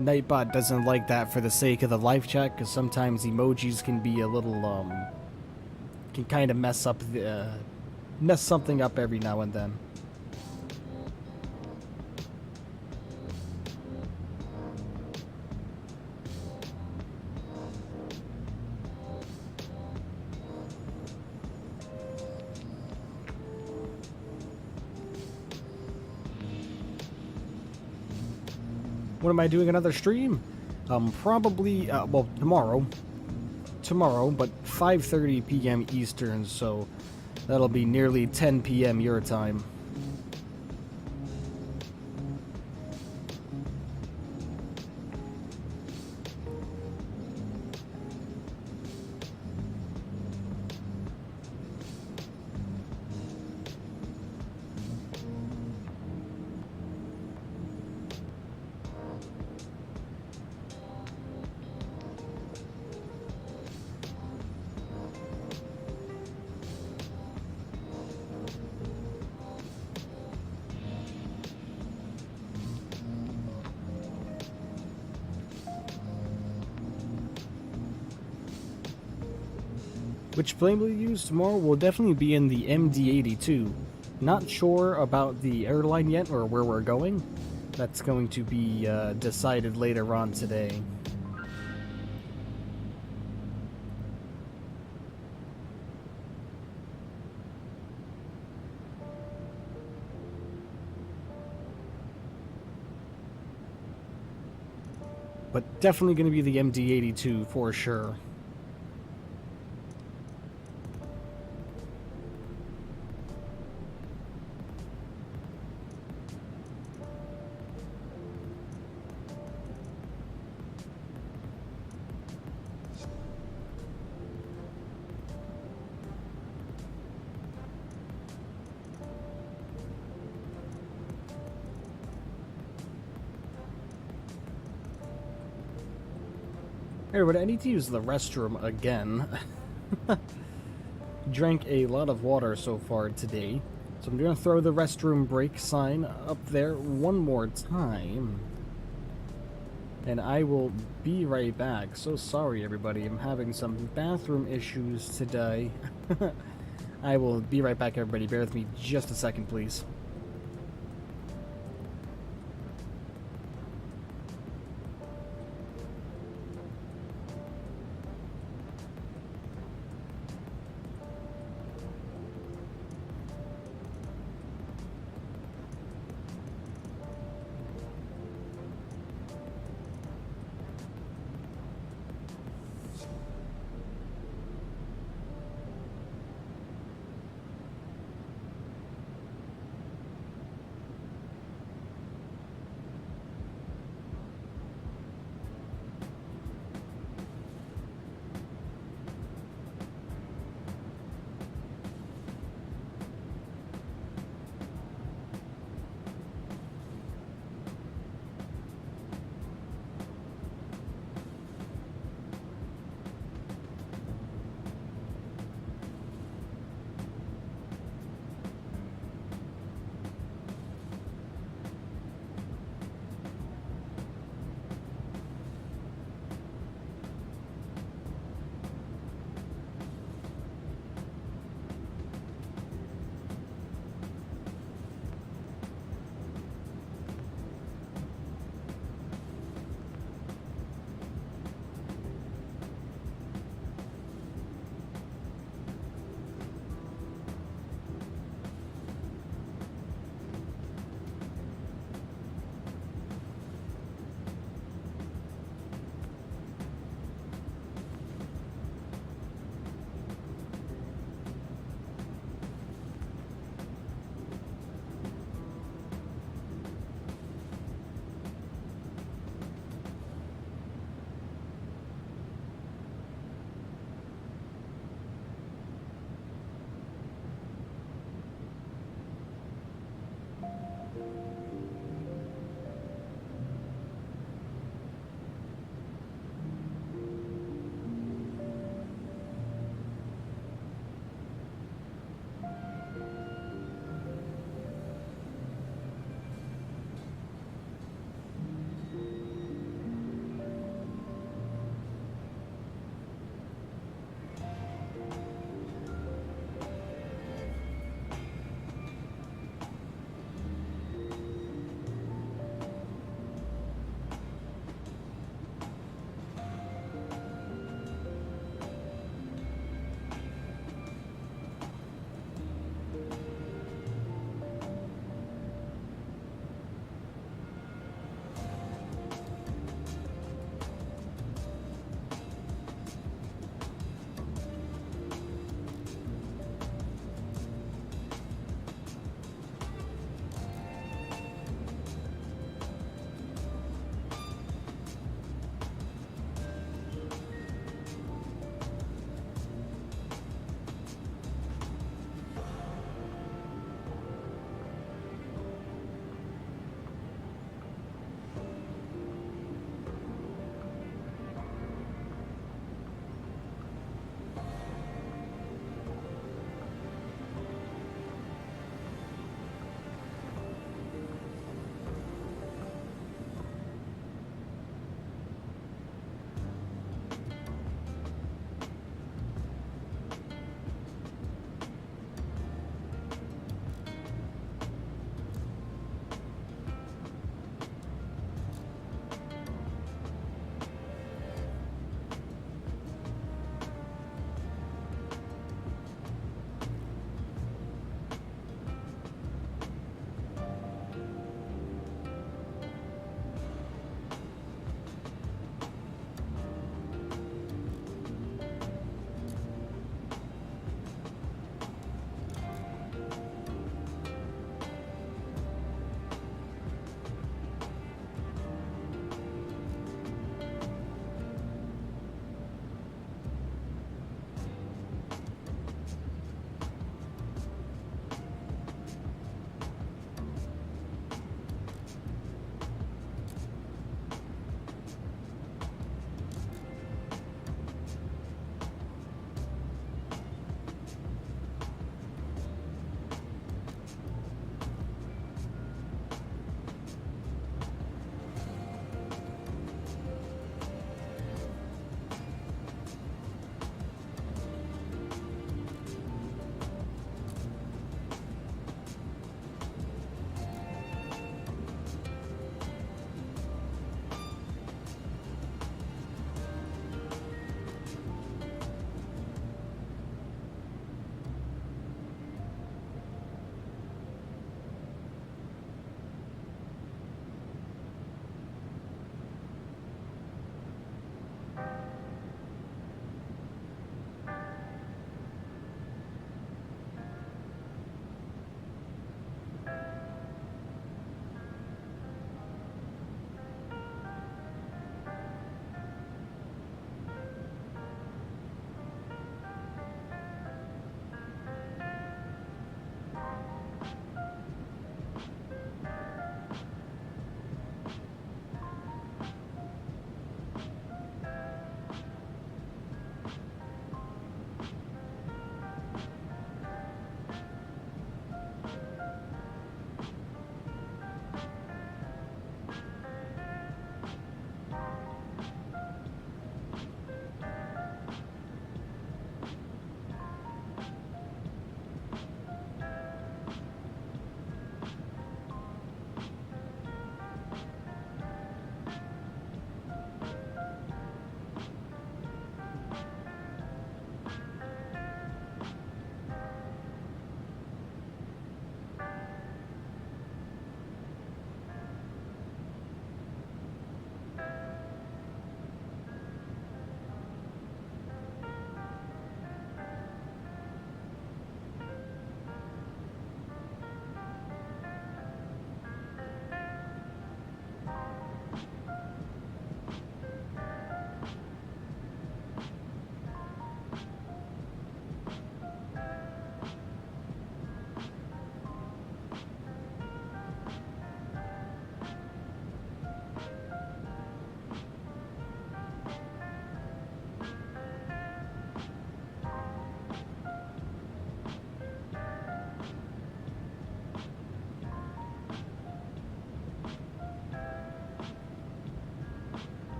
Speaker 3: Nightbot doesn't like that for the sake of the live chat, because sometimes emojis can be a little, can kind of mess up the, mess something up every now and then. When am I doing another stream? Probably, well, tomorrow. Tomorrow, but 5:30 p.m. Eastern, so that'll be nearly 10 p.m. your time. Which plane will you use tomorrow? Will definitely be in the MD-82. Not sure about the airline yet or where we're going. That's going to be decided later on today. But definitely going to be the MD-82 for sure. Everybody, I need to use the restroom again. Drank a lot of water so far today, so I'm gonna throw the restroom break sign up there one more time. And I will be right back. So sorry everybody, I'm having some bathroom issues today. I will be right back everybody, bear with me just a second please.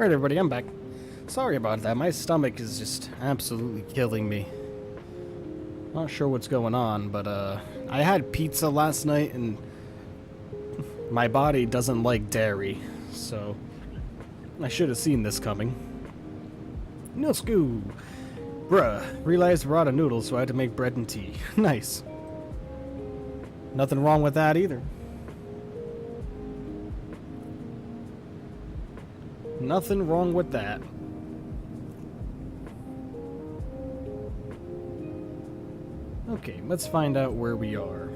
Speaker 3: Alright, everybody, I'm back. Sorry about that. My stomach is just absolutely killing me. Not sure what's going on, but I had pizza last night and my body doesn't like dairy, so I should have seen this coming. No scoo! Bruh, realized we're out of noodles, so I had to make bread and tea. Nice. Nothing wrong with that either. Nothing wrong with that. Okay, let's find out where we are.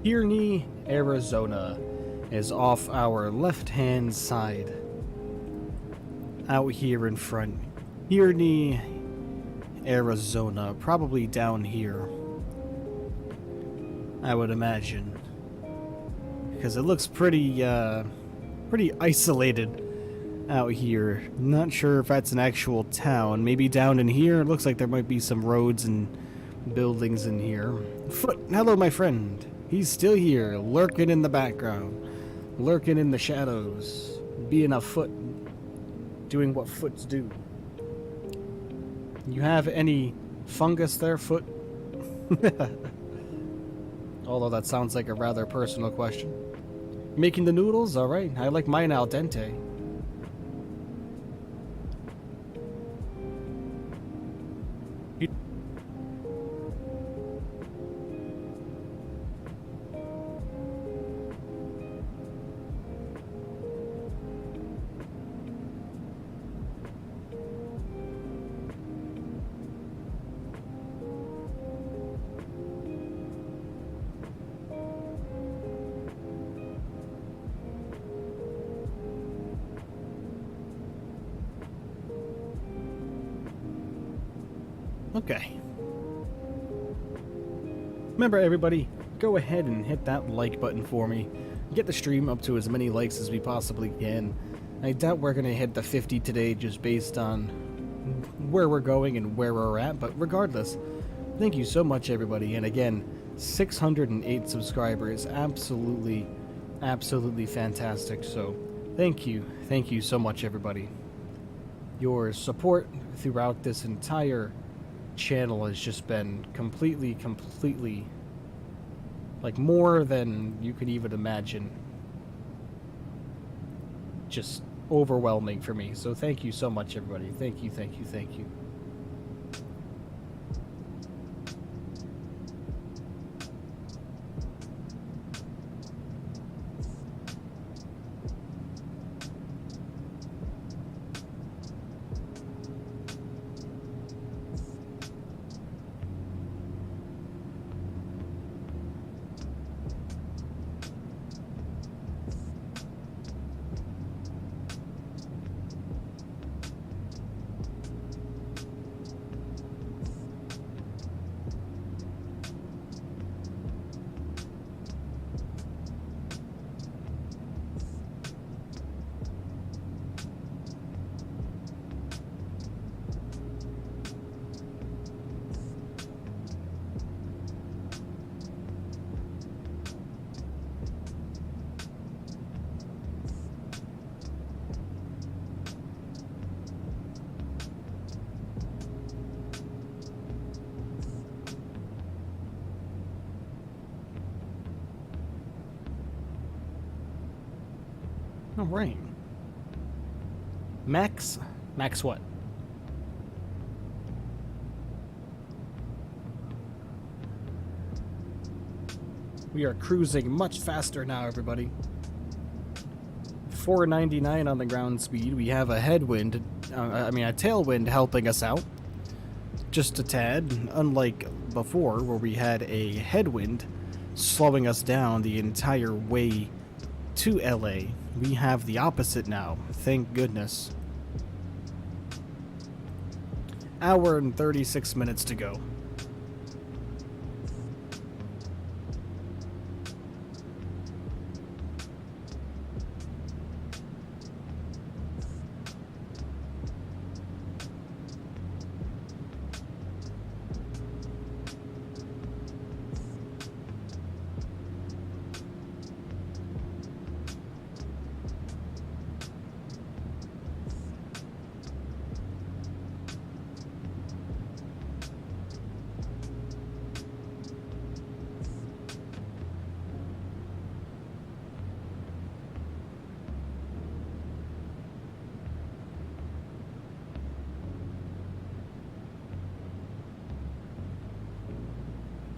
Speaker 3: Kearney, Arizona is off our left-hand side. Out here in front. Kearney, Arizona, probably down here, I would imagine, because it looks pretty isolated out here. Not sure if that's an actual town. Maybe down in here. It looks like there might be some roads and buildings in here. Foot, hello, my friend. He's still here, lurking in the background, lurking in the shadows, being a foot, doing what foots do. You have any fungus there, Foot? Although that sounds like a rather personal question. Making the noodles? Alright, I like mine al dente. Okay. Remember, everybody, go ahead and hit that like button for me. Get the stream up to as many likes as we possibly can. I doubt we're going to hit the 50 today just based on where we're going and where we're at, but regardless, thank you so much, everybody. And again, 608 subscribers. Absolutely, absolutely fantastic. So, thank you. Thank you so much, everybody. Your support throughout this entire channel has just been completely, like, more than you could even imagine. Just overwhelming for me. So thank you so much, everybody. Thank you, thank you, thank you. All right. Max what? We are cruising much faster now, everybody. 499 on the ground speed. We have a headwind, a tailwind helping us out. Just a tad, unlike before where we had a headwind slowing us down the entire way to LA. We have the opposite now, thank goodness. Hour and 36 minutes to go.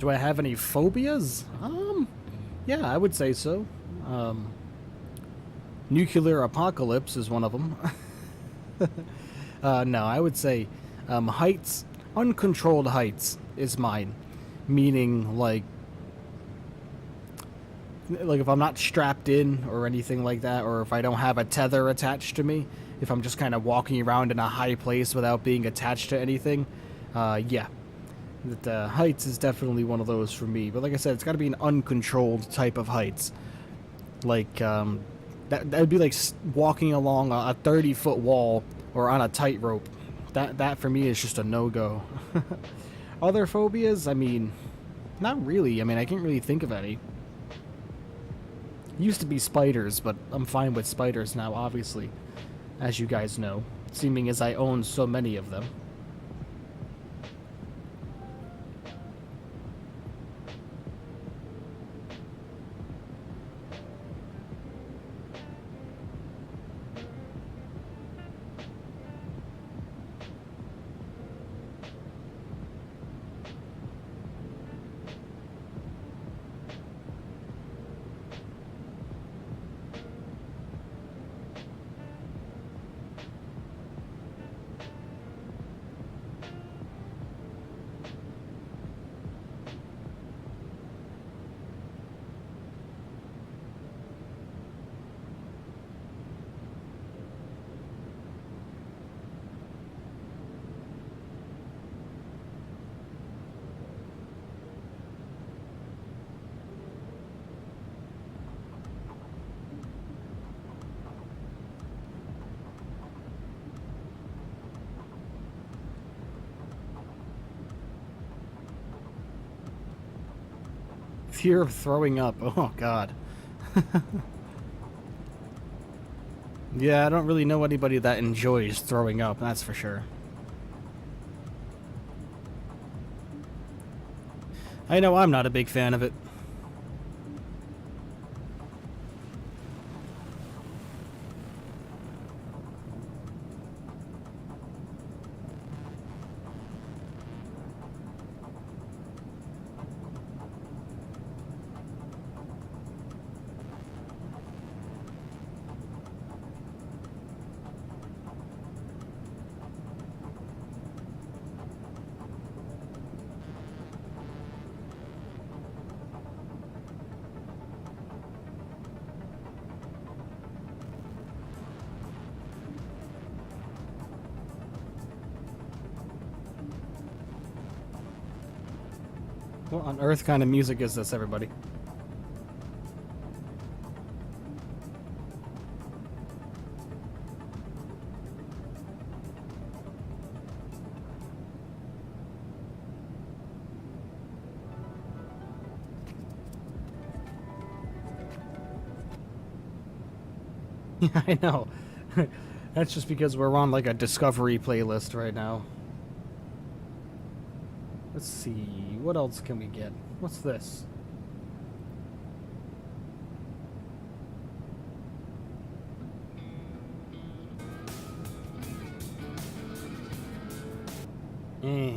Speaker 3: Do I have any phobias? Yeah, I would say so. Nuclear apocalypse is one of them. No, I would say heights, uncontrolled heights is mine. Meaning, like if I'm not strapped in or anything like that, or if I don't have a tether attached to me, if I'm just kind of walking around in a high place without being attached to anything, yeah. That heights is definitely one of those for me. But like I said, it's got to be an uncontrolled type of heights. Like, that would be like walking along a 30-foot wall or on a tightrope. That for me is just a no-go. Other phobias? I mean, not really. I mean, I can't really think of any. Used to be spiders, but I'm fine with spiders now, obviously. As you guys know, seeming as I own so many of them. Fear of throwing up. Oh, God. Yeah, I don't really know anybody that enjoys throwing up, that's for sure. I know I'm not a big fan of it. What on earth kind of music is this, everybody? Yeah, I know. That's just because we're on like a Discovery playlist right now. Let's see, what else can we get? What's this? Eh.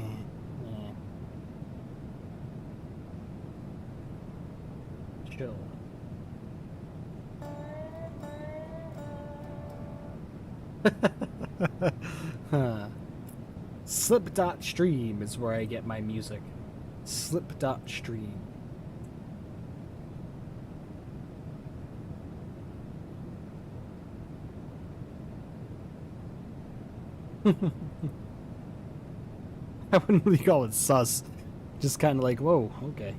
Speaker 3: Chill. Slip.stream is where I get my music. Slip.stream. I wouldn't really call it sus. Just kind of like, whoa, okay.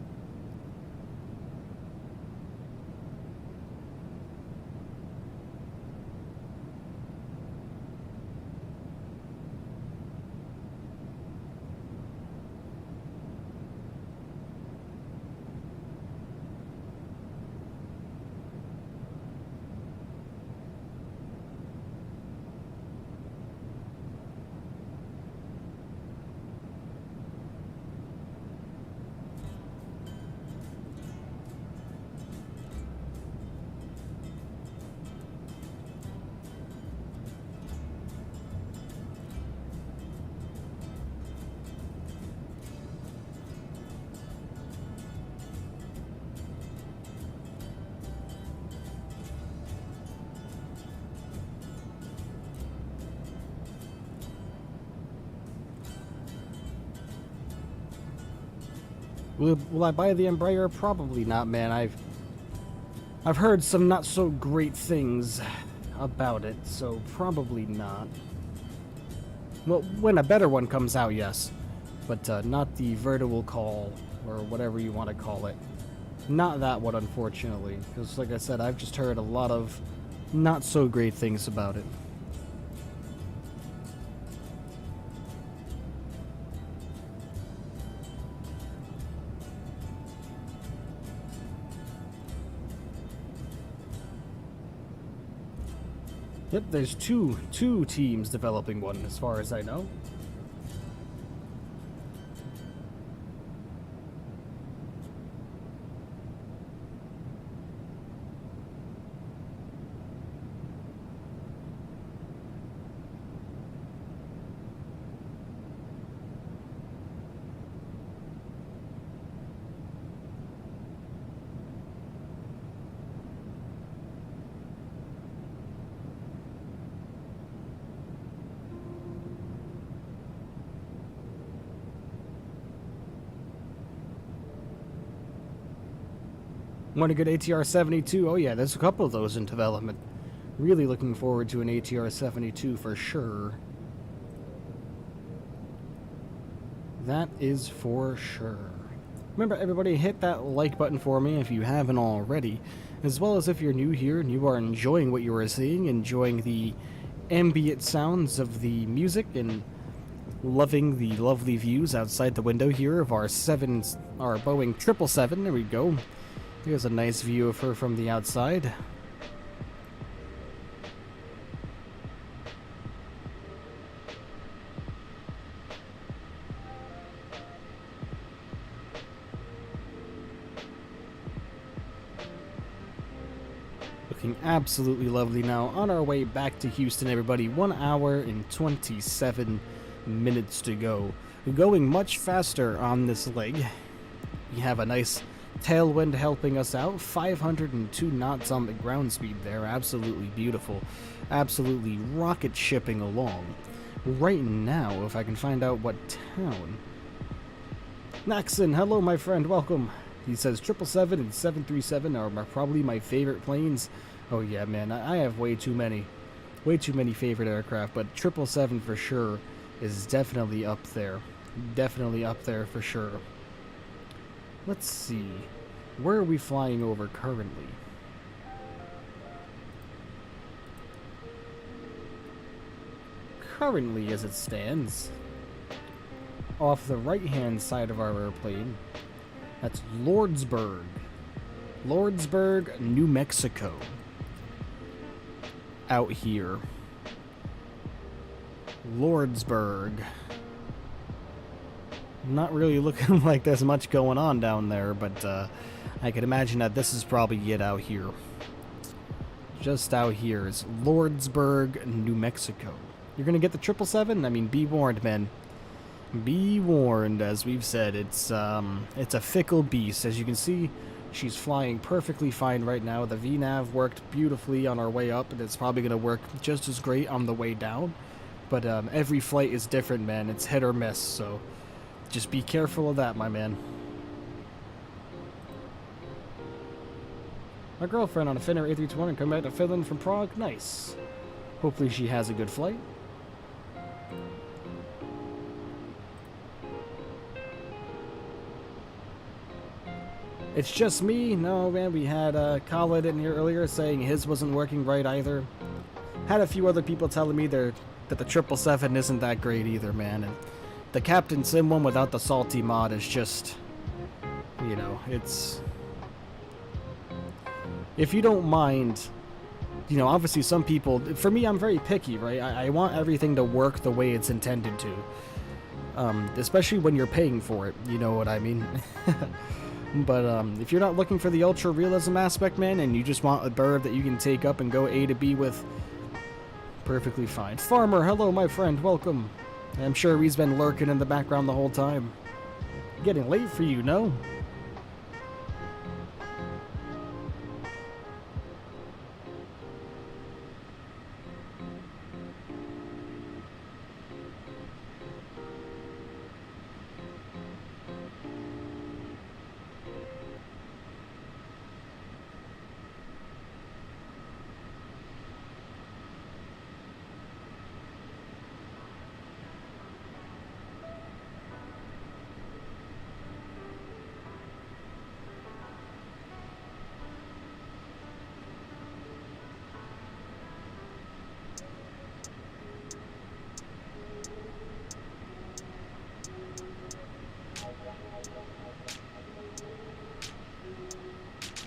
Speaker 3: Will I buy the Embraer? Probably not, man. I've heard some not so great things about it, so probably not. Well, when a better one comes out, yes. But not the vertical call, or whatever you want to call it. Not that one, unfortunately. Because, like I said, I've just heard a lot of not so great things about it. Yep, there's two teams developing one, as far as I know. Want a good ATR 72? Oh yeah, there's a couple of those in development. Really looking forward to an ATR 72 for sure. That is for sure. Remember, everybody, hit that like button for me if you haven't already. As well as if you're new here and you are enjoying what you are seeing, enjoying the ambient sounds of the music and loving the lovely views outside the window here of our Boeing 777. There we go. Here's a nice view of her from the outside. Looking absolutely lovely now. On our way back to Houston, everybody. 1 hour and 27 minutes to go. Going much faster on this leg. We have a nice tailwind helping us out. 502 knots on the ground speed there. Absolutely beautiful. Absolutely rocket shipping along. Right now, if I can find out what town. Naxon, hello my friend, welcome. He says 777 and 737 are probably my favorite planes. Oh yeah, man, I have way too many favorite aircraft, but 777 for sure is definitely up there. Definitely up there for sure. Let's see. Where are we flying over currently? Currently, as it stands, off the right-hand side of our airplane, that's Lordsburg. Lordsburg, New Mexico. Out here. Lordsburg. Not really looking like there's much going on down there, but I can imagine that this is probably it out here. Just out here is Lordsburg, New Mexico. You're gonna get the 777? I mean, be warned, man. Be warned, as we've said. It's a fickle beast. As you can see, she's flying perfectly fine right now. The VNAV worked beautifully on our way up, and it's probably gonna work just as great on the way down. But every flight is different, man. It's hit or miss, so just be careful of that, my man. My girlfriend on a Finnair A320 and come back to Finland from Prague. Nice. Hopefully she has a good flight. It's just me? No, man, we had Khaled in here earlier saying his wasn't working right either. Had a few other people telling me that the 777 isn't that great either, man. And the Captain Sim one without the salty mod is just, you know, it's... If you don't mind, you know, obviously some people... For me, I'm very picky, right? I want everything to work the way it's intended to. Especially when you're paying for it, you know what I mean? But if you're not looking for the ultra realism aspect, man, and you just want a bird that you can take up and go A to B with, perfectly fine. Farmer, hello, my friend, welcome. I'm sure he's been lurking in the background the whole time. Getting late for you, no?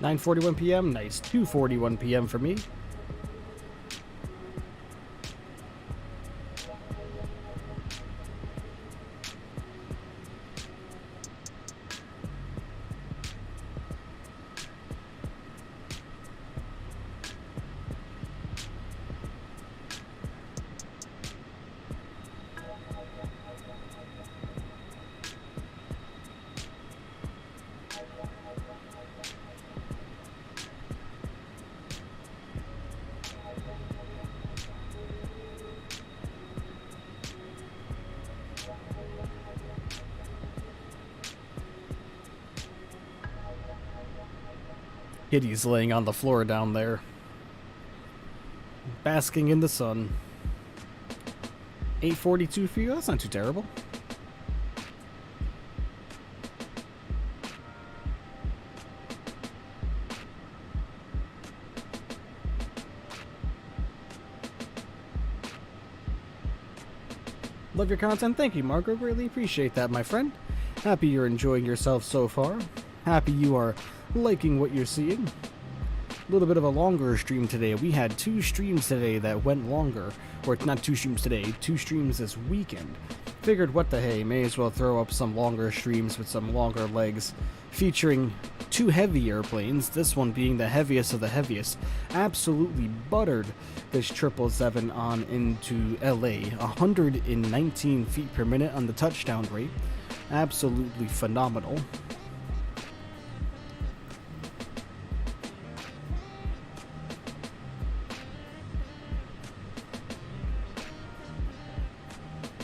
Speaker 3: 9:41 p.m. Nice. 2:41 p.m. for me. Kitty's laying on the floor down there, basking in the sun. 8:42 for you? That's not too terrible. Love your content. Thank you, Marco. Greatly appreciate that, my friend. Happy you're enjoying yourself so far. Happy you are liking what you're seeing. A little bit of a longer stream today. We had 2 streams today that went longer. Or not 2 streams today, 2 streams this weekend. Figured what the hey, may as well throw up some longer streams with some longer legs, featuring 2 heavy airplanes, this one being the heaviest of the heaviest. Absolutely buttered this 777 on into LA. 119 feet per minute on the touchdown rate. Absolutely phenomenal.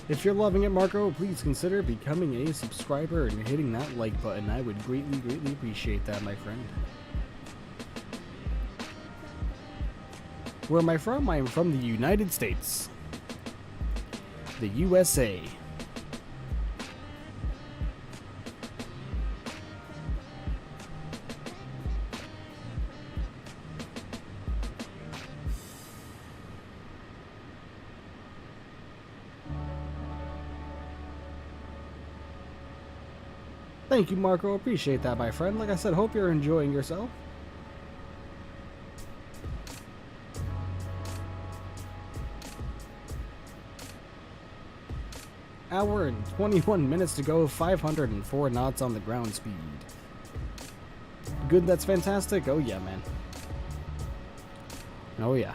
Speaker 3: If you're loving it, Marco, please consider becoming a subscriber and hitting that like button. I would greatly, greatly appreciate that, my friend. Where am I from? I am from the United States. The USA. Thank you, Marco. Appreciate that, my friend. Like I said, hope you're enjoying yourself. Hour and 21 minutes to go, 504 knots on the ground speed. Good, that's fantastic. Oh yeah, man. Oh yeah.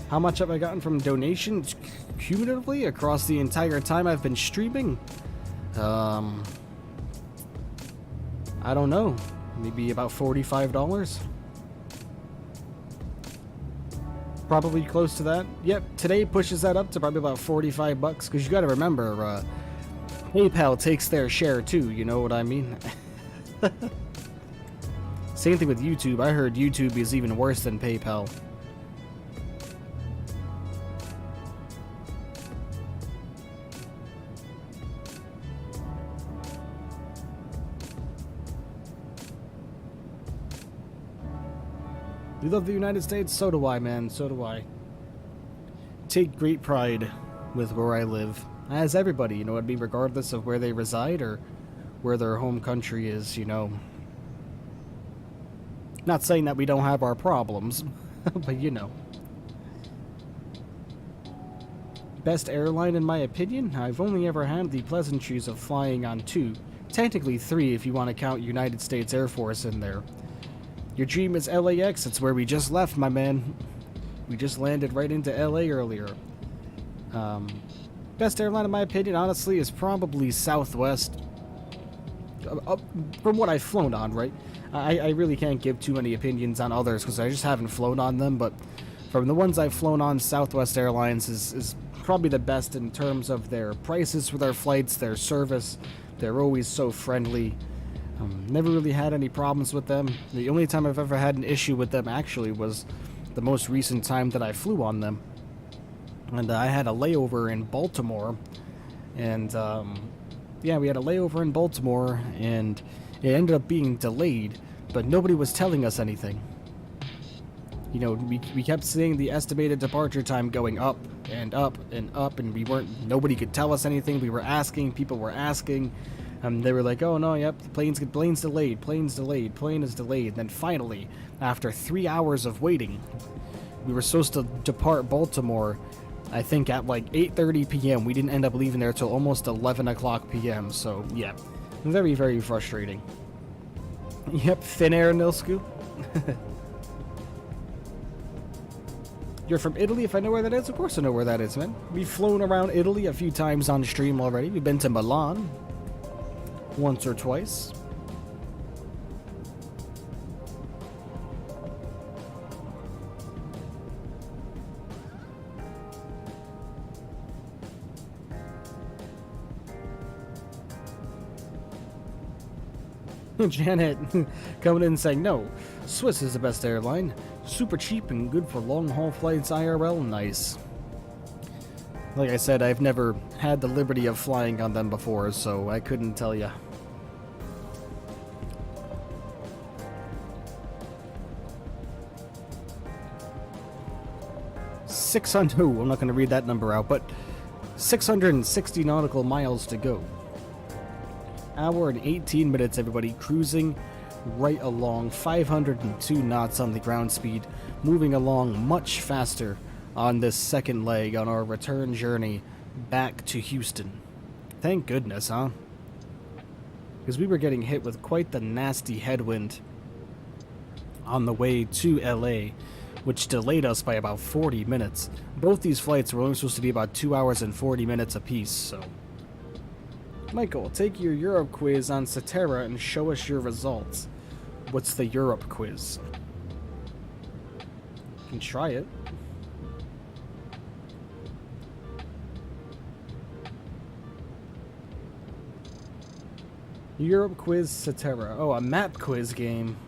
Speaker 3: How much have I gotten from donations cumulatively across the entire time I've been streaming? I don't know. Maybe about $45? Probably close to that. Yep, today pushes that up to probably about 45 bucks, because you gotta remember, PayPal takes their share too, you know what I mean? Same thing with YouTube. I heard YouTube is even worse than PayPal. You love the United States? So do I, man. So do I. Take great pride with where I live. As everybody, you know what I mean? Regardless of where they reside or where their home country is, you know. Not saying that we don't have our problems, but you know. Best airline in my opinion? I've only ever had the pleasantries of flying on 2. Technically 3 if you want to count United States Air Force in there. Your dream is LAX. It's where we just left, my man. We just landed right into LA earlier. Best airline in my opinion, honestly, is probably Southwest. From what I've flown on, right? I really can't give too many opinions on others because I just haven't flown on them, but from the ones I've flown on, Southwest Airlines is probably the best in terms of their prices for their flights, their service. They're always so friendly. Never really had any problems with them. The only time I've ever had an issue with them actually was the most recent time that I flew on them. And I had a layover in Baltimore. And yeah, we had a layover in Baltimore and it ended up being delayed, but nobody was telling us anything. You know, we kept seeing the estimated departure time going up and up and up, and nobody could tell us anything. We were asking, people were asking. They were like, oh no, yep, the plane's delayed, plane is delayed. And then finally, after 3 hours of waiting, we were supposed to depart Baltimore, I think at like 8:30 p.m. We didn't end up leaving there till almost 11 o'clock p.m. So yeah, very, very frustrating. Yep, thin air, Nilsku. You're from Italy, if I know where that is? Of course I know where that is, man. We've flown around Italy a few times on stream already. We've been to Milan once or twice. Janet coming in saying, no, Swiss is the best airline. Super cheap and good for long-haul flights IRL. Nice. Like I said, I've never had the liberty of flying on them before, so I couldn't tell ya. Ooh, I'm not going to read that number out, but 660 nautical miles to go. Hour and 18 minutes, everybody, cruising right along, 502 knots on the ground speed, moving along much faster on this second leg on our return journey back to Houston. Thank goodness, huh? Because we were getting hit with quite the nasty headwind on the way to LA, which delayed us by about 40 minutes. Both these flights were only supposed to be about 2 hours and 40 minutes apiece, so... Michael, take your Europe quiz on Cetera and show us your results. What's the Europe quiz? You can try it. Europe quiz Cetera. Oh, a map quiz game.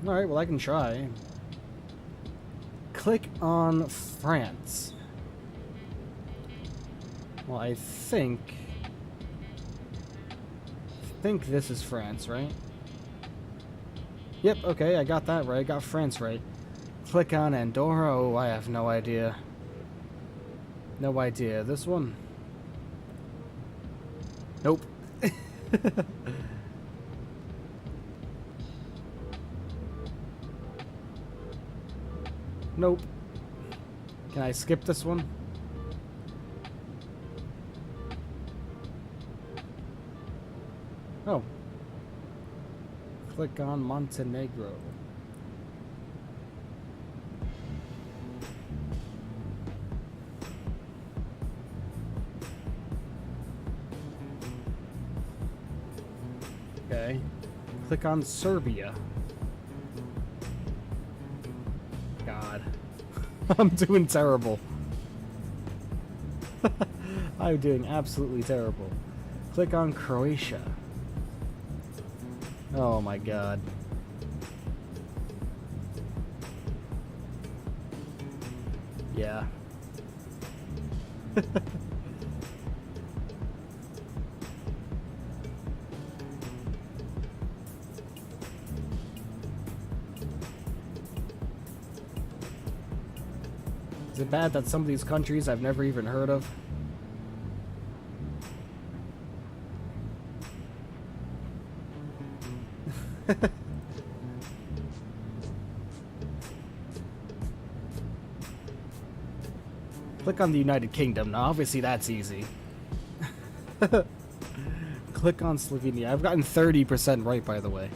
Speaker 3: Alright, well I can try. Click on France. Well, I think this is France, right? Yep, okay, I got that right. I got France right. Click on Andorra. Oh, I have no idea. No idea. This one? Nope. Nope. Can I skip this one? Oh. Click on Montenegro. Okay. Click on Serbia. God. I'm doing terrible. I'm doing absolutely terrible. Click on Croatia. Oh my god. Yeah. Is it bad that some of these countries I've never even heard of? Click on the United Kingdom. Now, obviously that's easy. Click on Slovenia. I've gotten 30% right, by the way.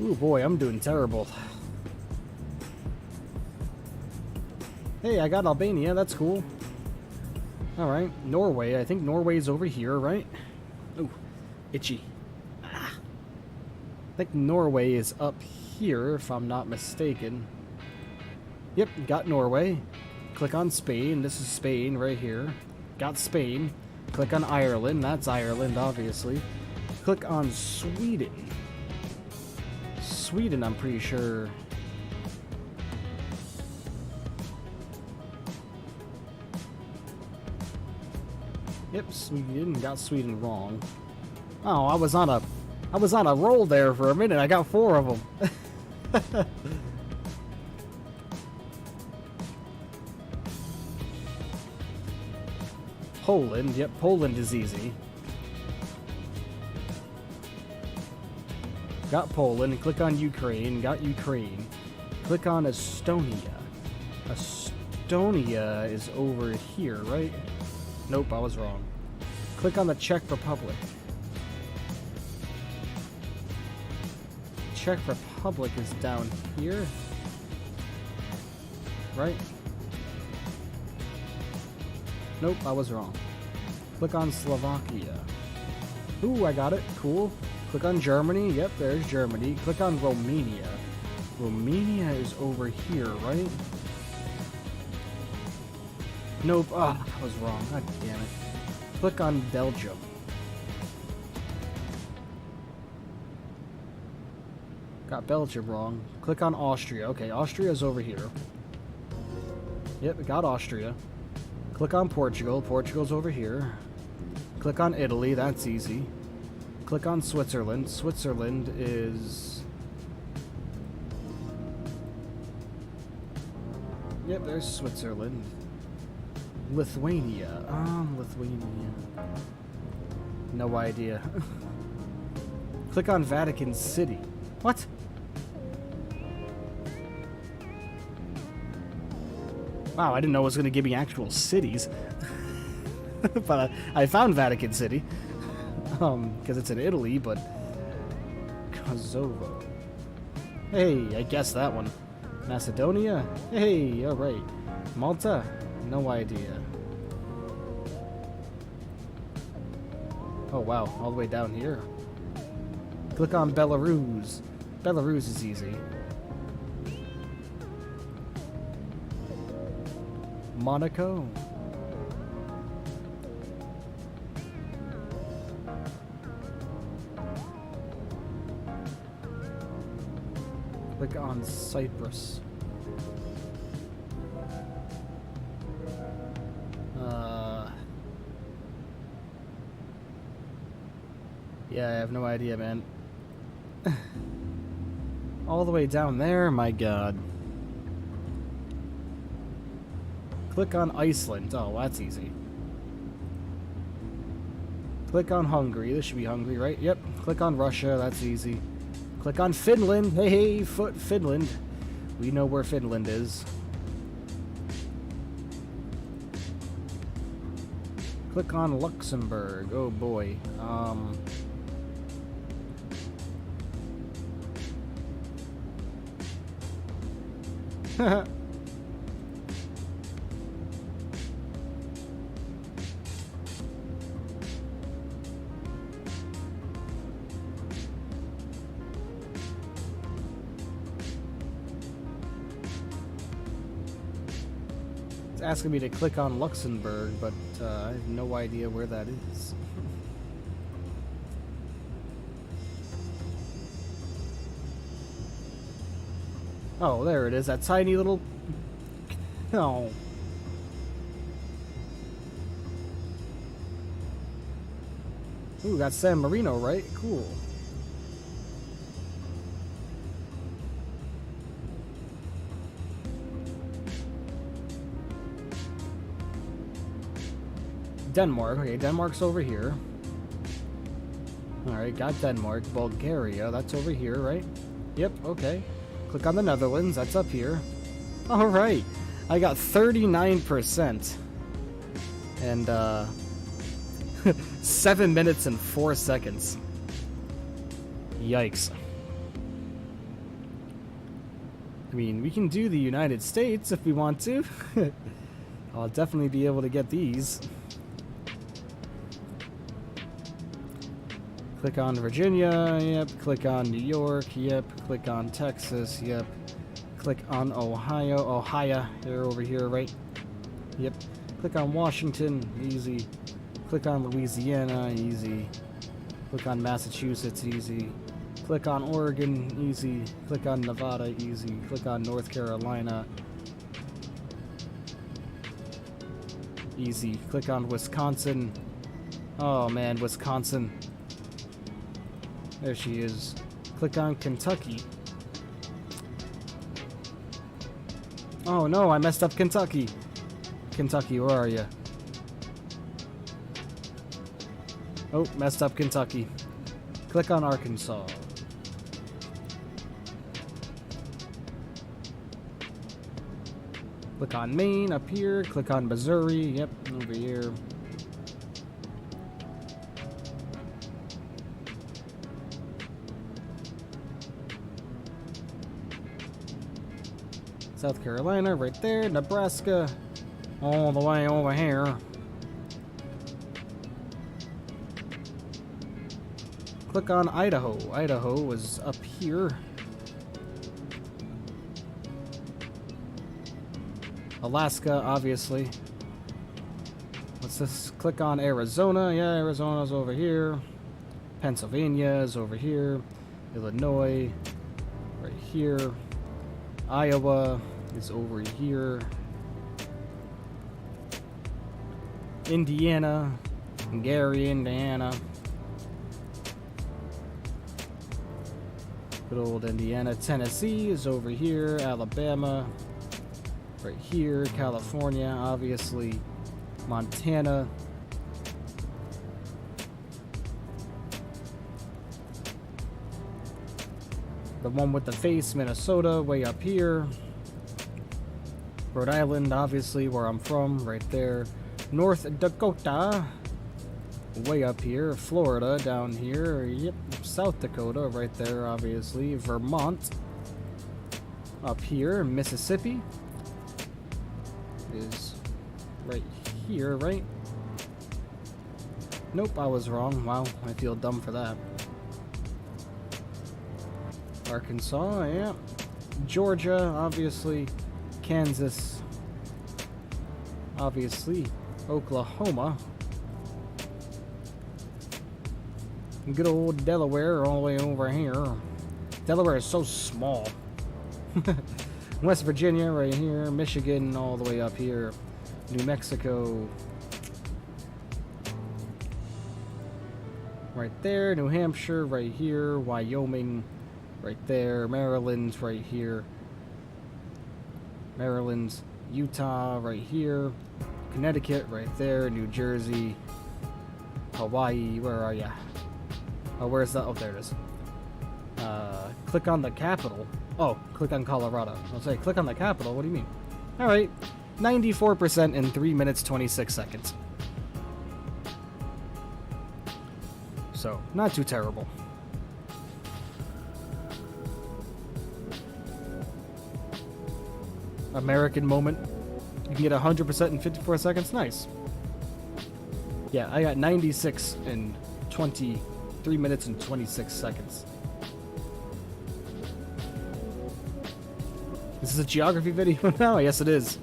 Speaker 3: Ooh boy, I'm doing terrible. Hey, I got Albania, that's cool. Alright, Norway. I think Norway's over here, right? Ooh, itchy. Ah. I think Norway is up here, if I'm not mistaken. Yep, got Norway. Click on Spain. This is Spain right here. Got Spain. Click on Ireland. That's Ireland, obviously. Click on Sweden. Sweden, I'm pretty sure. Yep, Sweden. Got Sweden wrong. Oh, I was on a roll there for a minute. I got 4 of them. Poland. Yep, Poland is easy. Got Poland. Click on Ukraine. Got Ukraine. Click on Estonia. Estonia is over here, right? Nope, I was wrong. Click on the Czech Republic. Czech Republic is down here. Right? Nope, I was wrong. Click on Slovakia. Ooh, I got it. Cool. Click on Germany. Yep, there's Germany. Click on Romania. Romania is over here, right? Nope. Ah, I was wrong. God damn it. Click on Belgium. Got Belgium wrong. Click on Austria. Okay, Austria's over here. Yep, got Austria. Click on Portugal. Portugal's over here. Click on Italy. That's easy. Click on Switzerland. Switzerland is... Yep, there's Switzerland. Lithuania. Lithuania. No idea. Click on Vatican City. What? Wow, I didn't know it was going to give me actual cities. But I found Vatican City. Because it's in Italy, but... Kosovo. Hey, I guessed that one. Macedonia? Hey, alright. Malta? No idea. Oh wow, all the way down here. Click on Belarus. Belarus is easy. Monaco. Click on Cyprus. Yeah, I have no idea, man. All the way down there, my god. Click on Iceland. Oh, that's easy. Click on Hungary. This should be Hungary, right? Yep. Click on Russia. That's easy. Click on Finland. Hey, Finland. We know where Finland is. Click on Luxembourg. Oh boy. It's asking me to click on Luxembourg, but I have no idea where that is. Oh, there it is. That tiny little... Oh. Ooh, got San Marino, right? Cool. Denmark. Okay, Denmark's over here. Alright, got Denmark. Bulgaria, that's over here, right? Yep, okay. Click on the Netherlands, that's up here. Alright, I got 39%. And, 7 minutes and 4 seconds. Yikes. I mean, we can do the United States if we want to. I'll definitely be able to get these. Click on Virginia, yep. Click on New York, yep. Click on Texas, yep. Click on Ohio, Ohio, they're over here, right? Yep. Click on Washington, easy. Click on Louisiana, easy. Click on Massachusetts, easy. Click on Oregon, easy. Click on Nevada, easy. Click on North Carolina, easy. Click on Wisconsin, Oh man, Wisconsin. There she is. Click on Kentucky. Oh no, I messed up Kentucky. Kentucky, where are you? Oh, messed up Kentucky. Click on Arkansas. Click on Maine up here. Click on Missouri. Yep, over here. South Carolina, right there. Nebraska, all the way over here. Click on Idaho. Idaho is up here. Alaska, obviously. Let's just click on Arizona. Yeah, Arizona's over here. Pennsylvania is over here. Illinois, right here. Iowa is over here. Indiana, Gary, Indiana. Good old Indiana. Tennessee is over here. Alabama, right here. California, obviously. Montana. The one with the face, Minnesota, way up here. Rhode Island, obviously, where I'm from, right there. North Dakota, way up here. Florida, down here. Yep, South Dakota, right there, obviously. Vermont, up here. Mississippi is right here, right? Nope, I was wrong. Wow, I feel dumb for that. Arkansas, yeah. Georgia, obviously. Kansas, obviously. Oklahoma. Good old Delaware all the way over here. Delaware is so small. West Virginia right here. Michigan all the way up here. New Mexico. Right there. New Hampshire right here. Wyoming right there. Maryland's right here. Maryland's Utah right here. Connecticut right there. New Jersey. Hawaii, where are ya? Oh, where's that? Oh, there it is. Click on the capital. Oh, click on Colorado. I'll say, click on the capital. What do you mean? All right. 94% in 3 minutes, 26 seconds. So, not too terrible. American moment. You can get 100% in 54 seconds. Nice. Yeah, I got 96 in 23 minutes and 26 seconds. This is a geography video now? Yes, it is.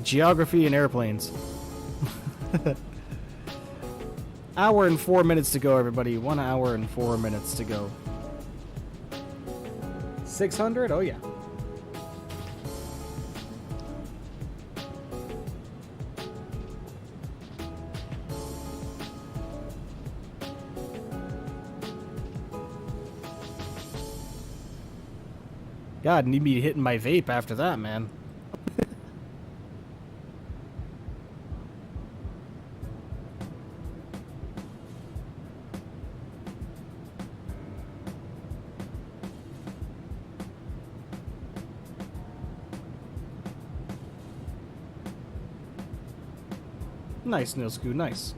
Speaker 3: Geography and airplanes. Hour and 4 minutes to go, everybody. 1 hour and 4 minutes to go. 600? Oh, yeah. God, need me hitting my vape after that, man. Nice, Nilsku, nice.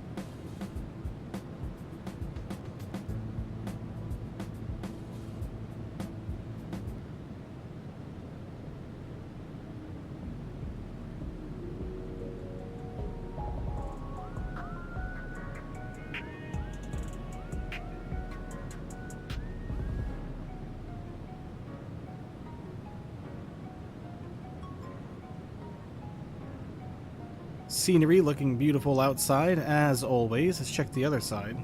Speaker 3: Scenery looking beautiful outside, as always. Let's check the other side.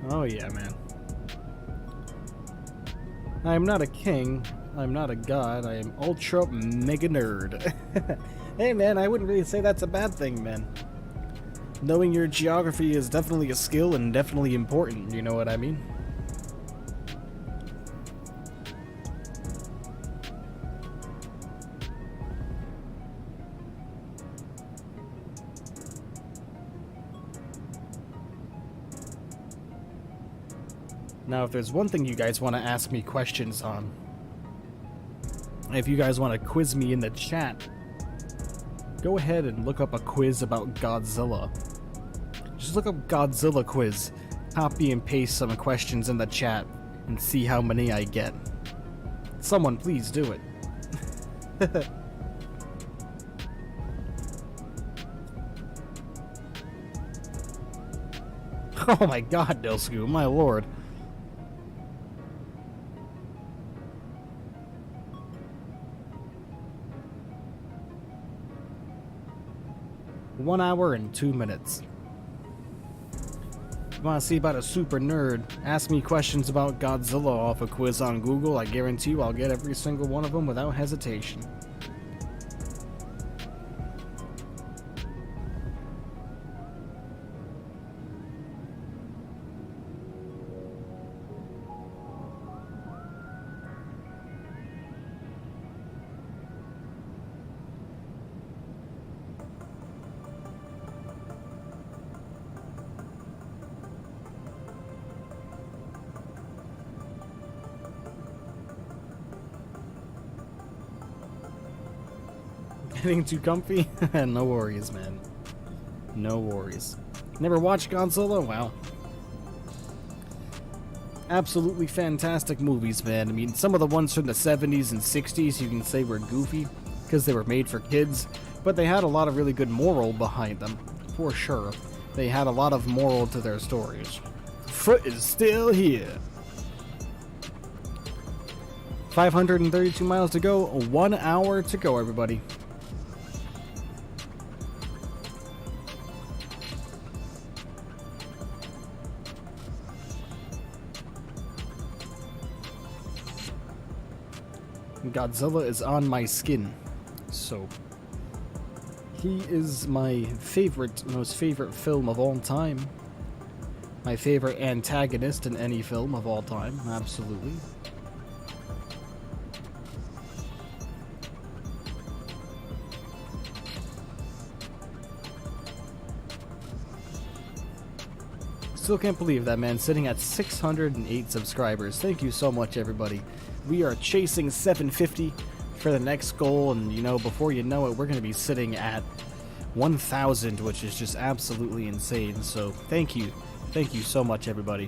Speaker 3: Oh yeah, man. I am not a king. I'm not a god. I am ultra mega nerd. Hey man, I wouldn't really say that's a bad thing, man. Knowing your geography is definitely a skill and definitely important, you know what I mean? Now, if there's one thing you guys want to ask me questions on, if you guys want to quiz me in the chat, go ahead and look up a quiz about Godzilla. Just look up Godzilla quiz, copy and paste some questions in the chat, and see how many I get. Someone please do it. Oh my god, Dilsku, my lord. One hour and 2 minutes. If you want to see about a super nerd, ask me questions about Godzilla off a quiz on Google. I guarantee you I'll get every single one of them without hesitation. Getting too comfy? No worries, man. No worries. Never watched Godzilla? Wow. Absolutely fantastic movies, man. I mean, some of the ones from the 70s and 60s you can say were goofy because they were made for kids, but they had a lot of really good moral behind them, for sure. They had a lot of moral to their stories. Foot is still here. 532 miles to go, 1 hour to go, everybody. Godzilla is on my skin, so he is my most favorite film of all time. My favorite antagonist in any film of all time, absolutely. Still can't believe that, man, sitting at 608 subscribers. Thank you so much, everybody. We are chasing 750 for the next goal, and you know, before you know it, we're going to be sitting at 1,000, which is just absolutely insane. So thank you so much, everybody.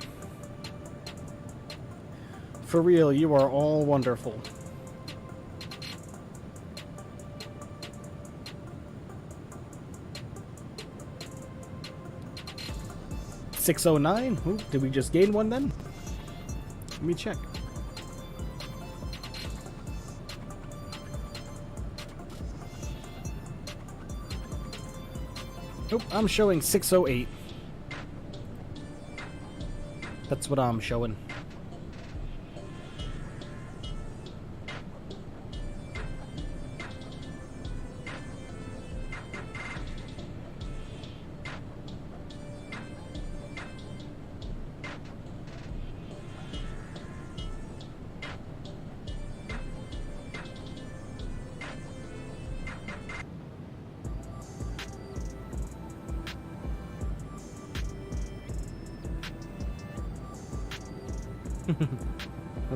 Speaker 3: For real, you are all wonderful. $609? Ooh, did we just gain one then? Let me check. Nope, I'm showing 608. That's what I'm showing.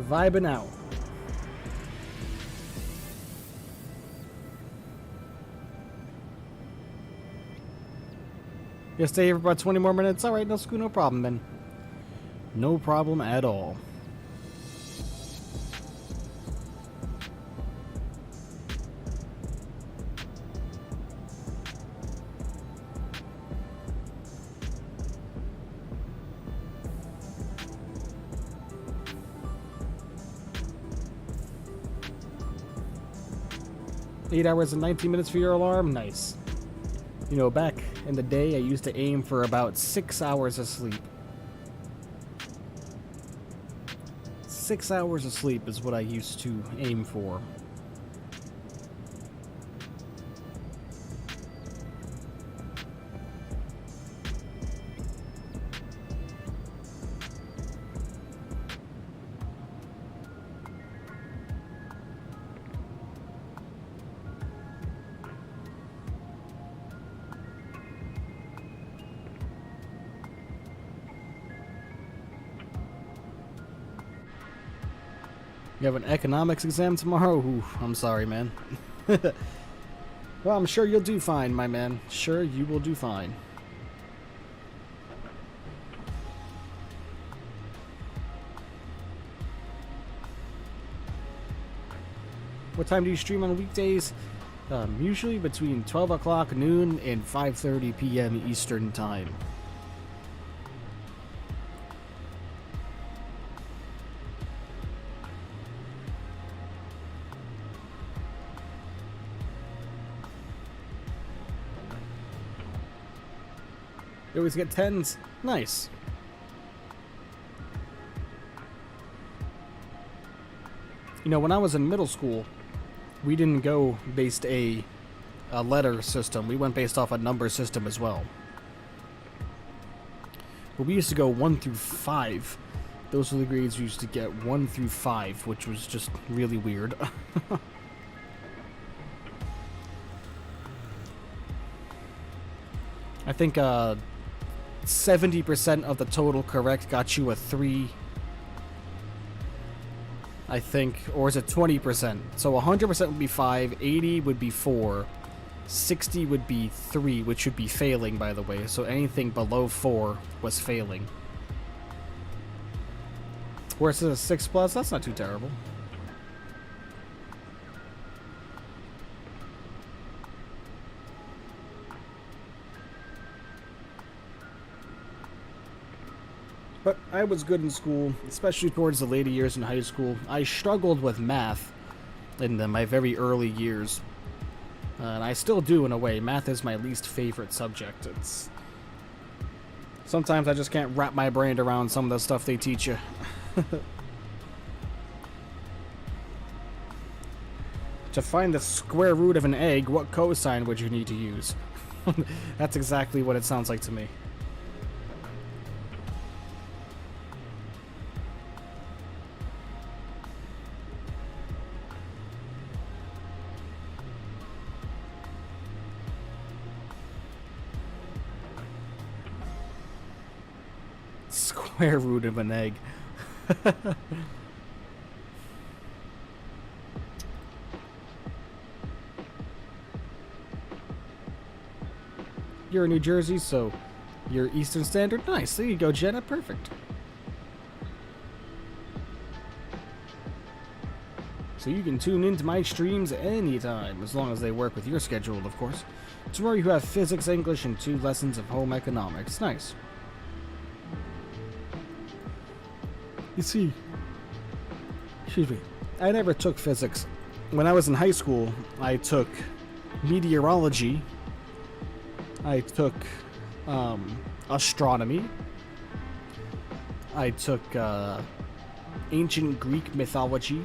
Speaker 3: Vibing out. You stay here for about 20 more minutes? Alright, no problem, man. No problem at all. Eight hours and 19 minutes for your alarm? Nice. You know, back in the day, I used to aim for about 6 hours of sleep. 6 hours of sleep is what I used to aim for. You have an economics exam tomorrow? Ooh, I'm sorry, man. Well, I'm sure you'll do fine, my man. Sure, you will do fine. What time do you stream on weekdays? Usually between 12 o'clock noon and 5:30 p.m. Eastern Time. You always get 10s? Nice. You know, when I was in middle school, we didn't go based a letter system. We went based off a number system as well. But we used to go 1 through 5. Those were the grades we used to get, 1 through 5, which was just really weird. I think 70% of the total correct got you a 3. I think, or is it 20%? So 100% would be 5, 80 would be 4, 60 would be 3, which would be failing, by the way. So anything below 4 was failing. Whereas a 6+, that's not too terrible. But I was good in school, especially towards the later years in high school. I struggled with math in my very early years. And I still do in a way. Math is my least favorite subject. Sometimes I just can't wrap my brain around some of the stuff they teach you. To find the square root of an egg, what cosine would you need to use? That's exactly what it sounds like to me. Square root of an egg. You're in New Jersey, so you're Eastern Standard? Nice. There you go, Jenna. Perfect. So you can tune into my streams anytime, as long as they work with your schedule, of course. Tomorrow you have physics, English, and 2 lessons of home economics. Nice. You see, excuse me, I never took physics. When I was in high school, I took meteorology, I took astronomy, I took ancient Greek mythology,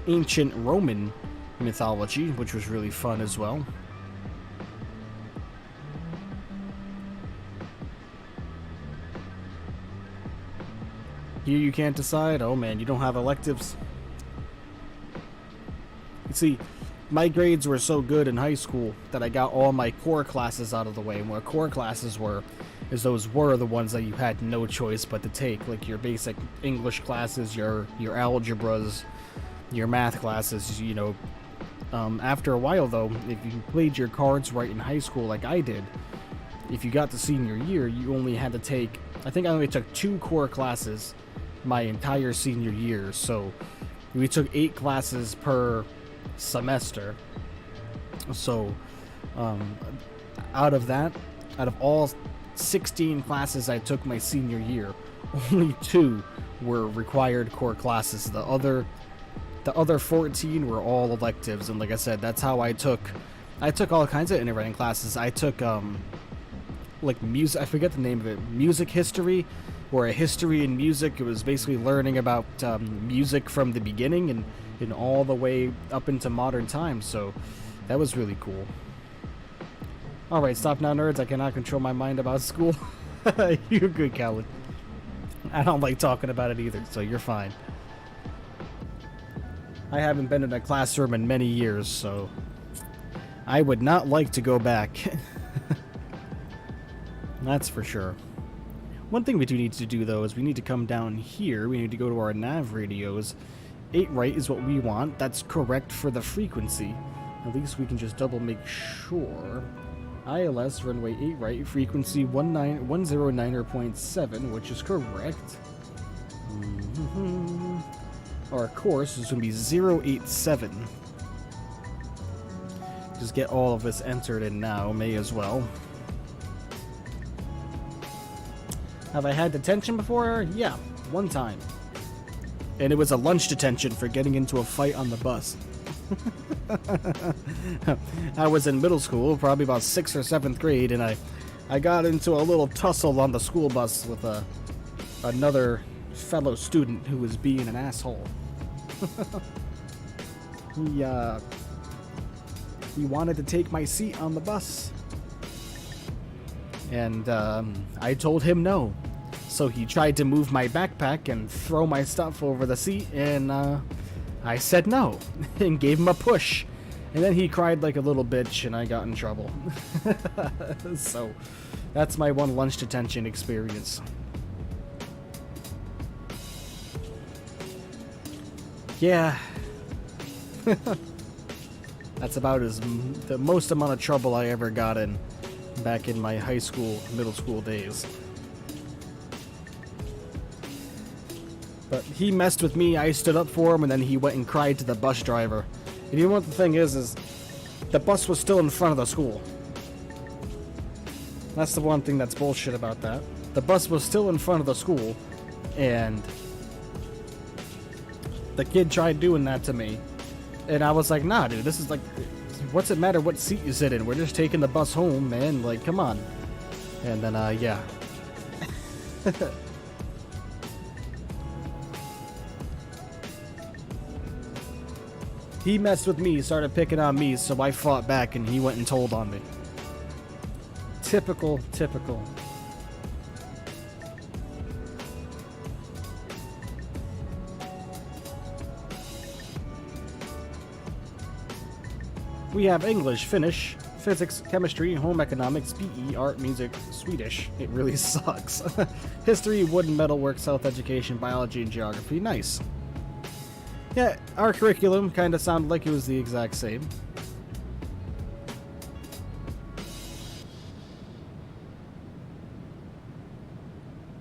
Speaker 3: ancient Roman mythology, which was really fun as well. Here you can't decide? Oh man, you don't have electives? You see, my grades were so good in high school that I got all my core classes out of the way. And what core classes were, is those were the ones that you had no choice but to take. Like your basic English classes, your algebras, your math classes, you know. After a while though, if you played your cards right in high school like I did, if you got to senior year, you only had to take, I think I only took 2 core classes my entire senior year. So we took 8 classes per semester. So out of all 16 classes I took my senior year, only 2 were required core classes. The other 14 were all electives. And like I said, that's how I took all kinds of writing classes. I took like music, I forget the name of it, music history, or a history in music. It was basically learning about music from the beginning and all the way up into modern times. So that was really cool. Alright, stop now, nerds. I cannot control my mind about school. You're good, Callan. I don't like talking about it either, so you're fine. I haven't been in a classroom in many years, so I would not like to go back. That's for sure. One thing we do need to do, though, is we need to come down here. We need to go to our nav radios. 8 right is what we want. That's correct for the frequency. At least we can just double make sure. ILS runway 8 right, frequency 109.7, which is correct. Our course is going to be 087. Just get all of this entered in now, may as well. Have I had detention before? Yeah, one time. And it was a lunch detention for getting into a fight on the bus. I was in middle school, probably about 6th or 7th grade, and I got into a little tussle on the school bus with another fellow student who was being an asshole. He wanted to take my seat on the bus. And I told him no. So he tried to move my backpack and throw my stuff over the seat, and I said no and gave him a push. And then he cried like a little bitch, and I got in trouble. So that's my one lunch detention experience. Yeah. That's about the most amount of trouble I ever got in back in my high school, middle school days. But he messed with me, I stood up for him, and then he went and cried to the bus driver. And you know what the thing is the bus was still in front of the school. That's the one thing that's bullshit about that. The bus was still in front of the school, and the kid tried doing that to me. And I was like, nah, dude, this is like, what's it matter what seat you sit in? We're just taking the bus home, man. Like, come on. And then, yeah. He messed with me, started picking on me, so I fought back and he went and told on me. Typical, typical. We have English, Finnish, physics, chemistry, home economics, PE, art, music, Swedish. It really sucks. History, wood and metalwork, health education, biology, and geography. Nice. Yeah, our curriculum kind of sounded like it was the exact same.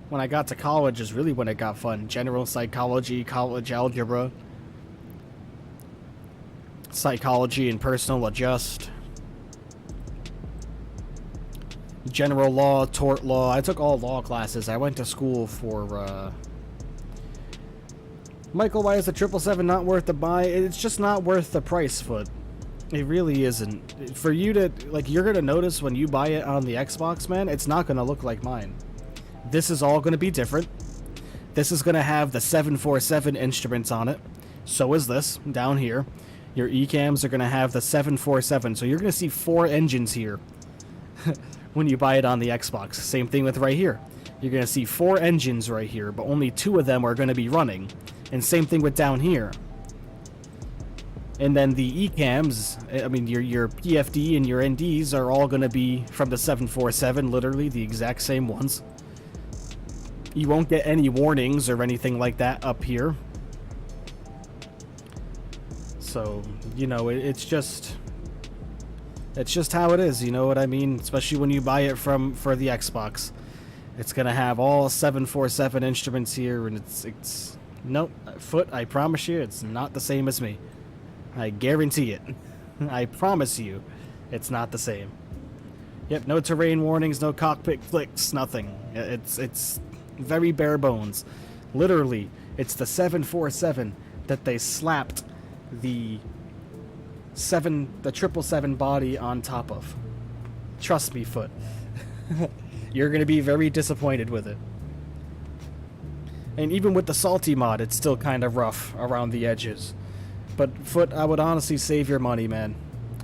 Speaker 3: When I got to college is really when it got fun. General psychology, college algebra, psychology and personal adjust, general law, tort law. I took all law classes. I went to school for, Michael, why is the 777 not worth the buy? It's just not worth the price, Foot. It really isn't. For you to, like, you're going to notice when you buy it on the Xbox, man, it's not going to look like mine. This is all going to be different. This is going to have the 747 instruments on it. So is this, down here. Your ECAMs are going to have the 747. So you're going to see 4 engines here when you buy it on the Xbox. Same thing with right here. You're going to see 4 engines right here, but only 2 of them are going to be running. And same thing with down here. And then the ECAMs, I mean, your PFD and your NDs are all going to be from the 747, literally the exact same ones. You won't get any warnings or anything like that up here. So, you know, it's just how it is, you know what I mean? Especially when you buy it for the Xbox. It's going to have all 747 instruments here, and it's nope, Foot, I promise you, it's not the same as me. I guarantee it. I promise you, it's not the same. Yep, no terrain warnings, no cockpit clicks, nothing. It's very bare bones. Literally, it's the 747 that they slapped the 777 body on top of. Trust me, Foot. You're going to be very disappointed with it. And even with the salty mod, it's still kind of rough around the edges. But Foot, I would honestly save your money, man.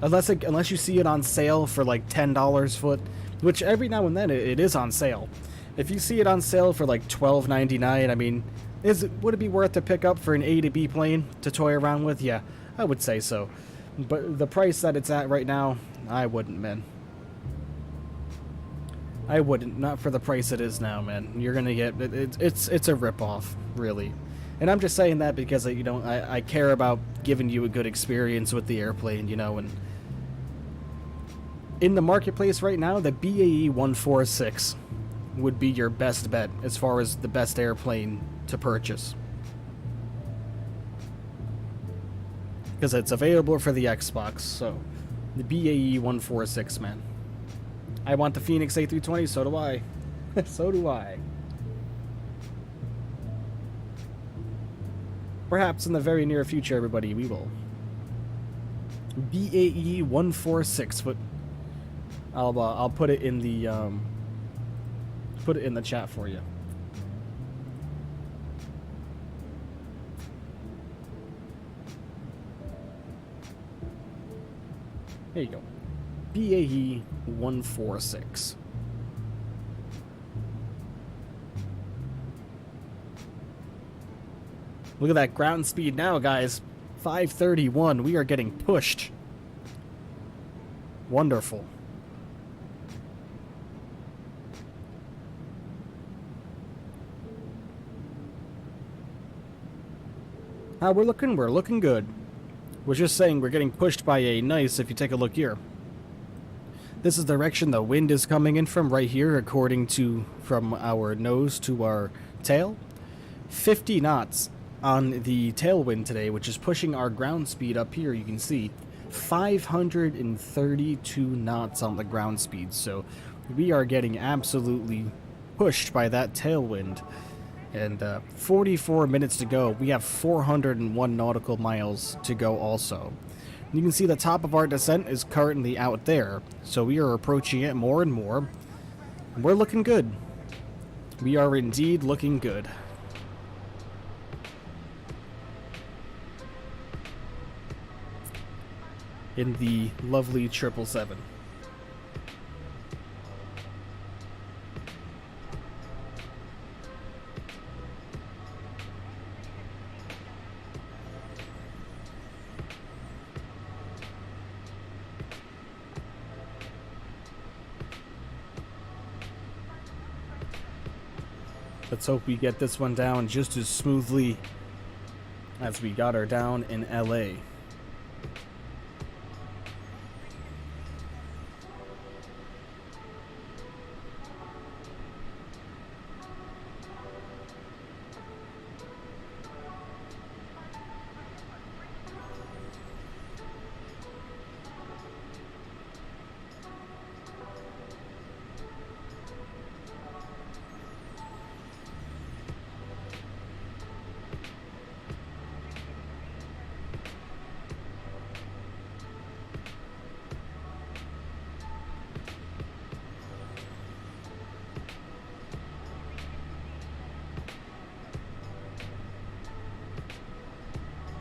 Speaker 3: Unless you see it on sale for like $10, Foot, which every now and then it is on sale. If you see it on sale for like $12.99, I mean, would it be worth to pick up for an A to B plane to toy around with? Yeah, I would say so. But the price that it's at right now, I wouldn't, man. I wouldn't, not for the price it is now, man. You're gonna get it's a ripoff, really. And I'm just saying that because you know I care about giving you a good experience with the airplane, you know. And in the marketplace right now, the BAE 146 would be your best bet as far as the best airplane to purchase, because it's available for the Xbox. So the BAE 146, man. I want the Phoenix A320, so do I. So do I. Perhaps in the very near future, everybody, we will. BAE 146. I'll put it in the chat for you. There you go. BAE 146. Look at that ground speed now, guys. 531. We are getting pushed. Wonderful. We're looking good. Was just saying we're getting pushed by a nice, if you take a look here. This is the direction the wind is coming in from right here, according to from our nose to our tail. 50 knots on the tailwind today, which is pushing our ground speed up here. You can see 532 knots on the ground speed. So we are getting absolutely pushed by that tailwind. And 44 minutes to go. We have 401 nautical miles to go also. You can see the top of our descent is currently out there, so we are approaching it more and more. And we're looking good. We are indeed looking good. In the lovely 777. Let's hope we get this one down just as smoothly as we got her down in LA.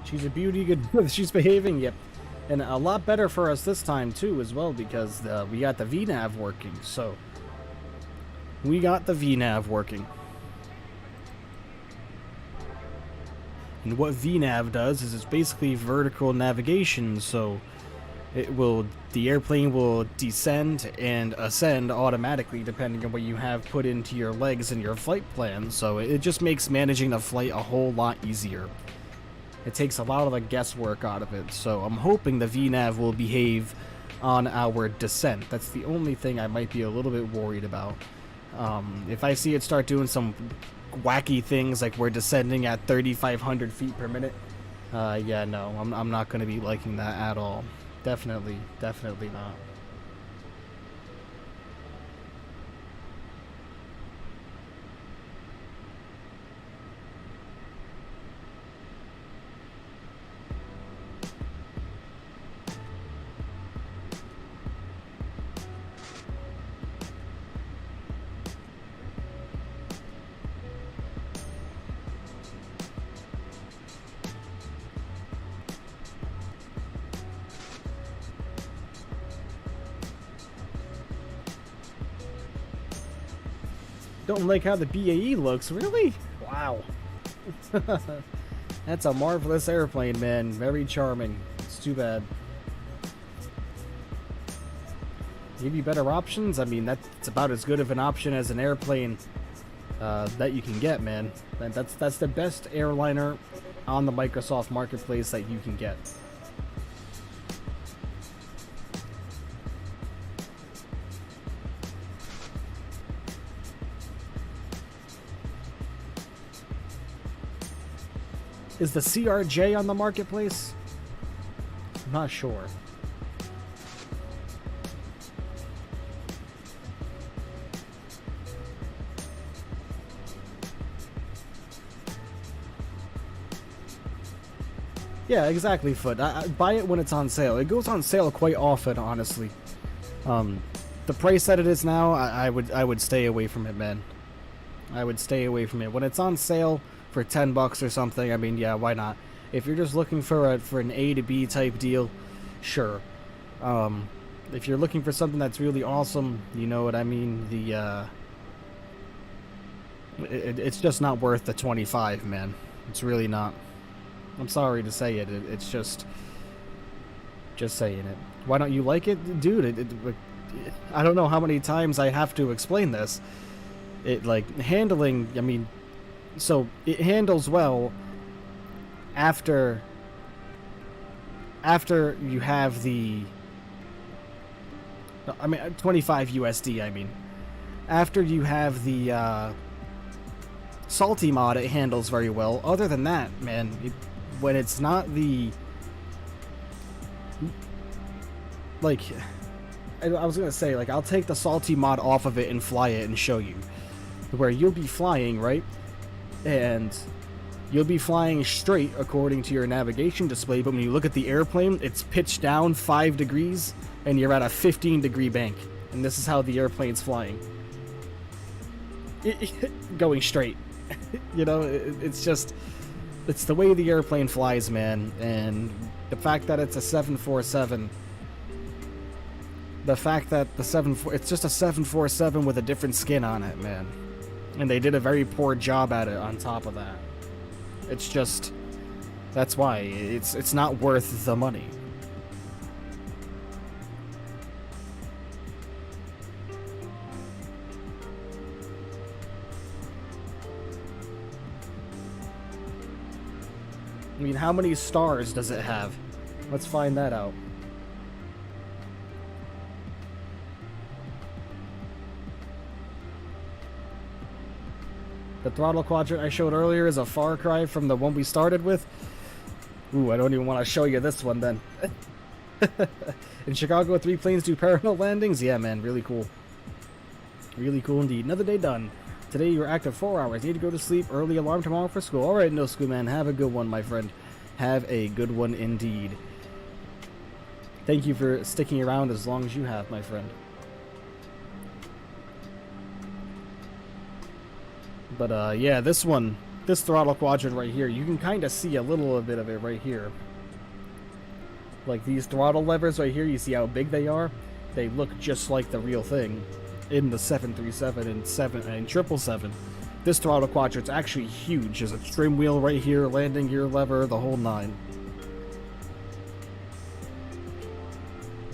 Speaker 3: She's a beauty, good. She's behaving, yep. And a lot better for us this time, too, as well, because we got the VNAV working, so... We got the VNAV working. And what VNAV does is it's basically vertical navigation, so... the airplane will descend and ascend automatically depending on what you have put into your legs and your flight plan, so it just makes managing the flight a whole lot easier. It takes a lot of the guesswork out of it, so I'm hoping the VNAV will behave on our descent. That's the only thing I might be a little bit worried about. If I see it start doing some wacky things like we're descending at 3,500 feet per minute, yeah, no, I'm not going to be liking that at all. Definitely not. Don't like how the BAE looks, really? Wow. That's a marvelous airplane, man. Very charming. It's too bad. give you better options. I mean, that's about as good of an option as an airplane that you can get, man. That's the best airliner on the Microsoft marketplace that you can get. Is the CRJ on the marketplace? I'm not sure. Yeah, exactly, Foot. I buy it when it's on sale. It goes on sale quite often, honestly. The price that it is now, I would stay away from it, man. I would stay away from it. When it's on sale for $10 or something, I mean, yeah, why not? If you're just looking for an A to B type deal, sure. If you're looking for something that's really awesome, you know what I mean? It's just not worth the 25, man. It's really not. I'm sorry to say it. It's just saying it. Why don't you like it, dude? I don't know how many times I have to explain this. It like handling. I mean, so it handles well after you have the. I mean, 25 USD. I mean, after you have the salty mod, it handles very well. Other than that, man, when it's not the like, I was gonna say, like, I'll take the salty mod off of it and fly it and show you where you'll be flying, right? And you'll be flying straight according to your navigation display, but when you look at the airplane, it's pitched down 5 degrees and you're at a 15-degree bank, and this is how the airplane's flying. Going straight. You know, it's just, it's the way the airplane flies, man. And the fact that it's a 747, the fact that it's just a 747 with a different skin on it, man. And they did a very poor job at it on top of that. It's just, that's why it's not worth the money. I mean, how many stars does it have? Let's find that out. The throttle quadrant I showed earlier is a far cry from the one we started with. Ooh, I don't even want to show you this one then. In Chicago, 3 planes do parallel landings? Yeah, man, really cool. Really cool indeed. Another day done. Today you're active 4 hours. Need to go to sleep. Early alarm tomorrow for school. Alright, no school, man. Have a good one, my friend. Have a good one indeed. Thank you for sticking around as long as you have, my friend. But, yeah, this throttle quadrant right here, you can kind of see a little bit of it right here. Like, these throttle levers right here, you see how big they are? They look just like the real thing in the 737 and 777. This throttle quadrant's actually huge. There's a trim wheel right here, landing gear lever, the whole 9.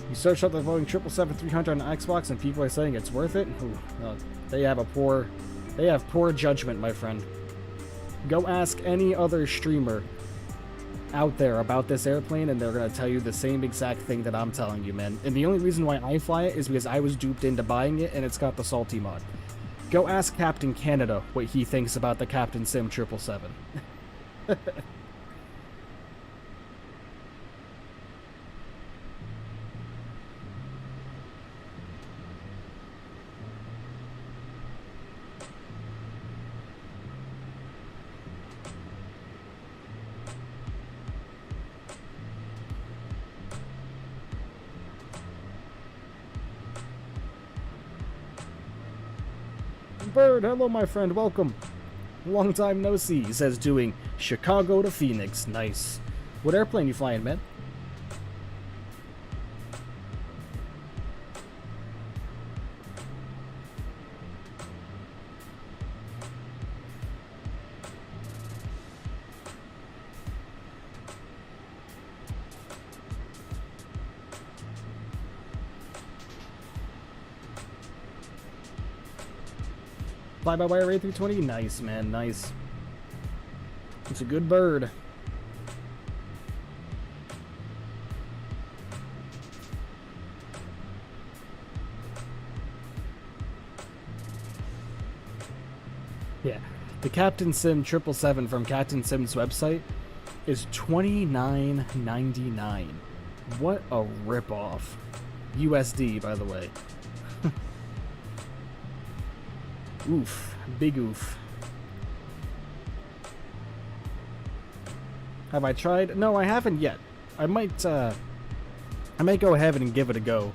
Speaker 3: You search up the Boeing 777-300 on Xbox and people are saying it's worth it? Ooh, no, they have poor judgment, my friend. Go ask any other streamer out there about this airplane and they're going to tell you the same exact thing that I'm telling you, man. And the only reason why I fly it is because I was duped into buying it and it's got the salty mod. Go ask Captain Canada what he thinks about the Captain Sim 777. Bird, hello my friend, welcome. Long time no see, he says, doing Chicago to Phoenix. Nice. What airplane you flying, man? Fly-by-wire A320, nice, man, nice. It's a good bird. Yeah, the Captain Sim 777 from Captain Sim's website is $29.99. What a ripoff. USD, by the way. Oof. Big oof. Have I tried? No, I haven't yet. I might go ahead and give it a go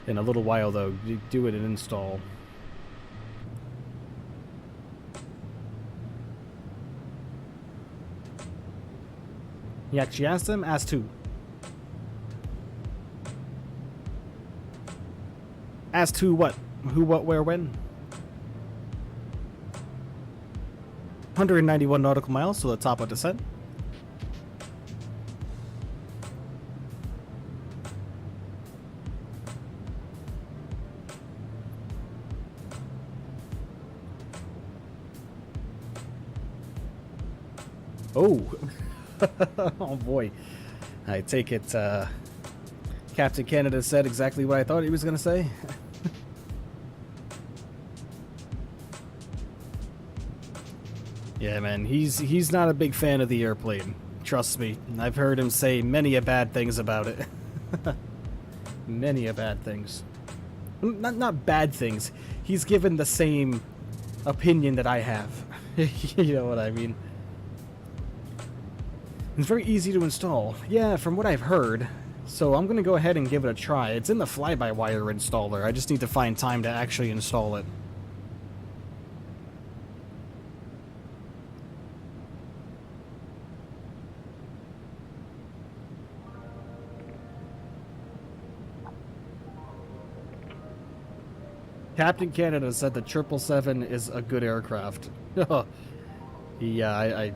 Speaker 3: in a little while, though. Do it and install. You actually asked him? Asked who? Asked who what? Who, what, where, when? 191 nautical miles to the top of descent. Oh. Oh boy. I take it Captain Canada said exactly what I thought he was going to say. Yeah, man, he's not a big fan of the airplane. Trust me. I've heard him say many a bad things about it. Many a bad things. Not bad things. He's given the same opinion that I have. You know what I mean? It's very easy to install. Yeah, from what I've heard. So I'm going to go ahead and give it a try. It's in the fly-by-wire installer. I just need to find time to actually install it. Captain Canada said the 777 is a good aircraft. Yeah, I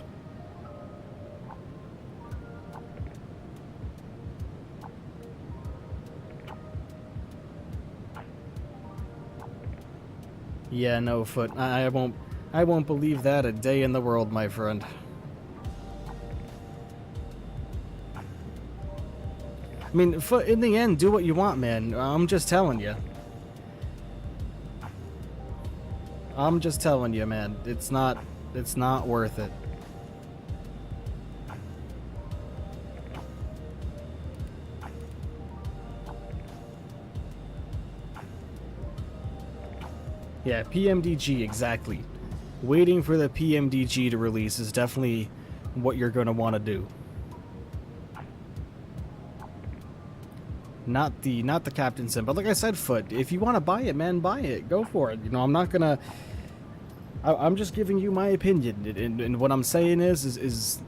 Speaker 3: Yeah, no, Foot. I won't believe that a day in the world, my friend. I mean, Foot, in the end, do what you want, man. I'm just telling you. I'm just telling you, man. It's not worth it. Yeah, PMDG, exactly. Waiting for the PMDG to release is definitely what you're going to want to do. Not the Captain Sim, but like I said, Foot, if you want to buy it, man, buy it. Go for it. You know, I'm not going to... I'm just giving you my opinion, and what I'm saying is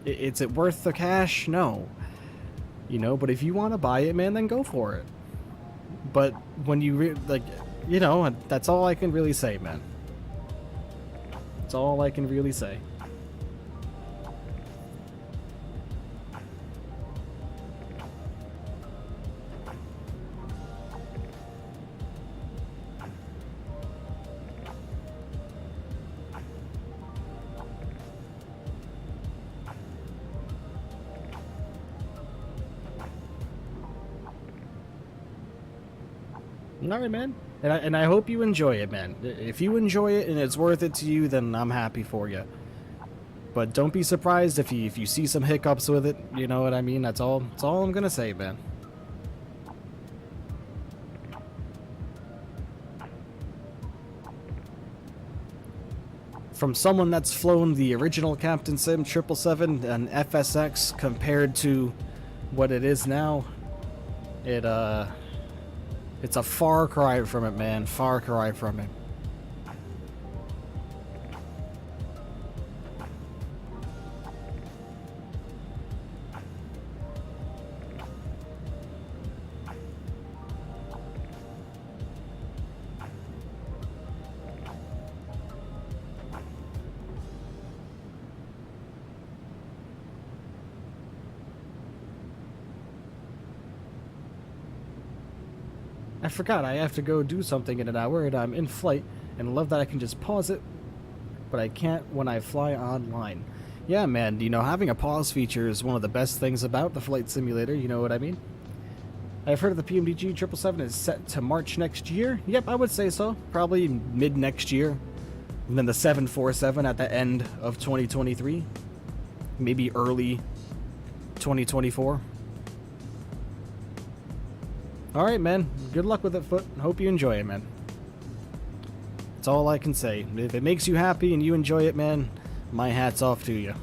Speaker 3: it worth the cash? No. You know, but if you want to buy it, man, then go for it. But when you, you know, that's all I can really say, man. That's all I can really say. Alright, man. And I hope you enjoy it, man. If you enjoy it and it's worth it to you, then I'm happy for you. But don't be surprised if you see some hiccups with it. You know what I mean? That's all I'm gonna say, man. From someone that's flown the original Captain Sim 777 and FSX compared to what it is now, it's a far cry from it, man. Far cry from it. I forgot I have to go do something in an hour, and I'm in flight, And I love that I can just pause it, but I can't when I fly online. Yeah, man, you know, having a pause feature is one of the best things about the flight simulator, you know what I mean? I've heard of the PMDG 777 is set to March next year. Yep, I would say so. Probably mid next year. And then the 747 at the end of 2023. Maybe early 2024. Alright, man. Good luck with it, Foot. Hope you enjoy it, man. That's all I can say. If it makes you happy and you enjoy it, man, my hat's off to you.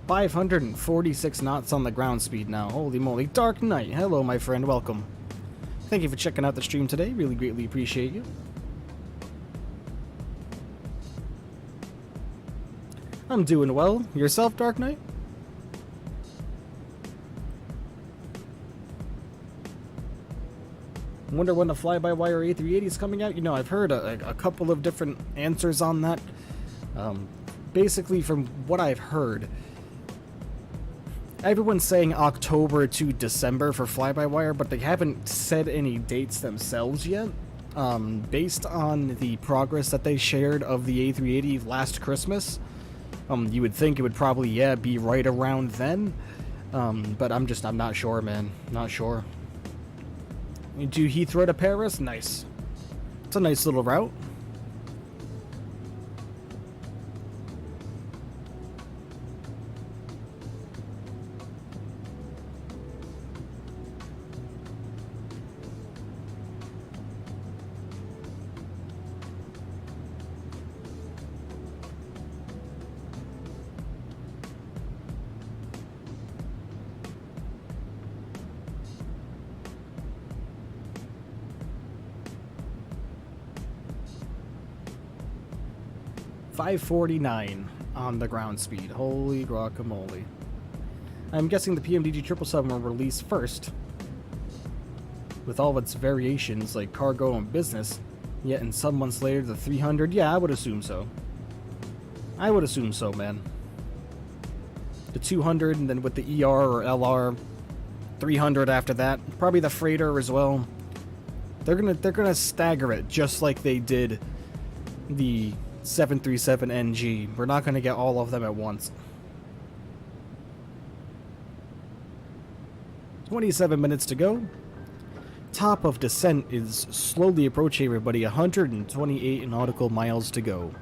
Speaker 3: .546 knots on the ground speed now. Holy moly. Dark Knight. Hello, my friend. Welcome. Thank you for checking out the stream today. Really greatly appreciate you. I'm doing well. Yourself, Dark Knight? Wonder when the fly-by-wire A380 is coming out. You know, I've heard a couple of different answers on that. Basically, from what I've heard, everyone's saying October to December for fly-by-wire, but they haven't said any dates themselves yet. Based on the progress that they shared of the A380 last Christmas, you would think it would probably, yeah, be right around then. But I'm not sure, man. Not sure. Do Heathrow to Paris? Nice. It's a nice little route. .549 on the ground speed. Holy guacamole. I'm guessing the PMDG 777 will release first, with all of its variations like cargo and business, yet in some months later the 300, yeah, I would assume so. I would assume so, man. The 200, and then with the ER or LR, 300 after that. Probably the freighter as well. They're gonna stagger it just like they did the 737NG. We're not going to get all of them at once. 27 minutes to go. Top of descent is slowly approaching, everybody. 128 nautical miles to go.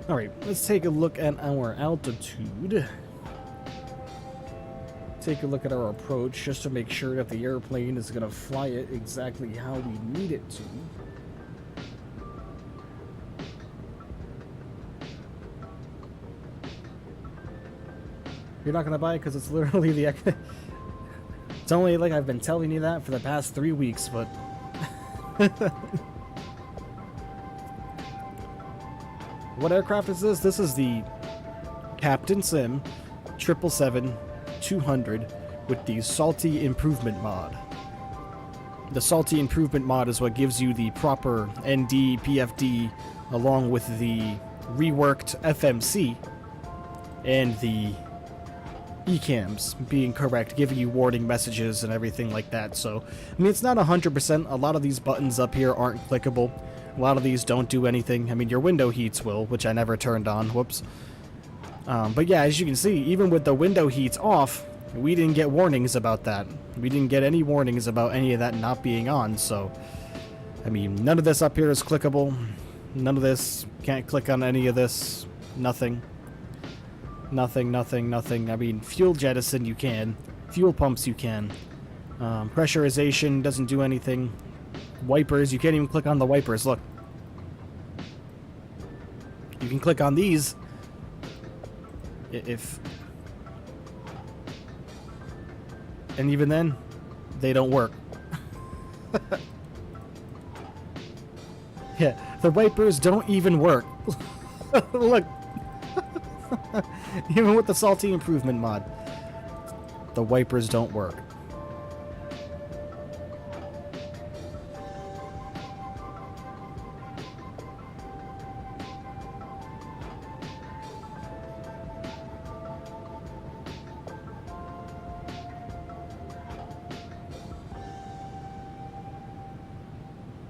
Speaker 3: Alright, let's take a look at our altitude. Take a look at our approach just to make sure that the airplane is going to fly it exactly how we need it to. You're not going to buy it because it's literally the... It's only like I've been telling you that for the past 3 weeks, but... What aircraft is this? This is the Captain Sim 777-200 with the Salty Improvement mod. The Salty Improvement mod is what gives you the proper ND, PFD, along with the reworked FMC and the ECAMs being correct, giving you warning messages and everything like that. So, I mean, it's not 100%. A lot of these buttons up here aren't clickable. A lot of these don't do anything. I mean, your window heats will, which I never turned on. Whoops. But yeah, as you can see, even with the window heats off, we didn't get warnings about that. We didn't get any warnings about any of that not being on, so... I mean, none of this up here is clickable. None of this. Can't click on any of this. Nothing. Nothing. I mean, fuel jettison you can. Fuel pumps you can. Pressurization doesn't do anything. Wipers, you can't even click on the wipers, look. can click on these. If... And even then, they don't work. Yeah, the wipers don't even work. Look. Even with the salty improvement mod, the wipers don't work.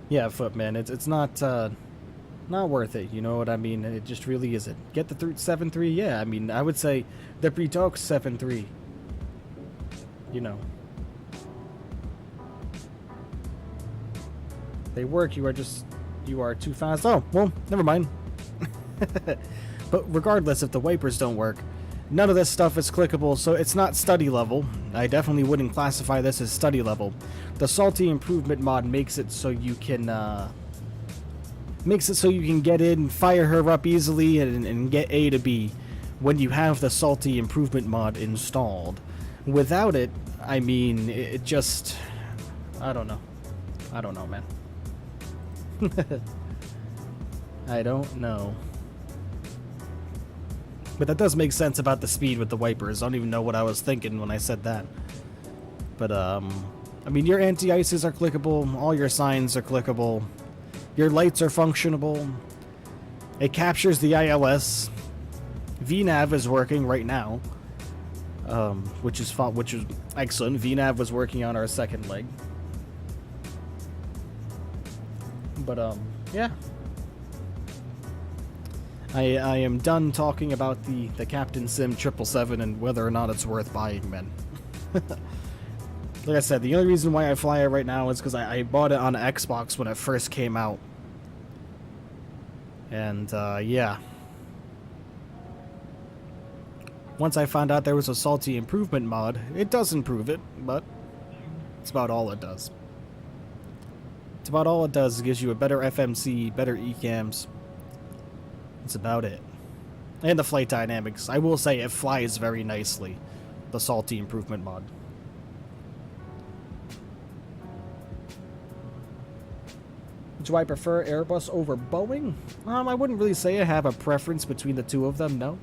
Speaker 3: Yeah, Footman, it's not worth it, you know what I mean? It just really isn't. Get the 7.3, yeah, I mean, I would say the pre-talk 7.3. You know. They work, you are too fast. Oh, well, never mind. But regardless, if the wipers don't work, none of this stuff is clickable, so it's not study level. I definitely wouldn't classify this as study level. The salty improvement mod makes it so you can get in, fire her up easily, and get A to B when you have the salty improvement mod installed. Without it, I mean, it just... I don't know. I don't know, man. I don't know. But that does make sense about the speed with the wipers. I don't even know what I was thinking when I said that. But, I mean, your anti-ices are clickable, all your signs are clickable, your lights are functionable, it captures the ILS, VNav is working right now, which is excellent. VNav was working on our second leg. But, yeah. I am done talking about the Captain Sim 777 and whether or not it's worth buying, man. Like I said, the only reason why I fly it right now is because I bought it on Xbox when it first came out. And, yeah. Once I found out there was a salty improvement mod, it does improve it, but it's about all it does. It's about all it does. It gives you a better FMC, better eCams. That's about it. And the flight dynamics. I will say it flies very nicely. The salty improvement mod. Do I prefer Airbus over Boeing? I wouldn't really say I have a preference between the two of them, no.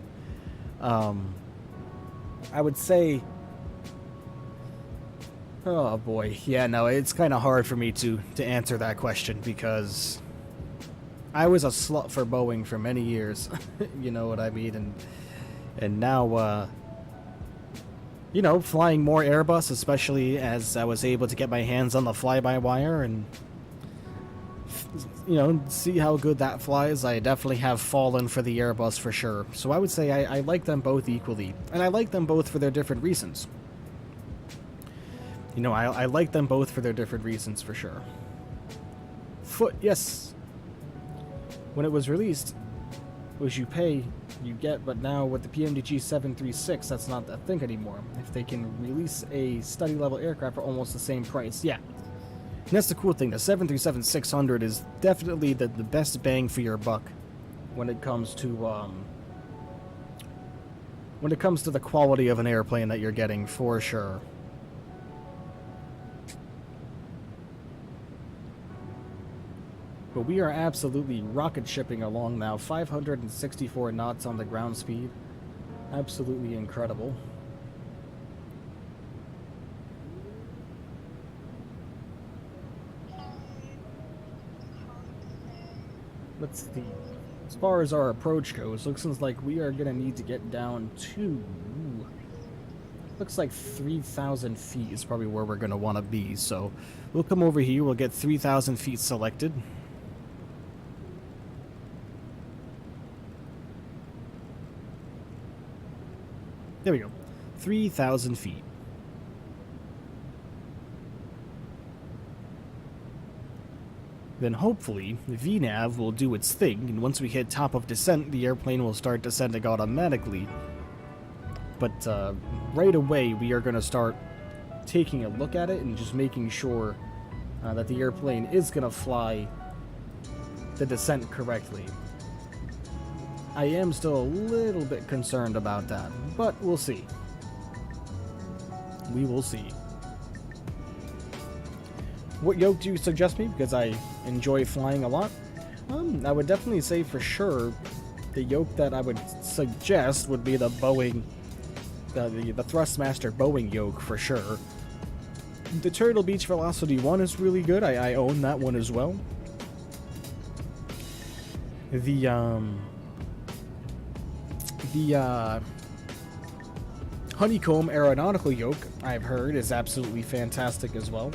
Speaker 3: I would say... Oh boy, yeah, no, it's kind of hard for me to answer that question because I was a slut for Boeing for many years, you know what I mean, and now, you know, flying more Airbus, especially as I was able to get my hands on the fly-by-wire and, you know, see how good that flies. I definitely have fallen for the Airbus for sure, so I would say I like them both equally, and I like them both for their different reasons. You know, I like them both for their different reasons, for sure. Foot, yes. When it was released, it was you pay, you get, but now with the PMDG 736, that's not a thing anymore. If they can release a study-level aircraft for almost the same price, yeah. And that's the cool thing, the 737-600 is definitely the best bang for your buck when it comes to, the quality of an airplane that you're getting, for sure. But we are absolutely rocket shipping along now. 564 knots on the ground speed. Absolutely incredible. Let's see. As far as our approach goes, looks like we are going to need to get down to... Looks like 3,000 feet is probably where we're going to want to be. So we'll come over here. We'll get 3,000 feet selected. There we go. 3,000 feet. Then hopefully, VNav will do its thing, and once we hit top of descent, the airplane will start descending automatically. But right away, we are going to start taking a look at it and just making sure that the airplane is going to fly the descent correctly. I am still a little bit concerned about that, but we'll see. We will see. What yoke do you suggest me? Because I enjoy flying a lot. I would definitely say for sure the yoke that I would suggest would be the Boeing, the Thrustmaster Boeing yoke for sure. The Turtle Beach Velocity 1 is really good. I own that one as well. The Honeycomb Aeronautical yoke, I've heard, is absolutely fantastic as well.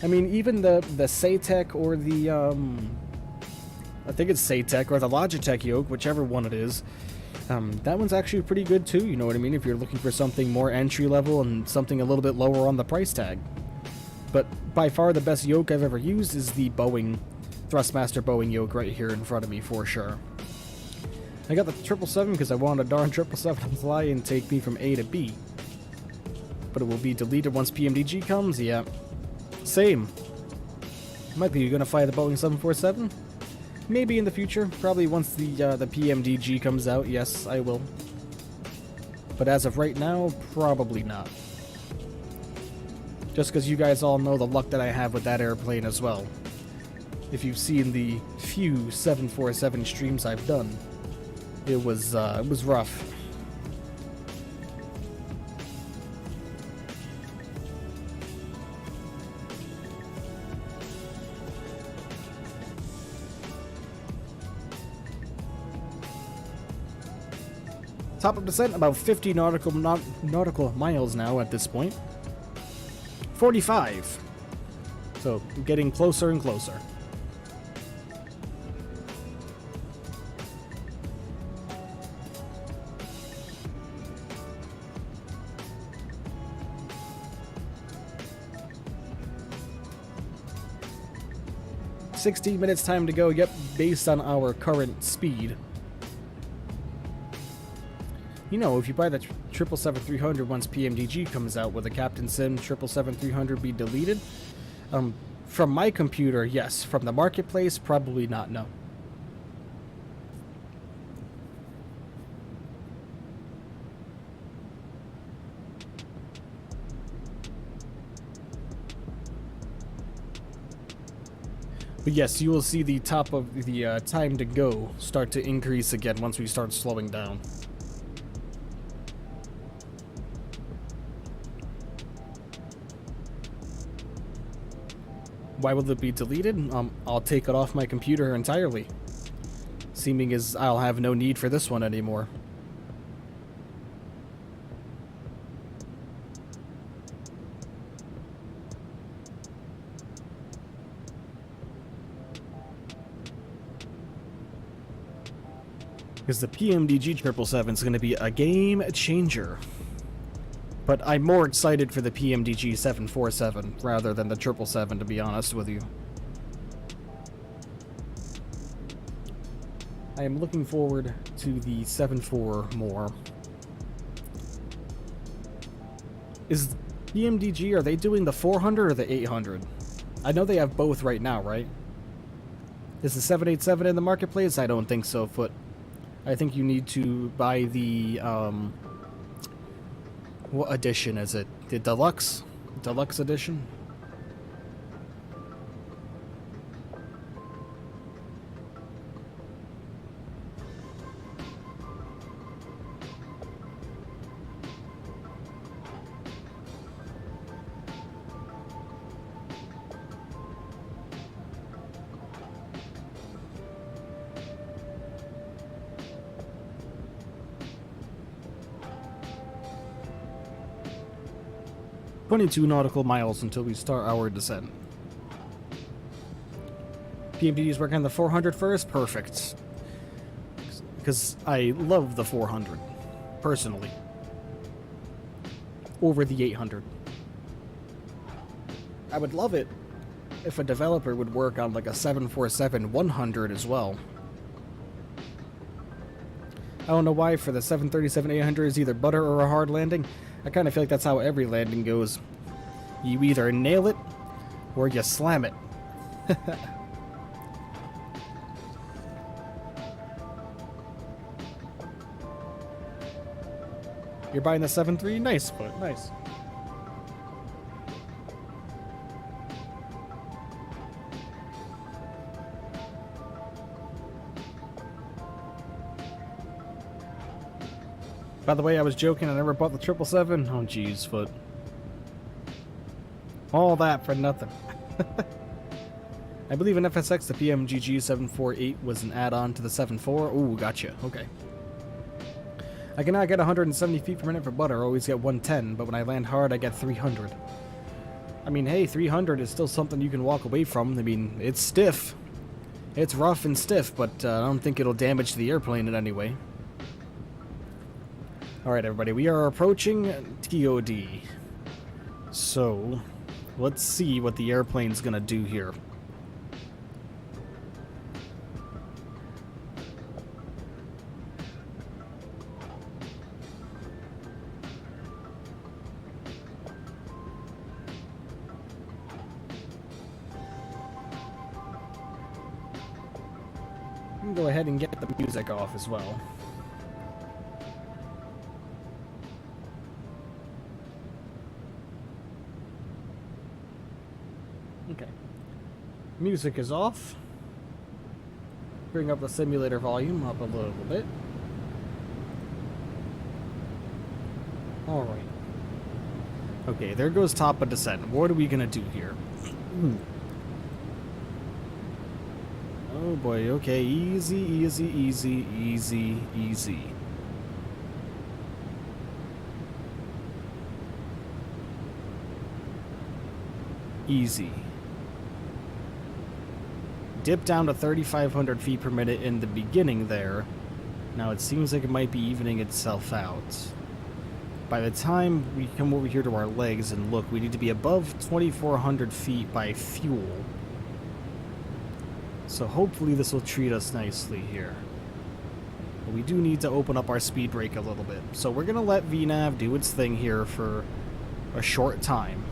Speaker 3: I mean, even the Saytech or the, I think it's Saytech or the Logitech yoke, whichever one it is, that one's actually pretty good too, you know what I mean, if you're looking for something more entry-level and something a little bit lower on the price tag. But by far the best yoke I've ever used is the Boeing, Thrustmaster Boeing yoke right here in front of me for sure. I got the 777 because I wanted a darn 777 to fly and take me from A to B. But it will be deleted once PMDG comes? Yeah. Same. Might be gonna fly the Boeing 747? Maybe in the future. Probably once the PMDG comes out, yes, I will. But as of right now, probably not. Just because you guys all know the luck that I have with that airplane as well. If you've seen the few 747 streams I've done, it was rough. Top of descent, about 50 nautical miles now at this point. 45. So, getting closer and closer. "16 minutes time to go," yep, based on our current speed. You know, if you buy the 777-300 once PMDG comes out, will the Captain Sim 777-300 be deleted? From my computer, yes. From the marketplace, probably not, no. But yes, you will see the top of the time to go start to increase again once we start slowing down. Why will it be deleted? I'll take it off my computer entirely. Seeming as I'll have no need for this one anymore. Because the PMDG 777 is going to be a game changer. But I'm more excited for the PMDG 747 rather than the 777, to be honest with you. I am looking forward to the 74 more. Is PMDG, are they doing the 400 or the 800? I know they have both right now, right? Is the 787 in the marketplace? I don't think so, Foot. I think you need to buy the, what edition is it? The Deluxe? Deluxe edition? "22 nautical miles until we start our descent." PMDG is working on the 400 first? Perfect. Because I love the 400, personally, over the 800. I would love it if a developer would work on like a 747-100 as well. I don't know why for the 737-800 is either butter or a hard landing. I kind of feel like that's how every landing goes. You either nail it, or you slam it. You're buying the 7.3? Nice, but nice. By the way, I was joking. I never bought the 777. Oh, jeez, foot. All that for nothing. I believe in FSX, the PMGG 748 was an add-on to the 7.4. Ooh, gotcha. Okay. I cannot get 170 feet per minute for butter. I always get 110, but when I land hard, I get 300. I mean, hey, 300 is still something you can walk away from. I mean, it's stiff. It's rough and stiff, but I don't think it'll damage the airplane in any way. Alright, everybody, we are approaching TOD. So, let's see what the airplane's gonna do here. I'm gonna go ahead and get the music off as well. Okay. Music is off. Bring up the simulator volume up a little bit. Alright. Okay, there goes top of descent. What are we gonna do here? Oh boy, okay. Easy, easy, easy, easy, easy. Easy. Dip down to 3,500 feet per minute in the beginning there. Now it seems like it might be evening itself out. By the time we come over here to our legs and look, we need to be above 2,400 feet by fuel. So hopefully this will treat us nicely here. But we do need to open up our speed brake a little bit. So we're going to let VNAV do its thing here for a short time.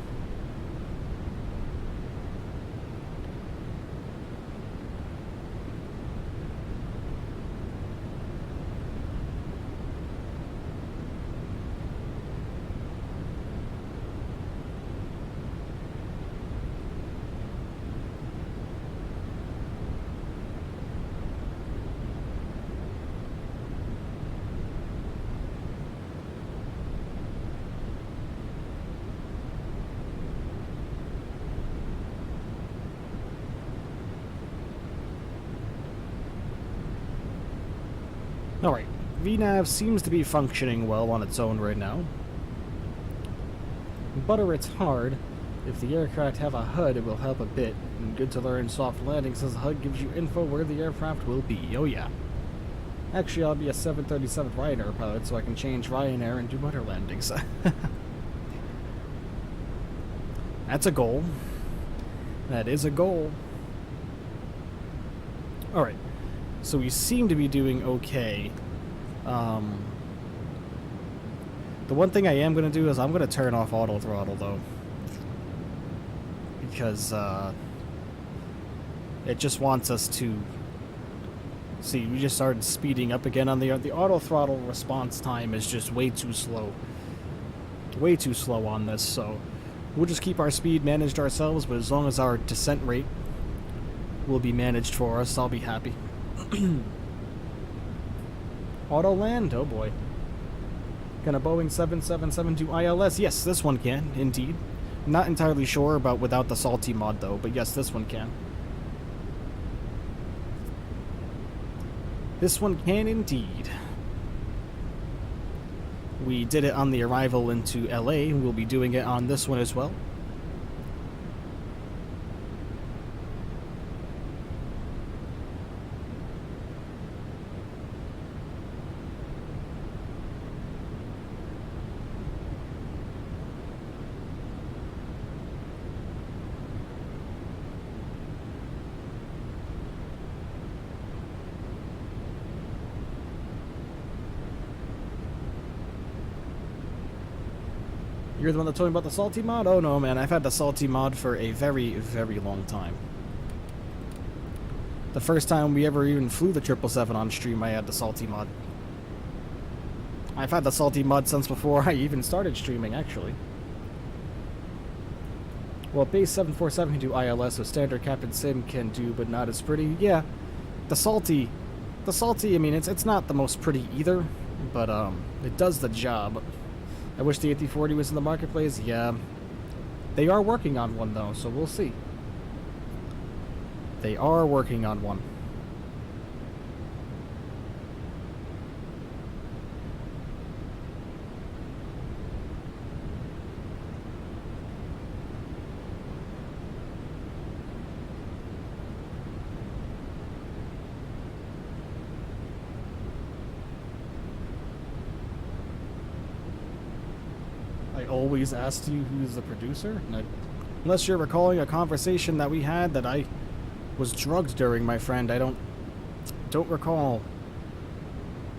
Speaker 3: Alright, VNAV seems to be functioning well on its own right now. Butter it's hard. If the aircraft have a HUD, it will help a bit. And good to learn soft landing since the HUD gives you info where the aircraft will be. Oh yeah. Actually, I'll be a 737 Ryanair pilot so I can change Ryanair and do butter landings. That's a goal. That is a goal. Alright. So we seem to be doing okay. The one thing I am going to do is I'm going to turn off auto throttle, though. Because, it just wants us to... See, we just started speeding up again on the auto throttle response time is just way too slow. Way too slow on this, so... We'll just keep our speed managed ourselves, but as long as our descent rate will be managed for us, I'll be happy. Auto land? Oh boy. Can a Boeing 777 do ILS? Yes, this one can, indeed. Not entirely sure about without the salty mod though, but yes, this one can. This one can indeed. We did it on the arrival into LA. We'll be doing it on this one as well. You're the one that told me about the salty mod? Oh no, man, I've had the salty mod for a very, very long time. The first time we ever even flew the 777 on stream, I had the salty mod. I've had the salty mud since before I even started streaming, actually. Well, base 747 can do ILS, so standard Captain Sim can do, but not as pretty. Yeah, the salty, I mean, it's not the most pretty either, but it does the job. I wish the 8040 was in the marketplace. Yeah, they are working on one though, so we'll see. They are working on one. I always asked you who's the producer, unless you're recalling a conversation that we had that I was drugged during, my friend. I don't recall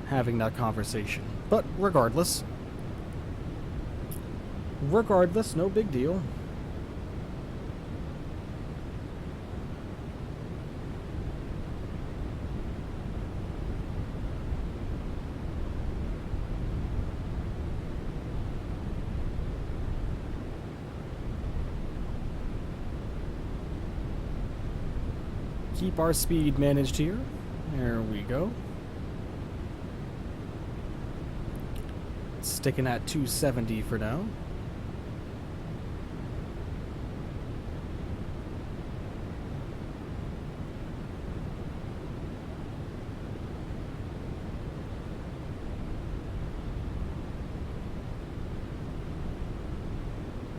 Speaker 3: having that conversation. But regardless, no big deal. Keep our speed managed here. There we go. Sticking at 270 for now.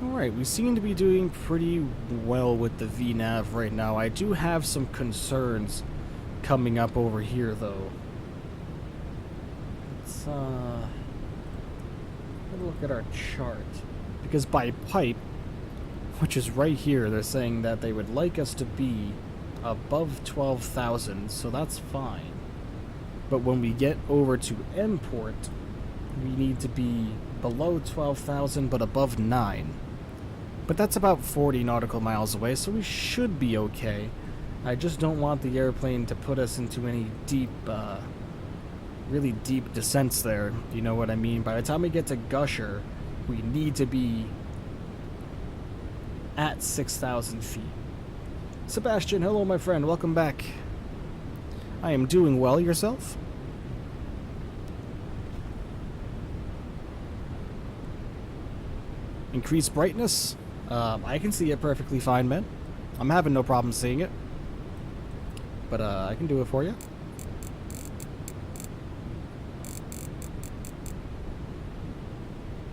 Speaker 3: Alright, we seem to be doing pretty well with the VNAV right now. I do have some concerns coming up over here, though. Let's, have a look at our chart. Because by pipe, which is right here, they're saying that they would like us to be above 12,000, so that's fine. But when we get over to import, we need to be below 12,000 but above 9. But that's about 40 nautical miles away, so we should be okay. I just don't want the airplane to put us into any deep, really deep descents there. You know what I mean? By the time we get to Gusher, we need to be at 6,000 feet. Sebastian, hello my friend, welcome back. I am doing well, yourself? Increase brightness? I can see it perfectly fine, man. I'm having no problem seeing it. But I can do it for you.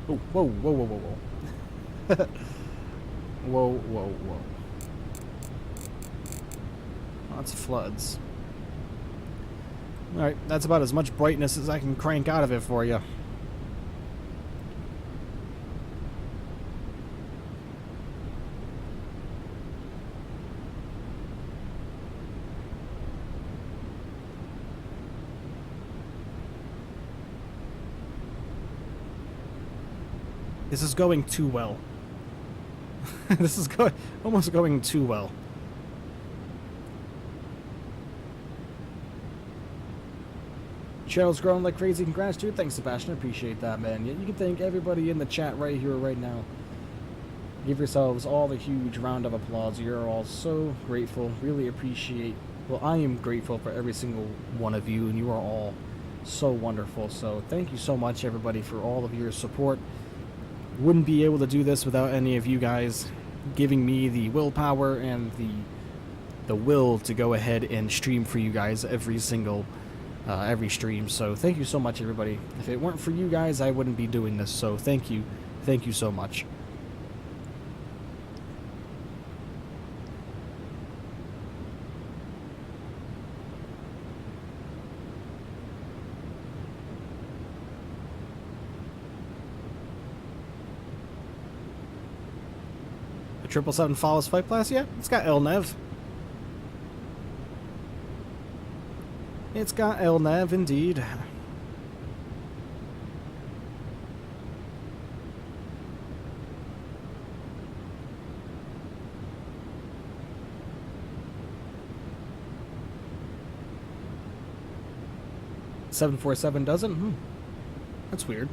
Speaker 3: Oh, whoa, whoa, whoa, whoa, whoa. Whoa, whoa, whoa. Lots of floods. Alright, that's about as much brightness as I can crank out of it for you. This is going too well. This is almost going too well. Channel's growing like crazy. Congrats, dude. Thanks, Sebastian. Appreciate that, man. You can thank everybody in the chat right here, right now. Give yourselves all the huge round of applause. You're all so grateful. Really appreciate. Well, I am grateful for every single one of you, and you are all so wonderful. So thank you so much, everybody, for all of your support. Wouldn't be able to do this without any of you guys giving me the willpower and the will to go ahead and stream for you guys every single every stream. So thank you so much, everybody. If it weren't for you guys, I wouldn't be doing this. So thank you so much. The 777 follows flight class? Yeah, it's got LNAV. It's got LNAV, indeed. .747 doesn't? That's weird.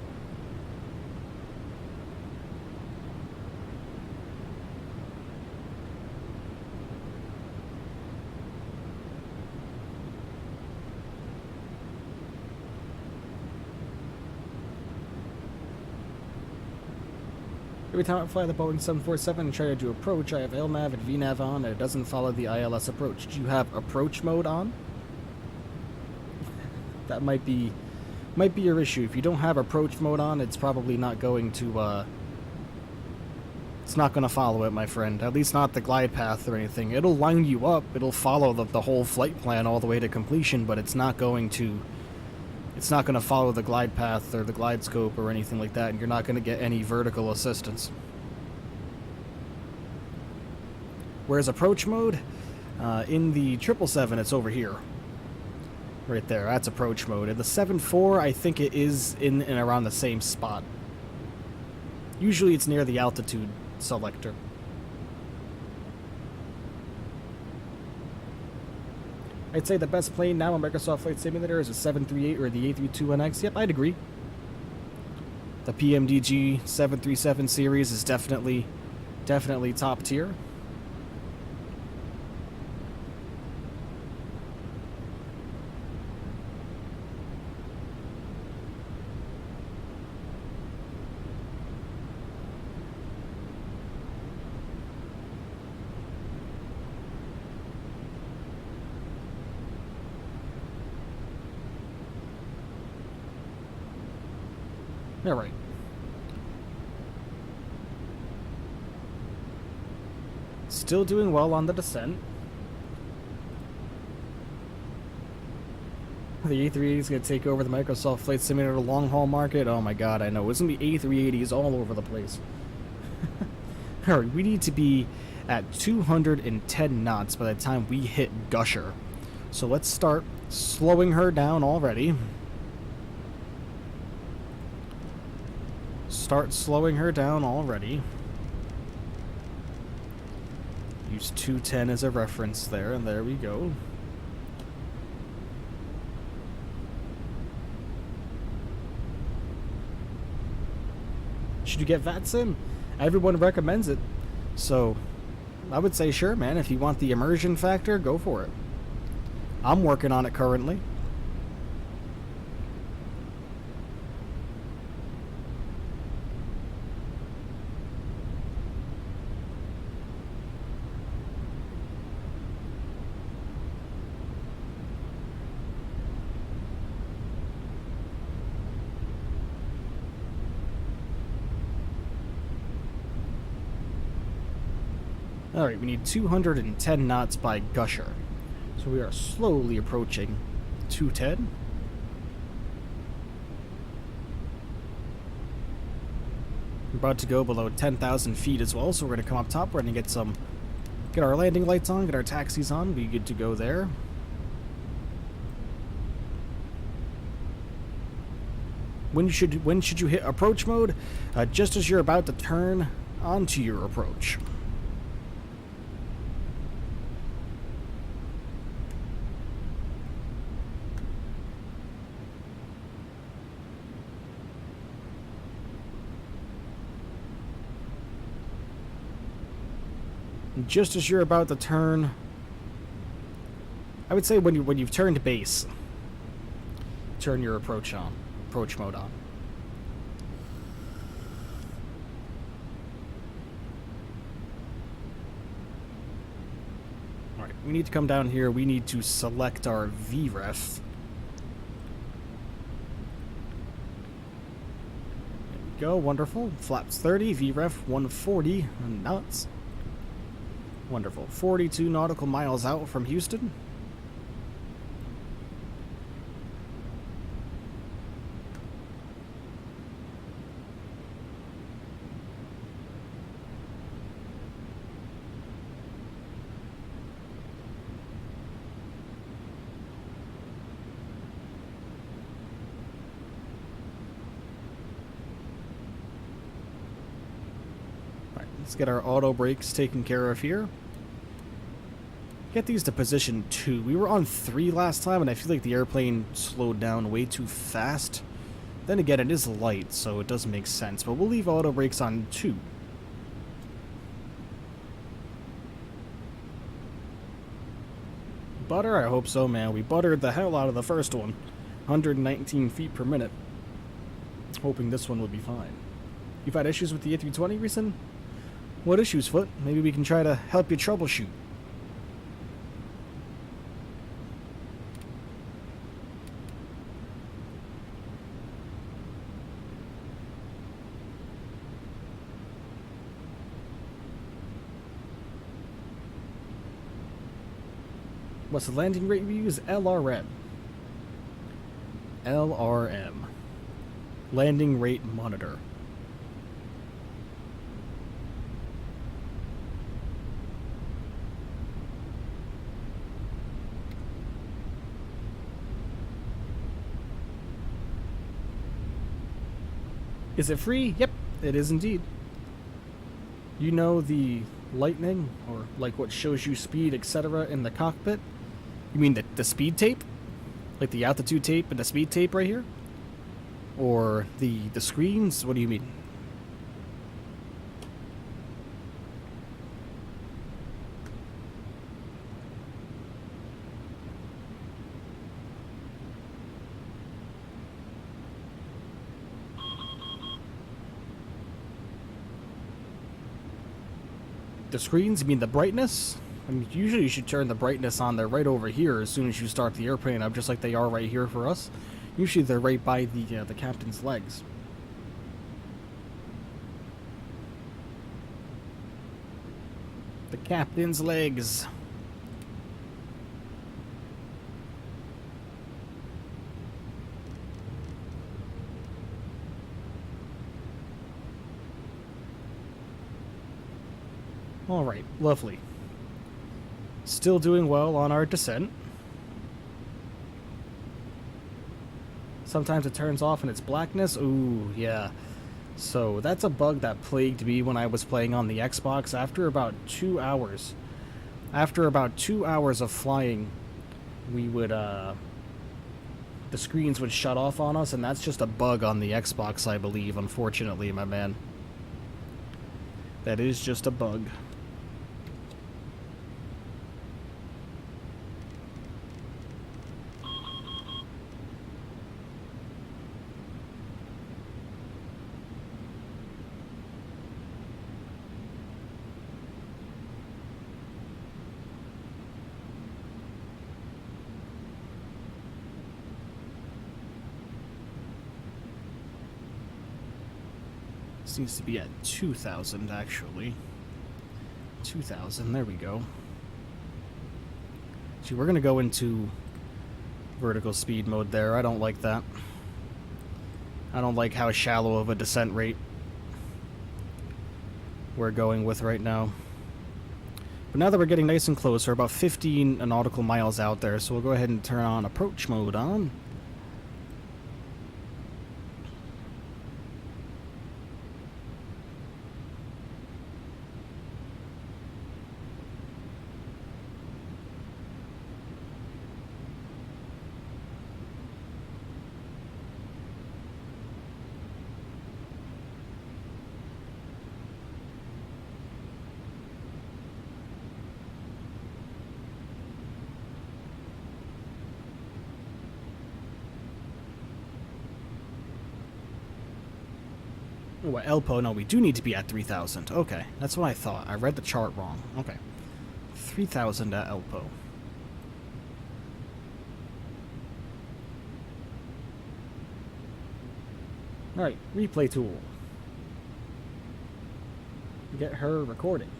Speaker 3: Every time I fly the Boeing 747 and try to do approach, I have LNAV and VNAV on, and it doesn't follow the ILS approach. Do you have approach mode on? That might be your issue. If you don't have approach mode on, it's probably not going to, it's not going to follow it, my friend. At least not the glide path or anything. It'll line you up, it'll follow the whole flight plan all the way to completion, but it's not going to follow the glide path or the glide scope or anything like that, and you're not going to get any vertical assistance. Whereas approach mode, in the 777, it's over here. Right there, that's approach mode. In the 7.4, I think it is in and around the same spot. Usually it's near the altitude selector. I'd say the best plane now on Microsoft Flight Simulator is a 738 or the A321X. Yep, I'd agree. The PMDG 737 series is definitely top tier. All right. Still doing well on the descent. The A380 is going to take over the Microsoft Flight Simulator long-haul market. Oh my god, I know. It's going to be A380s all over the place. Alright, we need to be at 210 knots by the time we hit Gusher. So let's start slowing her down already. Start slowing her down already. Use 210 as a reference there, and there we go. Should you get VATSIM? Everyone recommends it. So, I would say sure, man. If you want the immersion factor, go for it. I'm working on it currently. Alright, we need 210 knots by Gusher. So we are slowly approaching 210. We're about to go below 10,000 feet as well, so we're going to come up top. We're going to get our landing lights on, get our taxis on, be good to go there. When should you hit approach mode? Just as you're about to turn onto your approach. Just as you're about to turn, I would say when you've turned base, turn your approach mode on. All right, we need to come down here. We need to select our VREF. There we go. Wonderful. Flaps 30, VREF 140 knots. Wonderful. 42 nautical miles out from Houston. All right, let's get our auto brakes taken care of here. Get these to position 2. We were on 3 last time, and I feel like the airplane slowed down way too fast Then again, it is light, so it does make sense, but we'll leave auto brakes on 2. Butter? I hope so, man. We buttered the hell out of the first one. 119 feet per minute. Hoping this one will be fine. You've had issues with the A320 recent? What issues, Foot? Maybe we can try to help you troubleshoot. What's the landing rate we use? LRM. LRM. Landing rate monitor. Is it free? Yep, it is indeed. You know the lightning, or like what shows you speed, etc. in the cockpit? You mean the speed tape? Like the altitude tape and the speed tape right here? Or the screens? What do you mean? The screens? You mean the brightness? I mean, usually you should turn the brightness on there right over here as soon as you start the airplane up, just like they are right here for us. Usually they're right by the captain's legs. The captain's legs. Alright, lovely. Still doing well on our descent. Sometimes it turns off in its blackness. Ooh, yeah. So that's a bug that plagued me when I was playing on the Xbox. After about 2 hours. After about 2 hours of flying, we would, the screens would shut off on us, and that's just a bug on the Xbox, I believe, unfortunately, my man. That is just a bug. Seems to be at 2,000 actually. 2,000, there we go. See, we're gonna go into vertical speed mode there. I don't like that. I don't like how shallow of a descent rate we're going with right now. But now that we're getting nice and close, we're about 15 nautical miles out there, so we'll go ahead and turn on approach mode on. What, Elpo? No, we do need to be at 3,000. Okay, that's what I thought. I read the chart wrong. Okay. 3,000 at Elpo. Alright, replay tool. Get her recording.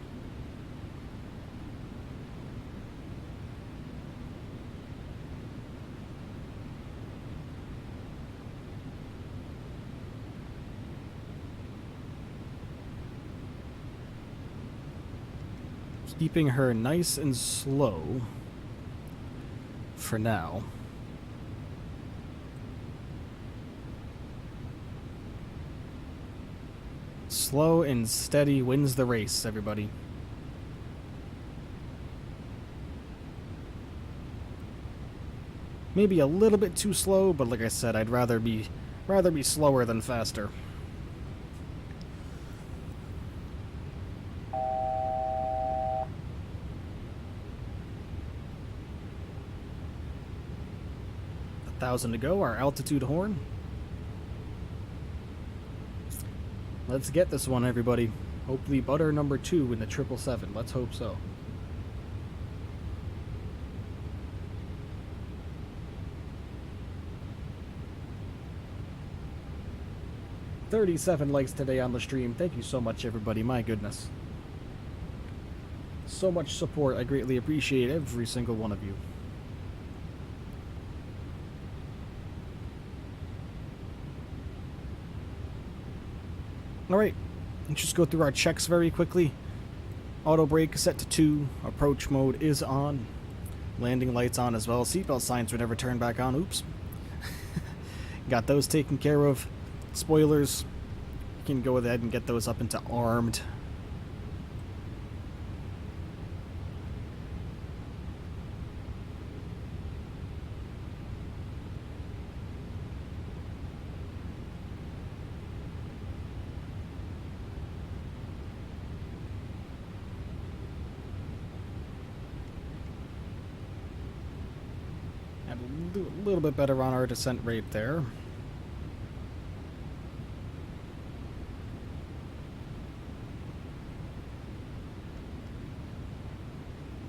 Speaker 3: Keeping her nice and slow for now. Slow and steady wins the race, everybody. Maybe a little bit too slow, but like I said, I'd rather be Rather be slower than faster. $1,000 to go, our altitude horn. Let's get this one, everybody. Hopefully butter number 2 in the 777. Let's hope so. $37 likes today on the stream. Thank you so much, everybody. My goodness. So much support. I greatly appreciate every single one of you. Alright, let's just go through our checks very quickly. Auto brake set to 2. Approach mode is on. Landing lights on as well. Seatbelt signs were never turned back on. Oops. Got those taken care of. Spoilers. You can go ahead and get those up into armed. A little bit better on our descent rate there.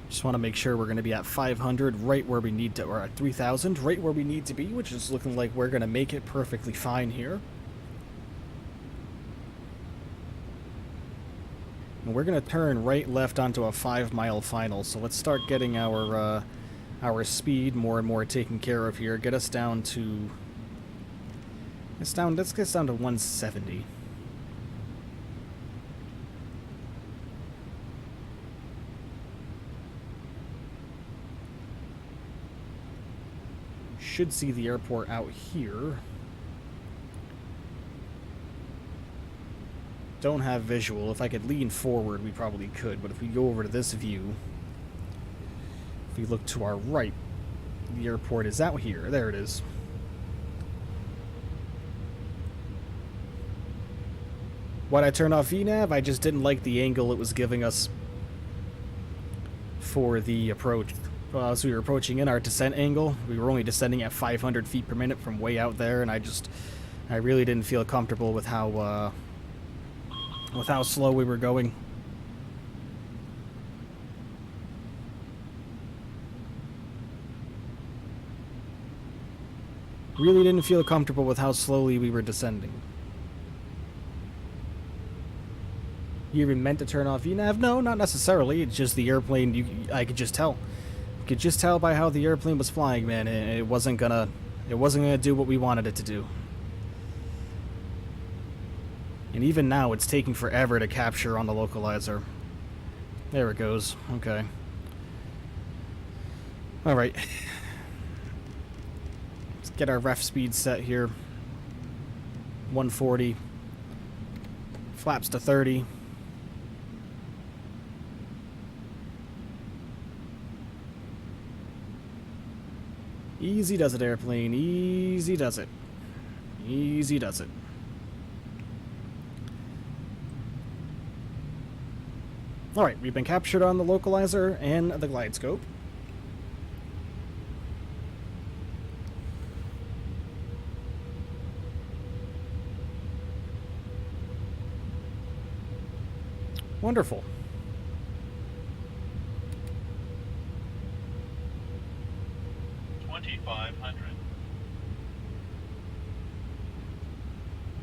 Speaker 3: Just want to make sure we're going to be at 500 right where we need to, or at 3,000 right where we need to be, which is looking like we're going to make it perfectly fine here. And we're going to turn right left onto a 5-mile final, so let's start getting our speed more and more taken care of here. Get us down to... let's get us down to 170. Should see the airport out here. Don't have visual. If I could lean forward, we probably could, but if we go over to this view, if we look to our right, the airport is out here. There it is. Why'd I turn off VNav? I just didn't like the angle it was giving us for the approach. As we were approaching in our descent angle, we were only descending at 500 feet per minute from way out there, and I really didn't feel comfortable with how slow we were going. Really didn't feel comfortable with how slowly we were descending. You even meant to turn off VNav? No, not necessarily. It's just the airplane. I could just tell. You could just tell by how the airplane was flying, man. It wasn't gonna do what we wanted it to do. And even now, it's taking forever to capture on the localizer. There it goes. Okay. All right. Let's get our ref speed set here. 140. Flaps to 30. Easy does it, airplane. Easy does it. Easy does it. Alright, we've been captured on the localizer and the glide scope. Wonderful.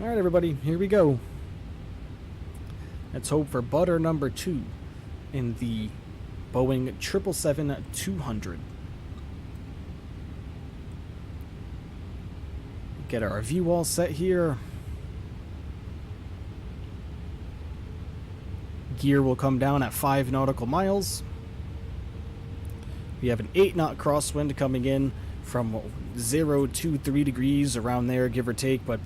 Speaker 3: Alright, everybody, here we go. Let's hope for butter number 2 in the Boeing 777-200. Get our view all set here. Gear will come down at 5 nautical miles. We have an 8-knot crosswind coming in from 0 to 3 degrees, around there, give or take, but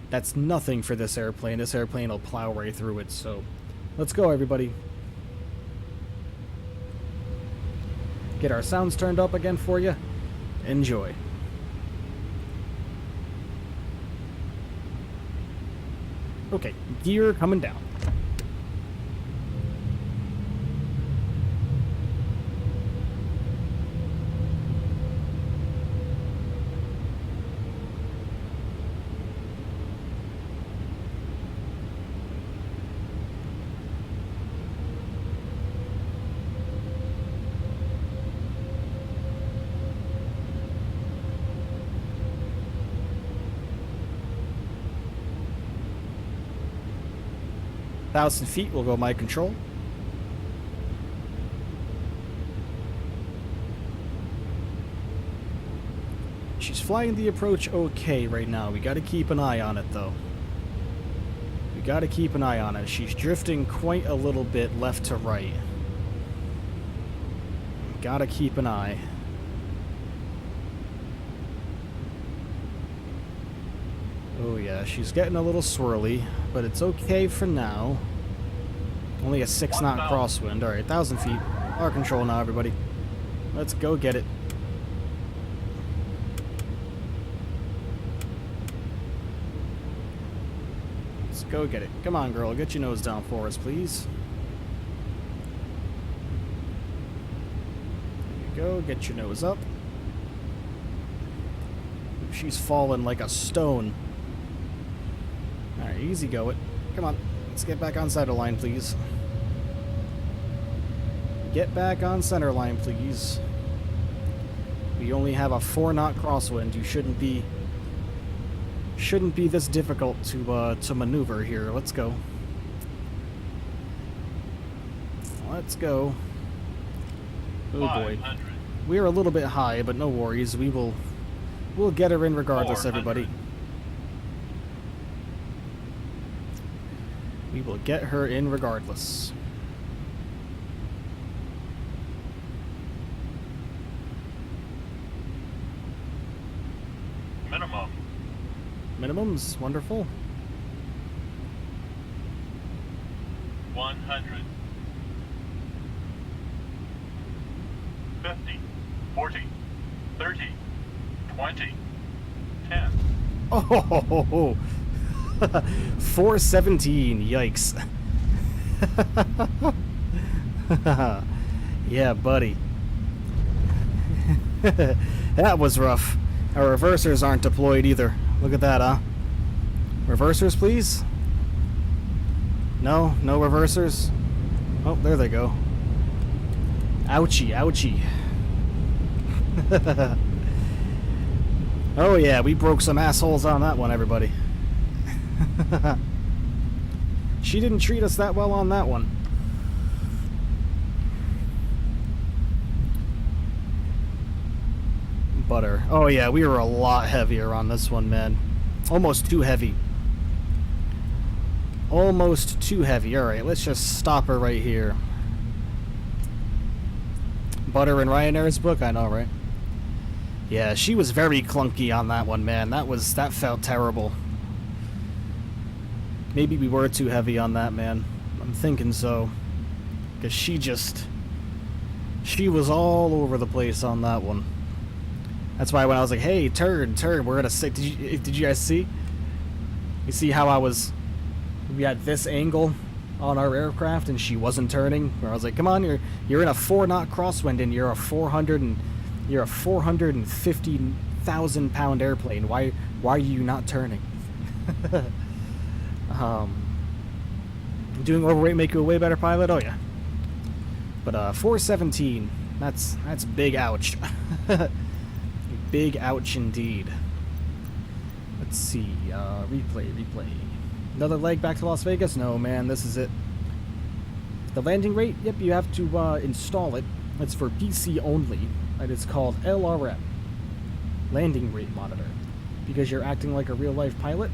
Speaker 3: that's nothing for this airplane. This airplane will plow right through it, so let's go, everybody. Get our sounds turned up again for you. Enjoy. Okay, gear coming down. Thousand feet will go my control. She's flying the approach okay right now. We gotta keep an eye on it though. We gotta keep an eye on it. She's drifting quite a little bit left to right. Gotta keep an eye. Oh yeah, she's getting a little swirly, but it's okay for now. Only a 6-knot crosswind. Alright, 1,000 feet. Our control now, everybody. Let's go get it. Let's go get it. Come on, girl. Get your nose down for us, please. There you go. Get your nose up. She's falling like a stone. Alright, easy go it. Come on. Let's get back on center line, please. Get back on center line, please. We only have a 4-knot crosswind. You shouldn't be this difficult to maneuver here. Let's go. Let's go. Oh boy. We're a little bit high, but no worries. We'll get her in regardless, everybody. We will get her in regardless.
Speaker 2: Minimum.
Speaker 3: Minimums, wonderful.
Speaker 2: 100. 50. 40. 30. 20. 10.
Speaker 3: Oh, 417. Yikes. Yeah, buddy. That was rough. Our reversers aren't deployed either. Look at that, huh? Reversers, please? No? No reversers? Oh, there they go. Ouchie, ouchie. Oh yeah, we broke some assholes on that one, everybody. She didn't treat us that well on that one. Butter. Oh yeah, we were a lot heavier on this one, man. Almost too heavy. Almost too heavy. Alright, let's just stop her right here. Butter in Ryanair's book? I know, right? Yeah, she was very clunky on that one, man. That felt terrible. Maybe we were too heavy on that, man. I'm thinking so. Because she was all over the place on that one. That's why when I was like, hey, turn, we're gonna stick. Did you guys see? You see how we had this angle on our aircraft and she wasn't turning? Where I was like, come on, you're in a 4-knot crosswind and you're a 450,000 pound airplane. Why are you not turning? Doing overweight make you a way better pilot? Oh yeah. But 417, that's big ouch. Big ouch indeed. Let's see, replay. Another leg back to Las Vegas? No, man, this is it. The landing rate? Yep, you have to install it. It's for PC only. And it's called LRM. Landing Rate Monitor. Because you're acting like a real-life pilot.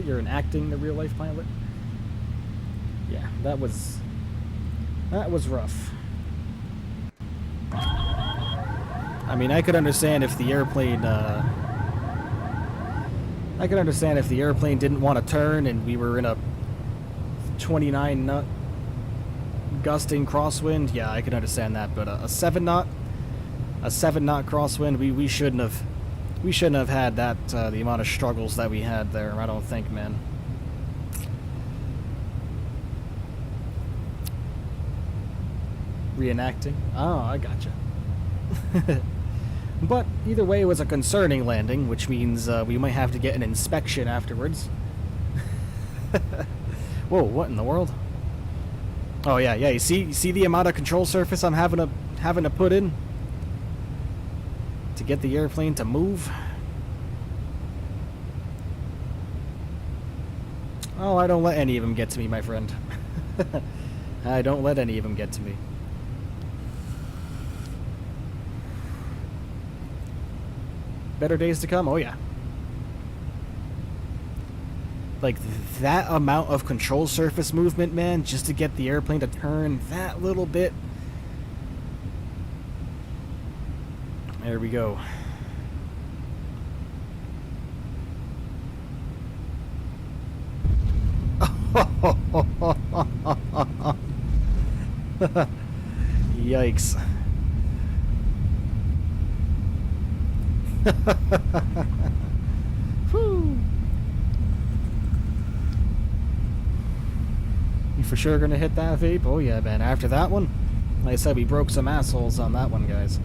Speaker 3: You're enacting the real-life pilot. Yeah, that was rough. I mean, I could understand if the airplane didn't want to turn and we were in a 29-knot gusting crosswind. Yeah, I could understand that, but a 7-knot crosswind, we shouldn't have had that the amount of struggles that we had there. I don't think, man. Reenacting? Oh, I gotcha. But either way, it was a concerning landing, which means we might have to get an inspection afterwards. Whoa, what in the world? Oh yeah, you see the amount of control surface I'm having to put in to get the airplane to move? Oh, I don't let any of them get to me, my friend. I don't let any of them get to me. Better days to come? Oh yeah. Like, that amount of control surface movement, man, just to get the airplane to turn that little bit. There we go. Yikes. Whew. You for sure gonna hit that vape? Oh yeah, man. After that one, like I said, we broke some assholes on that one, guys.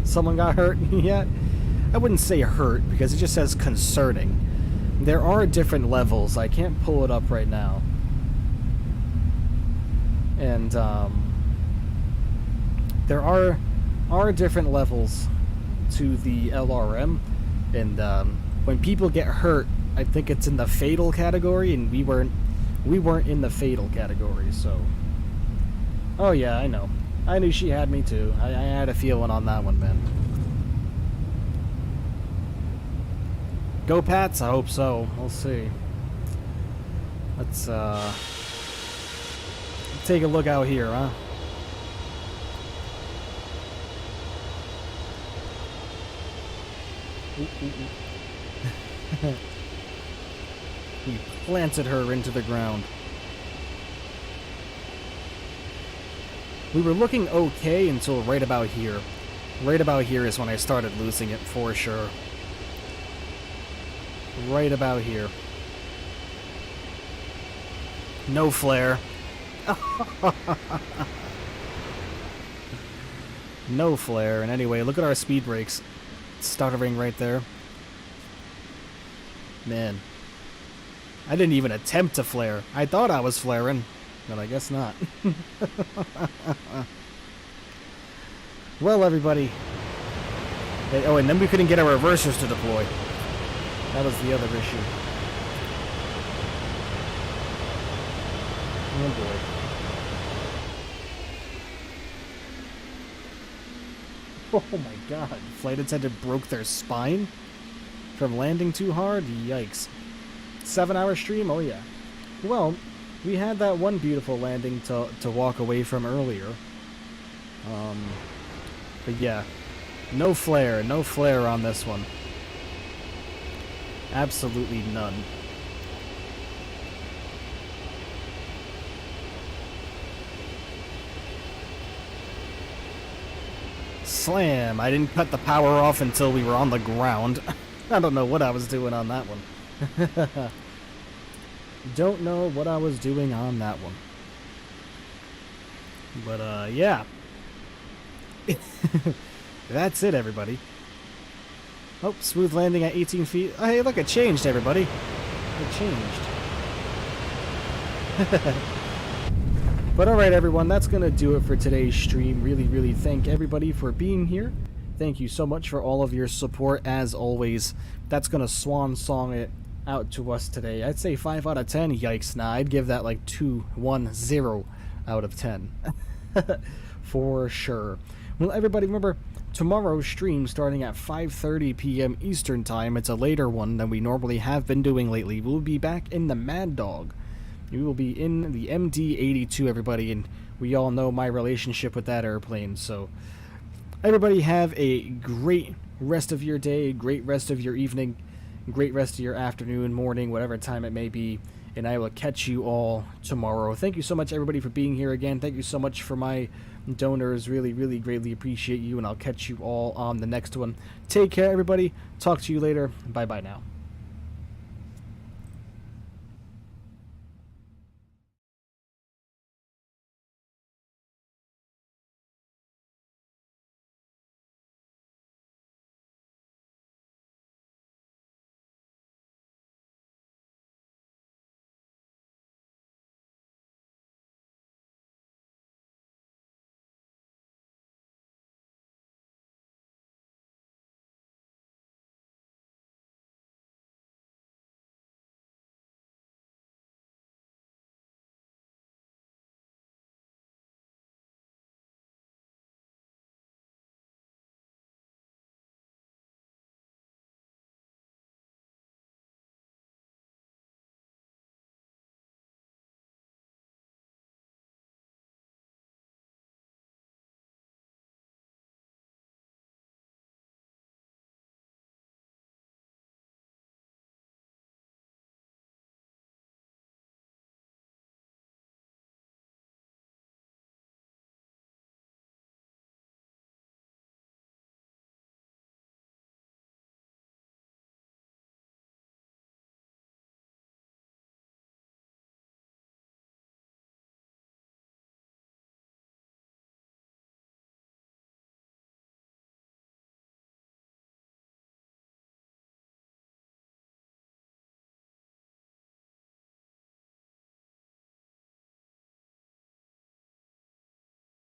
Speaker 3: Someone got hurt? Yeah. I wouldn't say hurt, because it just says concerning. There are different levels. I can't pull it up right now. And, there are different levels to the LRM. And, when people get hurt, I think it's in the fatal category, and we weren't in the fatal category, so. Oh yeah, I know. I knew she had me too. I had a feeling on that one, man. Go Pats? I hope so. We'll see. Let's take a look out here, huh? We planted her into the ground. We were looking okay until right about here. Right about here is when I started losing it for sure. Right about here. No flare. No flare. And anyway, look at our speed brakes. Stuttering right there. Man. I didn't even attempt to flare. I thought I was flaring, but I guess not. Well, everybody. Oh, and then we couldn't get our reversers to deploy. That was the other issue. Oh boy. Oh my god. Flight attendant broke their spine from landing too hard? Yikes. 7-hour stream? Oh yeah. Well, we had that one beautiful landing to walk away from earlier. But yeah. No flare on this one. Absolutely none. Slam! I didn't cut the power off until we were on the ground. I don't know what I was doing on that one. Don't know what I was doing on that one. But, yeah. That's it, everybody. Oh, smooth landing at 18 feet. Oh, hey, look, it changed, everybody. It changed. But alright, everyone, that's going to do it for today's stream. Really thank everybody for being here. Thank you so much for all of your support, as always. That's going to swan song it out to us today. I'd say 5 out of 10. Yikes, nah, I'd give that like 2-1-0 out of 10. For sure. Well, everybody, remember, tomorrow's stream starting at 5:30 p.m. Eastern Time. It's a later one than we normally have been doing lately. We'll be back in the Mad Dog. We will be in the MD-82, everybody, and we all know my relationship with that airplane, so everybody have a great rest of your day, great rest of your evening, great rest of your afternoon, morning, whatever time it may be, and I will catch you all tomorrow. Thank you so much, everybody, for being here again. Thank you so much for my donors. Really greatly appreciate you, and I'll catch you all on the next one. Take care, everybody. Talk to you later. Bye-bye now.